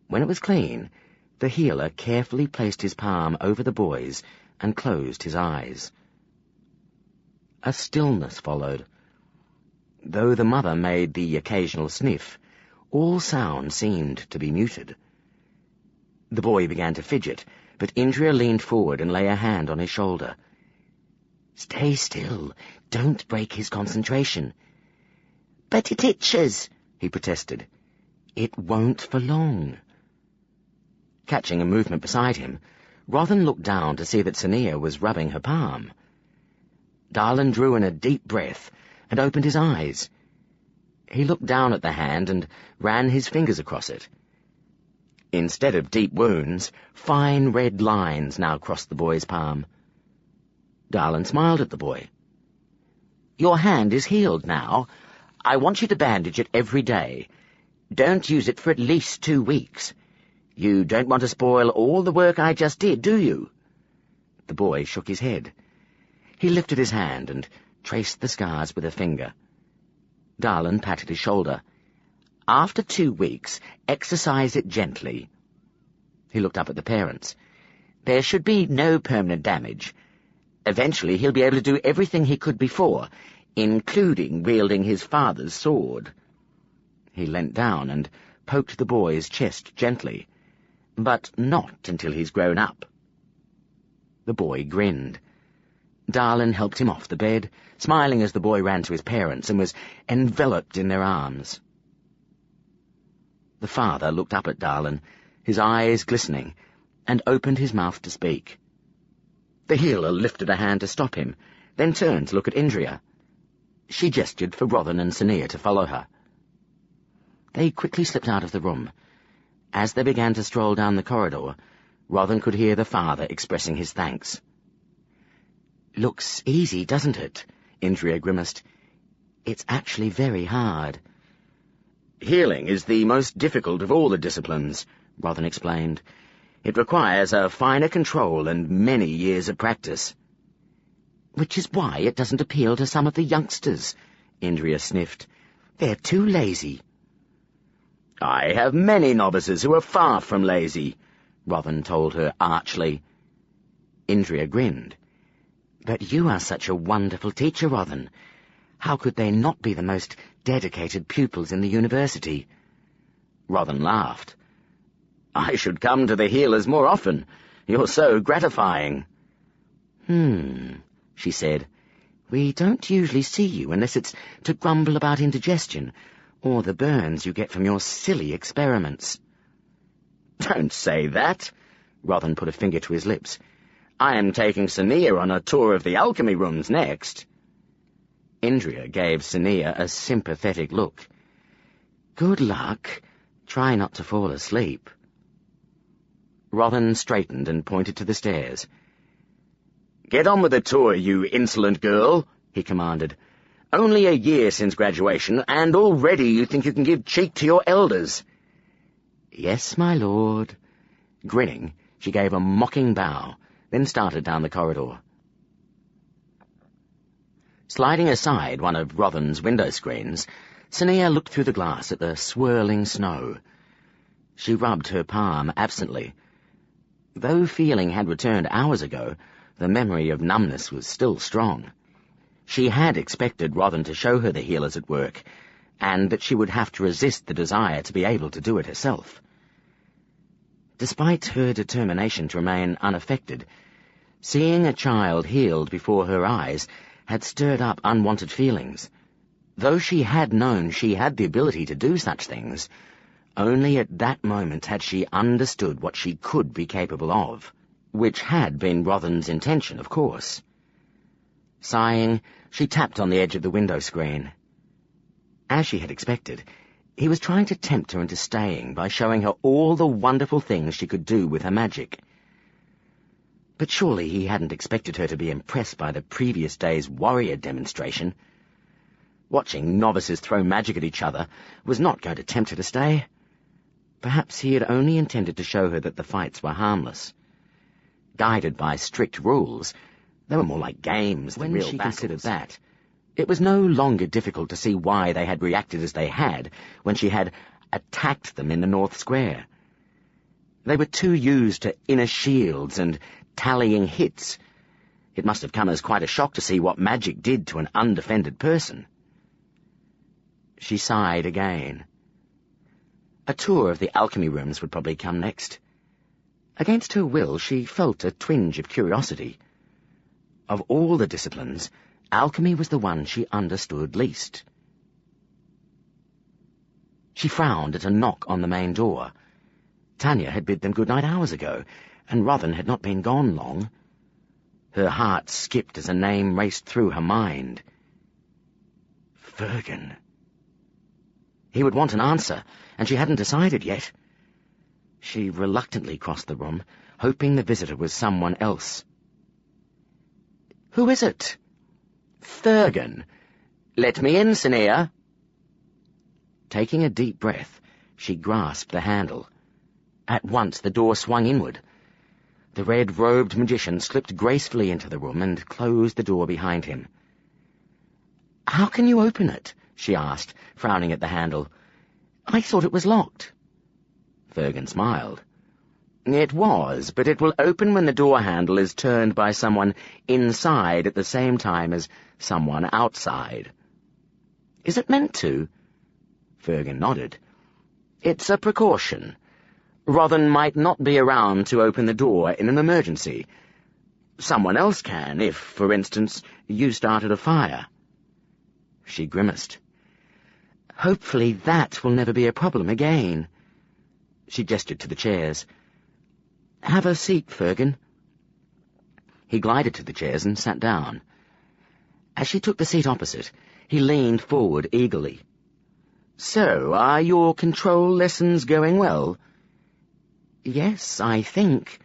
When it was clean, the healer carefully placed his palm over the boy's and closed his eyes. A stillness followed. Though the mother made the occasional sniff, all sound seemed to be muted. The boy began to fidget, but Indria leaned forward and lay a hand on his shoulder. "Stay still. Don't break his concentration." "But it itches," he protested. "It won't for long." Catching a movement beside him, Rothan looked down to see that Sania was rubbing her palm. Darlin drew in a deep breath and opened his eyes. He looked down at the hand and ran his fingers across it. Instead of deep wounds, fine red lines now crossed the boy's palm. Darlin smiled at the boy. "Your hand is healed now. I want you to bandage it every day. Don't use it for at least 2 weeks. You don't want to spoil all the work I just did, do you?" The boy shook his head. He lifted his hand and traced the scars with a finger. Darlin patted his shoulder. "After 2 weeks, exercise it gently." He looked up at the parents. "There should be no permanent damage. Eventually he'll be able to do everything he could before, including wielding his father's sword." He leant down and poked the boy's chest gently, "but not until he's grown up." The boy grinned. Darlin helped him off the bed, smiling as the boy ran to his parents and was enveloped in their arms. The father looked up at Darlin, his eyes glistening, and opened his mouth to speak. The healer lifted a hand to stop him, then turned to look at Indria. She gestured for Rothan and Sania to follow her. They quickly slipped out of the room. As they began to stroll down the corridor, Rothan could hear the father expressing his thanks. "Looks easy, doesn't it?" Indria grimaced. "It's actually very hard." "Healing is the most difficult of all the disciplines," Rothan explained. "It requires a finer control and many years of practice." "Which is why it doesn't appeal to some of the youngsters," Indria sniffed. "They're too lazy." "I have many novices who are far from lazy," Rothan told her archly. Indria grinned. "But you are such a wonderful teacher, Rothan. How could they not be the most dedicated pupils in the university?" Rothan laughed. "I should come to the healers more often. You're so gratifying." She said. "We don't usually see you unless it's to grumble about indigestion or the burns you get from your silly experiments." "Don't say that." Rothan put a finger to his lips. "I am taking Sania on a tour of the alchemy rooms next." Indria gave Sania a sympathetic look. "Good luck. Try not to fall asleep." Rothan straightened and pointed to the stairs. "Get on with the tour, you insolent girl," he commanded. "Only a year since graduation, and already you think you can give cheek to your elders." "Yes, my lord." Grinning, she gave a mocking bow, then started down the corridor. Sliding aside one of Rothan's window screens, Sania looked through the glass at the swirling snow. She rubbed her palm absently. Though feeling had returned hours ago, the memory of numbness was still strong. She had expected Rothan to show her the healers at work, and that she would have to resist the desire to be able to do it herself. Despite her determination to remain unaffected, seeing a child healed before her eyes had stirred up unwanted feelings. Though she had known she had the ability to do such things, only at that moment had she understood what she could be capable of, which had been Rothan's intention, of course. Sighing, she tapped on the edge of the window screen. As she had expected, he was trying to tempt her into staying by showing her all the wonderful things she could do with her magic. But surely he hadn't expected her to be impressed by the previous day's warrior demonstration. Watching novices throw magic at each other was not going to tempt her to stay. Perhaps he had only intended to show her that the fights were harmless. Guided by strict rules, they were more like games than real battles. When she considered that, it was no longer difficult to see why they had reacted as they had when she had attacked them in the North Square. They were too used to inner shields and tallying hits. It must have come as quite a shock to see what magic did to an undefended person. She sighed again. A tour of the alchemy rooms would probably come next. Against her will, she felt a twinge of curiosity. Of all the disciplines, alchemy was the one she understood least. She frowned at a knock on the main door. Tanya had bid them good night hours ago, and Rothan had not been gone long. Her heart skipped as a name raced through her mind. Fergan. He would want an answer, and she hadn't decided yet. She reluctantly crossed the room, hoping the visitor was someone else. "Who is it?" "Fergan. Let me in, Sinea." Taking a deep breath, she grasped the handle. At once the door swung inward. The red-robed magician slipped gracefully into the room and closed the door behind him. "How can you open it?" she asked, frowning at the handle. "I thought it was locked." Fergan smiled. "It was, but it will open when the door handle is turned by someone inside at the same time as someone outside." "Is it meant to?" Fergan nodded. "It's a precaution. Rothan might not be around to open the door in an emergency. Someone else can, if, for instance, you started a fire." She grimaced. "Hopefully that will never be a problem again." She gestured to the chairs. "Have a seat, Fergan." He glided to the chairs and sat down. As she took the seat opposite, he leaned forward eagerly. "So, are your control lessons going well?" "Yes, I think."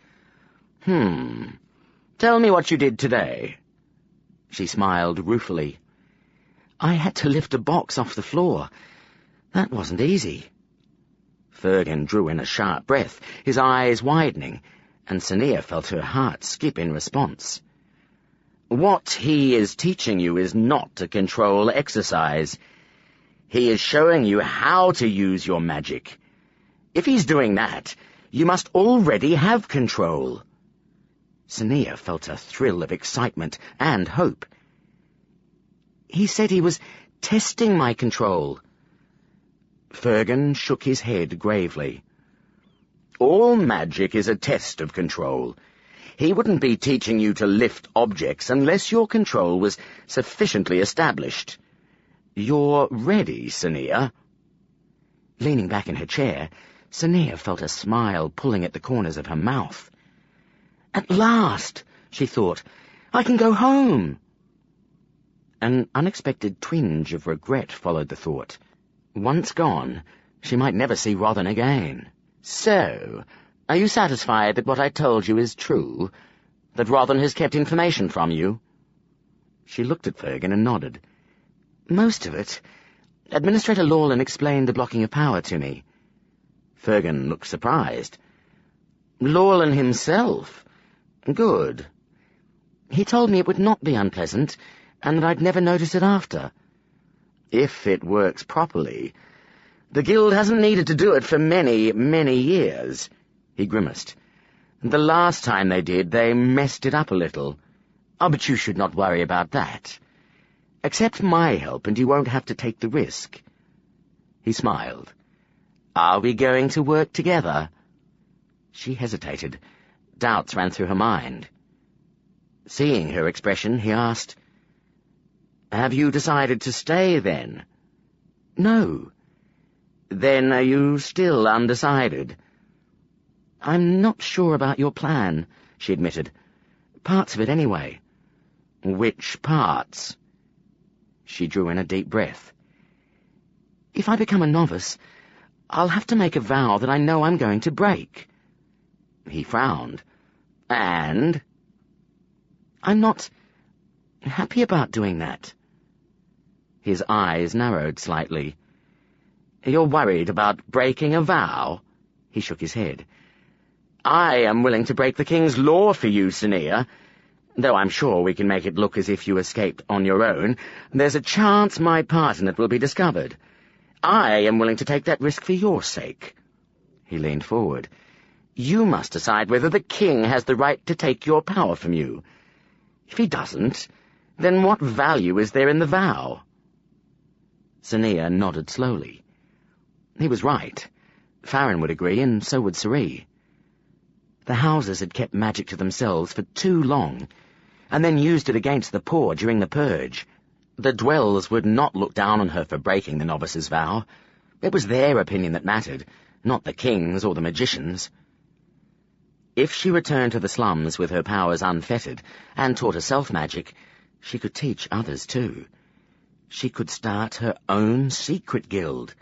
Tell me what you did today." She smiled ruefully. "I had to lift a box off the floor. That wasn't easy." Fergan drew in a sharp breath, his eyes widening, and Sinea felt her heart skip in response. "What he is teaching you is not a control exercise. He is showing you how to use your magic. If he's doing that, you must already have control." Sinea felt a thrill of excitement and hope. "He said he was testing my control." Fergan shook his head gravely. "All magic is a test of control. He wouldn't be teaching you to lift objects unless your control was sufficiently established. You're ready, Sinea." Leaning back in her chair, Sinea felt a smile pulling at the corners of her mouth. "At last," she thought, "I can go home." An unexpected twinge of regret followed the thought. Once gone, she might never see Rothan again. "So, are you satisfied that what I told you is true? That Rothan has kept information from you?" She looked at Fergan and nodded. "Most of it. Administrator Lawlin explained the blocking of power to me." Fergan looked surprised. "Lawlin himself? Good. He told me it would not be unpleasant, and that I'd never notice it after. If it works properly. The Guild hasn't needed to do it for many, many years." He grimaced. "The last time they did, they messed it up a little. Oh, but you should not worry about that. Accept my help, and you won't have to take the risk." He smiled. "Are we going to work together?" She hesitated. Doubts ran through her mind. Seeing her expression, he asked, "Have you decided to stay, then?" "No." "Then are you still undecided?" "I'm not sure about your plan," she admitted. "Parts of it, anyway." "Which parts?" She drew in a deep breath. If I become a novice, I'll have to make a vow that I know I'm going to break. He frowned. And? I'm not happy about doing that. His eyes narrowed slightly. You're worried about breaking a vow? He shook his head. I am willing to break the king's law for you, Sania. Though I'm sure we can make it look as if you escaped on your own, there's a chance my part in it will be discovered. I am willing to take that risk for your sake. He leaned forward. You must decide whether the king has the right to take your power from you. If he doesn't, then what value is there in the vow? Sania nodded slowly. He was right. Farron would agree, and so would Suri. The houses had kept magic to themselves for too long, and then used it against the poor during the purge. The dwellers would not look down on her for breaking the novice's vow. It was their opinion that mattered, not the king's or the magician's. If she returned to the slums with her powers unfettered and taught herself magic, she could teach others too. She could start her own secret guild.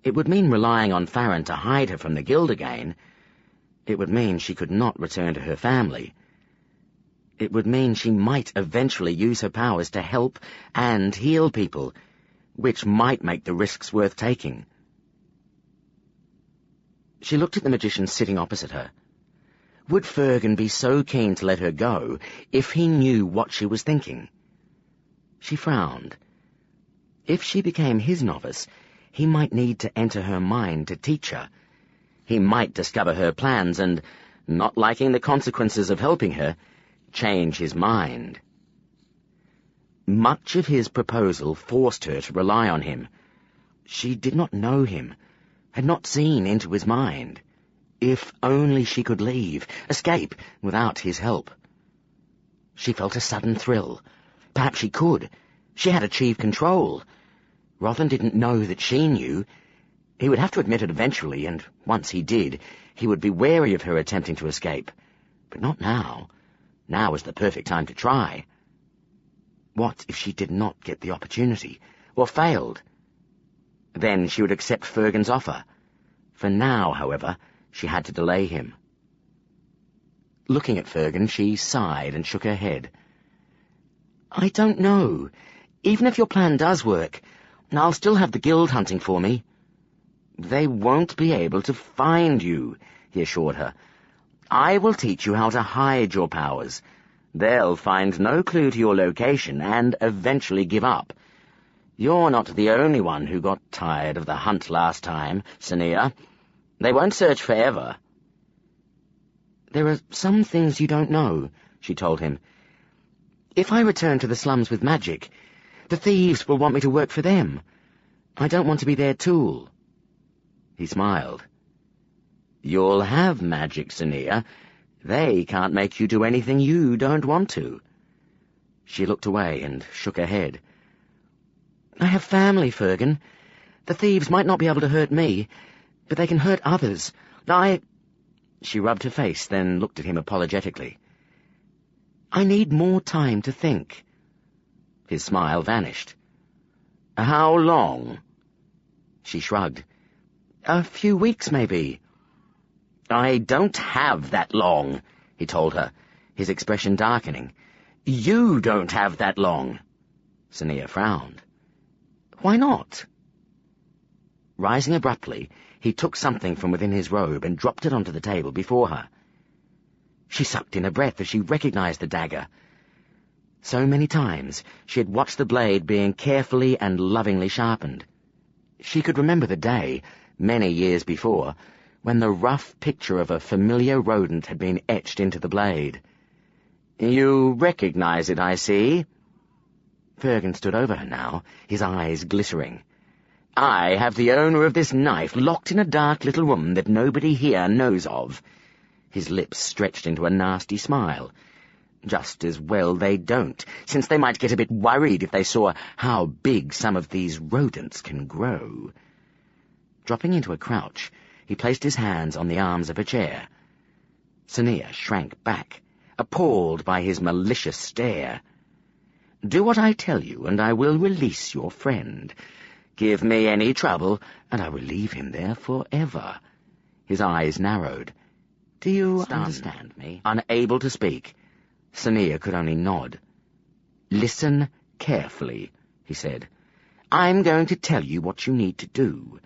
It would mean relying on Farron to hide her from the guild again. It would mean she could not return to her family. It would mean she might eventually use her powers to help and heal people, which might make the risks worth taking. She looked at the magician sitting opposite her. Would Fergan be so keen to let her go if he knew what she was thinking? She frowned. If she became his novice, he might need to enter her mind to teach her. He might discover her plans and, not liking the consequences of helping her, change his mind. Much of his proposal forced her to rely on him. She did not know him, had not seen into his mind. If only she could leave, escape, without his help. She felt a sudden thrill. Perhaps she could. She had achieved control. Rothan didn't know that she knew. He would have to admit it eventually, and once he did, he would be wary of her attempting to escape. But not now. Now was the perfect time to try. What if she did not get the opportunity, or failed? Then she would accept Fergan's offer. For now, however, she had to delay him. Looking at Fergan, she sighed and shook her head. I don't know. Even if your plan does work, I'll still have the guild hunting for me. They won't be able to find you, he assured her. I will teach you how to hide your powers. They'll find no clue to your location and eventually give up. You're not the only one who got tired of the hunt last time, Sania. They won't search forever. There are some things you don't know, she told him. If I return to the slums with magic, the thieves will want me to work for them. I don't want to be their tool. He smiled. You'll have magic, Sania. They can't make you do anything you don't want to. She looked away and shook her head. I have family, Fergan. The thieves might not be able to hurt me, but they can hurt others. She rubbed her face, then looked at him apologetically. I need more time to think. His smile vanished. How long? She shrugged. A few weeks, maybe. I don't have that long, he told her, his expression darkening. You don't have that long. Sania frowned. Why not? Rising abruptly, he took something from within his robe and dropped it onto the table before her. She sucked in a breath as she recognized the dagger. So many times she had watched the blade being carefully and lovingly sharpened. She could remember the day, many years before, when the rough picture of a familiar rodent had been etched into the blade. You recognize it, I see. Fergan stood over her now, his eyes glittering. I have the owner of this knife locked in a dark little room that nobody here knows of. His lips stretched into a nasty smile. Just as well they don't, since they might get a bit worried if they saw how big some of these rodents can grow. Dropping into a crouch, he placed his hands on the arms of a chair. Sania shrank back, appalled by his malicious stare. Do what I tell you, and I will release your friend. Give me any trouble, and I will leave him there forever. His eyes narrowed. Do you understand me? Unable to speak, Sonia could only nod. Listen carefully, he said. I'm going to tell you what you need to do.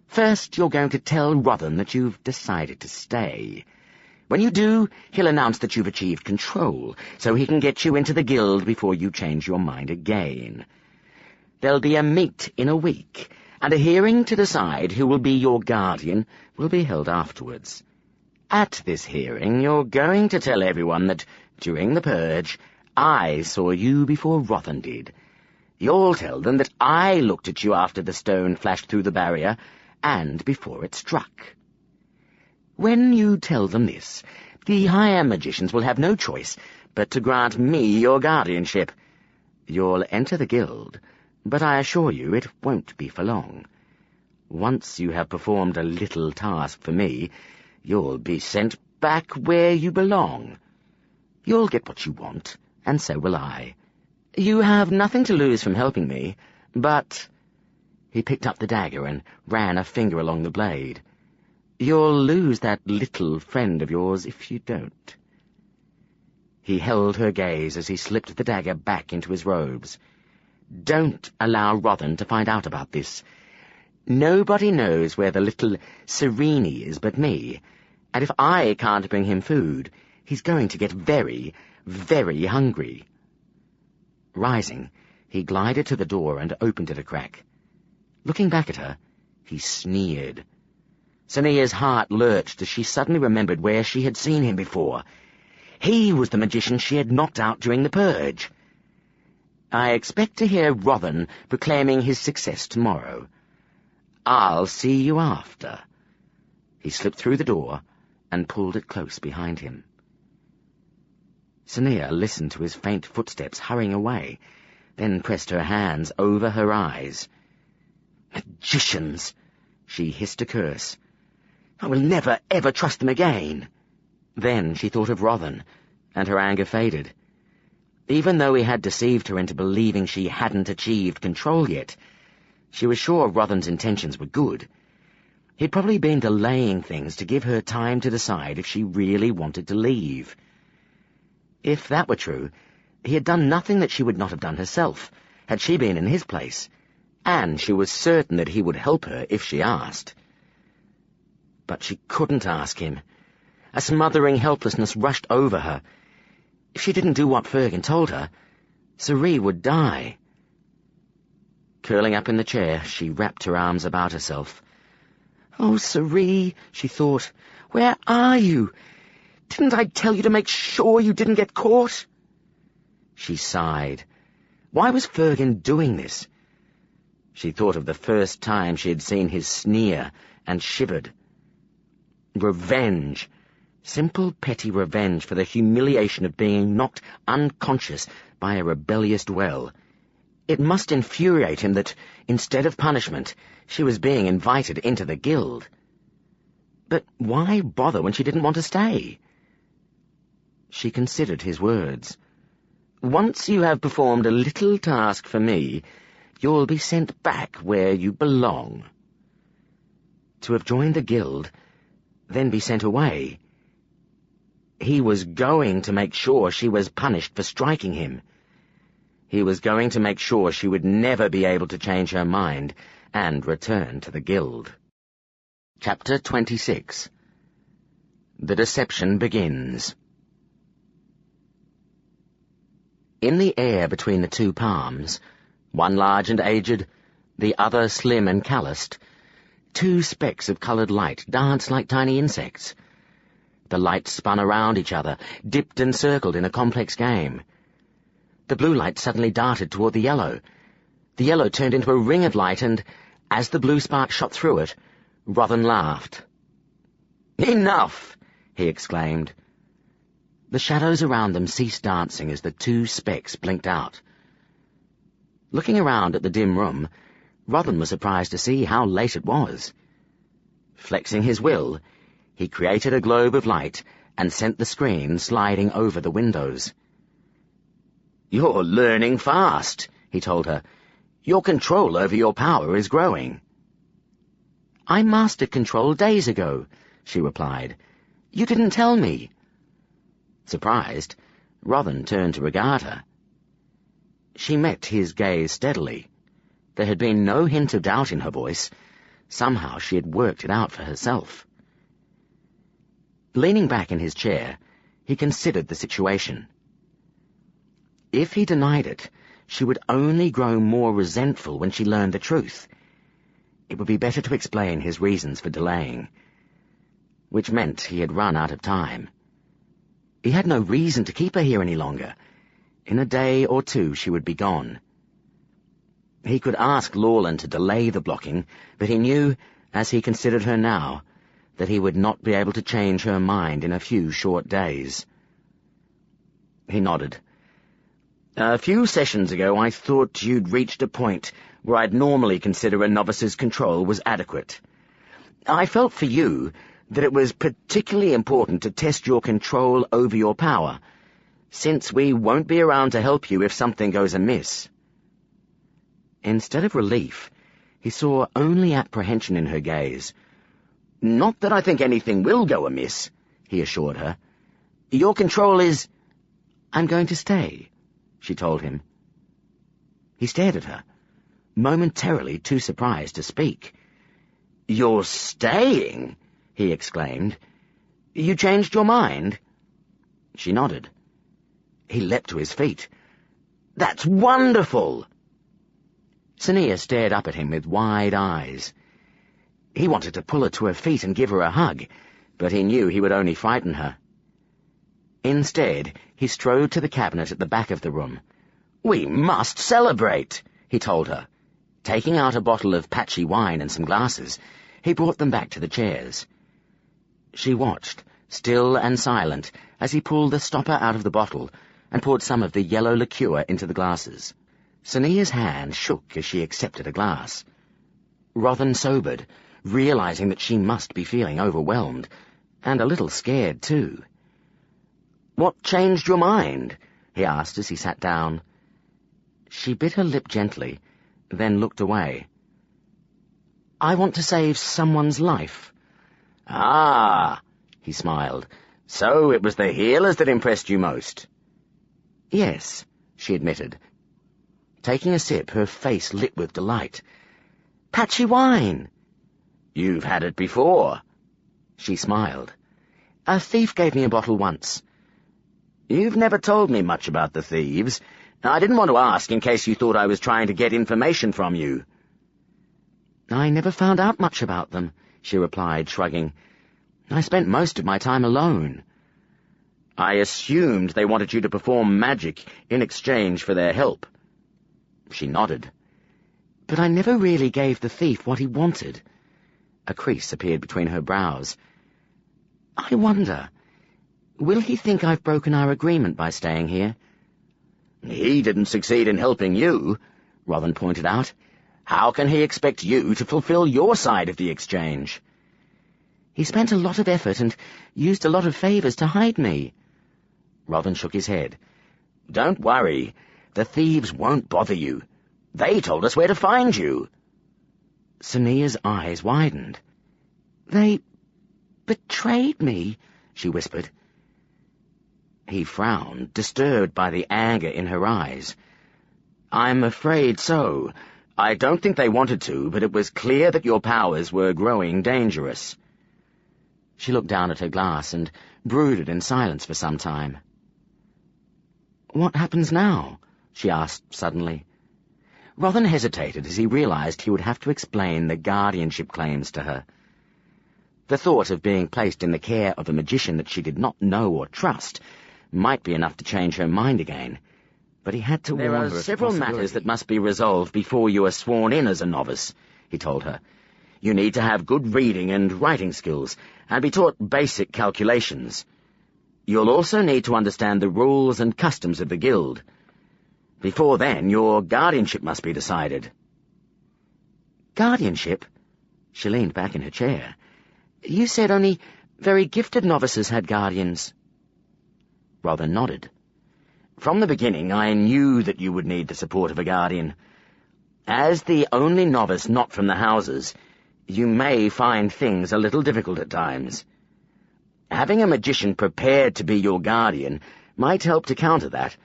First, you're going to tell Rothan that you've decided to stay. When you do, he'll announce that you've achieved control, so he can get you into the guild before you change your mind again. There'll be a meet in a week, and a hearing to decide who will be your guardian will be held afterwards. At this hearing, you're going to tell everyone that, during the purge, I saw you before Rothan did. You'll tell them that I looked at you after the stone flashed through the barrier, and before it struck. When you tell them this, the higher magicians will have no choice but to grant me your guardianship. You'll enter the guild, but I assure you it won't be for long. Once you have performed a little task for me, you'll be sent back where you belong. You'll get what you want, and so will I. You have nothing to lose from helping me, but—" He picked up the dagger and ran a finger along the blade. "You'll lose that little friend of yours if you don't." He held her gaze as he slipped the dagger back into his robes. "Don't allow Rothan to find out about this. Nobody knows where the little Serene is but me, and if I can't bring him food, he's going to get very, very hungry." Rising, he glided to the door and opened it a crack. Looking back at her, he sneered. Sonia's heart lurched as she suddenly remembered where she had seen him before. He was the magician she had knocked out during the purge. "I expect to hear Rothan proclaiming his success tomorrow. I'll see you after." He slipped through the door and pulled it close behind him. Sonia listened to his faint footsteps hurrying away, then pressed her hands over her eyes. "Magicians!" she hissed a curse. "I will never, ever trust them again." Then she thought of Rothan, and her anger faded. Even though he had deceived her into believing she hadn't achieved control yet, she was sure Rothan's intentions were good. He'd probably been delaying things to give her time to decide if she really wanted to leave. If that were true, he had done nothing that she would not have done herself, had she been in his place, and she was certain that he would help her if she asked. But she couldn't ask him. A smothering helplessness rushed over her. If she didn't do what Fergan told her, Cerie would die. Curling up in the chair, she wrapped her arms about herself. "Oh, Cerie," she thought, "where are you? Didn't I tell you to make sure you didn't get caught?" She sighed. Why was Fergan doing this? She thought of the first time she had seen his sneer and shivered. Revenge. Simple, petty revenge for the humiliation of being knocked unconscious by a rebellious dwell. It must infuriate him that, instead of punishment, she was being invited into the guild. But why bother when she didn't want to stay? She considered his words. "Once you have performed a little task for me, you'll be sent back where you belong." To have joined the guild, then be sent away. He was going to make sure she was punished for striking him. He was going to make sure she would never be able to change her mind and return to the guild. Chapter 26. The deception begins. In the air between the two palms, one large and aged, the other slim and calloused, two specks of coloured light danced like tiny insects. The light spun around each other, dipped and circled in a complex game. The blue light suddenly darted toward the yellow. The yellow turned into a ring of light, and, as the blue spark shot through it, Rothan laughed. "Enough!" he exclaimed. The shadows around them ceased dancing as the two specks blinked out. Looking around at the dim room, Rothan was surprised to see how late it was. Flexing his will, he created a globe of light and sent the screen sliding over the windows. "You're learning fast," he told her. Your control over your power is growing." "I mastered control days ago," she replied. "You didn't tell me." Surprised, Rothan turned to regard her. She met his gaze steadily. There had been no hint of doubt in her voice. Somehow she had worked it out for herself. Leaning back in his chair, he considered the situation. If he denied it, she would only grow more resentful when she learned the truth. It would be better to explain his reasons for delaying, which meant he had run out of time. He had no reason to keep her here any longer. In a day or two she would be gone. He could ask Lawland to delay the blocking, but he knew, as he considered her now, that he would not be able to change her mind in a few short days. He nodded. "A few sessions ago I thought you'd reached a point where I'd normally consider a novice's control was adequate. I felt for you that it was particularly important to test your control over your power, since we won't be around to help you if something goes amiss." Instead of relief, he saw only apprehension in her gaze. "Not that I think anything will go amiss," he assured her. "Your control is—" "I'm going to stay," she told him. He stared at her, momentarily too surprised to speak. "You're staying?" he exclaimed. "You changed your mind?" She nodded. He leapt to his feet. "That's wonderful!" Sania stared up at him with wide eyes. He wanted to pull her to her feet and give her a hug, but he knew he would only frighten her. Instead, he strode to the cabinet at the back of the room. "We must celebrate," he told her. Taking out a bottle of patchy wine and some glasses, he brought them back to the chairs. She watched, still and silent, as he pulled the stopper out of the bottle and poured some of the yellow liqueur into the glasses. Sania's hand shook as she accepted a glass. Rothan sobered, realizing that she must be feeling overwhelmed, and a little scared, too. "What changed your mind?" he asked as he sat down. She bit her lip gently, then looked away. "I want to save someone's life." "Ah," he smiled. "So it was the healers that impressed you most?" "Yes," she admitted. Taking a sip, her face lit with delight. "Patchy wine!" "You've had it before." She smiled. "A thief gave me a bottle once." "You've never told me much about the thieves. I didn't want to ask in case you thought I was trying to get information from you." "I never found out much about them," she replied, shrugging. "I spent most of my time alone." "I assumed they wanted you to perform magic in exchange for their help." She nodded. "But I never really gave the thief what he wanted." A crease appeared between her brows. "I wonder, will he think I've broken our agreement by staying here?" "He didn't succeed in helping you," Rothan pointed out. "How can he expect you to fulfill your side of the exchange?" "He spent a lot of effort and used a lot of favors to hide me." Rothan shook his head. "Don't worry. The thieves won't bother you. They told us where to find you." Sania's eyes widened. "They betrayed me," she whispered. He frowned, disturbed by the anger in her eyes. "I'm afraid so. I don't think they wanted to, but it was clear that your powers were growing dangerous." She looked down at her glass and brooded in silence for some time. "What happens now?" she asked suddenly. Rothan hesitated as he realized he would have to explain the guardianship claims to her. The thought of being placed in the care of a magician that she did not know or trust might be enough to change her mind again, but he had to warn her of the possibility. "There are several matters that must be resolved before you are sworn in as a novice," he told her. "You need to have good reading and writing skills, and be taught basic calculations. You'll also need to understand the rules and customs of the guild. Before then, your guardianship must be decided." "Guardianship?" She leaned back in her chair. "You said only very gifted novices had guardians." Rothan nodded. "From the beginning, I knew that you would need the support of a guardian. As the only novice not from the houses, you may find things a little difficult at times. Having a magician prepared to be your guardian might help to counter that,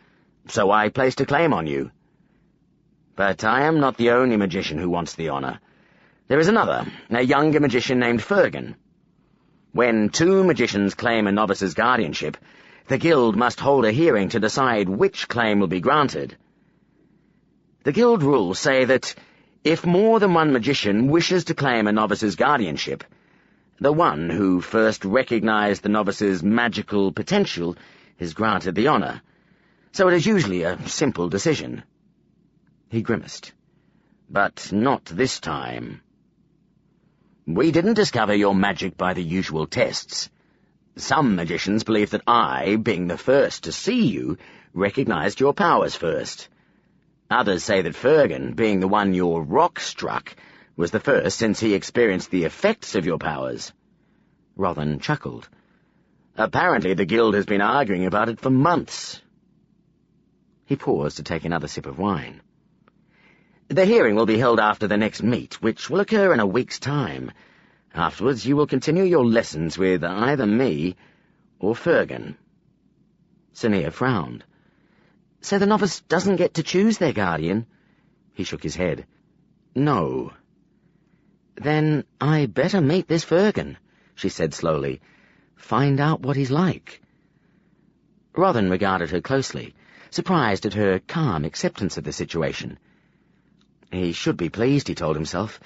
so I placed a claim on you. But I am not the only magician who wants the honor. There is another, a younger magician named Fergan. When 2 magicians claim a novice's guardianship, the guild must hold a hearing to decide which claim will be granted. The guild rules say that if more than one magician wishes to claim a novice's guardianship, the one who first recognized the novice's magical potential is granted the honor, so it is usually a simple decision. He grimaced. But not this time. We didn't discover your magic by the usual tests. Some magicians believe that I, being the first to see you, recognized your powers first. Others say that Fergan, being the one your rock struck, was the first since he experienced the effects of your powers. Rothan chuckled. Apparently the guild has been arguing about it for months. He paused to take another sip of wine. The hearing will be held after the next meet, which will occur in a week's time. Afterwards you will continue your lessons with either me or Fergan. Sania frowned. So the novice doesn't get to choose their guardian? He shook his head. No. Then I better meet this Fergan, she said slowly. Find out what he's like. Rothan regarded her closely, surprised at her calm acceptance of the situation. He should be pleased, he told himself,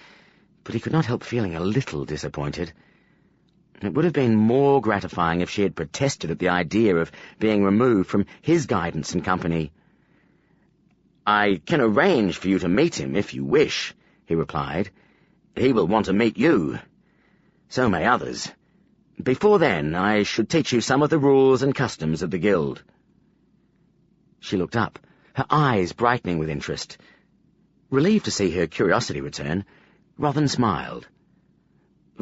but he could not help feeling a little disappointed. It would have been more gratifying if she had protested at the idea of being removed from his guidance and company. I can arrange for you to meet him if you wish, he replied. He will want to meet you. So may others. Before then, I should teach you some of the rules and customs of the guild. She looked up, her eyes brightening with interest. Relieved to see her curiosity return, Rothan smiled.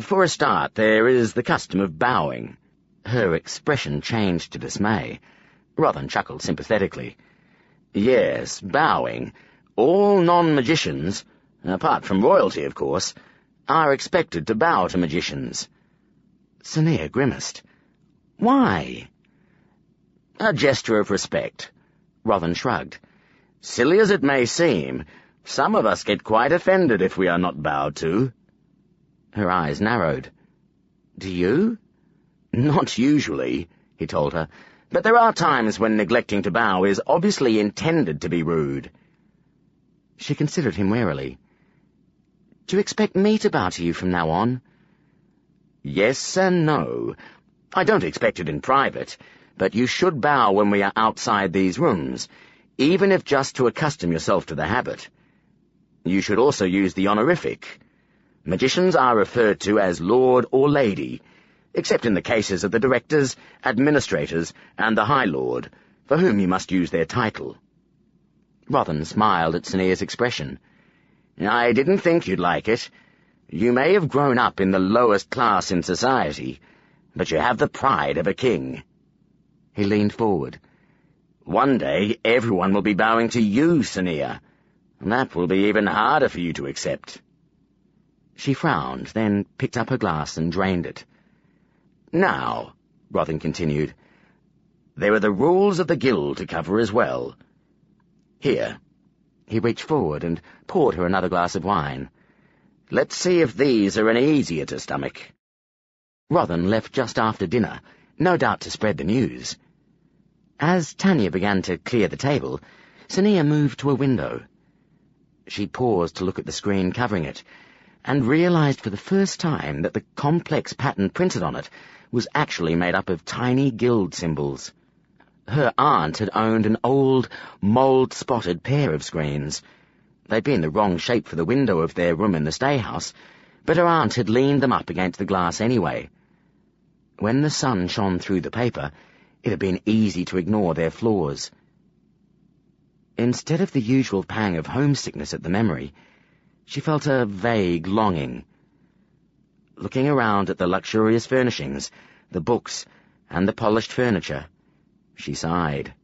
For a start, there is the custom of bowing. Her expression changed to dismay. Rothan chuckled sympathetically. Yes, bowing. All non-magicians, apart from royalty, of course, are expected to bow to magicians. Sania grimaced. Why? A gesture of respect. Rothan shrugged. Silly as it may seem, some of us get quite offended if we are not bowed to. Her eyes narrowed. Do you? Not usually, he told her, but there are times when neglecting to bow is obviously intended to be rude. She considered him warily. Do you expect me to bow to you from now on? Yes and no. I don't expect it in private, but you should bow when we are outside these rooms, even if just to accustom yourself to the habit. You should also use the honorific. Magicians are referred to as Lord or Lady, except in the cases of the directors, administrators, and the High Lord, for whom you must use their title. Rothan smiled at Sania's expression. I didn't think you'd like it. You may have grown up in the lowest class in society, but you have the pride of a king. He leaned forward. One day everyone will be bowing to you, Sania. That will be even harder for you to accept. She frowned, then picked up her glass and drained it. Now, Rothan continued, there are the rules of the guild to cover as well. Here. He reached forward and poured her another glass of wine. Let's see if these are any easier to stomach. Rothan left just after dinner, no doubt to spread the news. As Tanya began to clear the table, Sania moved to a window. She paused to look at the screen covering it, and realized for the first time that the complex pattern printed on it was actually made up of tiny guild symbols. Her aunt had owned an old, mould-spotted pair of screens. They'd been the wrong shape for the window of their room in the stayhouse, but her aunt had leaned them up against the glass anyway. When the sun shone through the paper, it had been easy to ignore their flaws. Instead of the usual pang of homesickness at the memory, she felt a vague longing. Looking around at the luxurious furnishings, the books, and the polished furniture, she sighed.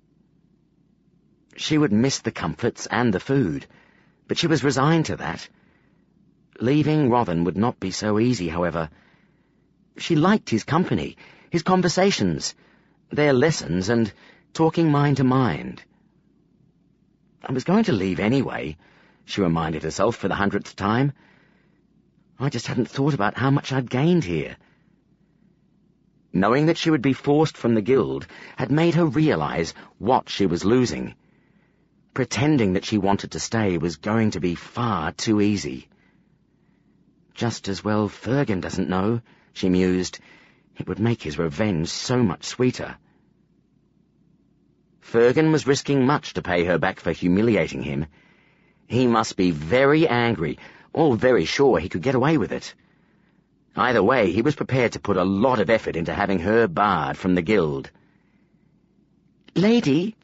She would miss the comforts and the food, But she was resigned to that. Leaving Rothan would not be so easy, however. She liked his company, his conversations, their lessons, and talking mind to mind. I was going to leave anyway, she reminded herself for the 100th time. I just hadn't thought about how much I'd gained here. Knowing that she would be forced from the guild had made her realize what she was losing. Pretending that she wanted to stay was going to be far too easy. Just as well Fergan doesn't know, she mused. It would make his revenge so much sweeter. Fergan was risking much to pay her back for humiliating him. He must be very angry, or very sure he could get away with it. Either way, he was prepared to put a lot of effort into having her barred from the guild. "Lady,"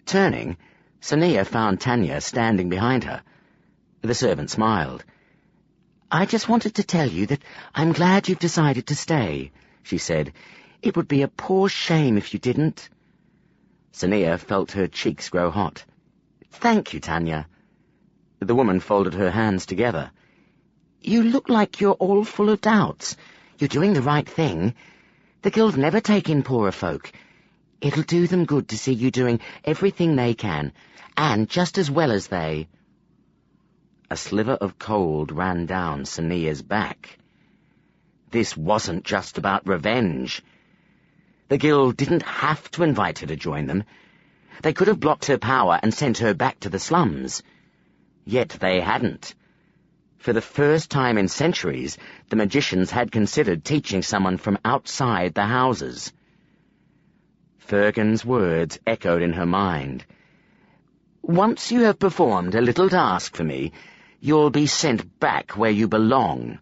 turning, Sonia found Tanya standing behind her. The servant smiled. "I just wanted to tell you that I'm glad you've decided to stay," she said. "It would be a poor shame if you didn't." Sonia felt her cheeks grow hot. "Thank you, Tanya." The woman folded her hands together. "You look like you're all full of doubts. You're doing the right thing. The guild never take in poorer folk. It'll do them good to see you doing everything they can, and just as well as they." A sliver of cold ran down Sonia's back. This wasn't just about revenge. The guild didn't have to invite her to join them. They could have blocked her power and sent her back to the slums. Yet they hadn't. For the first time in centuries, the magicians had considered teaching someone from outside the houses. Fergan's words echoed in her mind. "Once you have performed a little task for me, you'll be sent back where you belong."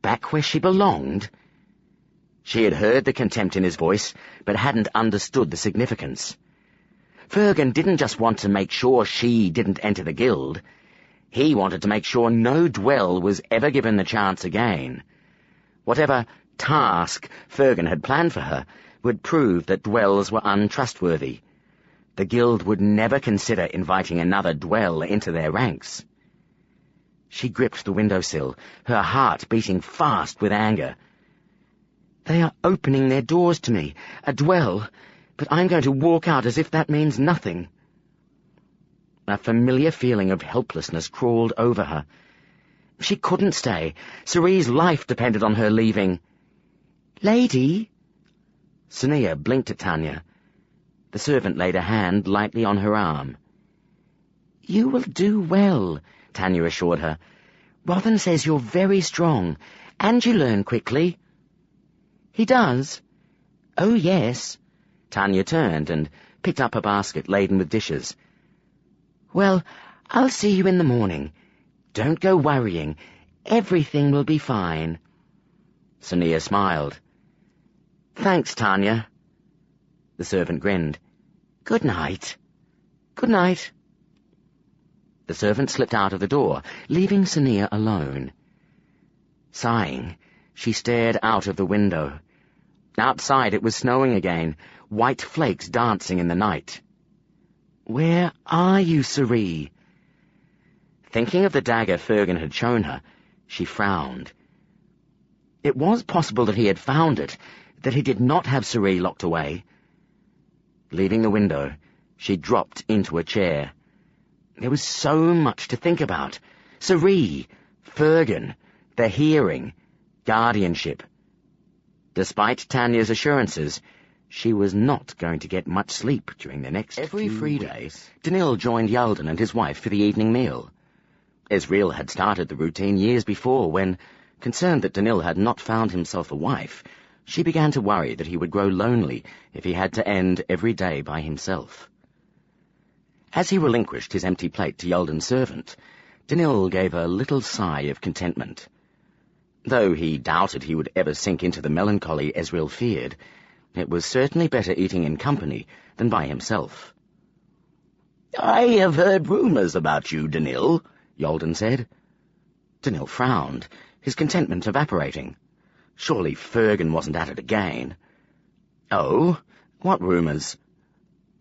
Back where she belonged? She had heard the contempt in his voice, but hadn't understood the significance. Fergan didn't just want to make sure she didn't enter the guild. He wanted to make sure no Dwell was ever given the chance again. Whatever task Fergan had planned for her would prove that Dwells were untrustworthy. The guild would never consider inviting another Dwell into their ranks. She gripped the windowsill, her heart beating fast with anger. They are opening their doors to me, a Dwell, but I'm going to walk out as if that means nothing. A familiar feeling of helplessness crawled over her. She couldn't stay. Cerie's life depended on her leaving. "Lady?" Sonia blinked at Tanya. The servant laid a hand lightly on her arm. "You will do well," Tanya assured her. "Rothan says you're very strong, and you learn quickly." "He does?" "Oh, yes." Tanya turned and picked up a basket laden with dishes. "Well, I'll see you in the morning. Don't go worrying. Everything will be fine." Sonia smiled. "Thanks, Tanya." The servant grinned. "Good night." "Good night." The servant slipped out of the door, leaving Sonia alone. Sighing, she stared out of the window. Outside it was snowing again, white flakes dancing in the night. "Where are you, Cerie?" Thinking of the dagger Fergan had shown her, she frowned. It was possible that he had found it, that he did not have Cerie locked away. Leaving the window, she dropped into a chair. There was so much to think about. Cerie, Fergan, the hearing, guardianship. Despite Tanya's assurances, she was not going to get much sleep during the next Every few free weeks. Danil joined Yalden and his wife for the evening meal. Ezreal had started the routine years before when, concerned that Danil had not found himself a wife, she began to worry that he would grow lonely if he had to end every day by himself. As he relinquished his empty plate to Yalden's servant, Danil gave a little sigh of contentment. Though he doubted he would ever sink into the melancholy Ezreal feared, it was certainly better eating in company than by himself. "I have heard rumors about you, Danil," Yalden said. Danil frowned, his contentment evaporating. Surely Fergan wasn't at it again. "Oh, what rumors?"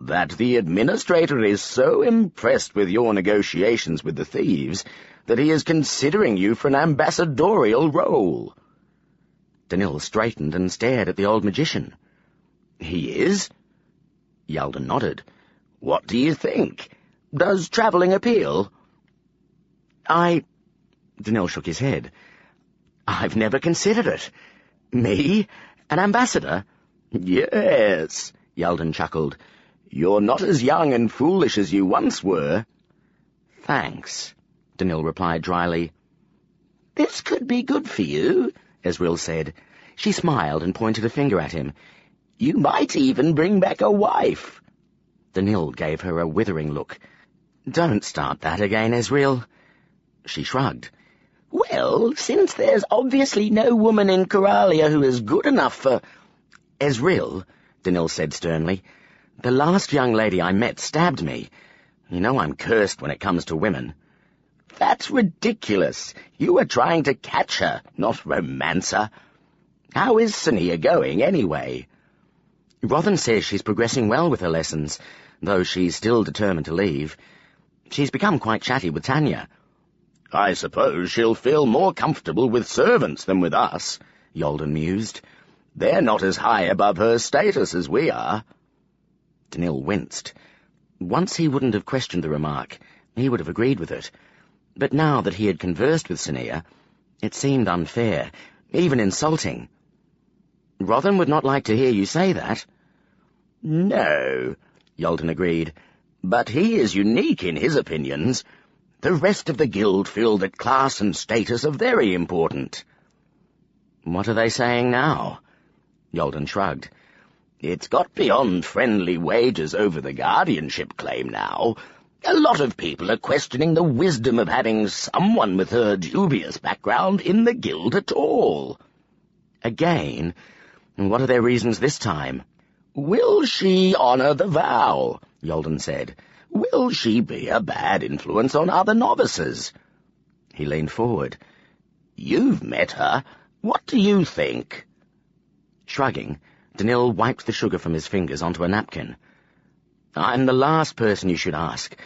that the administrator is so impressed with your negotiations with the thieves that he is considering you for an ambassadorial role." Danil straightened and stared at the old magician. "He is?" Yalden nodded. "What do you think? Does travelling appeal?" Danil shook his head. "I've never considered it. Me? An ambassador?" "Yes," Yalden chuckled. "You're not as young and foolish as you once were." "Thanks," Danil replied dryly. "This could be good for you," Ezreal said. She smiled and pointed a finger at him. "You might even bring back a wife." Danil gave her a withering look. "Don't start that again, Ezreal." She shrugged. "Well, since there's obviously no woman in Coralia who is good enough for—" "Ezreal," Danil said sternly, "the last young lady I met stabbed me. You know I'm cursed when it comes to women." "That's ridiculous. You were trying to catch her, not romance her. How is Sonia going, anyway?" "Rothan says she's progressing well with her lessons, though she's still determined to leave. She's become quite chatty with Tanya." "I suppose she'll feel more comfortable with servants than with us," Yalden mused. "They're not as high above her status as we are." Danil winced. Once he wouldn't have questioned the remark. He would have agreed with it. But now that he had conversed with Sonia, it seemed unfair, even insulting. "Rothan would not like to hear you say that." "No," Yalden agreed, "but he is unique in his opinions. The rest of the guild feel that class and status are very important." "What are they saying now?" Yalden shrugged. "It's got beyond friendly wages over the guardianship claim now. A lot of people are questioning the wisdom of having someone with her dubious background in the guild at all." "Again? And what are their reasons this time?" "Will she honor the vow?" Yalden said. "Will she be a bad influence on other novices?" He leaned forward. "You've met her. What do you think?" Shrugging, Danil wiped the sugar from his fingers onto a napkin. "I'm the last person you should ask.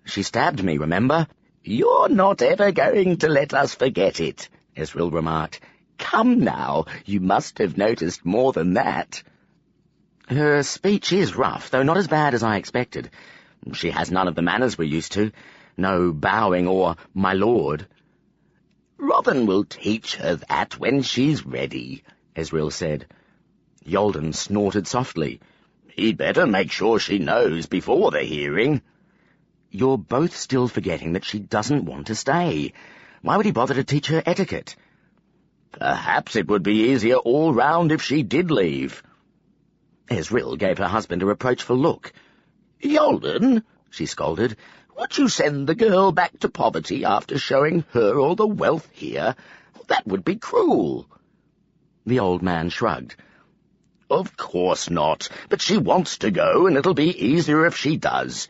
She stabbed me, remember?" "You're not ever going to let us forget it," Ezreal remarked. "Come now, you must have noticed more than that." "Her speech is rough, though not as bad as I expected. She has none of the manners we're used to. No bowing or 'my lord.'" "Rothan will teach her that when she's ready," Ezreal said. Yalden snorted softly. "He'd better make sure she knows before the hearing." "You're both still forgetting that she doesn't want to stay. Why would he bother to teach her etiquette?" "Perhaps it would be easier all round if she did leave." Ezreal gave her husband a reproachful look. "Yalden," she scolded, "would you send the girl back to poverty after showing her all the wealth here? That would be cruel." The old man shrugged. "Of course not, but she wants to go, and it'll be easier if she does.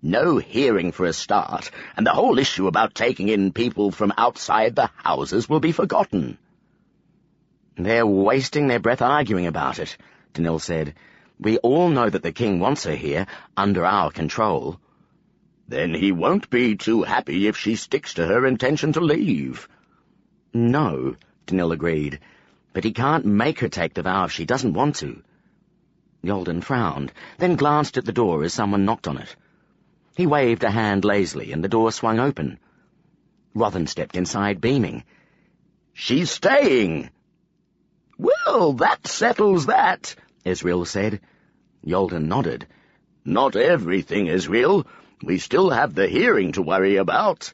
No hearing for a start, and the whole issue about taking in people from outside the houses will be forgotten." "They're wasting their breath arguing about it," Danil said. "We all know that the king wants her here, under our control." "Then he won't be too happy if she sticks to her intention to leave." "No," Danil agreed, "but he can't make her take the vow if she doesn't want to." Yalden frowned, then glanced at the door as someone knocked on it. He waved a hand lazily, and the door swung open. Rothan stepped inside, beaming. "She's staying." "Well, that settles that," Ezreal said. Yalden nodded. "Not everything, Ezreal. We still have the hearing to worry about."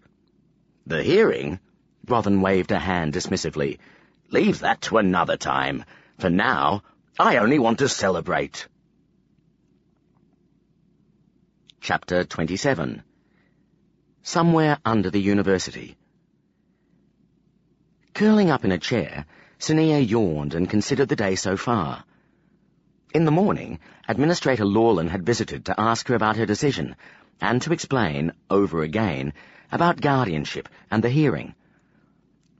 "The hearing?" Rothan waved a hand dismissively. "Leave that to another time. For now, I only want to celebrate." Chapter 27. Somewhere under the university. Curling up in a chair, Sonia yawned and considered the day so far. In the morning, Administrator Lawlin had visited to ask her about her decision, and to explain, over again, about guardianship and the hearing.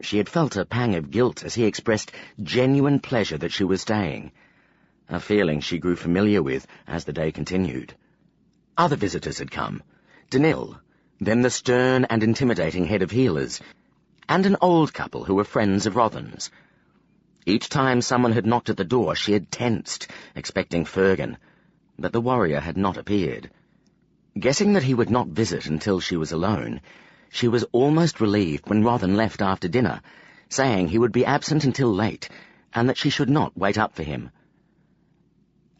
She had felt a pang of guilt as he expressed genuine pleasure that she was staying, a feeling she grew familiar with as the day continued. Other visitors had come. Danil, then the stern and intimidating head of healers, and an old couple who were friends of Rothan's. Each time someone had knocked at the door, she had tensed, expecting Fergan, but the warrior had not appeared. Guessing that he would not visit until she was alone, she was almost relieved when Rothan left after dinner, saying he would be absent until late, and that she should not wait up for him.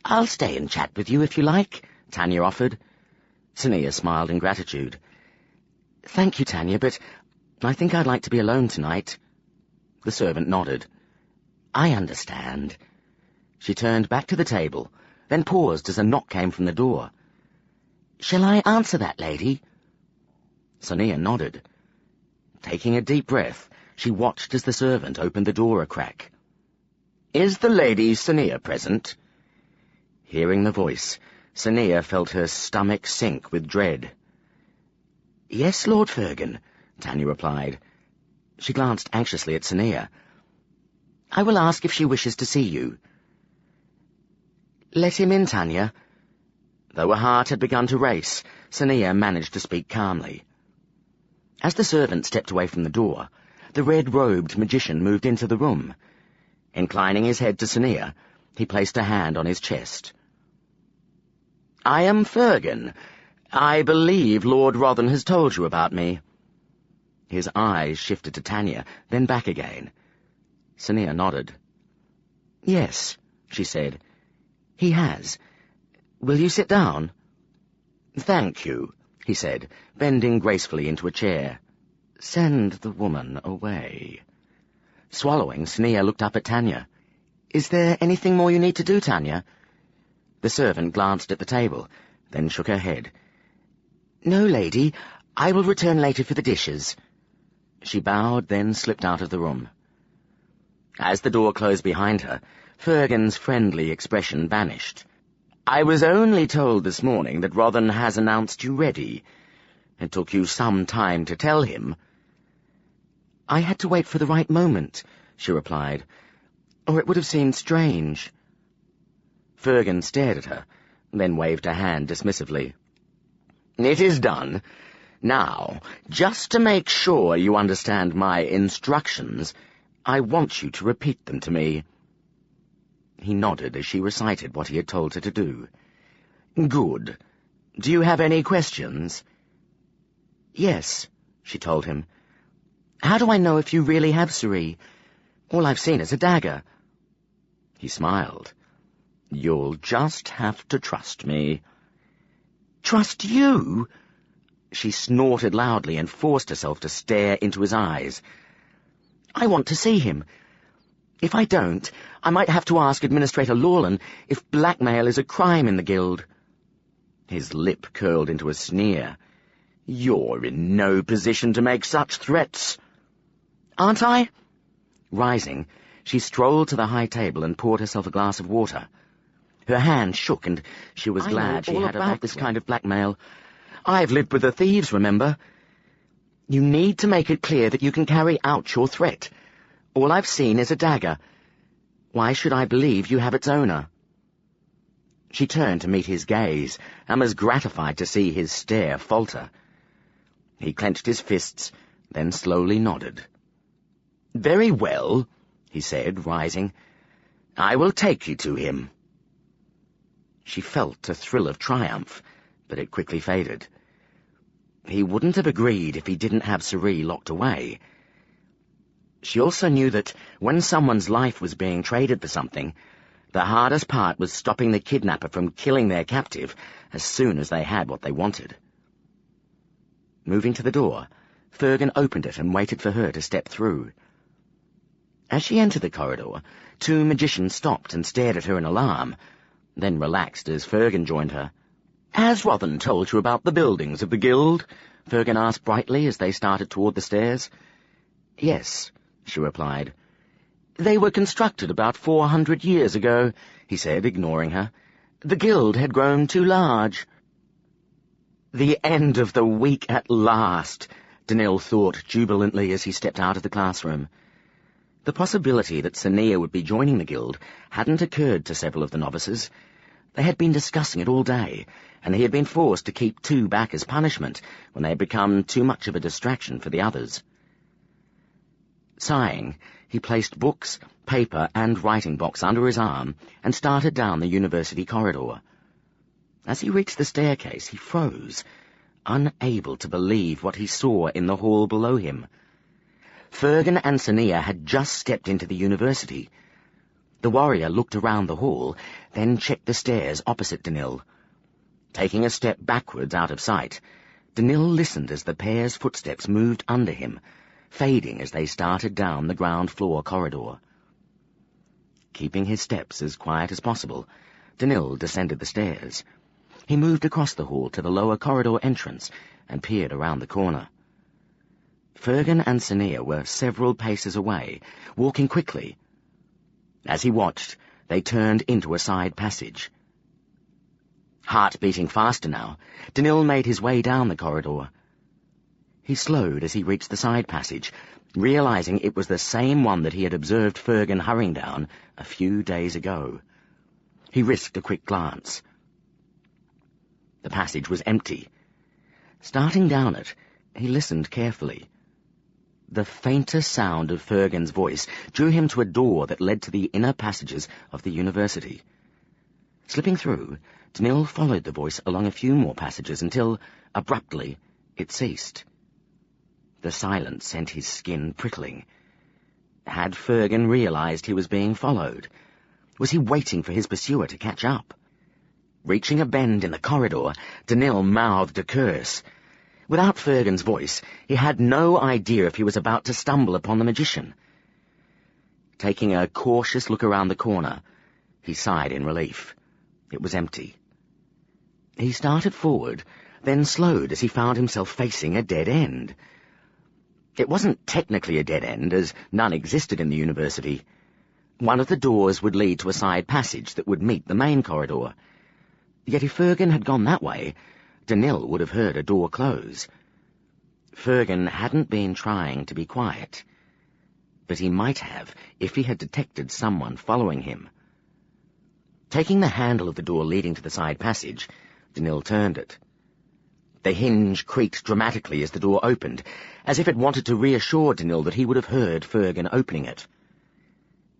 "I'll stay and chat with you if you like," Tanya offered. Sania smiled in gratitude. "Thank you, Tanya, but I think I'd like to be alone tonight." The servant nodded. "I understand." She turned back to the table, then paused as a knock came from the door. "Shall I answer that lady?" Sania nodded. Taking a deep breath, she watched as the servant opened the door a crack. "Is the lady Sania present?" Hearing the voice, Sania felt her stomach sink with dread. "Yes, Lord Fergan," Tanya replied. She glanced anxiously at Sania. "I will ask if she wishes to see you." "Let him in, Tanya." Though her heart had begun to race, Sania managed to speak calmly. As the servant stepped away from the door, the red-robed magician moved into the room. Inclining his head to Sania, he placed a hand on his chest. "I am Fergan. I believe Lord Rothan has told you about me." His eyes shifted to Tanya, then back again. Sania nodded. "Yes," she said. "He has. Will you sit down?" "Thank you," he said, bending gracefully into a chair. "Send the woman away." Swallowing, Sania looked up at Tanya. "Is there anything more you need to do, Tanya?" The servant glanced at the table, then shook her head. "No, lady. I will return later for the dishes." She bowed, then slipped out of the room. As the door closed behind her, Fergan's friendly expression vanished. "I was only told this morning that Rothan has announced you ready. It took you some time to tell him." "I had to wait for the right moment," she replied, "or it would have seemed strange." Fergan stared at her, then waved a hand dismissively. "It is done. Now, just to make sure you understand my instructions, I want you to repeat them to me." He nodded as she recited what he had told her to do. "Good. Do you have any questions?" "Yes," she told him. "How do I know if you really have sorcery? All I've seen is a dagger." He smiled. "You'll just have to trust me." "Trust you?" She snorted loudly and forced herself to stare into his eyes. "I want to see him. If I don't, I might have to ask Administrator Lawlan if blackmail is a crime in the guild." His lip curled into a sneer. "You're in no position to make such threats." "Aren't I?" Rising, she strolled to the high table and poured herself a glass of water. Her hand shook, and she was glad she had about this kind of blackmail. "I've lived with the thieves, remember? You need to make it clear that you can carry out your threat. All I've seen is a dagger. Why should I believe you have its owner?" She turned to meet his gaze, and was gratified to see his stare falter. He clenched his fists, then slowly nodded. "Very well," he said, rising. "I will take you to him." She felt a thrill of triumph, but it quickly faded. He wouldn't have agreed if he didn't have sorcery locked away. She also knew that when someone's life was being traded for something, the hardest part was stopping the kidnapper from killing their captive as soon as they had what they wanted. Moving to the door, Fergan opened it and waited for her to step through. As she entered the corridor, two magicians stopped and stared at her in alarm, then relaxed as Fergan joined her. "Has Rothan told you about the buildings of the guild?" Fergan asked brightly as they started toward the stairs. "Yes," she replied. "They were constructed about 400 years ago," he said, ignoring her. "The guild had grown too large." The end of the week at last, Danil thought jubilantly as he stepped out of the classroom. The possibility that Sania would be joining the guild hadn't occurred to several of the novices, They had been discussing it all day, and he had been forced to keep 2 back as punishment when they had become too much of a distraction for the others. Sighing, he placed books, paper, and writing box under his arm and started down the university corridor. As he reached the staircase, he froze, unable to believe what he saw in the hall below him. Fergan and Sania had just stepped into the university. The warrior looked around the hall, then checked the stairs opposite Danil. Taking a step backwards out of sight, Danil listened as the pair's footsteps moved under him, fading as they started down the ground-floor corridor. Keeping his steps as quiet as possible, Danil descended the stairs. He moved across the hall to the lower corridor entrance and peered around the corner. Fergan and Sania were several paces away, walking quickly. As he watched, they turned into a side passage. Heart beating faster now, Danil made his way down the corridor. He slowed as he reached the side passage, realizing it was the same one that he had observed Fergan hurrying down a few days ago. He risked a quick glance. The passage was empty. Starting down it, he listened carefully. The faintest sound of Fergan's voice drew him to a door that led to the inner passages of the university. Slipping through, Danil followed the voice along a few more passages until, abruptly, it ceased. The silence sent his skin prickling. Had Fergan realized he was being followed? Was he waiting for his pursuer to catch up? Reaching a bend in the corridor, Danil mouthed a curse. Without Fergan's voice, he had no idea if he was about to stumble upon the magician. Taking a cautious look around the corner, he sighed in relief. It was empty. He started forward, then slowed as he found himself facing a dead end. It wasn't technically a dead end, as none existed in the university. One of the doors would lead to a side passage that would meet the main corridor. Yet if Fergan had gone that way, Danil would have heard a door close. Fergan hadn't been trying to be quiet, but he might have if he had detected someone following him. Taking the handle of the door leading to the side passage, Danil turned it. The hinge creaked dramatically as the door opened, as if it wanted to reassure Danil that he would have heard Fergan opening it.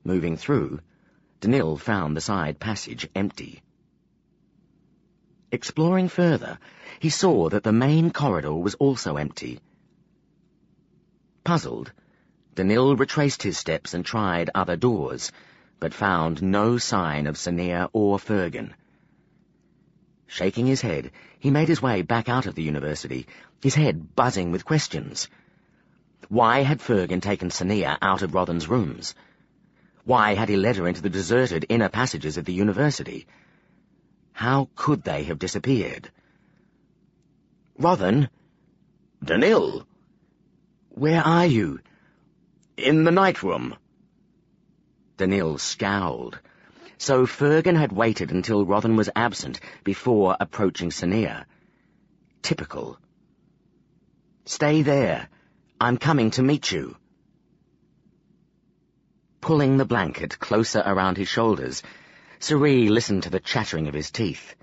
Moving through, Danil found the side passage empty. Exploring further, he saw that the main corridor was also empty. Puzzled, Danil retraced his steps and tried other doors, but found no sign of Sania or Fergan. Shaking his head, he made his way back out of the university, his head buzzing with questions. Why had Fergan taken Sania out of Rothan's rooms? Why had he led her into the deserted inner passages of the university? How could they have disappeared? Rothan? Danil? Where are you? In the night room. Danil scowled. So Fergan had waited until Rothan was absent before approaching Sania. Typical. Stay there. I'm coming to meet you. Pulling the blanket closer around his shoulders, Sorcery listened to the chattering of his teeth.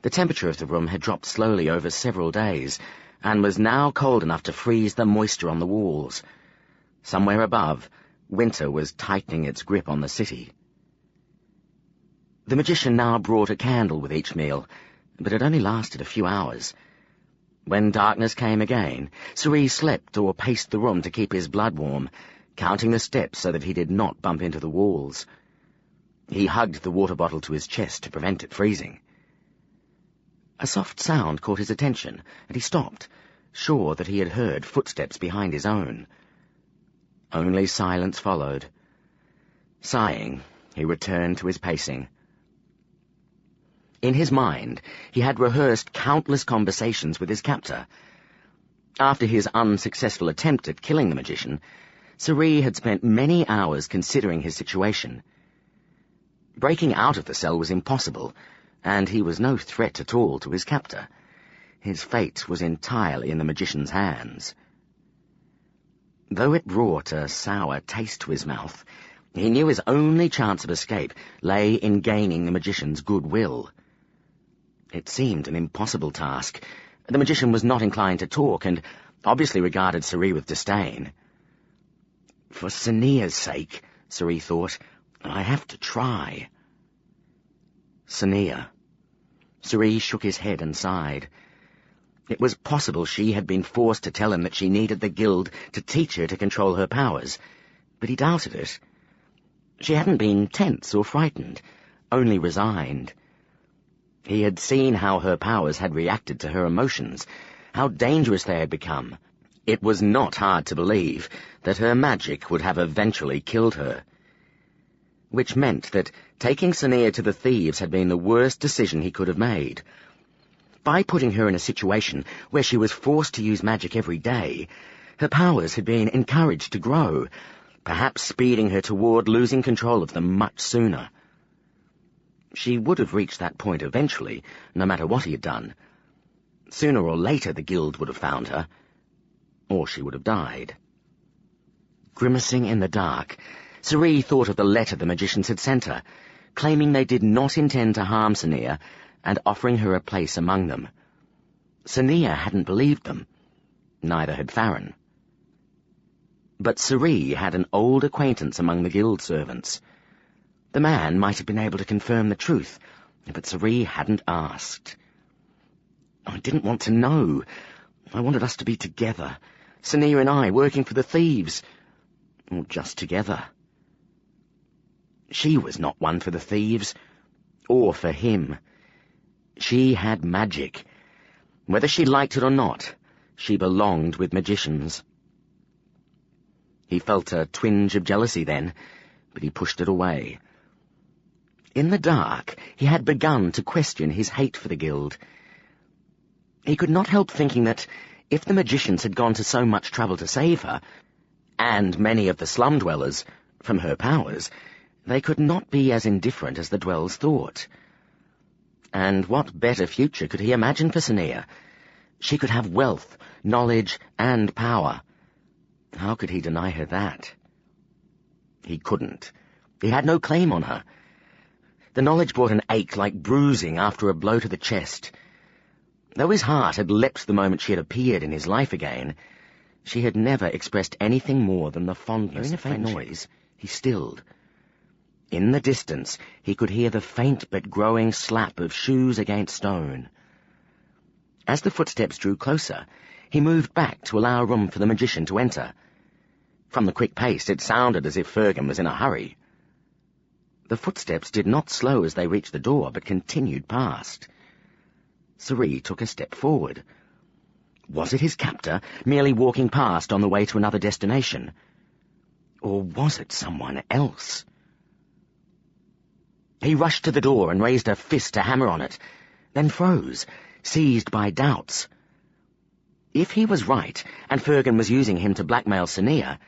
The temperature of the room had dropped slowly over several days, and was now cold enough to freeze the moisture on the walls. Somewhere above, winter was tightening its grip on the city. The magician now brought a candle with each meal, but it only lasted a few hours. When darkness came again, Sorcery slept or paced the room to keep his blood warm, counting the steps so that he did not bump into the walls. He hugged the water bottle to his chest to prevent it freezing. A soft sound caught his attention, and he stopped, sure that he had heard footsteps behind his own. Only silence followed. Sighing, he returned to his pacing. In his mind, he had rehearsed countless conversations with his captor. After his unsuccessful attempt at killing the magician, Sorcery had spent many hours considering his situation. Breaking out of the cell was impossible, and he was no threat at all to his captor. His fate was entirely in the magician's hands. Though it brought a sour taste to his mouth, He knew his only chance of escape lay in gaining the magician's goodwill. It seemed an impossible task. The magician was not inclined to talk, and obviously regarded Sorry with disdain. For Sonia's sake, Sorry thought, I have to try. Sonia. Sorry shook his head and sighed. It was possible she had been forced to tell him that she needed the guild to teach her to control her powers, but he doubted it. She hadn't been tense or frightened, only resigned. He had seen how her powers had reacted to her emotions, how dangerous they had become. It was not hard to believe that her magic would have eventually killed her. Which meant that taking Sonia to the thieves had been the worst decision he could have made. By putting her in a situation where she was forced to use magic every day, her powers had been encouraged to grow, perhaps speeding her toward losing control of them much sooner. She would have reached that point eventually, no matter what he had done. Sooner or later the guild would have found her, or she would have died. Grimacing in the dark, Sorry thought of the letter the magicians had sent her, claiming they did not intend to harm Sonia and offering her a place among them. Sonia hadn't believed them. Neither had Farron. But Sorry had an old acquaintance among the guild servants. The man might have been able to confirm the truth, but Sorry hadn't asked. I didn't want to know. I wanted us to be together, Sonia and I working for the thieves, or just together. She was not one for the thieves, or for him. She had magic. Whether she liked it or not, she belonged with magicians. He felt a twinge of jealousy then, but he pushed it away. In the dark, he had begun to question his hate for the guild. He could not help thinking that if the magicians had gone to so much trouble to save her, and many of the slum-dwellers, from her powers, they could not be as indifferent as the dwellers thought. And what better future could he imagine for Sonia? She could have wealth, knowledge, and power. How could he deny her that? He couldn't. He had no claim on her. The knowledge brought an ache like bruising after a blow to the chest. Though his heart had leapt the moment she had appeared in his life again, she had never expressed anything more than the fondness of friendship. Hearing a faint noise, he stilled. In the distance, he could hear the faint but growing slap of shoes against stone. As the footsteps drew closer, he moved back to allow room for the magician to enter. From the quick pace, it sounded as if Fergus was in a hurry. The footsteps did not slow as they reached the door, but continued past. Sorry took a step forward. Was it his captor, merely walking past on the way to another destination? Or was it someone else? He rushed to the door and raised a fist to hammer on it, then froze, seized by doubts. If he was right, and Fergus was using him to blackmail Sonia,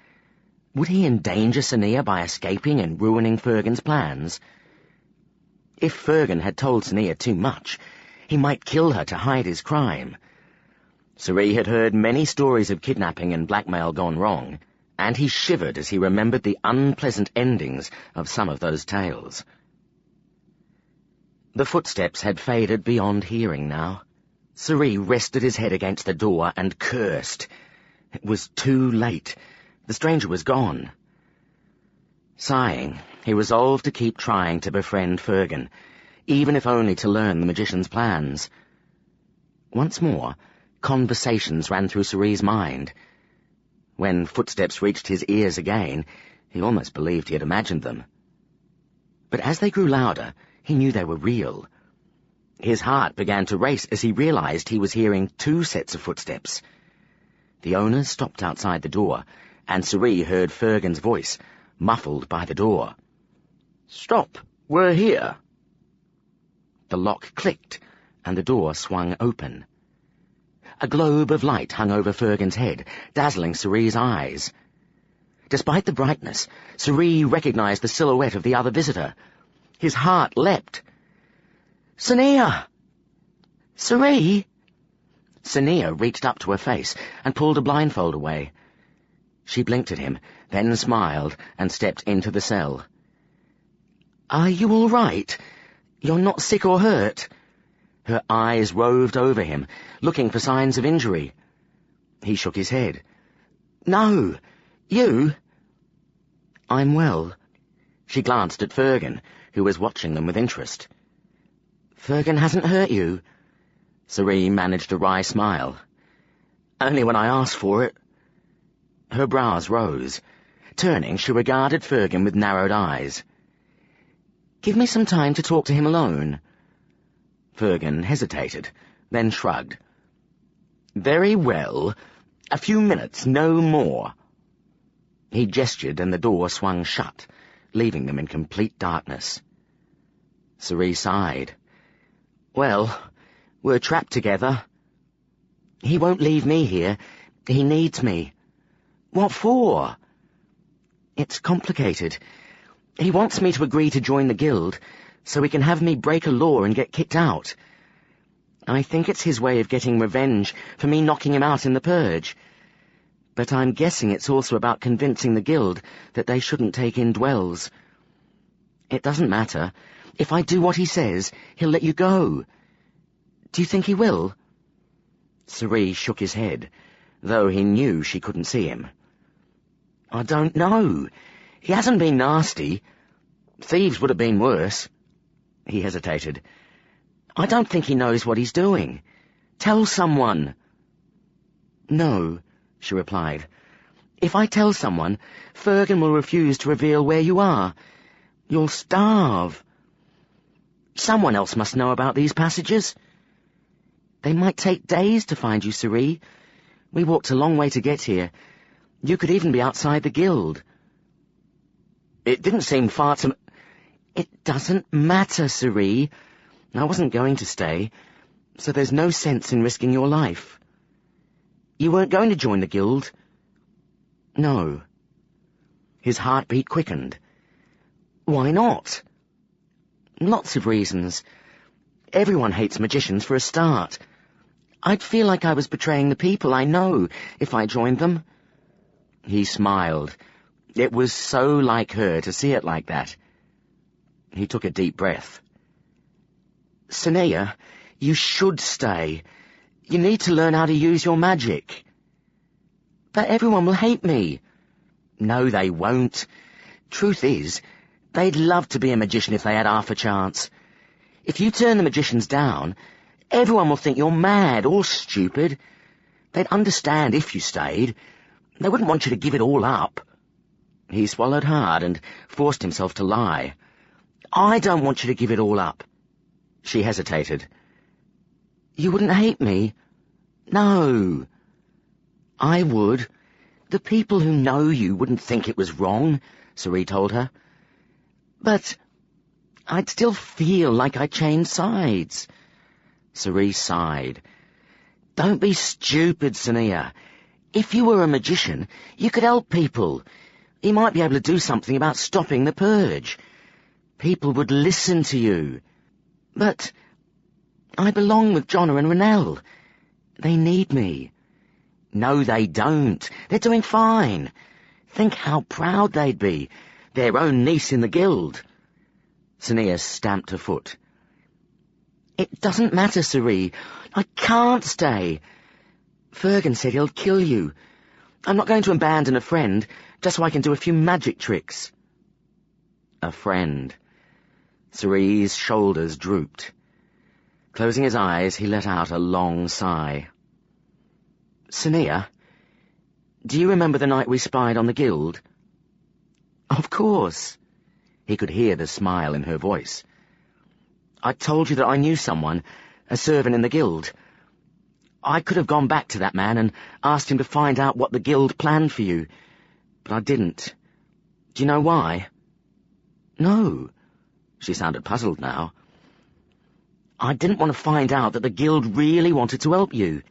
would he endanger Sonia by escaping and ruining Fergus's plans? If Fergus had told Sonia too much, he might kill her to hide his crime. Sorry had heard many stories of kidnapping and blackmail gone wrong, and he shivered as he remembered the unpleasant endings of some of those tales. The footsteps had faded beyond hearing now. Sorry rested his head against the door and cursed. It was too late. The stranger was gone. Sighing, he resolved to keep trying to befriend Fergus, even if only to learn the magician's plans. Once more, conversations ran through Sorry's mind. When footsteps reached his ears again, he almost believed he had imagined them. But as they grew louder, he knew they were real. His heart began to race as he realized he was hearing two sets of footsteps. The owners stopped outside the door, and Sorry heard Fergus's voice, muffled by the door. "Stop! We're here!" The lock clicked, and the door swung open. A globe of light hung over Fergus's head, dazzling Sorry's eyes. Despite the brightness, Sorry recognized the silhouette of the other visitor. His heart leapt. "Sonia! Sorry!" Sonia reached up to her face and pulled a blindfold away. She blinked at him, then smiled and stepped into the cell. "Are you all right? You're not sick or hurt?" Her eyes roved over him, looking for signs of injury. He shook his head. "No. You?" "I'm well." She glanced at Fergan, who was watching them with interest. "Fergan hasn't hurt you?" Sorry managed a wry smile. "Only when I asked for it." Her brows rose. Turning, she regarded Fergan with narrowed eyes. "Give me some time to talk to him alone." Fergan hesitated, then shrugged. "Very well. A few minutes, no more." He gestured and the door swung shut, leaving them in complete darkness. Cerise sighed. "Well, we're trapped together." "He won't leave me here. He needs me." "What for?" "It's complicated. He wants me to agree to join the guild, so he can have me break a law and get kicked out. I think it's his way of getting revenge for me knocking him out in the purge. But I'm guessing it's also about convincing the guild that they shouldn't take in dwells. It doesn't matter. If I do what he says, he'll let you go. Do you think he will?" Cerise shook his head, though he knew she couldn't see him. "I don't know. He hasn't been nasty. Thieves would have been worse." He hesitated. "I don't think he knows what he's doing. Tell someone." "No," she replied. "If I tell someone, Fergan will refuse to reveal where you are. You'll starve." "Someone else must know about these passages." "They might take days to find you, Cerise. We walked a long way to get here. You could even be outside the guild." "It didn't seem far to..." "It doesn't matter, Cerise. I wasn't going to stay, so there's no sense in risking your life." "You weren't going to join the guild?" "No." His heartbeat quickened. "Why not?" "Lots of reasons. Everyone hates magicians for a start. I'd feel like I was betraying the people I know if I joined them." He smiled. It was so like her to see it like that. He took a deep breath. "Sunea, you should stay. You need to learn how to use your magic." "But everyone will hate me." "No, they won't. Truth is, they'd love to be a magician if they had half a chance. If you turn the magicians down, everyone will think you're mad or stupid. They'd understand if you stayed. They wouldn't want you to give it all up." He swallowed hard and forced himself to lie. "I don't want you to give it all up." She hesitated. "You wouldn't hate me?" "No." "I would. The people who know you wouldn't think it was wrong," Cerise told her. "But I'd still feel like I changed sides." Cerise sighed. "Don't be stupid, Sunea. If you were a magician, you could help people. You might be able to do something about stopping the purge. People would listen to you. But I belong with Jonna and Renelle. They need me." "No, they don't. They're doing fine. Think how proud they'd be. Their own niece in the guild." Sunea stamped her foot. "It doesn't matter, Cerise. I can't stay. Fergan said he'll kill you. I'm not going to abandon a friend just so I can do a few magic tricks." A friend. Cerise's shoulders drooped. Closing his eyes, he let out a long sigh. "Sunea, do you remember the night we spied on the guild?" "Of course." He could hear the smile in her voice. "I told you that I knew someone, a servant in the guild. I could have gone back to that man and asked him to find out what the guild planned for you, but I didn't. Do you know why?" "No." She sounded puzzled now. "I didn't want to find out that the guild really wanted to help you.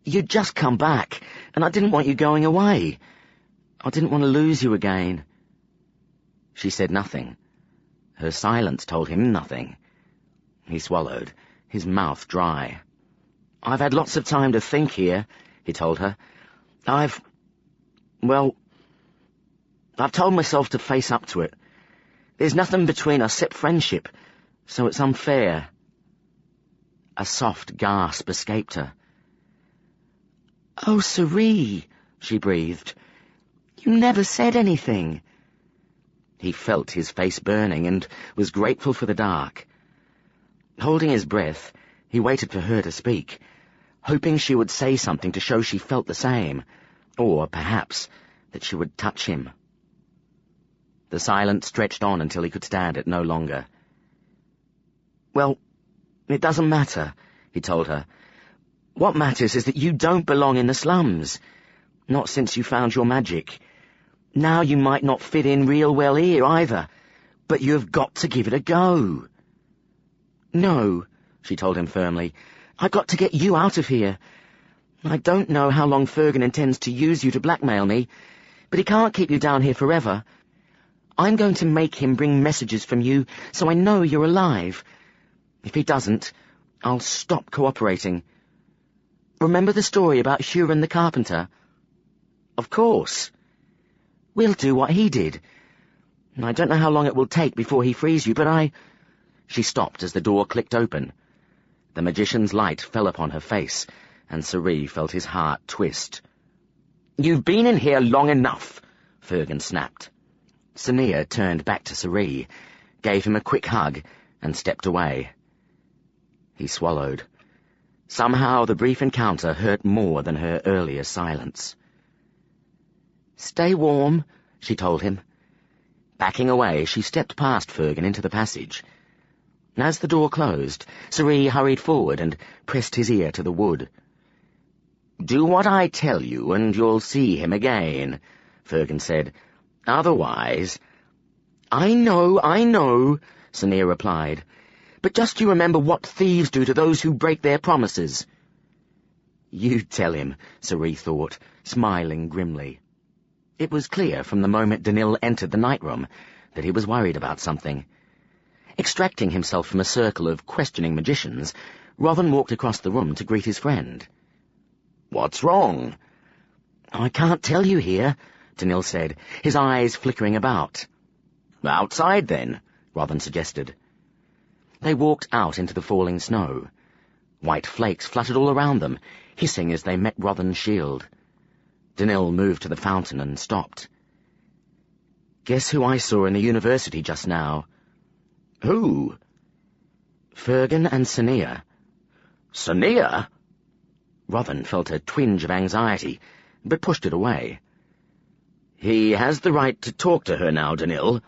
You'd just come back, and I didn't want you going away. I didn't want to lose you again." She said nothing. Her silence told him nothing. He swallowed, his mouth dry. "I've had lots of time to think here," he told her. Well, I've told myself to face up to it. There's nothing between us except friendship, so it's unfair. A soft gasp escaped her. "Oh, Sorcery," she breathed. "You never said anything." He felt his face burning and was grateful for the dark. Holding his breath, he waited for her to speak, hoping she would say something to show she felt the same, or, perhaps, that she would touch him. The silence stretched on until he could stand it no longer. "Well, it doesn't matter," he told her. "What matters is that you don't belong in the slums. Not since you found your magic. Now you might not fit in real well here either, but you have got to give it a go." "No," she told him firmly. "I've got to get you out of here. I don't know how long Fergan intends to use you to blackmail me, but he can't keep you down here forever. I'm going to make him bring messages from you so I know you're alive. If he doesn't, I'll stop cooperating. Remember the story about Huron the carpenter?" "Of course." "We'll do what he did. I don't know how long it will take before he frees you, but She stopped as the door clicked open. The magician's light fell upon her face, and Sorcery felt his heart twist. "You've been in here long enough," Fergan snapped. Sonia turned back to Sorcery, gave him a quick hug, and stepped away. He swallowed. Somehow the brief encounter hurt more than her earlier silence. "Stay warm," she told him. Backing away, she stepped past Fergan into the passage. As the door closed, Sorcery hurried forward and pressed his ear to the wood. "Do what I tell you, and you'll see him again," Fergan said. "Otherwise—" I know," Sonia replied. "But just you remember what thieves do to those who break their promises." "You tell him," Sorcery thought, smiling grimly. It was clear from the moment Danil entered the night room that he was worried about something. Extracting himself from a circle of questioning magicians, Rothan walked across the room to greet his friend. "What's wrong?" "I can't tell you here," Danil said, his eyes flickering about. "Outside, then," Rothan suggested. They walked out into the falling snow. White flakes fluttered all around them, hissing as they met Rothan's shield. Danil moved to the fountain and stopped. "Guess who I saw in the university just now?" "Who?" "Fergan and Sonia." "Sonia?" Rothan felt a twinge of anxiety, but pushed it away. "He has the right to talk to her now, Danil."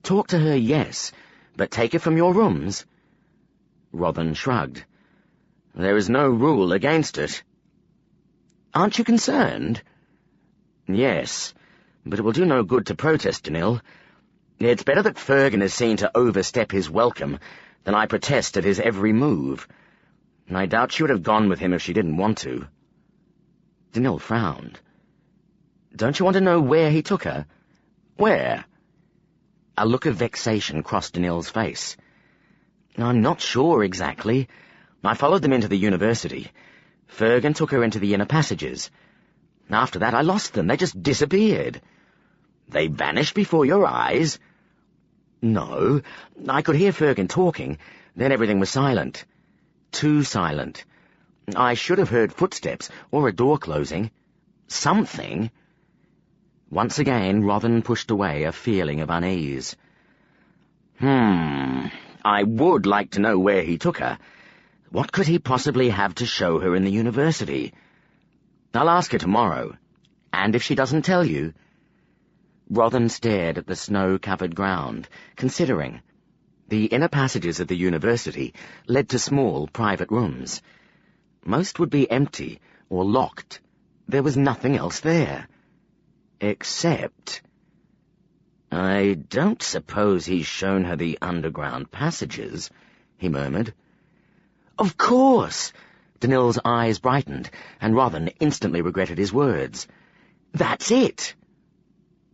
"Talk to her, yes, but take her from your rooms?" Rothan shrugged. "There is no rule against it." "Aren't you concerned?" "Yes, but it will do no good to protest, Danil. It's better that Fergan is seen to overstep his welcome than I protest at his every move. I doubt she would have gone with him if she didn't want to." Danil frowned. "Don't you want to know where he took her?" "Where?" A look of vexation crossed Danil's face. "I'm not sure exactly. I followed them into the university. Fergan took her into the inner passages. After that I lost them. They just disappeared." "They vanished before your eyes?" "No. I could hear Fergan talking. Then everything was silent. Too silent. I should have heard footsteps or a door closing. Something." Once again Rothan pushed away a feeling of unease. I would like to know where he took her. What could he possibly have to show her in the university? I'll ask her tomorrow. And if she doesn't tell you?" Rothan stared at the snow-covered ground, considering. The inner passages of the university led to small private rooms. Most would be empty or locked. There was nothing else there. Except... "I don't suppose he's shown her the underground passages," he murmured. "Of course!" Danil's eyes brightened, and Rothan instantly regretted his words. "That's it!"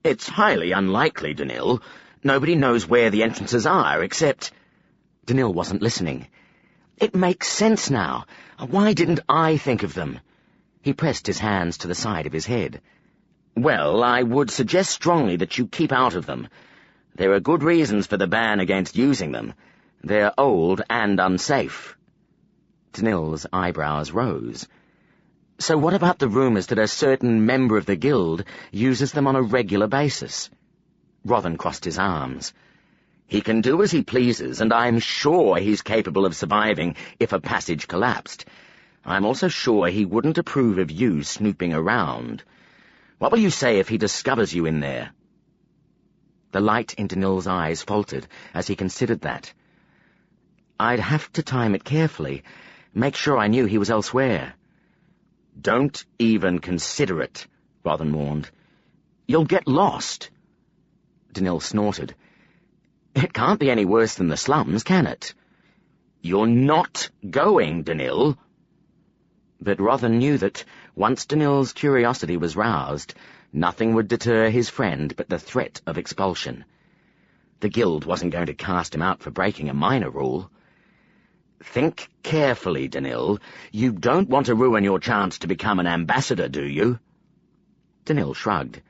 "It's highly unlikely, Danil. Nobody knows where the entrances are, except—" Danil wasn't listening. "It makes sense now. Why didn't I think of them?" He pressed his hands to the side of his head. Well, I would suggest strongly that you keep out of them. There are good reasons for the ban against using them. They're old and unsafe. Danil's eyebrows rose. So what about the rumours that a certain member of the guild uses them on a regular basis? Rothan crossed his arms. He can do as he pleases, and I'm sure he's capable of surviving if a passage collapsed. I'm also sure he wouldn't approve of you snooping around. What will you say if he discovers you in there? The light in Danil's eyes faltered as he considered that. I'd have to time it carefully, make sure I knew he was elsewhere. Don't even consider it, Rothan warned. You'll get lost. Danil snorted. It can't be any worse than the slums, can it? You're not going, Danil. But Rothan knew that, once Danil's curiosity was roused, nothing would deter his friend but the threat of expulsion. The guild wasn't going to cast him out for breaking a minor rule. Think carefully, Danil. You don't want to ruin your chance to become an ambassador, do you? Danil shrugged.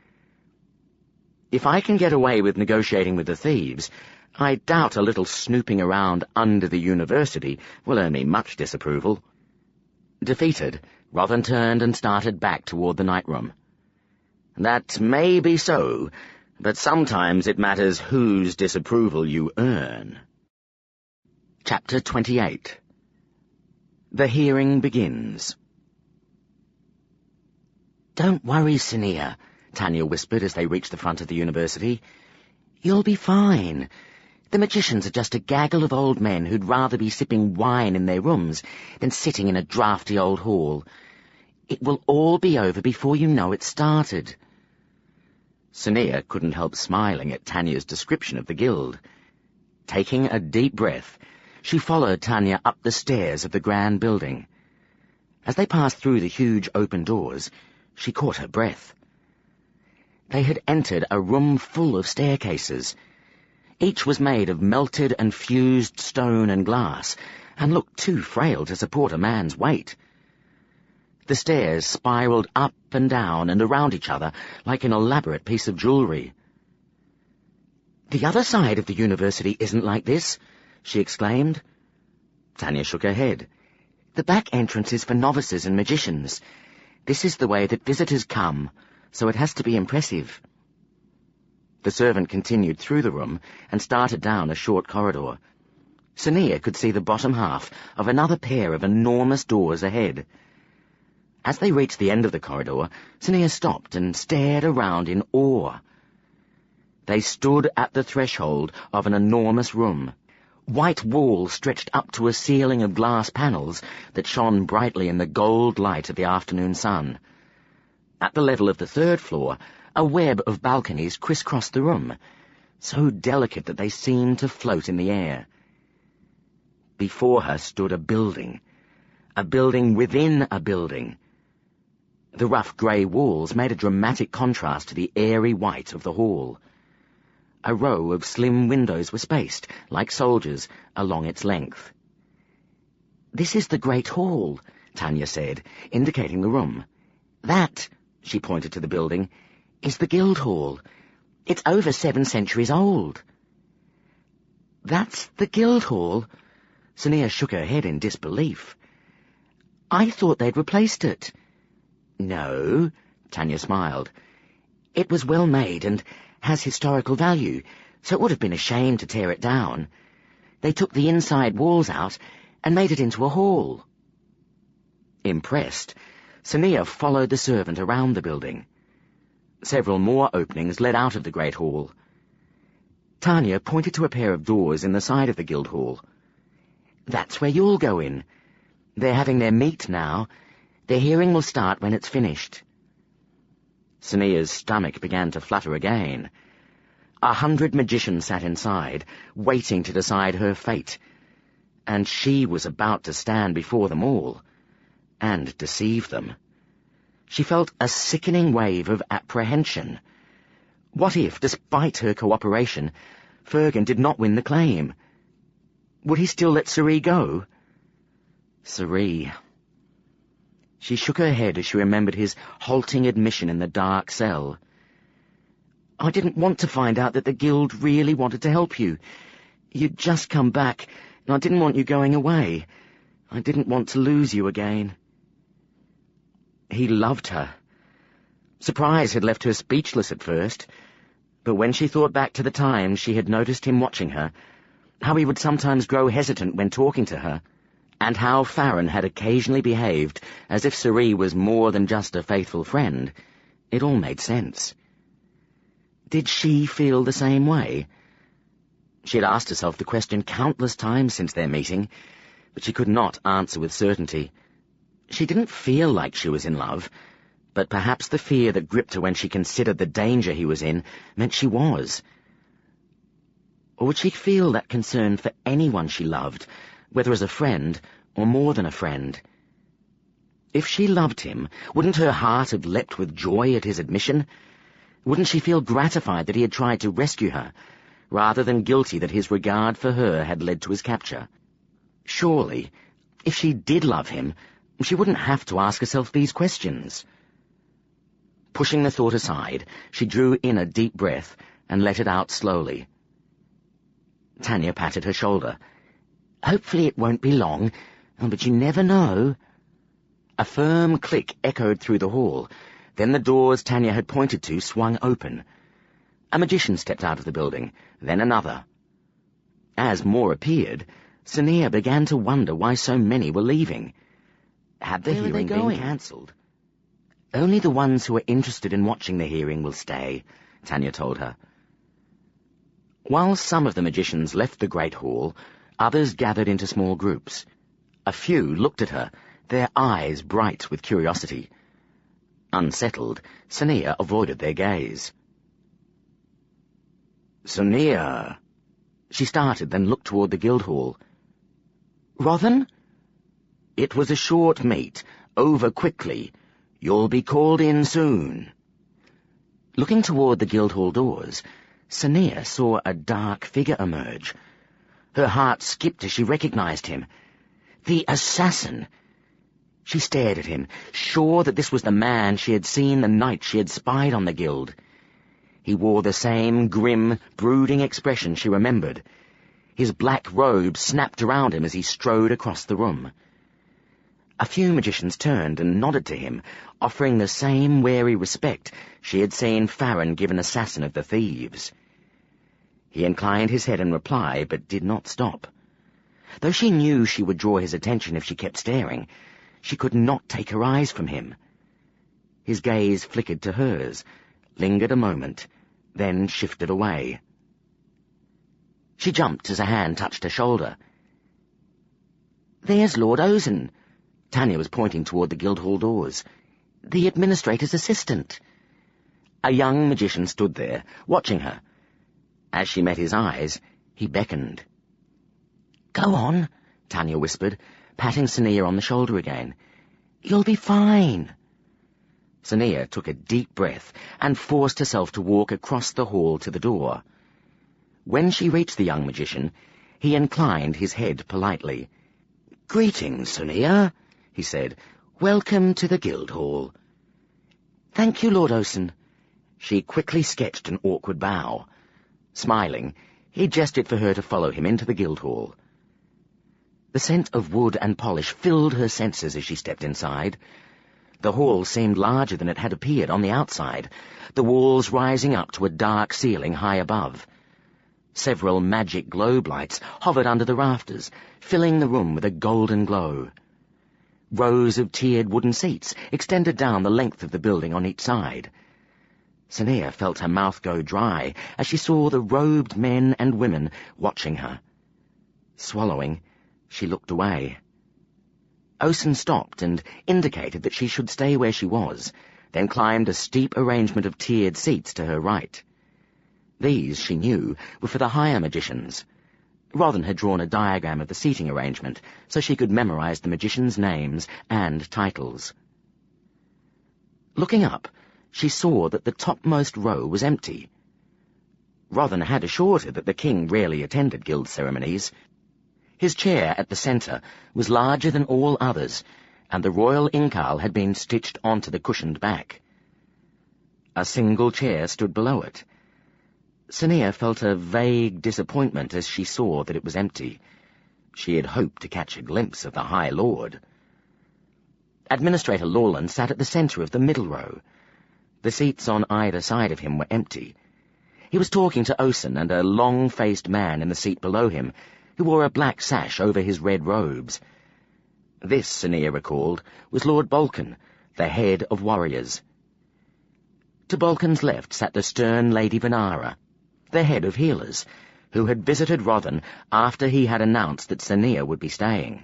If I can get away with negotiating with the thieves, I doubt a little snooping around under the university will earn me much disapproval. Defeated, Rothan turned and started back toward the night room. That may be so, but sometimes it matters whose disapproval you earn. Chapter 28. The hearing begins. Don't worry, Sonia, Tanya whispered as they reached the front of the university. You'll be fine. The magicians are just a gaggle of old men who'd rather be sipping wine in their rooms than sitting in a draughty old hall. It will all be over before you know it started. Sonia couldn't help smiling at Tanya's description of the guild. Taking a deep breath, she followed Tanya up the stairs of the grand building. As they passed through the huge open doors, she caught her breath. They had entered a room full of staircases. Each was made of melted and fused stone and glass, and looked too frail to support a man's weight. The stairs spiraled up and down and around each other like an elaborate piece of jewelry. The other side of the university isn't like this, she exclaimed. Tanya shook her head. The back entrance is for novices and magicians. This is the way that visitors come, so it has to be impressive. The servant continued through the room and started down a short corridor. Sonia could see the bottom half of another pair of enormous doors ahead. As they reached the end of the corridor, Sonia stopped and stared around in awe. They stood at the threshold of an enormous room. White walls stretched up to a ceiling of glass panels that shone brightly in the gold light of the afternoon sun. At the level of the third floor, a web of balconies crisscrossed the room, so delicate that they seemed to float in the air. Before her stood a building within a building. The rough grey walls made a dramatic contrast to the airy white of the hall. A row of slim windows were spaced, like soldiers, along its length. "This is the Great Hall," Tanya said, indicating the room. "That," she pointed to the building, "is the Guild Hall. It's over 7 centuries old." "That's the Guild Hall?" Sonia shook her head in disbelief. "I thought they'd replaced it." "No," Tanya smiled. "It was well made and has historical value, so it would have been a shame to tear it down. They took the inside walls out and made it into a hall." Impressed, Sonia followed the servant around the building. Several more openings led out of the great hall. Tanya pointed to a pair of doors in the side of the guild hall. "That's where you'll go in. They're having their meet now. Their hearing will start when it's finished." Sonia's stomach began to flutter again. 100 magicians sat inside, waiting to decide her fate, and she was about to stand before them all, and deceive them. She felt a sickening wave of apprehension. What if, despite her cooperation, Fergan did not win the claim? Would he still let Suri go? Suri. She shook her head as she remembered his halting admission in the dark cell. "I didn't want to find out that the guild really wanted to help you. You'd just come back, and I didn't want you going away. I didn't want to lose you again." He loved her. Surprise had left her speechless at first, but when she thought back to the times she had noticed him watching her, how he would sometimes grow hesitant when talking to her, and how Farron had occasionally behaved as if Sorcery was more than just a faithful friend, it all made sense. Did she feel the same way? She had asked herself the question countless times since their meeting, but she could not answer with certainty. She didn't feel like she was in love, but perhaps the fear that gripped her when she considered the danger he was in meant she was. Or would she feel that concern for anyone she loved, whether as a friend or more than a friend? If she loved him, wouldn't her heart have leapt with joy at his admission? Wouldn't she feel gratified that he had tried to rescue her, rather than guilty that his regard for her had led to his capture? Surely, if she did love him, she wouldn't have to ask herself these questions. Pushing the thought aside, she drew in a deep breath and let it out slowly. Tanya patted her shoulder. "Hopefully it won't be long, but you never know." A firm click echoed through the hall. Then the doors Tanya had pointed to swung open. A magician stepped out of the building, then another. As more appeared, Sonia began to wonder why so many were leaving. Had the hearing been cancelled? "Only the ones who are interested in watching the hearing will stay," Tanya told her. While some of the magicians left the great hall, others gathered into small groups. A few looked at her, their eyes bright with curiosity. Unsettled, Sonia avoided their gaze. "Sonia," she started, then looked toward the guild hall. "Rothan?" "It was a short meet, over quickly. You'll be called in soon." Looking toward the guild hall doors, Sonia saw a dark figure emerge. Her heart skipped as she recognized him. The assassin! She stared at him, sure that this was the man she had seen the night she had spied on the guild. He wore the same grim, brooding expression she remembered. His black robe snapped around him as he strode across the room. A few magicians turned and nodded to him, offering the same wary respect she had seen Farron give an assassin of the thieves. He inclined his head in reply, but did not stop. Though she knew she would draw his attention if she kept staring, she could not take her eyes from him. His gaze flickered to hers, lingered a moment, then shifted away. She jumped as a hand touched her shoulder. "There's Lord Ozen." Tanya was pointing toward the Guildhall doors. "The administrator's assistant." A young magician stood there, watching her. As she met his eyes, he beckoned. "Go on," Tanya whispered, patting Sonia on the shoulder again. "You'll be fine." Sonia took a deep breath and forced herself to walk across the hall to the door. When she reached the young magician, he inclined his head politely. "Greetings, Sonia," he said. "Welcome to the Guildhall." "Thank you, Lord Osen." She quickly sketched an awkward bow. Smiling, he gestured for her to follow him into the Guildhall. The scent of wood and polish filled her senses as she stepped inside. The hall seemed larger than it had appeared on the outside, the walls rising up to a dark ceiling high above. Several magic globe lights hovered under the rafters, filling the room with a golden glow. Rows of tiered wooden seats extended down the length of the building on each side. Sonia felt her mouth go dry as she saw the robed men and women watching her. Swallowing, she looked away. Osen stopped and indicated that she should stay where she was, then climbed a steep arrangement of tiered seats to her right. These, she knew, were for the higher magicians. Rothan had drawn a diagram of the seating arrangement so she could memorize the magicians' names and titles. Looking up, she saw that the topmost row was empty. Rothan had assured her that the king rarely attended guild ceremonies. His chair at the centre was larger than all others, and the royal inkal had been stitched onto the cushioned back. A single chair stood below it. Sania felt a vague disappointment as she saw that it was empty. She had hoped to catch a glimpse of the High Lord. Administrator Lawland sat at the centre of the middle row. The seats on either side of him were empty. He was talking to Osen and a long-faced man in the seat below him, who wore a black sash over his red robes. This, Sania recalled, was Lord Balkan, the head of warriors. To Balkan's left sat the stern Lady Venara, the head of healers, who had visited Rothan after he had announced that Sania would be staying.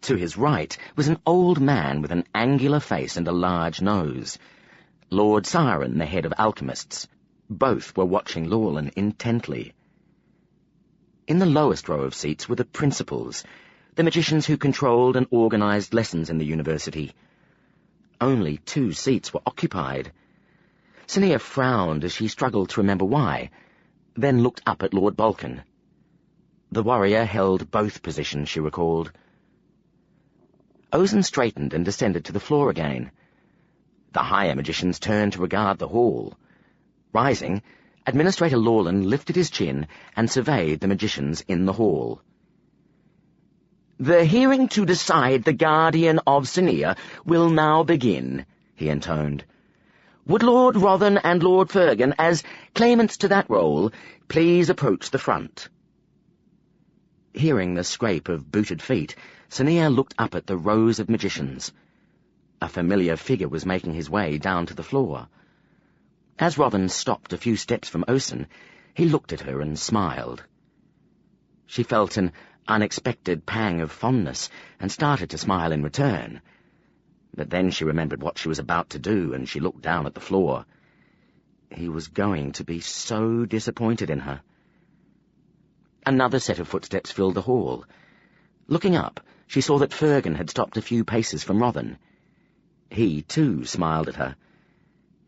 To his right was an old man with an angular face and a large nose, Lord Siren, the head of alchemists. Both were watching Lawland intently. In the lowest row of seats were the principals, the magicians who controlled and organized lessons in the university. Only 2 seats were occupied. Sania frowned as she struggled to remember why, then looked up at Lord Balkan. The warrior held both positions, she recalled. Osen straightened and descended to the floor again. The higher magicians turned to regard the hall. Rising, Administrator Lawland lifted his chin and surveyed the magicians in the hall. "The hearing to decide the guardian of Sania will now begin," he intoned. "Would Lord Rothan and Lord Fergan, as claimants to that role, please approach the front?" Hearing the scrape of booted feet, Sania looked up at the rows of magicians. A familiar figure was making his way down to the floor. As Rothan stopped a few steps from Osen, he looked at her and smiled. She felt an unexpected pang of fondness and started to smile in return. But then she remembered what she was about to do, and she looked down at the floor. He was going to be so disappointed in her. Another set of footsteps filled the hall. Looking up, she saw that Fergan had stopped a few paces from Rothan. He, too, smiled at her.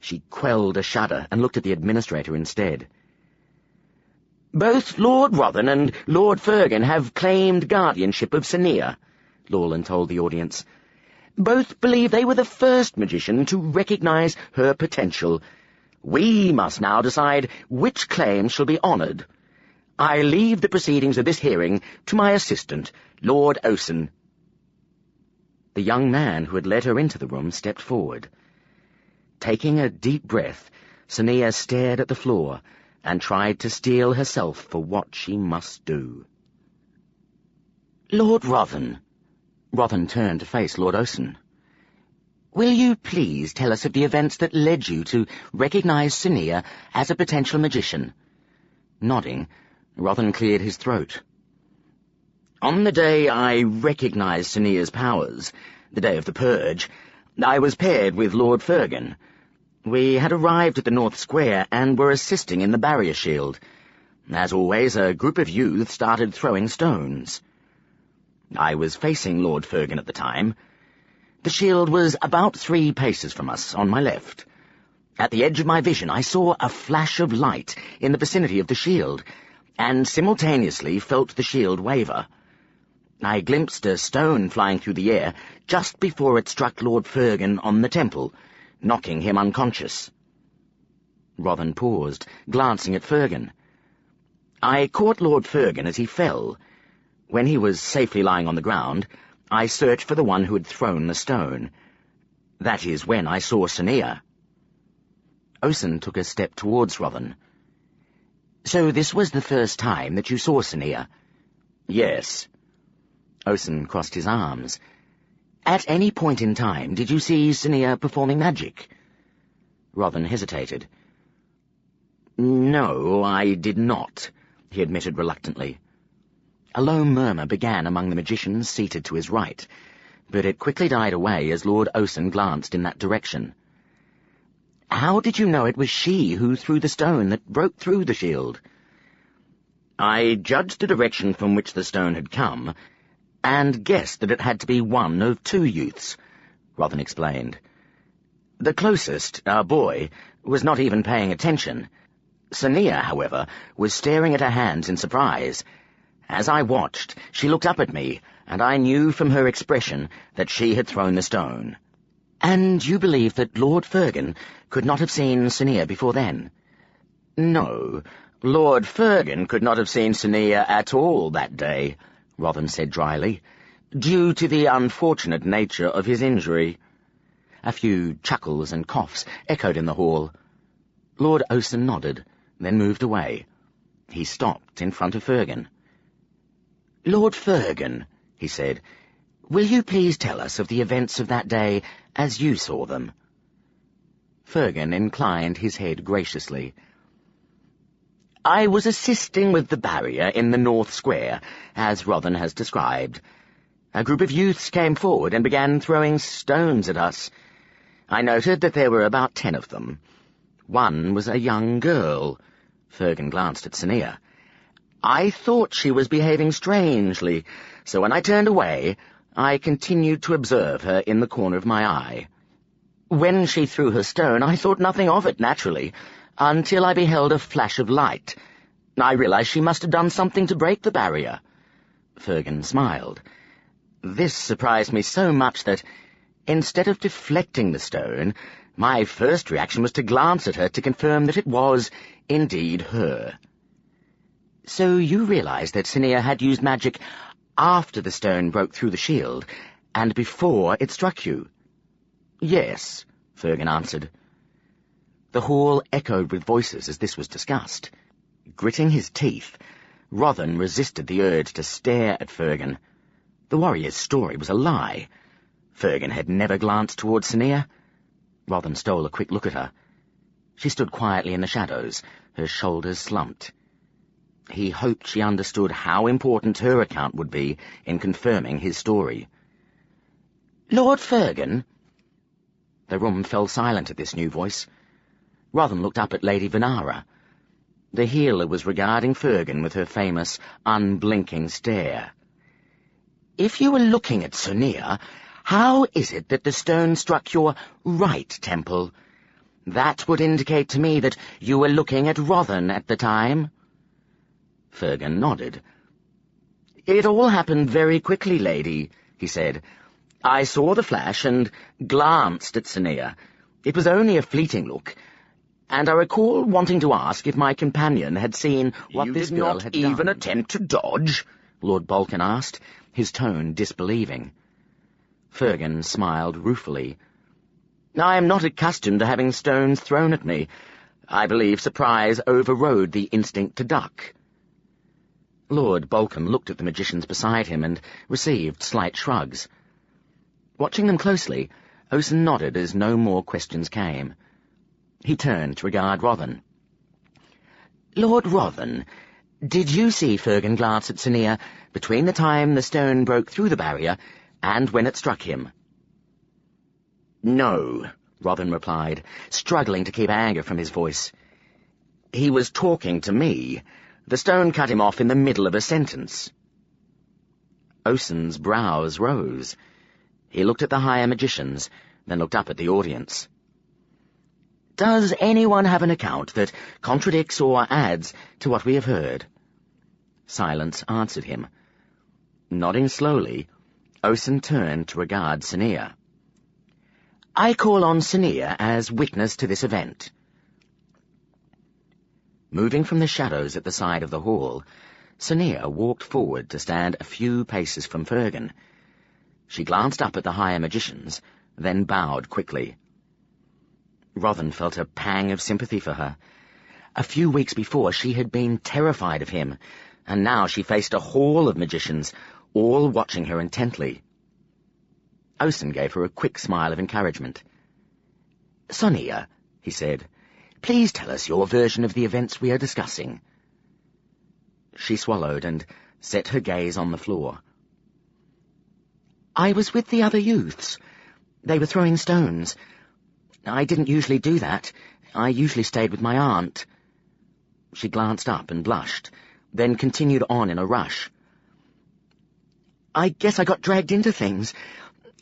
She quelled a shudder and looked at the administrator instead. "Both Lord Rothan and Lord Fergan have claimed guardianship of Sania," Lawland told the audience. "Both believe they were the first magician to recognize her potential. We must now decide which claim shall be honored. I leave the proceedings of this hearing to my assistant, Lord Osen." The young man who had led her into the room stepped forward. Taking a deep breath, Sania stared at the floor and tried to steel herself for what she must do. "Lord Rothan," Rothan turned to face Lord Osen, "will you please tell us of the events that led you to recognize Sania as a potential magician?" Nodding, Rothan cleared his throat. "On the day I recognized Sania's powers, the day of the purge, I was paired with Lord Fergan. We had arrived at the North Square and were assisting in the barrier shield. As always, a group of youths started throwing stones. I was facing Lord Fergan at the time. The shield was about 3 paces from us, on my left. At the edge of my vision, I saw a flash of light in the vicinity of the shield, and simultaneously felt the shield waver. I glimpsed a stone flying through the air just before it struck Lord Fergan on the temple, knocking him unconscious." Rothan paused, glancing at Fergan. "I caught Lord Fergan as he fell. When he was safely lying on the ground, I searched for the one who had thrown the stone. That is when I saw Sania." Osen took a step towards Rothan. "So this was the first time that you saw Sania?" "Yes." Osen crossed his arms. "At any point in time did you see Sania performing magic?" Rothan hesitated. "No, I did not," he admitted reluctantly. A low murmur began among the magicians seated to his right, but it quickly died away as Lord Osen glanced in that direction. "How did you know it was she who threw the stone that broke through the shield?" "I judged the direction from which the stone had come, and guessed that it had to be one of 2 youths," Rothan explained. "The closest, our boy, was not even paying attention. Sania, however, was staring at her hands in surprise. As I watched, she looked up at me and I knew from her expression that she had thrown the stone. And you believe that Lord Fergan could not have seen Sania before then? No, Lord Fergan could not have seen Sania at all that day, Rothan said dryly, due to the unfortunate nature of his injury. A few chuckles and coughs echoed in the hall. Lord Osen nodded, then moved away. He stopped in front of Fergan. "Lord Fergan," he said, "will you please tell us of the events of that day as you saw them?" Fergan inclined his head graciously. "I was assisting with the barrier in the North Square, as Rothan has described. A group of youths came forward and began throwing stones at us. I noted that there were about 10 of them. One was a young girl." Fergan glanced at Sania. "I thought she was behaving strangely, so when I turned away, I continued to observe her in the corner of my eye. When she threw her stone, I thought nothing of it, naturally, until I beheld a flash of light. I realized she must have done something to break the barrier." Fergan smiled. "This surprised me so much that, instead of deflecting the stone, my first reaction was to glance at her to confirm that it was indeed her." "So you realized that Sania had used magic after the stone broke through the shield, and before it struck you?" "Yes," Fergan answered. The hall echoed with voices as this was discussed. Gritting his teeth, Rothan resisted the urge to stare at Fergan. The warrior's story was a lie. Fergan had never glanced towards Sania. Rothan stole a quick look at her. She stood quietly in the shadows, her shoulders slumped. He hoped she understood how important her account would be in confirming his story. "Lord Fergan?" The room fell silent at this new voice. Rothan looked up at Lady Venara. The healer was regarding Fergan with her famous, unblinking stare. "If you were looking at Sania, how is it that the stone struck your right temple? That would indicate to me that you were looking at Rothan at the time." Fergan nodded. "It all happened very quickly, lady," he said. "I saw the flash and glanced at Sania. It was only a fleeting look, and I recall wanting to ask if my companion had seen what this girl had done." "You did not even attempt to dodge?" Lord Balkan asked, his tone disbelieving. Fergan smiled ruefully. "I am not accustomed to having stones thrown at me. I believe surprise overrode the instinct to duck." Lord Balkan looked at the magicians beside him and received slight shrugs. Watching them closely, Osen nodded as no more questions came. He turned to regard Rothan. "Lord Rothan, did you see Fergan glance at Sania between the time the stone broke through the barrier and when it struck him?" "No," Rothan replied, struggling to keep anger from his voice. "He was talking to me. The stone cut him off in the middle of a sentence." Osen's brows rose. He looked at the higher magicians, then looked up at the audience. "Does anyone have an account that contradicts or adds to what we have heard?" Silence answered him. Nodding slowly, Osen turned to regard Sania. "I call on Sania as witness to this event." Moving from the shadows at the side of the hall, Sania walked forward to stand a few paces from Fergan. She glanced up at the higher magicians, then bowed quickly. Rothan felt a pang of sympathy for her. A few weeks before she had been terrified of him, and now she faced a hall of magicians, all watching her intently. Osen gave her a quick smile of encouragement. "Sania," he said, "please tell us your version of the events we are discussing." She swallowed and set her gaze on the floor. "I was with the other youths. They were throwing stones. I didn't usually do that. I usually stayed with my aunt." She glanced up and blushed, then continued on in a rush. "I guess I got dragged into things.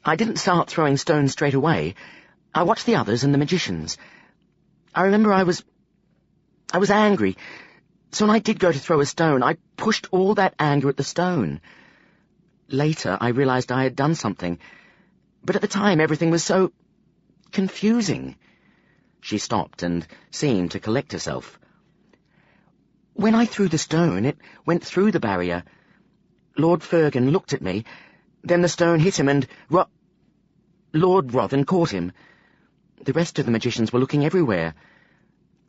I didn't start throwing stones straight away. I watched the others and the magicians. I remember I was angry, so when I did go to throw a stone, I pushed all that anger at the stone. Later, I realized I had done something, but at the time everything was so confusing. She stopped and seemed to collect herself. When I threw the stone, it went through the barrier. Lord Fergan looked at me, then the stone hit him and Lord Rothan caught him. The rest of the magicians were looking everywhere.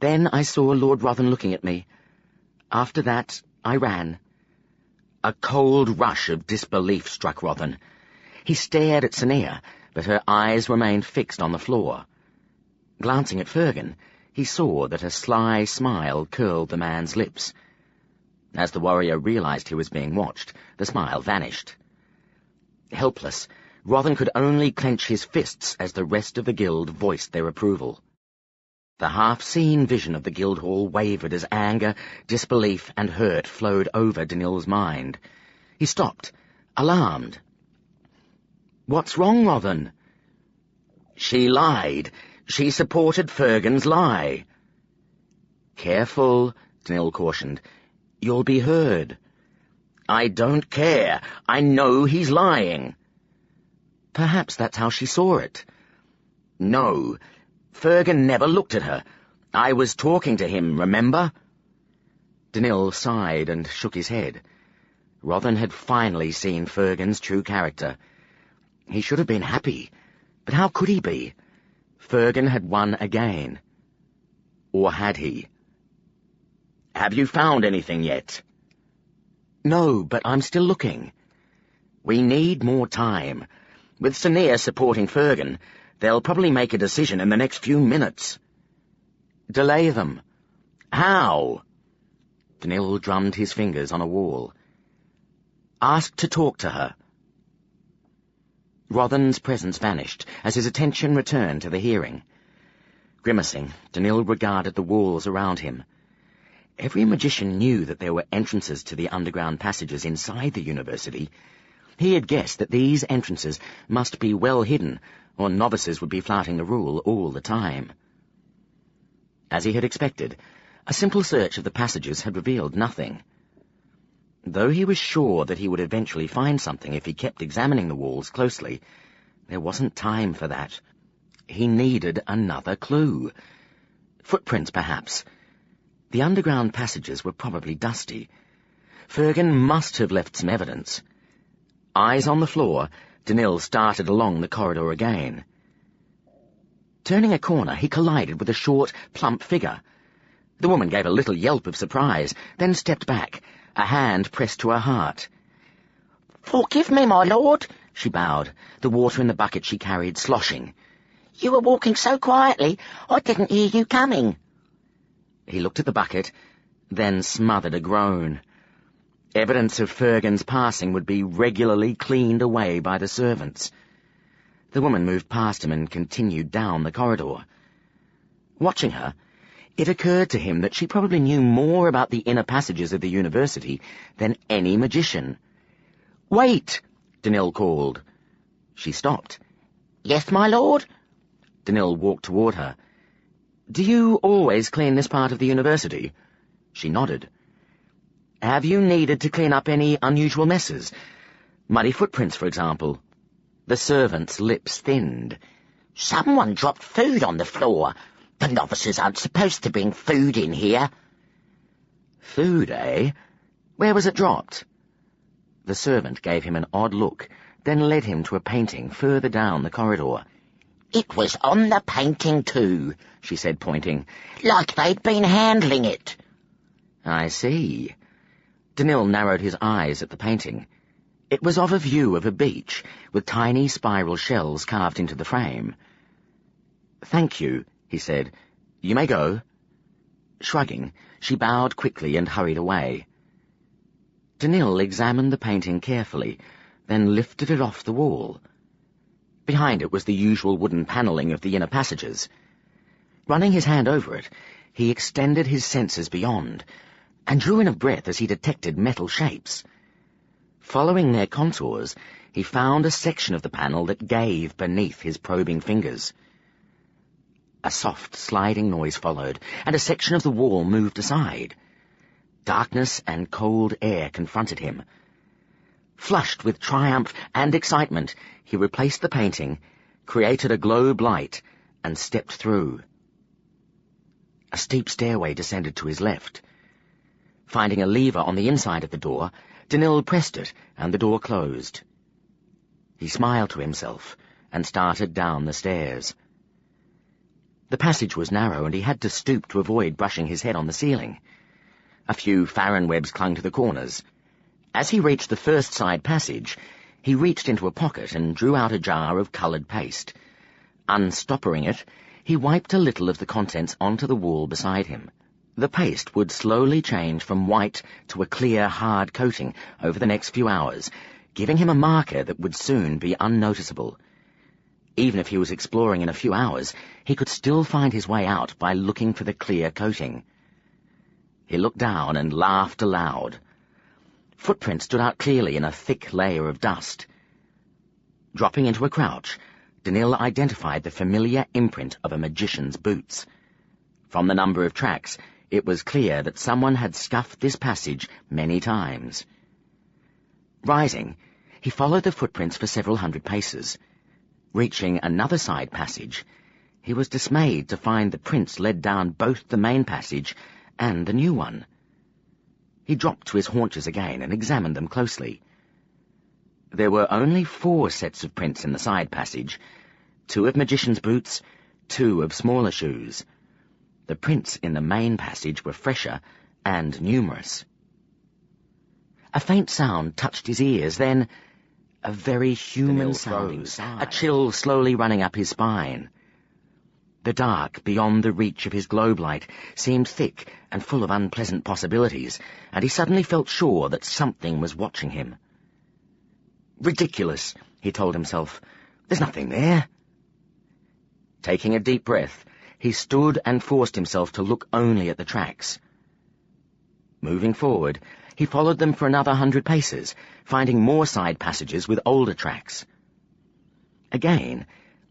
Then I saw Lord Rothan looking at me. After that, I ran. A cold rush of disbelief struck Rothan. He stared at Sonia, but her eyes remained fixed on the floor. Glancing at Fergan, he saw that a sly smile curled the man's lips. As the warrior realized he was being watched, the smile vanished. Helpless, Rothan could only clench his fists as the rest of the guild voiced their approval. The half-seen vision of the guild hall wavered as anger, disbelief, and hurt flowed over Danil's mind. He stopped, alarmed. "What's wrong, Rothan?" "She lied. She supported Fergan's lie." "Careful," Danil cautioned. "You'll be heard." "I don't care. I know he's lying." Perhaps that's how she saw it. "No. Fergan never looked at her. I was talking to him, remember?" Danil sighed and shook his head. Rothan had finally seen Fergan's true character. He should have been happy, but how could he be? Fergan had won again. Or had he? "Have you found anything yet?" "No, but I'm still looking." "We need more time. With Sonia supporting Fergan, they'll probably make a decision in the next few minutes." "Delay them." "How?" Danil drummed his fingers on a wall. "Ask to talk to her." Rothan's presence vanished as his attention returned to the hearing. Grimacing, Danil regarded the walls around him. Every magician knew that there were entrances to the underground passages inside the university. He had guessed that these entrances must be well hidden, or novices would be flouting the rule all the time. As he had expected, a simple search of the passages had revealed nothing. Though he was sure that he would eventually find something if he kept examining the walls closely, there wasn't time for that. He needed another clue. Footprints, perhaps. The underground passages were probably dusty. Fergan must have left some evidence. Eyes on the floor, Danil started along the corridor again. Turning a corner, he collided with a short, plump figure. The woman gave a little yelp of surprise, then stepped back, a hand pressed to her heart. "Forgive me, my lord," she bowed, the water in the bucket she carried sloshing. "You were walking so quietly, I didn't hear you coming." He looked at the bucket, then smothered a groan. Evidence of Fergan's passing would be regularly cleaned away by the servants. The woman moved past him and continued down the corridor. Watching her, it occurred to him that she probably knew more about the inner passages of the university than any magician. "Wait!" Danil called. She stopped. "Yes, my lord?" Danil walked toward her. "Do you always clean this part of the university?" She nodded. "Have you needed to clean up any unusual messes? Muddy footprints, for example?" The servant's lips thinned. "Someone dropped food on the floor. The novices aren't supposed to bring food in here." "Food, eh? Where was it dropped?" The servant gave him an odd look, then led him to a painting further down the corridor. "It was on the painting too," she said, pointing, "like they'd been handling it." "I see." Danil narrowed his eyes at the painting. It was of a view of a beach, with tiny spiral shells carved into the frame. "Thank you," he said. "You may go." Shrugging, she bowed quickly and hurried away. Danil examined the painting carefully, then lifted it off the wall. Behind it was the usual wooden panelling of the inner passages. Running his hand over it, he extended his senses beyond, and drew in a breath as he detected metal shapes. Following their contours, he found a section of the panel that gave beneath his probing fingers. A soft, sliding noise followed, and a section of the wall moved aside. Darkness and cold air confronted him. Flushed with triumph and excitement, he replaced the painting, created a globe light, and stepped through. A steep stairway descended to his left. Finding a lever on the inside of the door, Danil pressed it, and the door closed. He smiled to himself and started down the stairs. The passage was narrow, and he had to stoop to avoid brushing his head on the ceiling. A few farron webs clung to the corners. As he reached the first side passage, he reached into a pocket and drew out a jar of coloured paste. Unstoppering it, he wiped a little of the contents onto the wall beside him. The paste would slowly change from white to a clear, hard coating over the next few hours, giving him a marker that would soon be unnoticeable. Even if he was exploring in a few hours, he could still find his way out by looking for the clear coating. He looked down and laughed aloud. Footprints stood out clearly in a thick layer of dust. Dropping into a crouch, Danil identified the familiar imprint of a magician's boots. From the number of tracks, it was clear that someone had scuffed this passage many times. Rising, he followed the footprints for several hundred paces. Reaching another side passage, he was dismayed to find the prints led down both the main passage and the new one. He dropped to his haunches again and examined them closely. There were only 4 sets of prints in the side passage, 2 of magician's boots, 2 of smaller shoes. The prints in the main passage were fresher and numerous. A faint sound touched his ears, then a very human-sounding sigh, a chill slowly running up his spine. The dark beyond the reach of his globe light seemed thick and full of unpleasant possibilities, and he suddenly felt sure that something was watching him. Ridiculous, he told himself. There's nothing there. Taking a deep breath, he stood and forced himself to look only at the tracks. Moving forward, he followed them for another 100 paces, finding more side passages with older tracks. Again,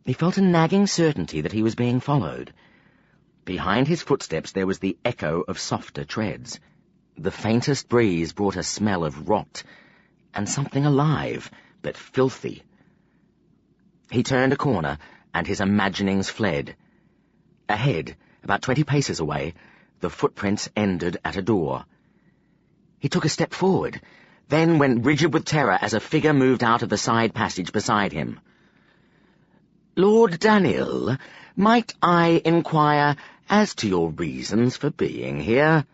he felt a nagging certainty that he was being followed. Behind his footsteps there was the echo of softer treads. The faintest breeze brought a smell of rot, and something alive, but filthy. He turned a corner, and his imaginings fled. Ahead, about 20 paces away, the footprints ended at a door. He took a step forward, then went rigid with terror as a figure moved out of the side passage beside him. "Lord Danil, might I inquire as to your reasons for being here?"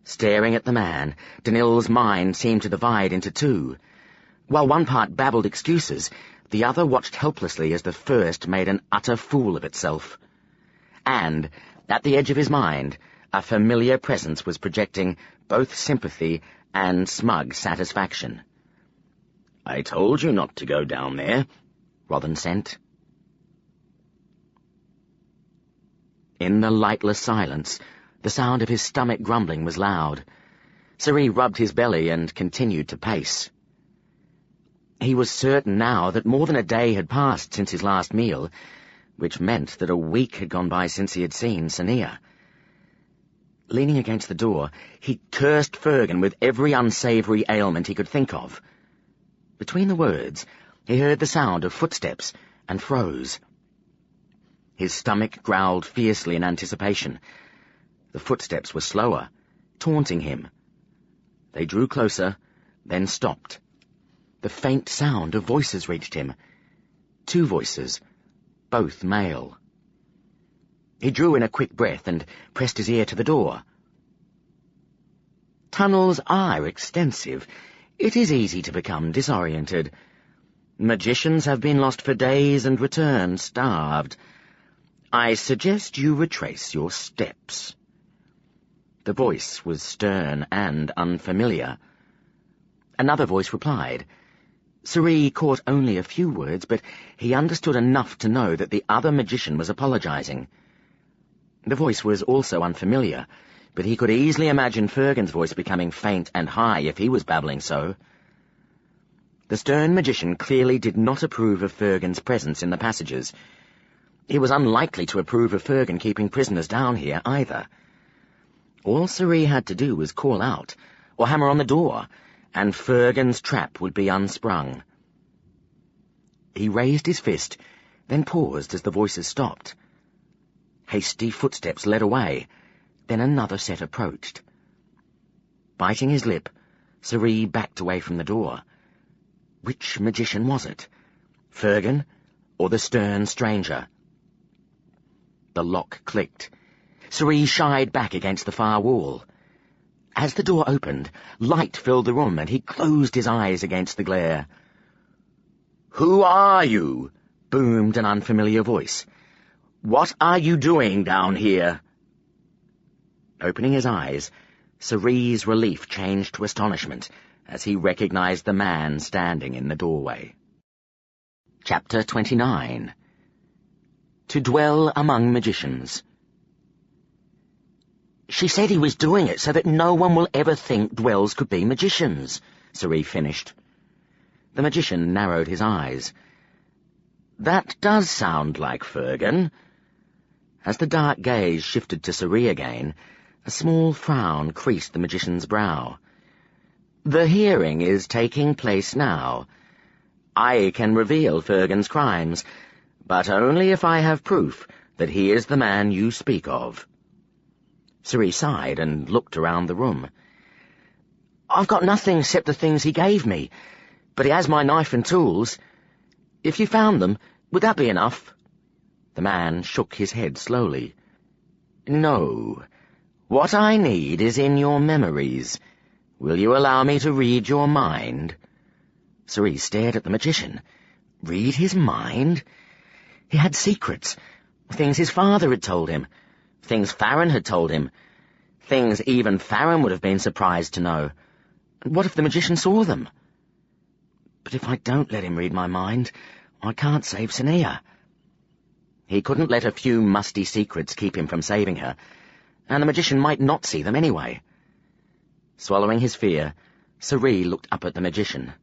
Staring at the man, Danil's mind seemed to divide into 2. While one part babbled excuses, the other watched helplessly as the first made an utter fool of itself. And, at the edge of his mind, a familiar presence was projecting both sympathy and smug satisfaction. "I told you not to go down there," Rothan sent. In the lightless silence, the sound of his stomach grumbling was loud. Suri rubbed his belly and continued to pace. He was certain now that more than a day had passed since his last meal, which meant that a week had gone by since he had seen Sania. Leaning against the door, he cursed Fergan with every unsavoury ailment he could think of. Between the words, he heard the sound of footsteps and froze. His stomach growled fiercely in anticipation. The footsteps were slower, taunting him. They drew closer, then stopped. The faint sound of voices reached him. 2 voices, both male. He drew in a quick breath and pressed his ear to the door. "Tunnels are extensive. It is easy to become disoriented. Magicians have been lost for days and returned starved. I suggest you retrace your steps." The voice was stern and unfamiliar. Another voice replied. Suri caught only a few words, but he understood enough to know that the other magician was apologizing. The voice was also unfamiliar, but he could easily imagine Fergan's voice becoming faint and high if he was babbling so. The stern magician clearly did not approve of Fergan's presence in the passages. He was unlikely to approve of Fergan keeping prisoners down here either. All Suri had to do was call out, or hammer on the door, and Fergan's trap would be unsprung. He raised his fist, then paused as the voices stopped. Hasty footsteps led away, then another set approached. Biting his lip, Sorcery backed away from the door. Which magician was it? Fergan, or the stern stranger? The lock clicked. Sorcery shied back against the far wall. As the door opened, light filled the room, and he closed his eyes against the glare. "Who are you?" boomed an unfamiliar voice. "What are you doing down here?" Opening his eyes, Sorcery's relief changed to astonishment as he recognized the man standing in the doorway. Chapter 29. To Dwell Among Magicians. "She said he was doing it so that no one will ever think dwells could be magicians," Sorcery finished. The magician narrowed his eyes. "That does sound like Fergan." As the dark gaze shifted to Sorcery again, a small frown creased the magician's brow. "The hearing is taking place now. I can reveal Fergan's crimes, but only if I have proof that he is the man you speak of." Sorcery sighed and looked around the room. "I've got nothing except the things he gave me, but he has my knife and tools. If you found them, would that be enough?" The man shook his head slowly. "No. What I need is in your memories. Will you allow me to read your mind?" Sorcery stared at the magician. Read his mind? He had secrets, things his father had told him, things Farron had told him, things even Farron would have been surprised to know. What if the magician saw them? But if I don't let him read my mind, I can't save Sania. He couldn't let a few musty secrets keep him from saving her, and the magician might not see them anyway. Swallowing his fear, Sorcery looked up at the magician.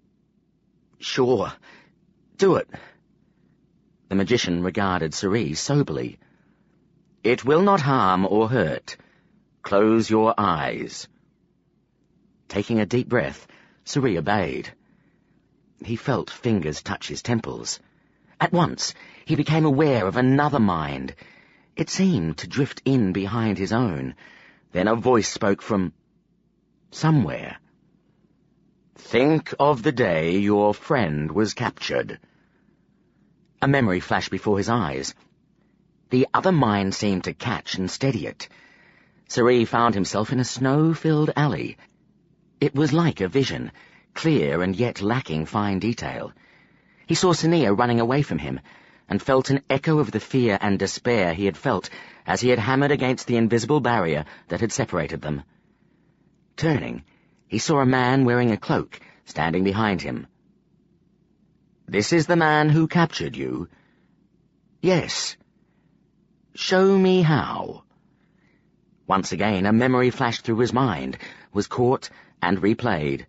"Sure, do it." The magician regarded Sorcery soberly. "It will not harm or hurt. Close your eyes." Taking a deep breath, Sorcery obeyed. He felt fingers touch his temples. At once, he became aware of another mind. It seemed to drift in behind his own. Then a voice spoke from somewhere. "Think of the day your friend was captured." A memory flashed before his eyes. The other mind seemed to catch and steady it. Sorcery found himself in a snow-filled alley. It was like a vision, clear and yet lacking fine detail. He saw Sania running away from him, and felt an echo of the fear and despair he had felt as he had hammered against the invisible barrier that had separated them. Turning, he saw a man wearing a cloak standing behind him. "This is the man who captured you?" "Yes." "Show me how." Once again a memory flashed through his mind, was caught and replayed.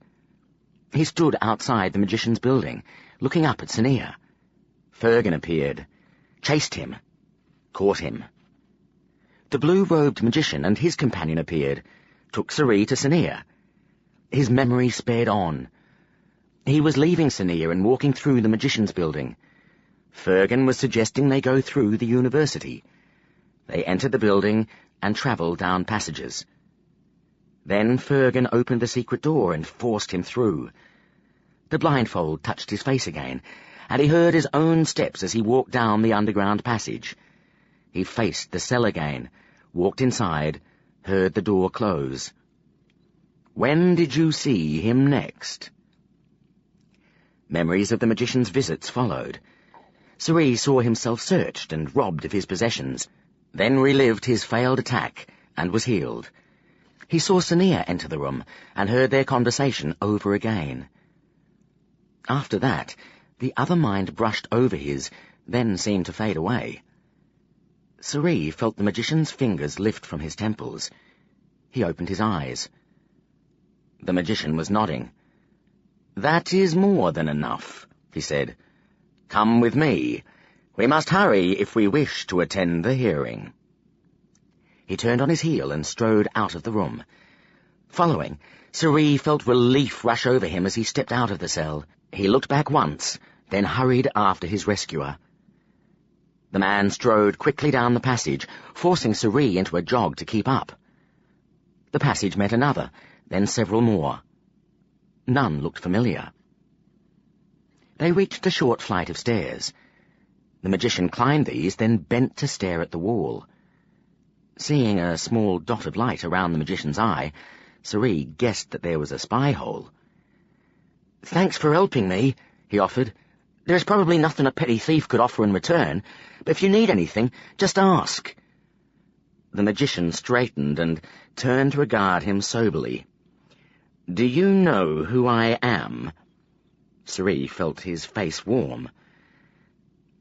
He stood outside the magician's building, looking up at Sania. Fergan appeared, chased him, caught him. The blue-robed magician and his companion appeared, took Sorcery to Sania. His memory sped on. He was leaving Sania and walking through the magician's building. Fergan was suggesting they go through the university. They entered the building and travelled down passages. Then Fergan opened the secret door and forced him through. The blindfold touched his face again, and he heard his own steps as he walked down the underground passage. He faced the cell again, walked inside, heard the door close. "When did you see him next?" Memories of the magician's visits followed. Sorcery saw himself searched and robbed of his possessions, then relived his failed attack and was healed. He saw Sania enter the room and heard their conversation over again. After that, the other mind brushed over his, then seemed to fade away. Sorcery felt the magician's fingers lift from his temples. He opened his eyes. The magician was nodding. "That is more than enough," he said. "Come with me. We must hurry if we wish to attend the hearing." He turned on his heel and strode out of the room. Following, Sorcery felt relief rush over him as he stepped out of the cell. He looked back once, then hurried after his rescuer. The man strode quickly down the passage, forcing Sorcery into a jog to keep up. The passage met another, then several more. None looked familiar. They reached a short flight of stairs. The magician climbed these, then bent to stare at the wall. Seeing a small dot of light around the magician's eye, Sorcery guessed that there was a spy hole. "Thanks for helping me," he offered. "There's probably nothing a petty thief could offer in return, but if you need anything, just ask." The magician straightened and turned to regard him soberly. "Do you know who I am?" Sorcery felt his face warm.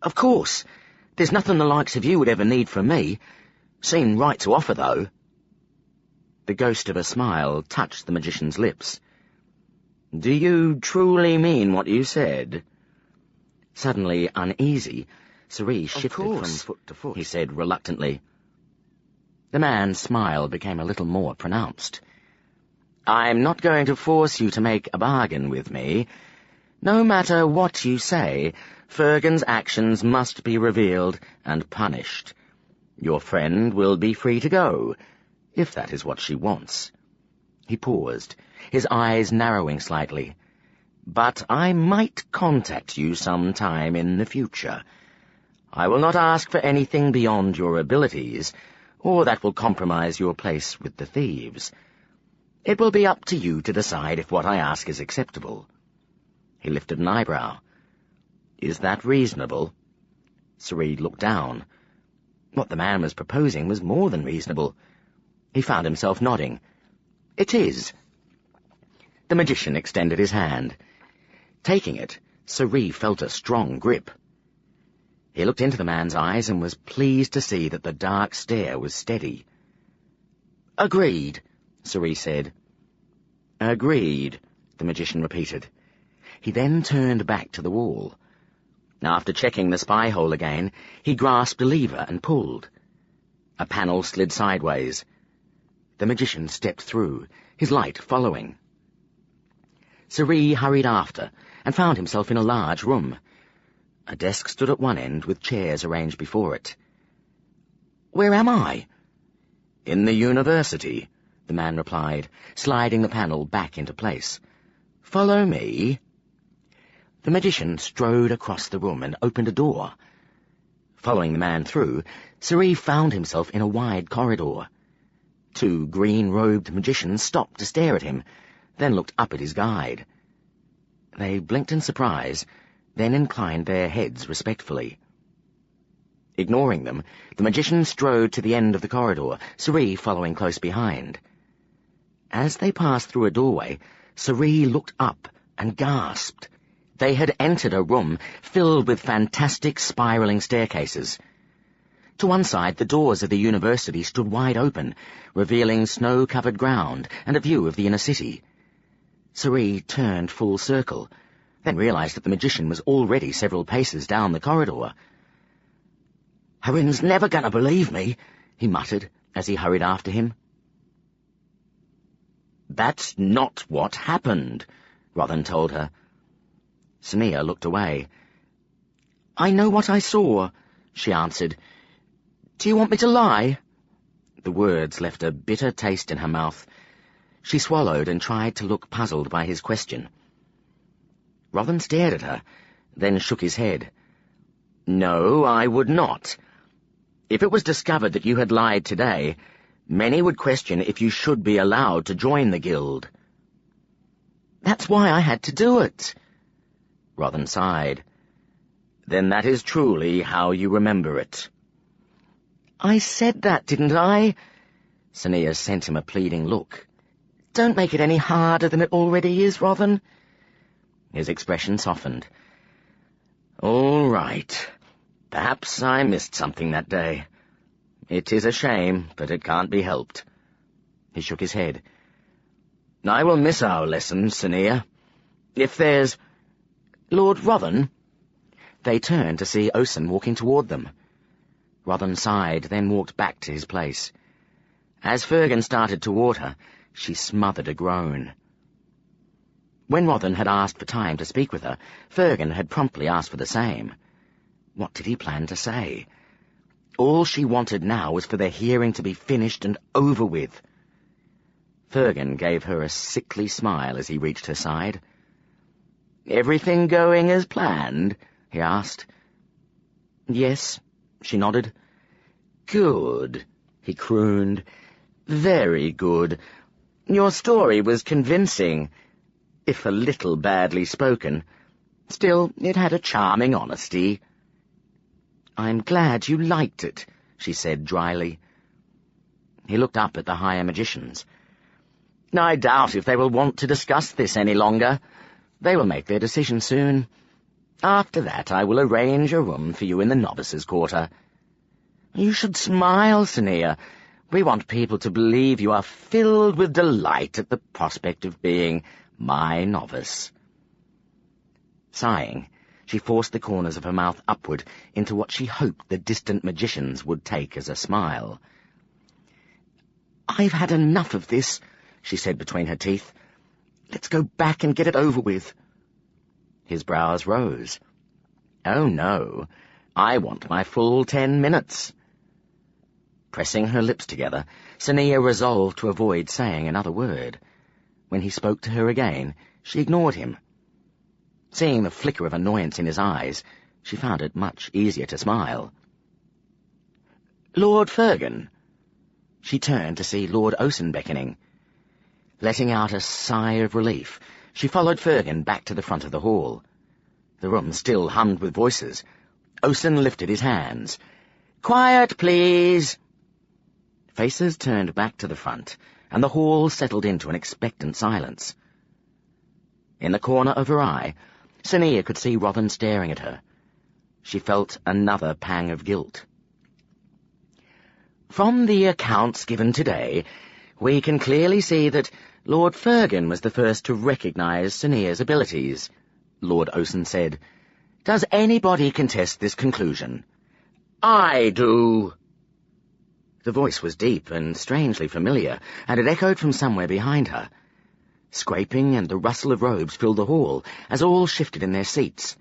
"Of course. There's nothing the likes of you would ever need from me. Seemed right to offer, though." The ghost of a smile touched the magician's lips. "Do you truly mean what you said?" Suddenly uneasy, Sorcery shifted from foot to foot. He said reluctantly. The man's smile became a little more pronounced. "I'm not going to force you to make a bargain with me. No matter what you say, Fergan's actions must be revealed and punished. Your friend will be free to go, if that is what she wants." He paused, his eyes narrowing slightly. "But I might contact you sometime in the future. I will not ask for anything beyond your abilities, or that will compromise your place with the thieves. It will be up to you to decide if what I ask is acceptable." He lifted an eyebrow. "Is that reasonable?" Sorcery looked down. What the man was proposing was more than reasonable. He found himself nodding. "It is." The magician extended his hand. Taking it, Sorcery felt a strong grip. He looked into the man's eyes and was pleased to see that the dark stare was steady. "Agreed," Sorcery said. "Agreed," the magician repeated. He then turned back to the wall. After checking the spy hole again, he grasped a lever and pulled. A panel slid sideways. The magician stepped through, his light following. Sorcery hurried after and found himself in a large room. A desk stood at one end with chairs arranged before it. "Where am I?" "In the university," the man replied, sliding the panel back into place. "Follow me." The magician strode across the room and opened a door. Following the man through, Sorcery found himself in a wide corridor. Two green-robed magicians stopped to stare at him, then looked up at his guide. They blinked in surprise, then inclined their heads respectfully. Ignoring them, the magician strode to the end of the corridor, Sorcery following close behind. As they passed through a doorway, Sorcery looked up and gasped. They had entered a room filled with fantastic spiraling staircases. To one side, the doors of the university stood wide open, revealing snow-covered ground and a view of the inner city. Sorcery turned full circle, then realized that the magician was already several paces down the corridor. "Harin's never going to believe me," he muttered as he hurried after him. "That's not what happened," Rothan told her. Sonia looked away. "I know what I saw," she answered. "Do you want me to lie?" The words left a bitter taste in her mouth. She swallowed and tried to look puzzled by his question. Rothan stared at her, then shook his head. "No, I would not. If it was discovered that you had lied today, many would question if you should be allowed to join the guild." "That's why I had to do it." Rothan sighed. "Then that is truly how you remember it." "I said that, didn't I?" Sonia sent him a pleading look. "Don't make it any harder than it already is, Rothan." His expression softened. "All right. Perhaps I missed something that day. It is a shame, but it can't be helped." He shook his head. "I will miss our lessons, Sonia. If there's—" "Lord Rothan?" They turned to see Osen walking toward them. Rothan sighed, then walked back to his place. As Fergan started toward her, She smothered a groan. When Rothan had asked for time to speak with her, Fergan had promptly asked for the same. What did he plan to say? All she wanted now was for their hearing to be finished and over with. Fergan gave her a sickly smile as he reached her side. "Everything going as planned?" he asked. "Yes," she nodded. "Good," he crooned. "Very good. Your story was convincing, if a little badly spoken. Still, it had a charming honesty." "I'm glad you liked it," she said dryly. He looked up at the higher magicians. "I doubt if they will want to discuss this any longer. They will make their decision soon. After that, I will arrange a room for you in the novices' quarter. You should smile, Sania. We want people to believe you are filled with delight at the prospect of being my novice." Sighing, she forced the corners of her mouth upward into what she hoped the distant magicians would take as a smile. "I've had enough of this," she said between her teeth. "Let's go back and get it over with." His brows rose. "Oh, no. I want my full 10 minutes." Pressing her lips together, Sania resolved to avoid saying another word. When he spoke to her again, she ignored him. Seeing the flicker of annoyance in his eyes, she found it much easier to smile. "Lord Fergan." She turned to see Lord Osen beckoning. Letting out a sigh of relief, she followed Fergan back to the front of the hall. The room still hummed with voices. Osen lifted his hands. "Quiet, please." Faces turned back to the front, and the hall settled into an expectant silence. In the corner of her eye, Sania could see Rothan staring at her. She felt another pang of guilt. "From the accounts given today, we can clearly see that Lord Fergan was the first to recognize Sania's abilities," Lord Osen said. "Does anybody contest this conclusion?" "I do." The voice was deep and strangely familiar, and it echoed from somewhere behind her. Scraping and the rustle of robes filled the hall as all shifted in their seats.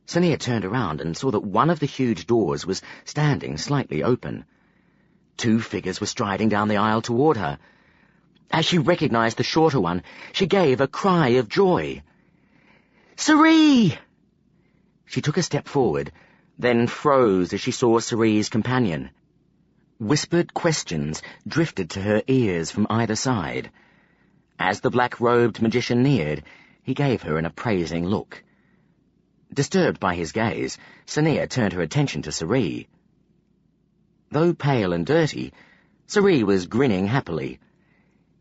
Sania turned around and saw that one of the huge doors was standing slightly open. 2 figures were striding down the aisle toward her. As she recognized the shorter one, she gave a cry of joy. "Sari!" She took a step forward, then froze as she saw Sari's companion. Whispered questions drifted to her ears from either side. As the black-robed magician neared, he gave her an appraising look. Disturbed by his gaze, Sania turned her attention to Sari. Though pale and dirty, Sari was grinning happily.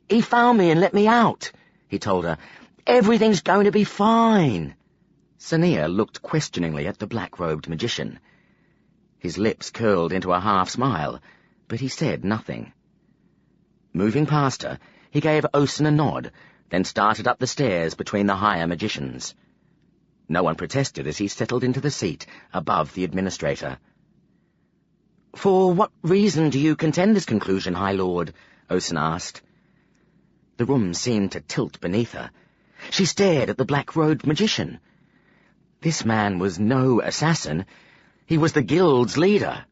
"He found me and let me out," he told her. "Everything's going to be fine." Sania looked questioningly at the black-robed magician. His lips curled into a half-smile, but he said nothing. Moving past her, he gave Osen a nod, then started up the stairs between the higher magicians. No one protested as he settled into the seat above the administrator. "For what reason do you contend this conclusion, High Lord?" Osen asked. The room seemed to tilt beneath her. She stared at the black-robed magician. This man was no assassin. He was the guild's leader.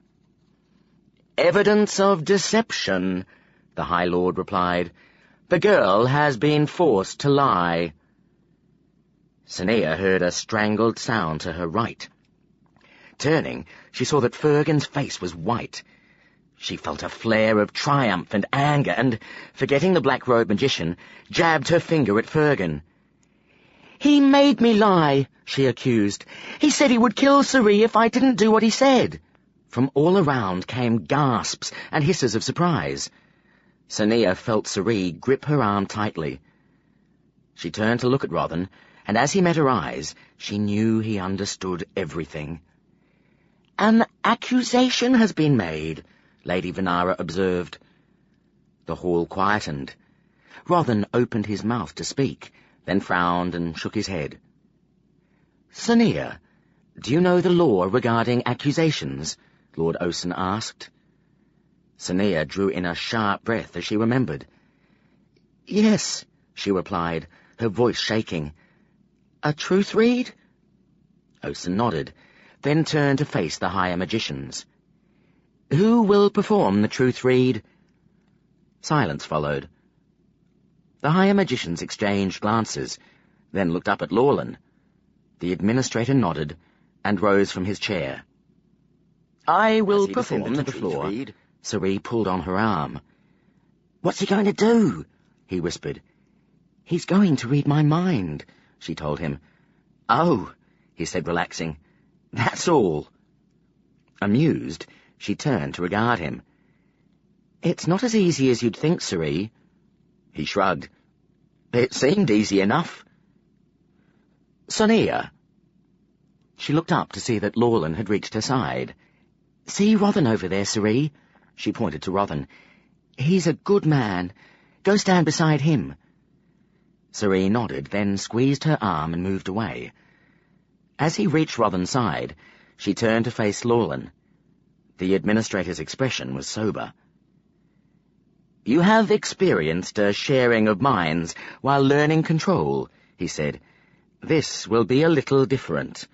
"Evidence of deception," the High Lord replied. "The girl has been forced to lie." Sania heard a strangled sound to her right. Turning, she saw that Fergan's face was white. She felt a flare of triumph and anger and, forgetting the black-robed magician, jabbed her finger at Fergan. "He made me lie," she accused. "He said he would kill Sari if I didn't do what he said." From all around came gasps and hisses of surprise. Sania felt Sari grip her arm tightly. She turned to look at Rothan, and as he met her eyes, she knew he understood everything. "An accusation has been made," Lady Venara observed. The hall quietened. Rothan opened his mouth to speak, then frowned and shook his head. "Sania, do you know the law regarding accusations?" Lord Osen asked. Sania drew in a sharp breath as she remembered. "Yes," she replied, her voice shaking. "A truth read?" Osen nodded, then turned to face the higher magicians. "Who will perform the truth read?" Silence followed. The higher magicians exchanged glances, then looked up at Lawlin. The administrator nodded and rose from his chair. "I will perform the truth read." Sorry pulled on her arm. "What's he going to do?" he whispered. "He's going to read my mind," she told him. "Oh," he said, relaxing. "That's all." Amused, she turned to regard him. "It's not as easy as you'd think, Sorry." He shrugged. "It seemed easy enough." "Sonia." She looked up to see that Lawlin had reached her side. "See Rothan over there, Sorry?" She pointed to Rothan. "He's a good man. Go stand beside him." Sorry nodded, then squeezed her arm and moved away. As he reached Rothan's side, she turned to face Lawlin. The administrator's expression was sober. "You have experienced a sharing of minds while learning control," he said. "This will be a little different.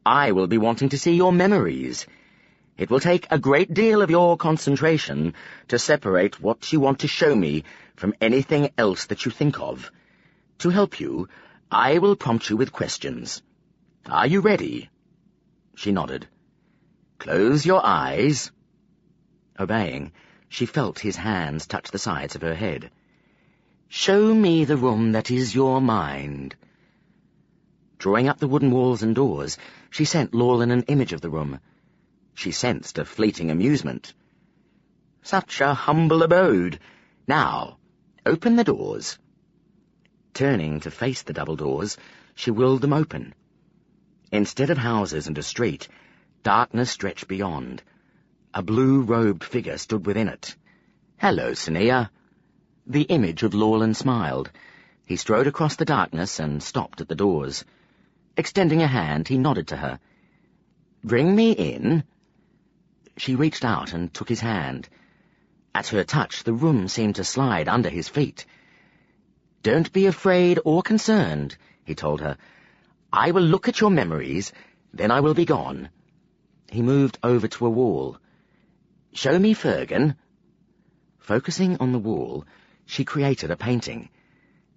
I will be wanting to see your memories. It will take a great deal of your concentration to separate what you want to show me from anything else that you think of. To help you, I will prompt you with questions. Are you ready?" She nodded. "Close your eyes." Obeying, she felt his hands touch the sides of her head. "Show me the room that is your mind." Drawing up the wooden walls and doors, she sent Lawlin an image of the room. She sensed a fleeting amusement. "Such a humble abode. Now, open the doors." Turning to face the double doors, she willed them open. Instead of houses and a street, darkness stretched beyond. A blue-robed figure stood within it. "Hello, Sonia." The image of Lawlin smiled. He strode across the darkness and stopped at the doors. Extending a hand, he nodded to her. "Bring me in." She reached out and took his hand. At her touch, the room seemed to slide under his feet. "Don't be afraid or concerned," he told her. "I will look at your memories, then I will be gone." He moved over to a wall. "Show me Fergan." Focusing on the wall, she created a painting.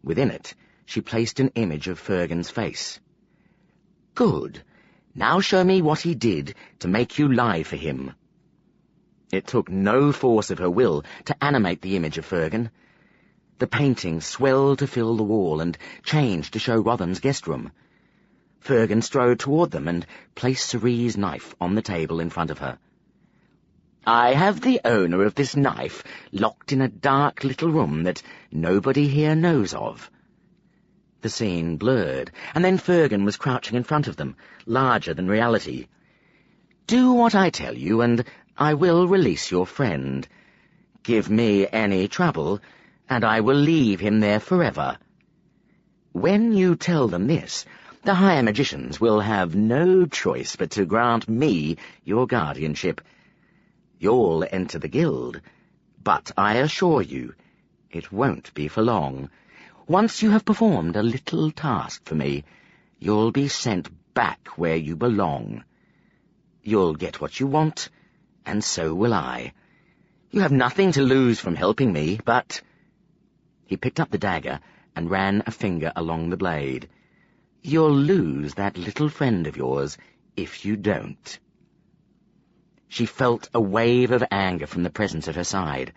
Within it, she placed an image of Fergan's face. "Good. Now show me what he did to make you lie for him." It took no force of her will to animate the image of Fergan. The painting swelled to fill the wall and changed to show Rothan's guest room. Fergan strode toward them and placed Cerise's knife on the table in front of her. "I have the owner of this knife locked in a dark little room that nobody here knows of." The scene blurred, and then Fergan was crouching in front of them, larger than reality. "Do what I tell you, and I will release your friend. Give me any trouble, and I will leave him there forever." When you tell them this, the higher magicians will have no choice but to grant me your guardianship. You'll enter the guild, but I assure you, it won't be for long. Once you have performed a little task for me, you'll be sent back where you belong. You'll get what you want, and so will I. You have nothing to lose from helping me, but—" He picked up the dagger and ran a finger along the blade. "You'll lose that little friend of yours if you don't." She felt a wave of anger from the presence at her side.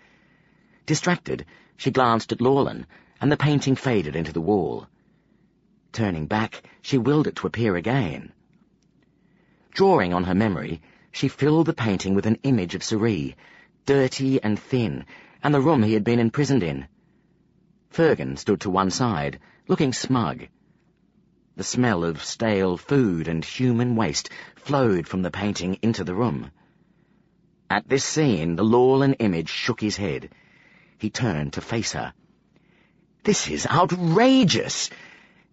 Distracted, she glanced at Lawlin, and the painting faded into the wall. Turning back, she willed it to appear again. Drawing on her memory, she filled the painting with an image of Cerise, dirty and thin, and the room he had been imprisoned in. Fergan stood to one side, looking smug. The smell of stale food and human waste flowed from the painting into the room. At this scene, the Lawlin image shook his head. He turned to face her. "This is outrageous!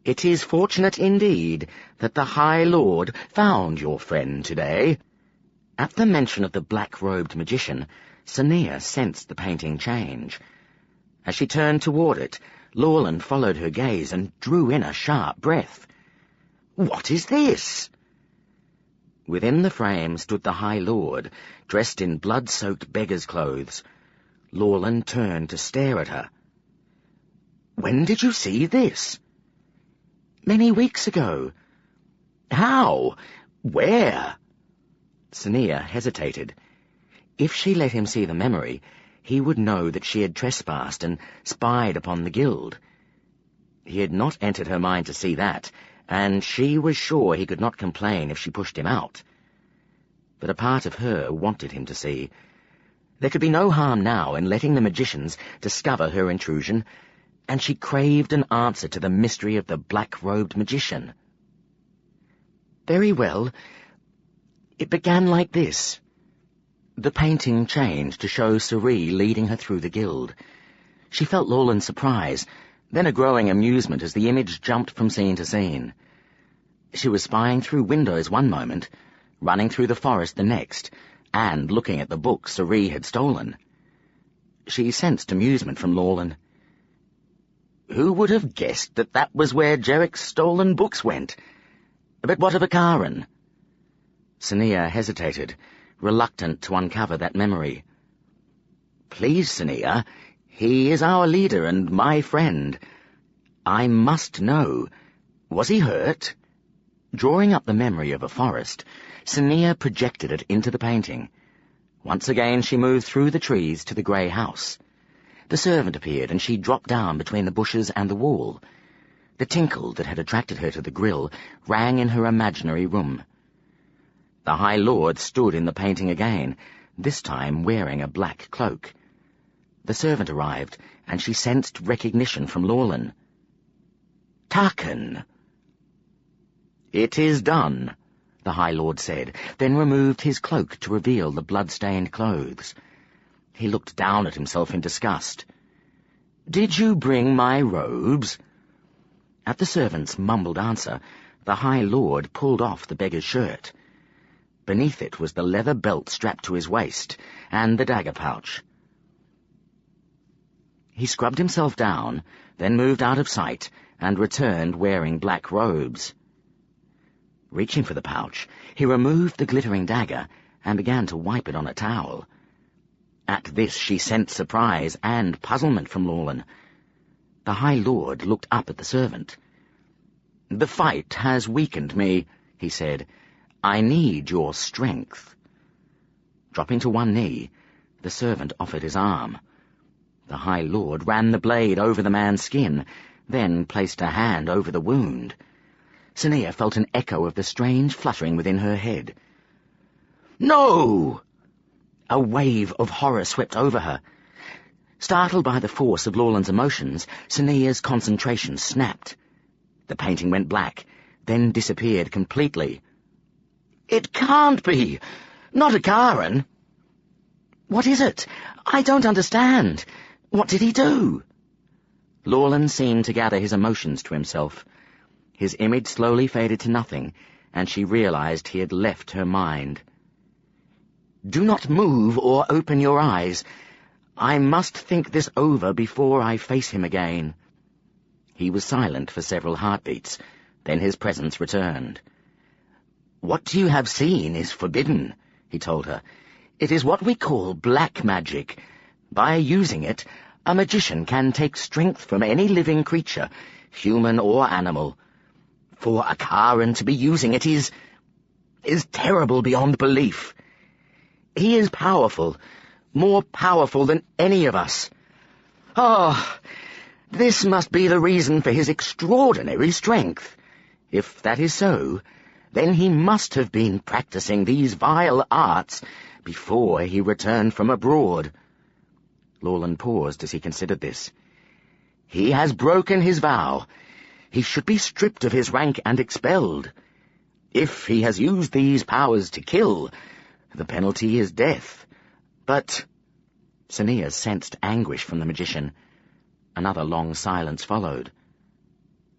It is fortunate indeed that the High Lord found your friend today." At the mention of the black-robed magician, Sonia sensed the painting change. As she turned toward it, Lorland followed her gaze and drew in a sharp breath. "What is this?" Within the frame stood the High Lord, dressed in blood-soaked beggar's clothes. Lorland turned to stare at her. "When did you see this?" "Many weeks ago." "How? Where?" Sania hesitated. If she let him see the memory, he would know that she had trespassed and spied upon the guild. He had not entered her mind to see that, and she was sure he could not complain if she pushed him out. But a part of her wanted him to see. There could be no harm now in letting the magicians discover her intrusion, and she craved an answer to the mystery of the black-robed magician. "Very well. It began like this." The painting changed to show Sorcery leading her through the guild. She felt Lorland's surprise, then a growing amusement as the image jumped from scene to scene. She was spying through windows one moment, running through the forest the next, and looking at the book Sorcery had stolen. She sensed amusement from Lorland. Who would have guessed that that was where Jerrick's stolen books went? But what of Akaran? Sania hesitated, reluctant to uncover that memory. "Please, Sania, he is our leader and my friend. I must know. Was he hurt?" Drawing up the memory of a forest, Sania projected it into the painting. Once again she moved through the trees to the grey house. The servant appeared, and she dropped down between the bushes and the wall. The tinkle that had attracted her to the grill rang in her imaginary room. The High Lord stood in the painting again, this time wearing a black cloak. The servant arrived, and she sensed recognition from Lorland. "Tarkan." "It is done," the High Lord said, then removed his cloak to reveal the blood-stained clothes. He looked down at himself in disgust. "Did you bring my robes?" At the servant's mumbled answer, the High Lord pulled off the beggar's shirt. Beneath it was the leather belt strapped to his waist, and the dagger pouch. He scrubbed himself down, then moved out of sight, and returned wearing black robes. Reaching for the pouch, he removed the glittering dagger and began to wipe it on a towel. At this she sensed surprise and puzzlement from Lorland. The High Lord looked up at the servant. "The fight has weakened me," he said. "I need your strength." Dropping to one knee, the servant offered his arm. The High Lord ran the blade over the man's skin, then placed a hand over the wound. Sania felt an echo of the strange fluttering within her head. "No!" A wave of horror swept over her. Startled by the force of Lorland's emotions, Sania's concentration snapped. The painting went black, then disappeared completely. "It can't be! Not Akaran!" "What is it? I don't understand. What did he do?" Lorland seemed to gather his emotions to himself. His image slowly faded to nothing, and she realized he had left her mind. "Do not move or open your eyes. I must think this over before I face him again." He was silent for several heartbeats, then his presence returned. "What you have seen is forbidden," he told her. "It is what we call black magic. By using it, a magician can take strength from any living creature, human or animal. For Akaran to be using it is terrible beyond belief. He is powerful, more powerful than any of us. Oh, this must be the reason for his extraordinary strength. If that is so, then he must have been practicing these vile arts before he returned from abroad." Lorland paused as he considered this. "He has broken his vow. He should be stripped of his rank and expelled. If he has used these powers to kill, the penalty is death. But—" Sania sensed anguish from the magician. Another long silence followed.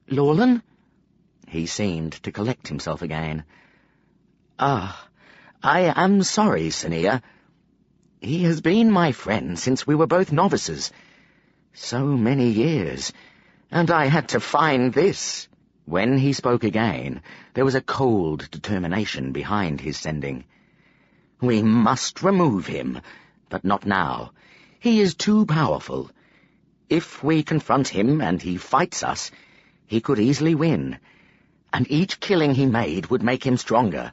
"Lorland?" He seemed to collect himself again. "I am sorry, Sania. He has been my friend since we were both novices, So many years, and I had to find this." When he spoke again, there was a cold determination behind his sending. "We must remove him, but not now. He is too powerful. If we confront him and he fights us, he could easily win, and each killing he made would make him stronger.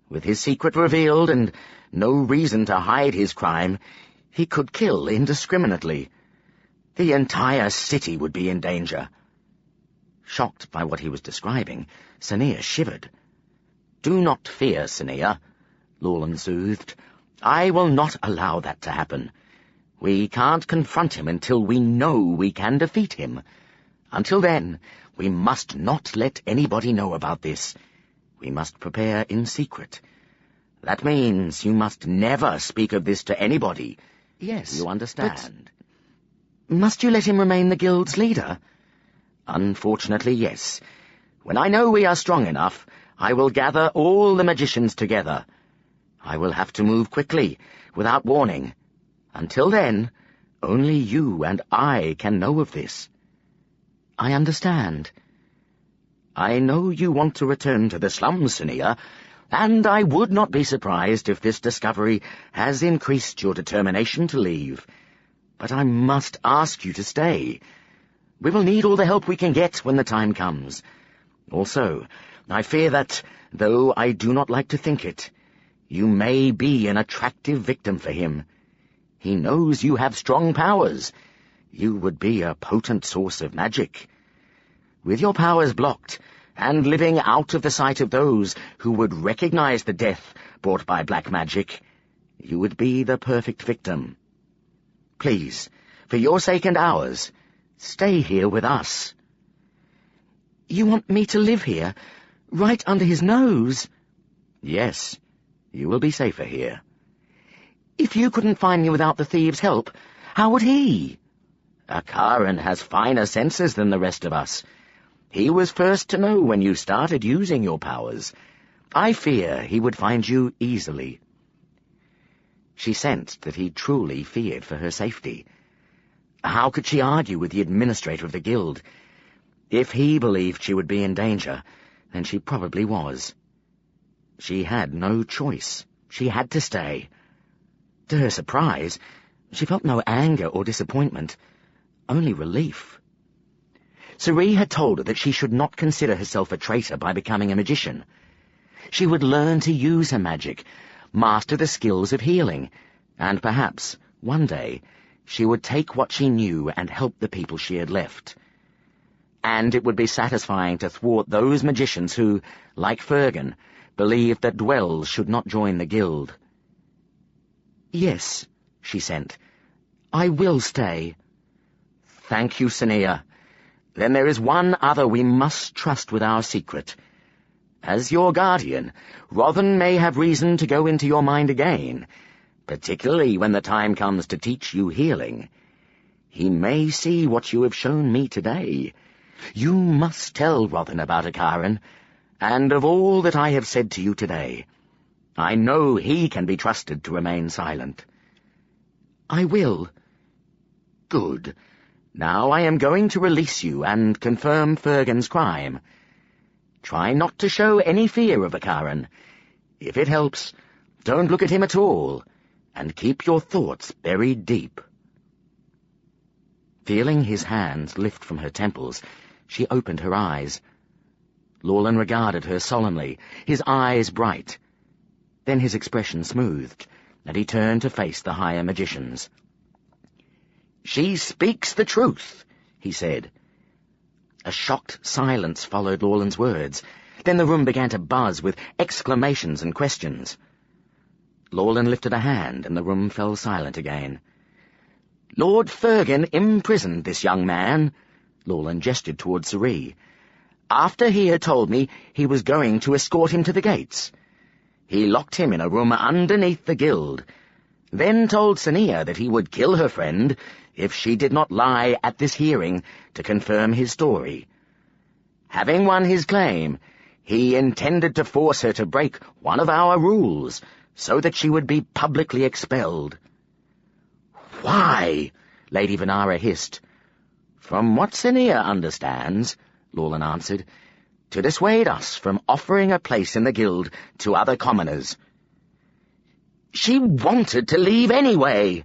With his secret revealed and no reason to hide his crime, he could kill indiscriminately. The entire city would be in danger." Shocked by what he was describing, Sania shivered. "Do not fear, Sania," Lawland soothed. "I will not allow that to happen. We can't confront him until we know we can defeat him. Until then, we must not let anybody know about this. We must prepare in secret. That means you must never speak of this to anybody. Yes, you understand?" "Must you let him remain the guild's leader?" "Unfortunately, yes. When I know we are strong enough, I will gather all the magicians together. I will have to move quickly, without warning. Until then, only you and I can know of this." "I understand." "I know you want to return to the slums, Sania, and I would not be surprised if this discovery has increased your determination to leave. But I must ask you to stay. We will need all the help we can get when the time comes. Also, I fear that, though I do not like to think it, you may be an attractive victim for him. He knows you have strong powers. You would be a potent source of magic. With your powers blocked, and living out of the sight of those who would recognize the death brought by black magic, you would be the perfect victim. Please, for your sake and ours, stay here with us." "You want me to live here, right under his nose?" "Yes, you will be safer here." "If you couldn't find me without the thieves' help, how would he?" "Akaran has finer senses than the rest of us. He was first to know when you started using your powers. I fear he would find you easily." She sensed that he truly feared for her safety. How could she argue with the administrator of the guild? If he believed she would be in danger, then she probably was. She had no choice. She had to stay. To her surprise, she felt no anger or disappointment, only relief. Suri had told her that she should not consider herself a traitor by becoming a magician. She would learn to use her magic, master the skills of healing, and perhaps, one day, she would take what she knew and help the people she had left. And it would be satisfying to thwart those magicians who, like Fergan, believed that dwells should not join the guild. "Yes," she sent, "I will stay." "Thank you, Sania. Then there is one other we must trust with our secret. As your guardian, Rothan may have reason to go into your mind again, particularly when the time comes to teach you healing. He may see what you have shown me today. You must tell Rothan about Akaran, and of all that I have said to you today. I know he can be trusted to remain silent." "I will." "Good. Now I am going to release you and confirm Fergan's crime. Try not to show any fear of Akaran. If it helps, don't look at him at all, and keep your thoughts buried deep." Feeling his hands lift from her temples, she opened her eyes. Lawland regarded her solemnly, his eyes bright. Then his expression smoothed, and he turned to face the higher magicians. "She speaks the truth," he said. A shocked silence followed Lawland's words. Then the room began to buzz with exclamations and questions. Lawland lifted a hand, and the room fell silent again. "Lord Fergan imprisoned this young man," Lawland gestured toward Suri, "after he had told me he was going to escort him to the gates. He locked him in a room underneath the guild, then told Sania that he would kill her friend if she did not lie at this hearing to confirm his story. Having won his claim, he intended to force her to break one of our rules, so that she would be publicly expelled." "Why?" Lady Venara hissed. "From what Senia understands," Lawlin answered, "to dissuade us from offering a place in the guild to other commoners." "She wanted to leave anyway!"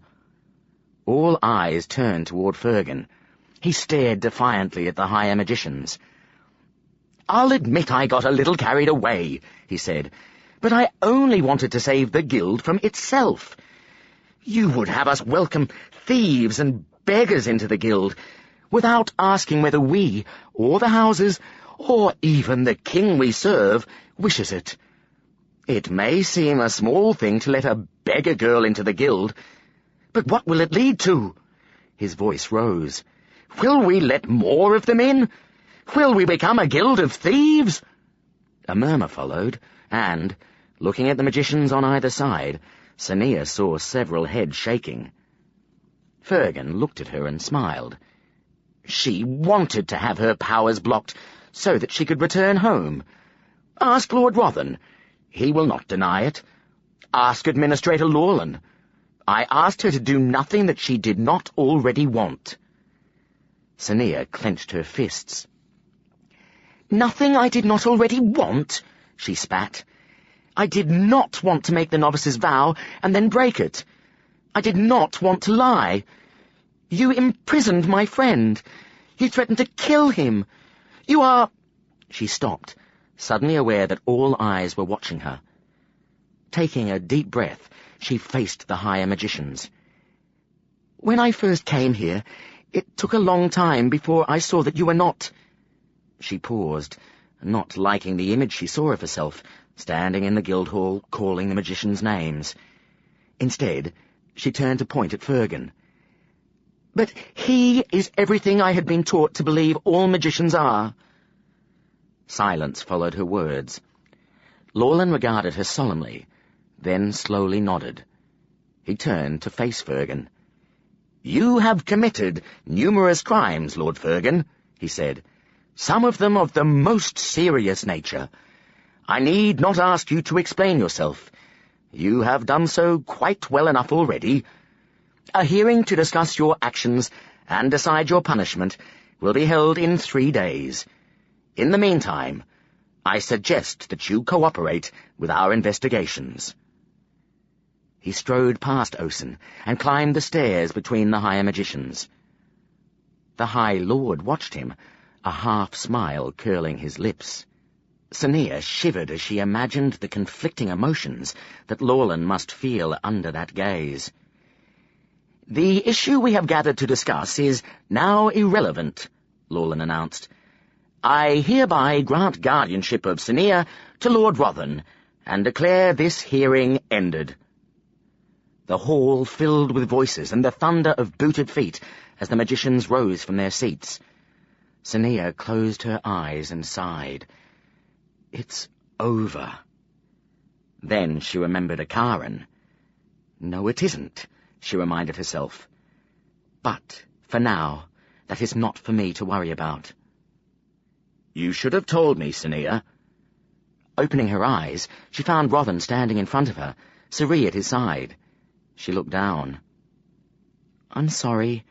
All eyes turned toward Fergan. He stared defiantly at the higher magicians. "I'll admit I got a little carried away," he said, "but I only wanted to save the guild from itself. You would have us welcome thieves and beggars into the guild, without asking whether we, or the houses, or even the king we serve, wishes it. It may seem a small thing to let a beggar girl into the guild, but what will it lead to?" His voice rose. "Will we let more of them in? Will we become a guild of thieves?" A murmur followed, and, looking at the magicians on either side, Senia saw several heads shaking. Fergan looked at her and smiled. She wanted to have her powers blocked so that she could return home. Ask Lord Rothan. He will not deny it. Ask Administrator Lawlin. I asked her to do nothing that she did not already want. Senia clenched her fists. "Nothing I did not already want?" she spat. "I did not want to make the novice's vow and then break it. I did not want to lie. You imprisoned my friend. You threatened to kill him. You are—" She stopped, suddenly aware that all eyes were watching her. Taking a deep breath, she faced the higher magicians. "When I first came here, it took a long time before I saw that you were not—" She paused, not liking the image she saw of herself, standing in the Guildhall, calling the magicians names. Instead, she turned to point at Fergan. "But he is everything I had been taught to believe all magicians are." Silence followed her words. Lawlin regarded her solemnly, then slowly nodded. He turned to face Fergan. "You have committed numerous crimes, Lord Fergan," he said, "some of them of the most serious nature. I need not ask you to explain yourself. You have done so quite well enough already. A hearing to discuss your actions and decide your punishment will be held in 3 days. In the meantime, I suggest that you cooperate with our investigations." He strode past Osen and climbed the stairs between the higher magicians. The High Lord watched him, a half-smile curling his lips. Senia shivered as she imagined the conflicting emotions that Lawlin must feel under that gaze. "The issue we have gathered to discuss is now irrelevant," Lawlin announced. "I hereby grant guardianship of Senia to Lord Rothan, and declare this hearing ended." The hall filled with voices and the thunder of booted feet as the magicians rose from their seats. Senia closed her eyes and sighed. "It's over." Then she remembered Akaran. "No, it isn't," she reminded herself. "But, for now, that is not for me to worry about." "You should have told me, Senia." Opening her eyes, she found Rothan standing in front of her, Suri at his side. She looked down. "I'm sorry."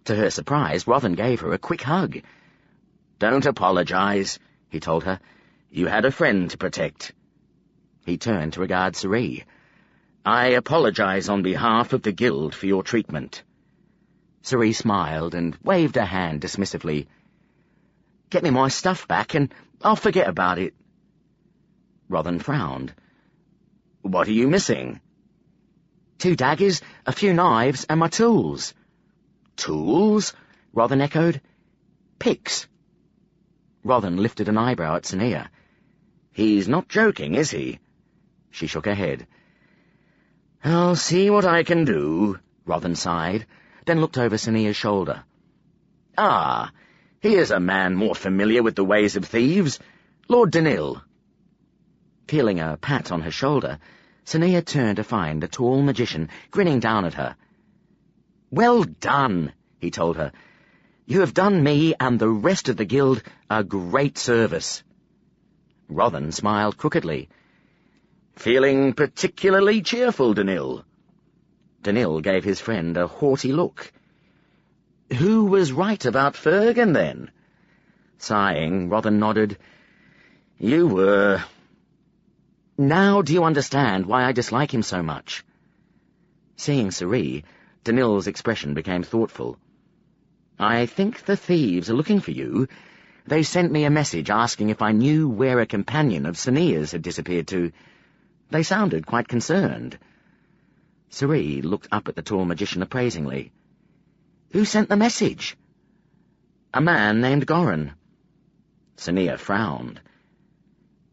To her surprise, Rothan gave her a quick hug. "Don't apologize," he told her. "You had a friend to protect." He turned to regard Suri. "I apologize on behalf of the guild for your treatment." Suri smiled and waved her hand dismissively. "Get me my stuff back and I'll forget about it." Rothan frowned. "What are you missing?" 2 daggers, a few knives, and my tools." "Tools?" Rothan echoed. "Picks." Rothan lifted an eyebrow at Senia. "He's not joking, is he?" She shook her head. "I'll see what I can do," Rothan sighed, then looked over Senia's shoulder. "Ah, here's a man more familiar with the ways of thieves, Lord Danil." Peeling a pat on her shoulder, Senia turned to find the tall magician grinning down at her. "Well done," he told her. "You have done me and the rest of the guild a great service." Rothan smiled crookedly. "Feeling particularly cheerful, Danil?" Danil gave his friend a haughty look. "Who was right about Fergan, then?" Sighing, Rothan nodded. "You were." "Now do you understand why I dislike him so much?" Seeing Soree, Danil's expression became thoughtful. "I think the thieves are looking for you. They sent me a message asking if I knew where a companion of Sonia's had disappeared to. They sounded quite concerned." Soree looked up at the tall magician appraisingly. "Who sent the message?" "A man named Goran." Sonia frowned.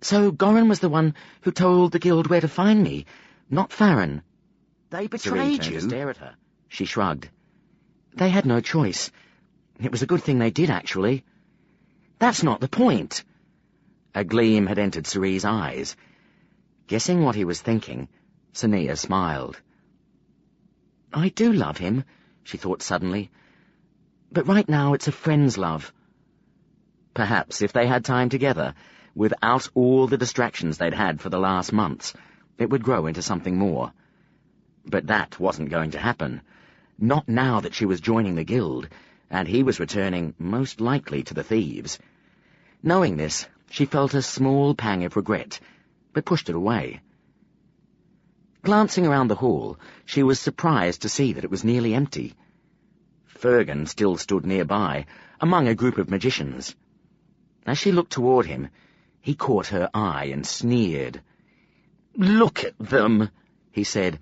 "So Goran was the one who told the guild where to find me, not Farron." "They Soree betrayed turned you?" to stare at her. She shrugged. "They had no choice. It was a good thing they did, actually." "That's not the point." A gleam had entered Soree's eyes. Guessing what he was thinking, Sonia smiled. "I do love him," she thought suddenly. "But right now it's a friend's love." Perhaps if they had time together, without all the distractions they'd had for the last months, it would grow into something more. But that wasn't going to happen. Not now that she was joining the guild, and he was returning, most likely, to the thieves. Knowing this, she felt a small pang of regret, but pushed it away. Glancing around the hall, she was surprised to see that it was nearly empty. Fergan still stood nearby, among a group of magicians. As she looked toward him, he caught her eye and sneered. "Look at them," he said.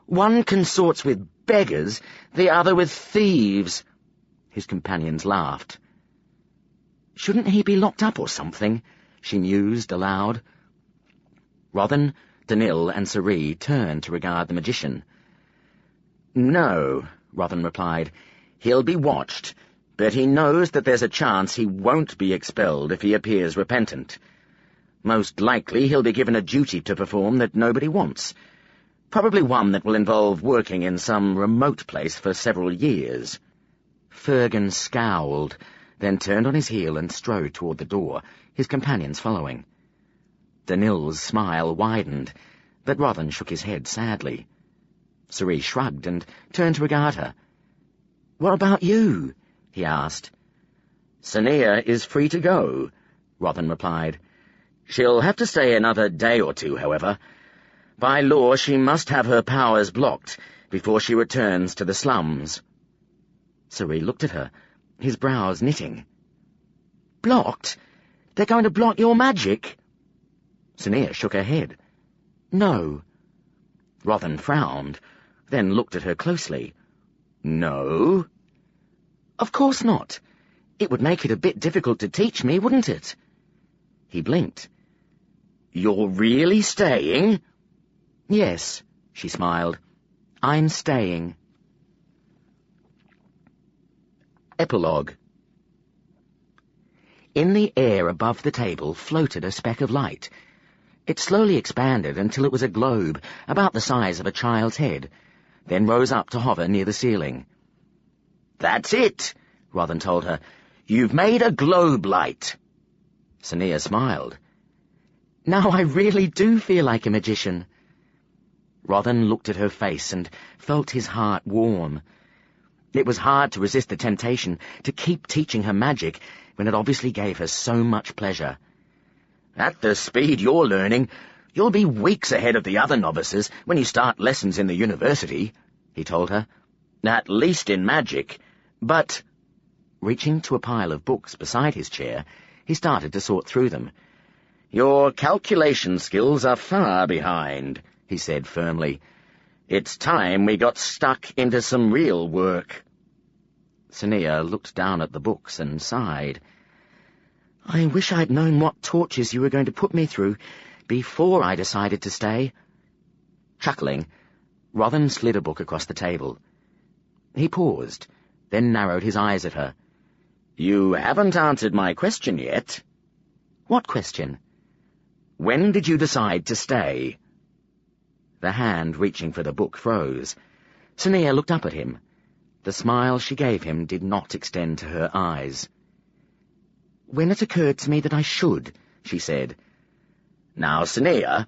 "One consorts with beggars, the other with thieves." His companions laughed. "Shouldn't he be locked up or something?" she mused aloud. Rothan, Danil, and Soree turned to regard the magician. "No," Rothan replied. "He'll be watched, but he knows that there's a chance he won't be expelled if he appears repentant. Most likely he'll be given a duty to perform that nobody wants. Probably one that will involve working in some remote place for several years." Fergan scowled, then turned on his heel and strode toward the door, his companions following. Danil's smile widened, but Rothan shook his head sadly. Soree shrugged and turned to regard her. "What about you?" he asked. "Sonia is free to go," Rothan replied. "She'll have to stay another day or two, however. By law, she must have her powers blocked before she returns to the slums." Soree looked at her, his brows knitting. "Blocked? They're going to block your magic?" Sonia shook her head. "No." Rothan frowned, then looked at her closely. "No?" "Of course not. It would make it a bit difficult to teach me, wouldn't it?" He blinked. "You're really staying?" "Yes," she smiled. "I'm staying." Epilogue. In the air above the table floated a speck of light. It slowly expanded until it was a globe about the size of a child's head, then rose up to hover near the ceiling. "That's it," Rothan told her. "You've made a globe light." Sonia smiled. "Now I really do feel like a magician." Rothan looked at her face and felt his heart warm. It was hard to resist the temptation to keep teaching her magic when it obviously gave her so much pleasure. "At the speed you're learning, you'll be weeks ahead of the other novices when you start lessons in the university," he told her. "At least in magic. But—" Reaching to a pile of books beside his chair, he started to sort through them. "Your calculation skills are far behind," he said firmly. "It's time we got stuck into some real work." Sonia looked down at the books and sighed. "I wish I'd known what tortures you were going to put me through before I decided to stay." Chuckling, Rothan slid a book across the table. He paused, then narrowed his eyes at her. "You haven't answered my question yet." "What question?" "When did you decide to stay?" The hand reaching for the book froze. Sonia looked up at him. The smile she gave him did not extend to her eyes. "When it occurred to me that I should," she said. "Now, Sonia,"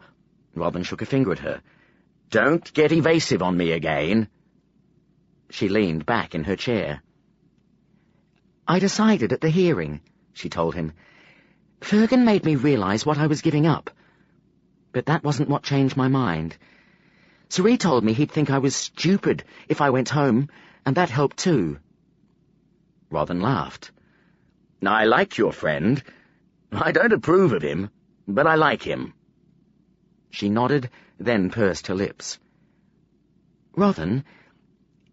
Rothan shook a finger at her, "don't get evasive on me again," She leaned back in her chair. "I decided at the hearing," she told him. "Fergan made me realize what I was giving up. But that wasn't what changed my mind. Sorcery told me he'd think I was stupid if I went home, and that helped too." Rothan laughed. "I like your friend. I don't approve of him, but I like him." She nodded, then pursed her lips. "Rothan,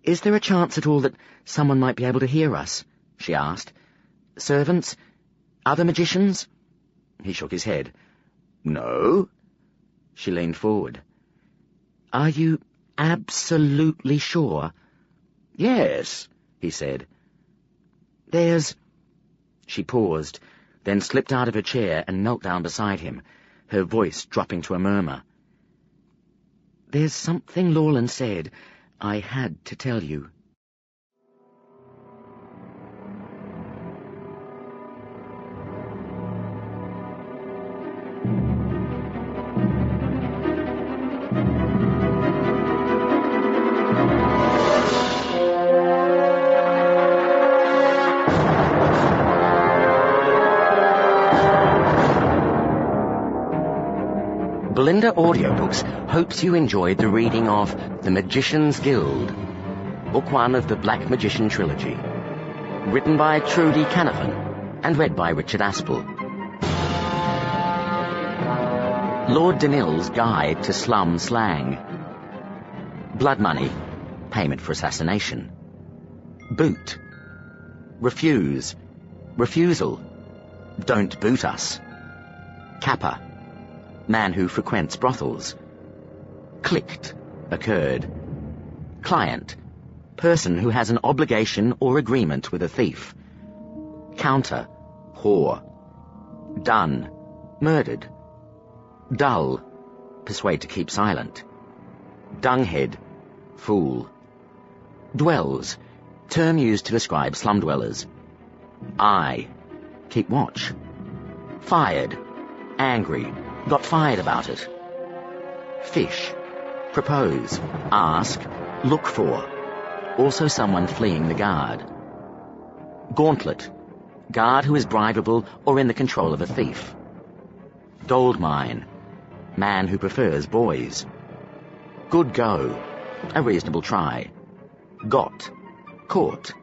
is there a chance at all that someone might be able to hear us?" she asked. "Servants? Other magicians?" He shook his head. "No." She leaned forward. "Are you absolutely sure?" "Yes," he said. "There's—" She paused, then slipped out of her chair and knelt down beside him, her voice dropping to a murmur. "There's something Lorland said I had to tell you." Belinda Audiobooks hopes you enjoyed the reading of The Magician's Guild, Book 1 of the Black Magician Trilogy, written by Trudy Canavan and read by Richard Aspel. Lord Denill's Guide to Slum Slang. Blood money, payment for assassination. Boot. Refuse. Refusal. Don't boot us. Kappa. Man who frequents brothels. Clicked. Occurred. Client. Person who has an obligation or agreement with a thief. Counter. Whore. Done. Murdered. Dull. Persuade to keep silent. Dunghead. Fool. Dwells. Term used to describe slum dwellers. Eye. Keep watch. Fired. Angry. Got fired about it. Fish. Propose. Ask. Look for. Also someone fleeing the guard. Gauntlet. Guard who is bribable or in the control of a thief. Gold mine. Man who prefers boys. Good go. A reasonable try. Got. Caught.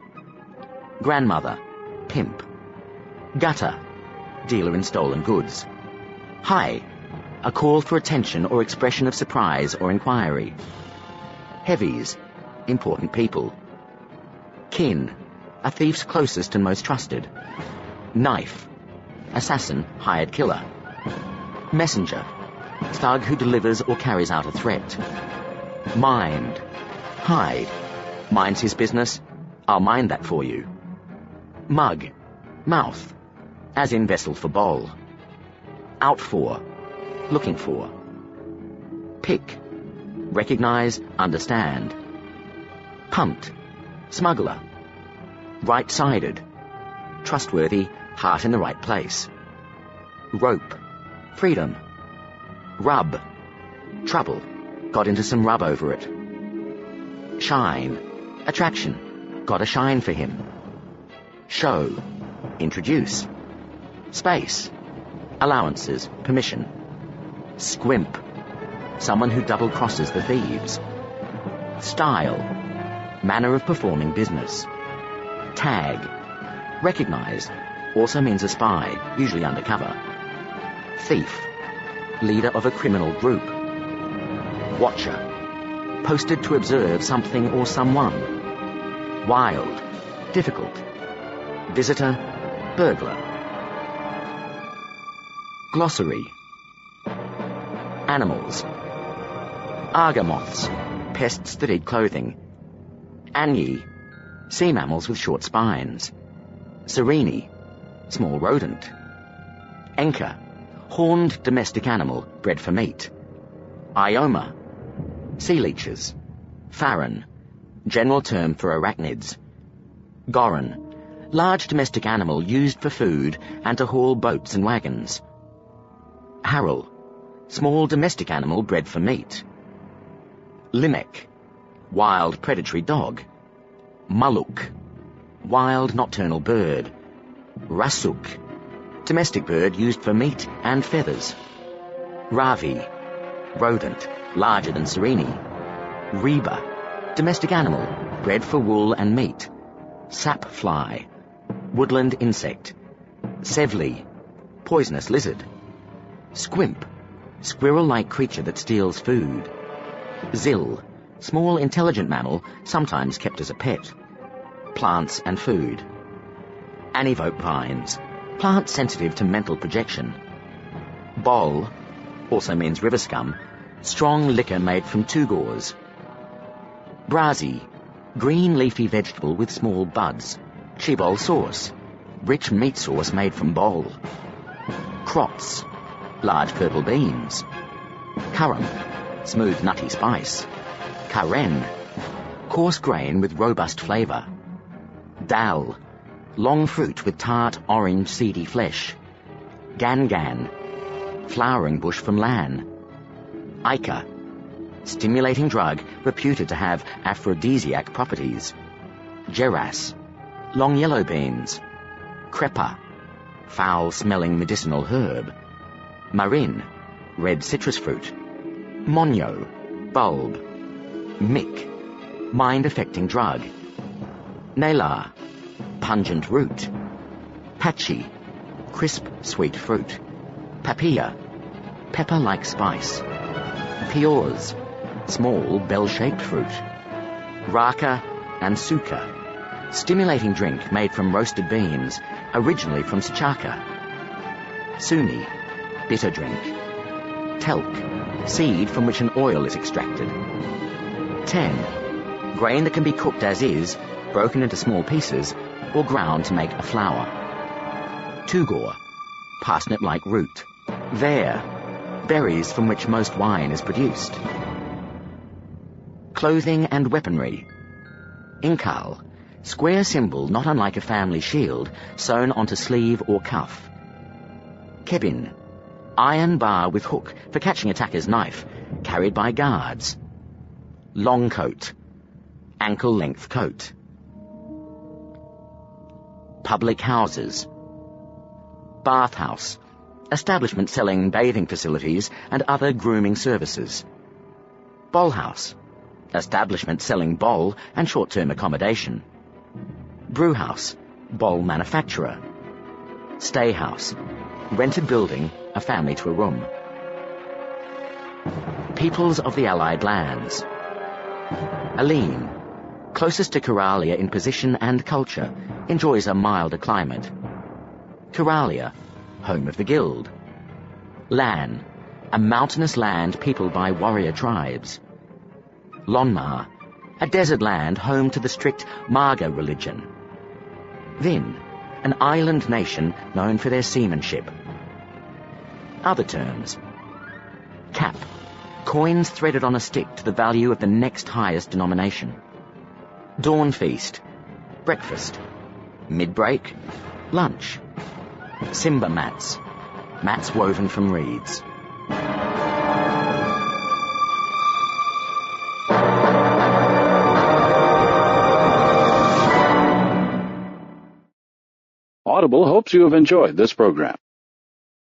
Grandmother. Pimp. Gutter. Dealer in stolen goods. Hi. A call for attention or expression of surprise or inquiry. Heavies. Important people. Kin. A thief's closest and most trusted. Knife. Assassin, hired killer. Messenger. Thug who delivers or carries out a threat. Mind. Hide. Minds his business. I'll mind that for you. Mug. Mouth. As in vessel for bowl. Out for. Looking for. Pick. Recognize, understand. Punt. Smuggler. Right-sided. Trustworthy, heart in the right place. Rope. Freedom. Rub. Trouble. Got into some rub over it. Shine. Attraction. Got a shine for him. Show. Introduce. Space. Allowances. Permission. Squimp. Someone who double-crosses the thieves. Style. Manner of performing business. Tag. Recognize. Also means a spy, usually undercover. Thief. Leader of a criminal group. Watcher. Posted to observe something or someone. Wild. Difficult. Visitor. Burglar. Glossary. Animals. Argomoths. Pests that eat clothing. Anyi. Sea mammals with short spines. Sereni. Small rodent. Enka. Horned domestic animal bred for meat. Ioma. Sea leeches. Farron. General term for arachnids. Goran. Large domestic animal used for food and to haul boats and wagons. Harrel. Small domestic animal bred for meat. Limek. Wild predatory dog. Maluk, wild nocturnal bird. Rasuk, domestic bird used for meat and feathers. Ravi, rodent, larger than Serini. Reba, domestic animal, bred for wool and meat. Sapfly, woodland insect. Sevli, poisonous lizard. Squimp, squirrel-like creature that steals food. Zil, small intelligent mammal, sometimes kept as a pet. Plants and food. Anivope vines, plant sensitive to mental projection. Bol, also means river scum, strong liquor made from tugors. Brazi, green leafy vegetable with small buds. Chibol sauce, rich meat sauce made from bol. Krots, large purple beans. Karam, smooth nutty spice. Karen, coarse grain with robust flavour. Dal, long fruit with tart orange seedy flesh. Gangan, flowering bush from Lan. Ica, stimulating drug reputed to have aphrodisiac properties. Geras, long yellow beans. Crepa, foul-smelling medicinal herb. Marin, red citrus fruit. Monyo, bulb. Mick, mind-affecting drug. Nalar, pungent root. Pachi, crisp sweet fruit. Papilla, pepper-like spice. Piors, small bell-shaped fruit. Raka and Suka, stimulating drink made from roasted beans, originally from Sichaka. Suni, bitter drink. Telk, seed from which an oil is extracted. Ten, grain that can be cooked as is, broken into small pieces, or ground to make a flour. Tugor, parsnip-like root. Ver, berries from which most wine is produced. Clothing and weaponry. Inkal, square symbol not unlike a family shield, sewn onto sleeve or cuff. Kebin, iron bar with hook for catching attacker's knife, carried by guards. Long coat, ankle-length coat. Public houses. Bathhouse, establishment selling bathing facilities and other grooming services. Boll house, establishment selling boll and short-term accommodation. Brewhouse, boll manufacturer. Stay house, rented building, a family to a room. Peoples of the Allied lands. Aline, closest to Coralia in position and culture, enjoys a milder climate. Coralia, home of the guild. Lan, a mountainous land peopled by warrior tribes. Lonmar, a desert land home to the strict Marga religion. Vin, an island nation known for their seamanship. Other terms. Cap, coins threaded on a stick to the value of the next highest denomination. Dawn feast, breakfast. Mid-break, lunch. Simba mats, mats woven from reeds. Audible hopes you have enjoyed this program.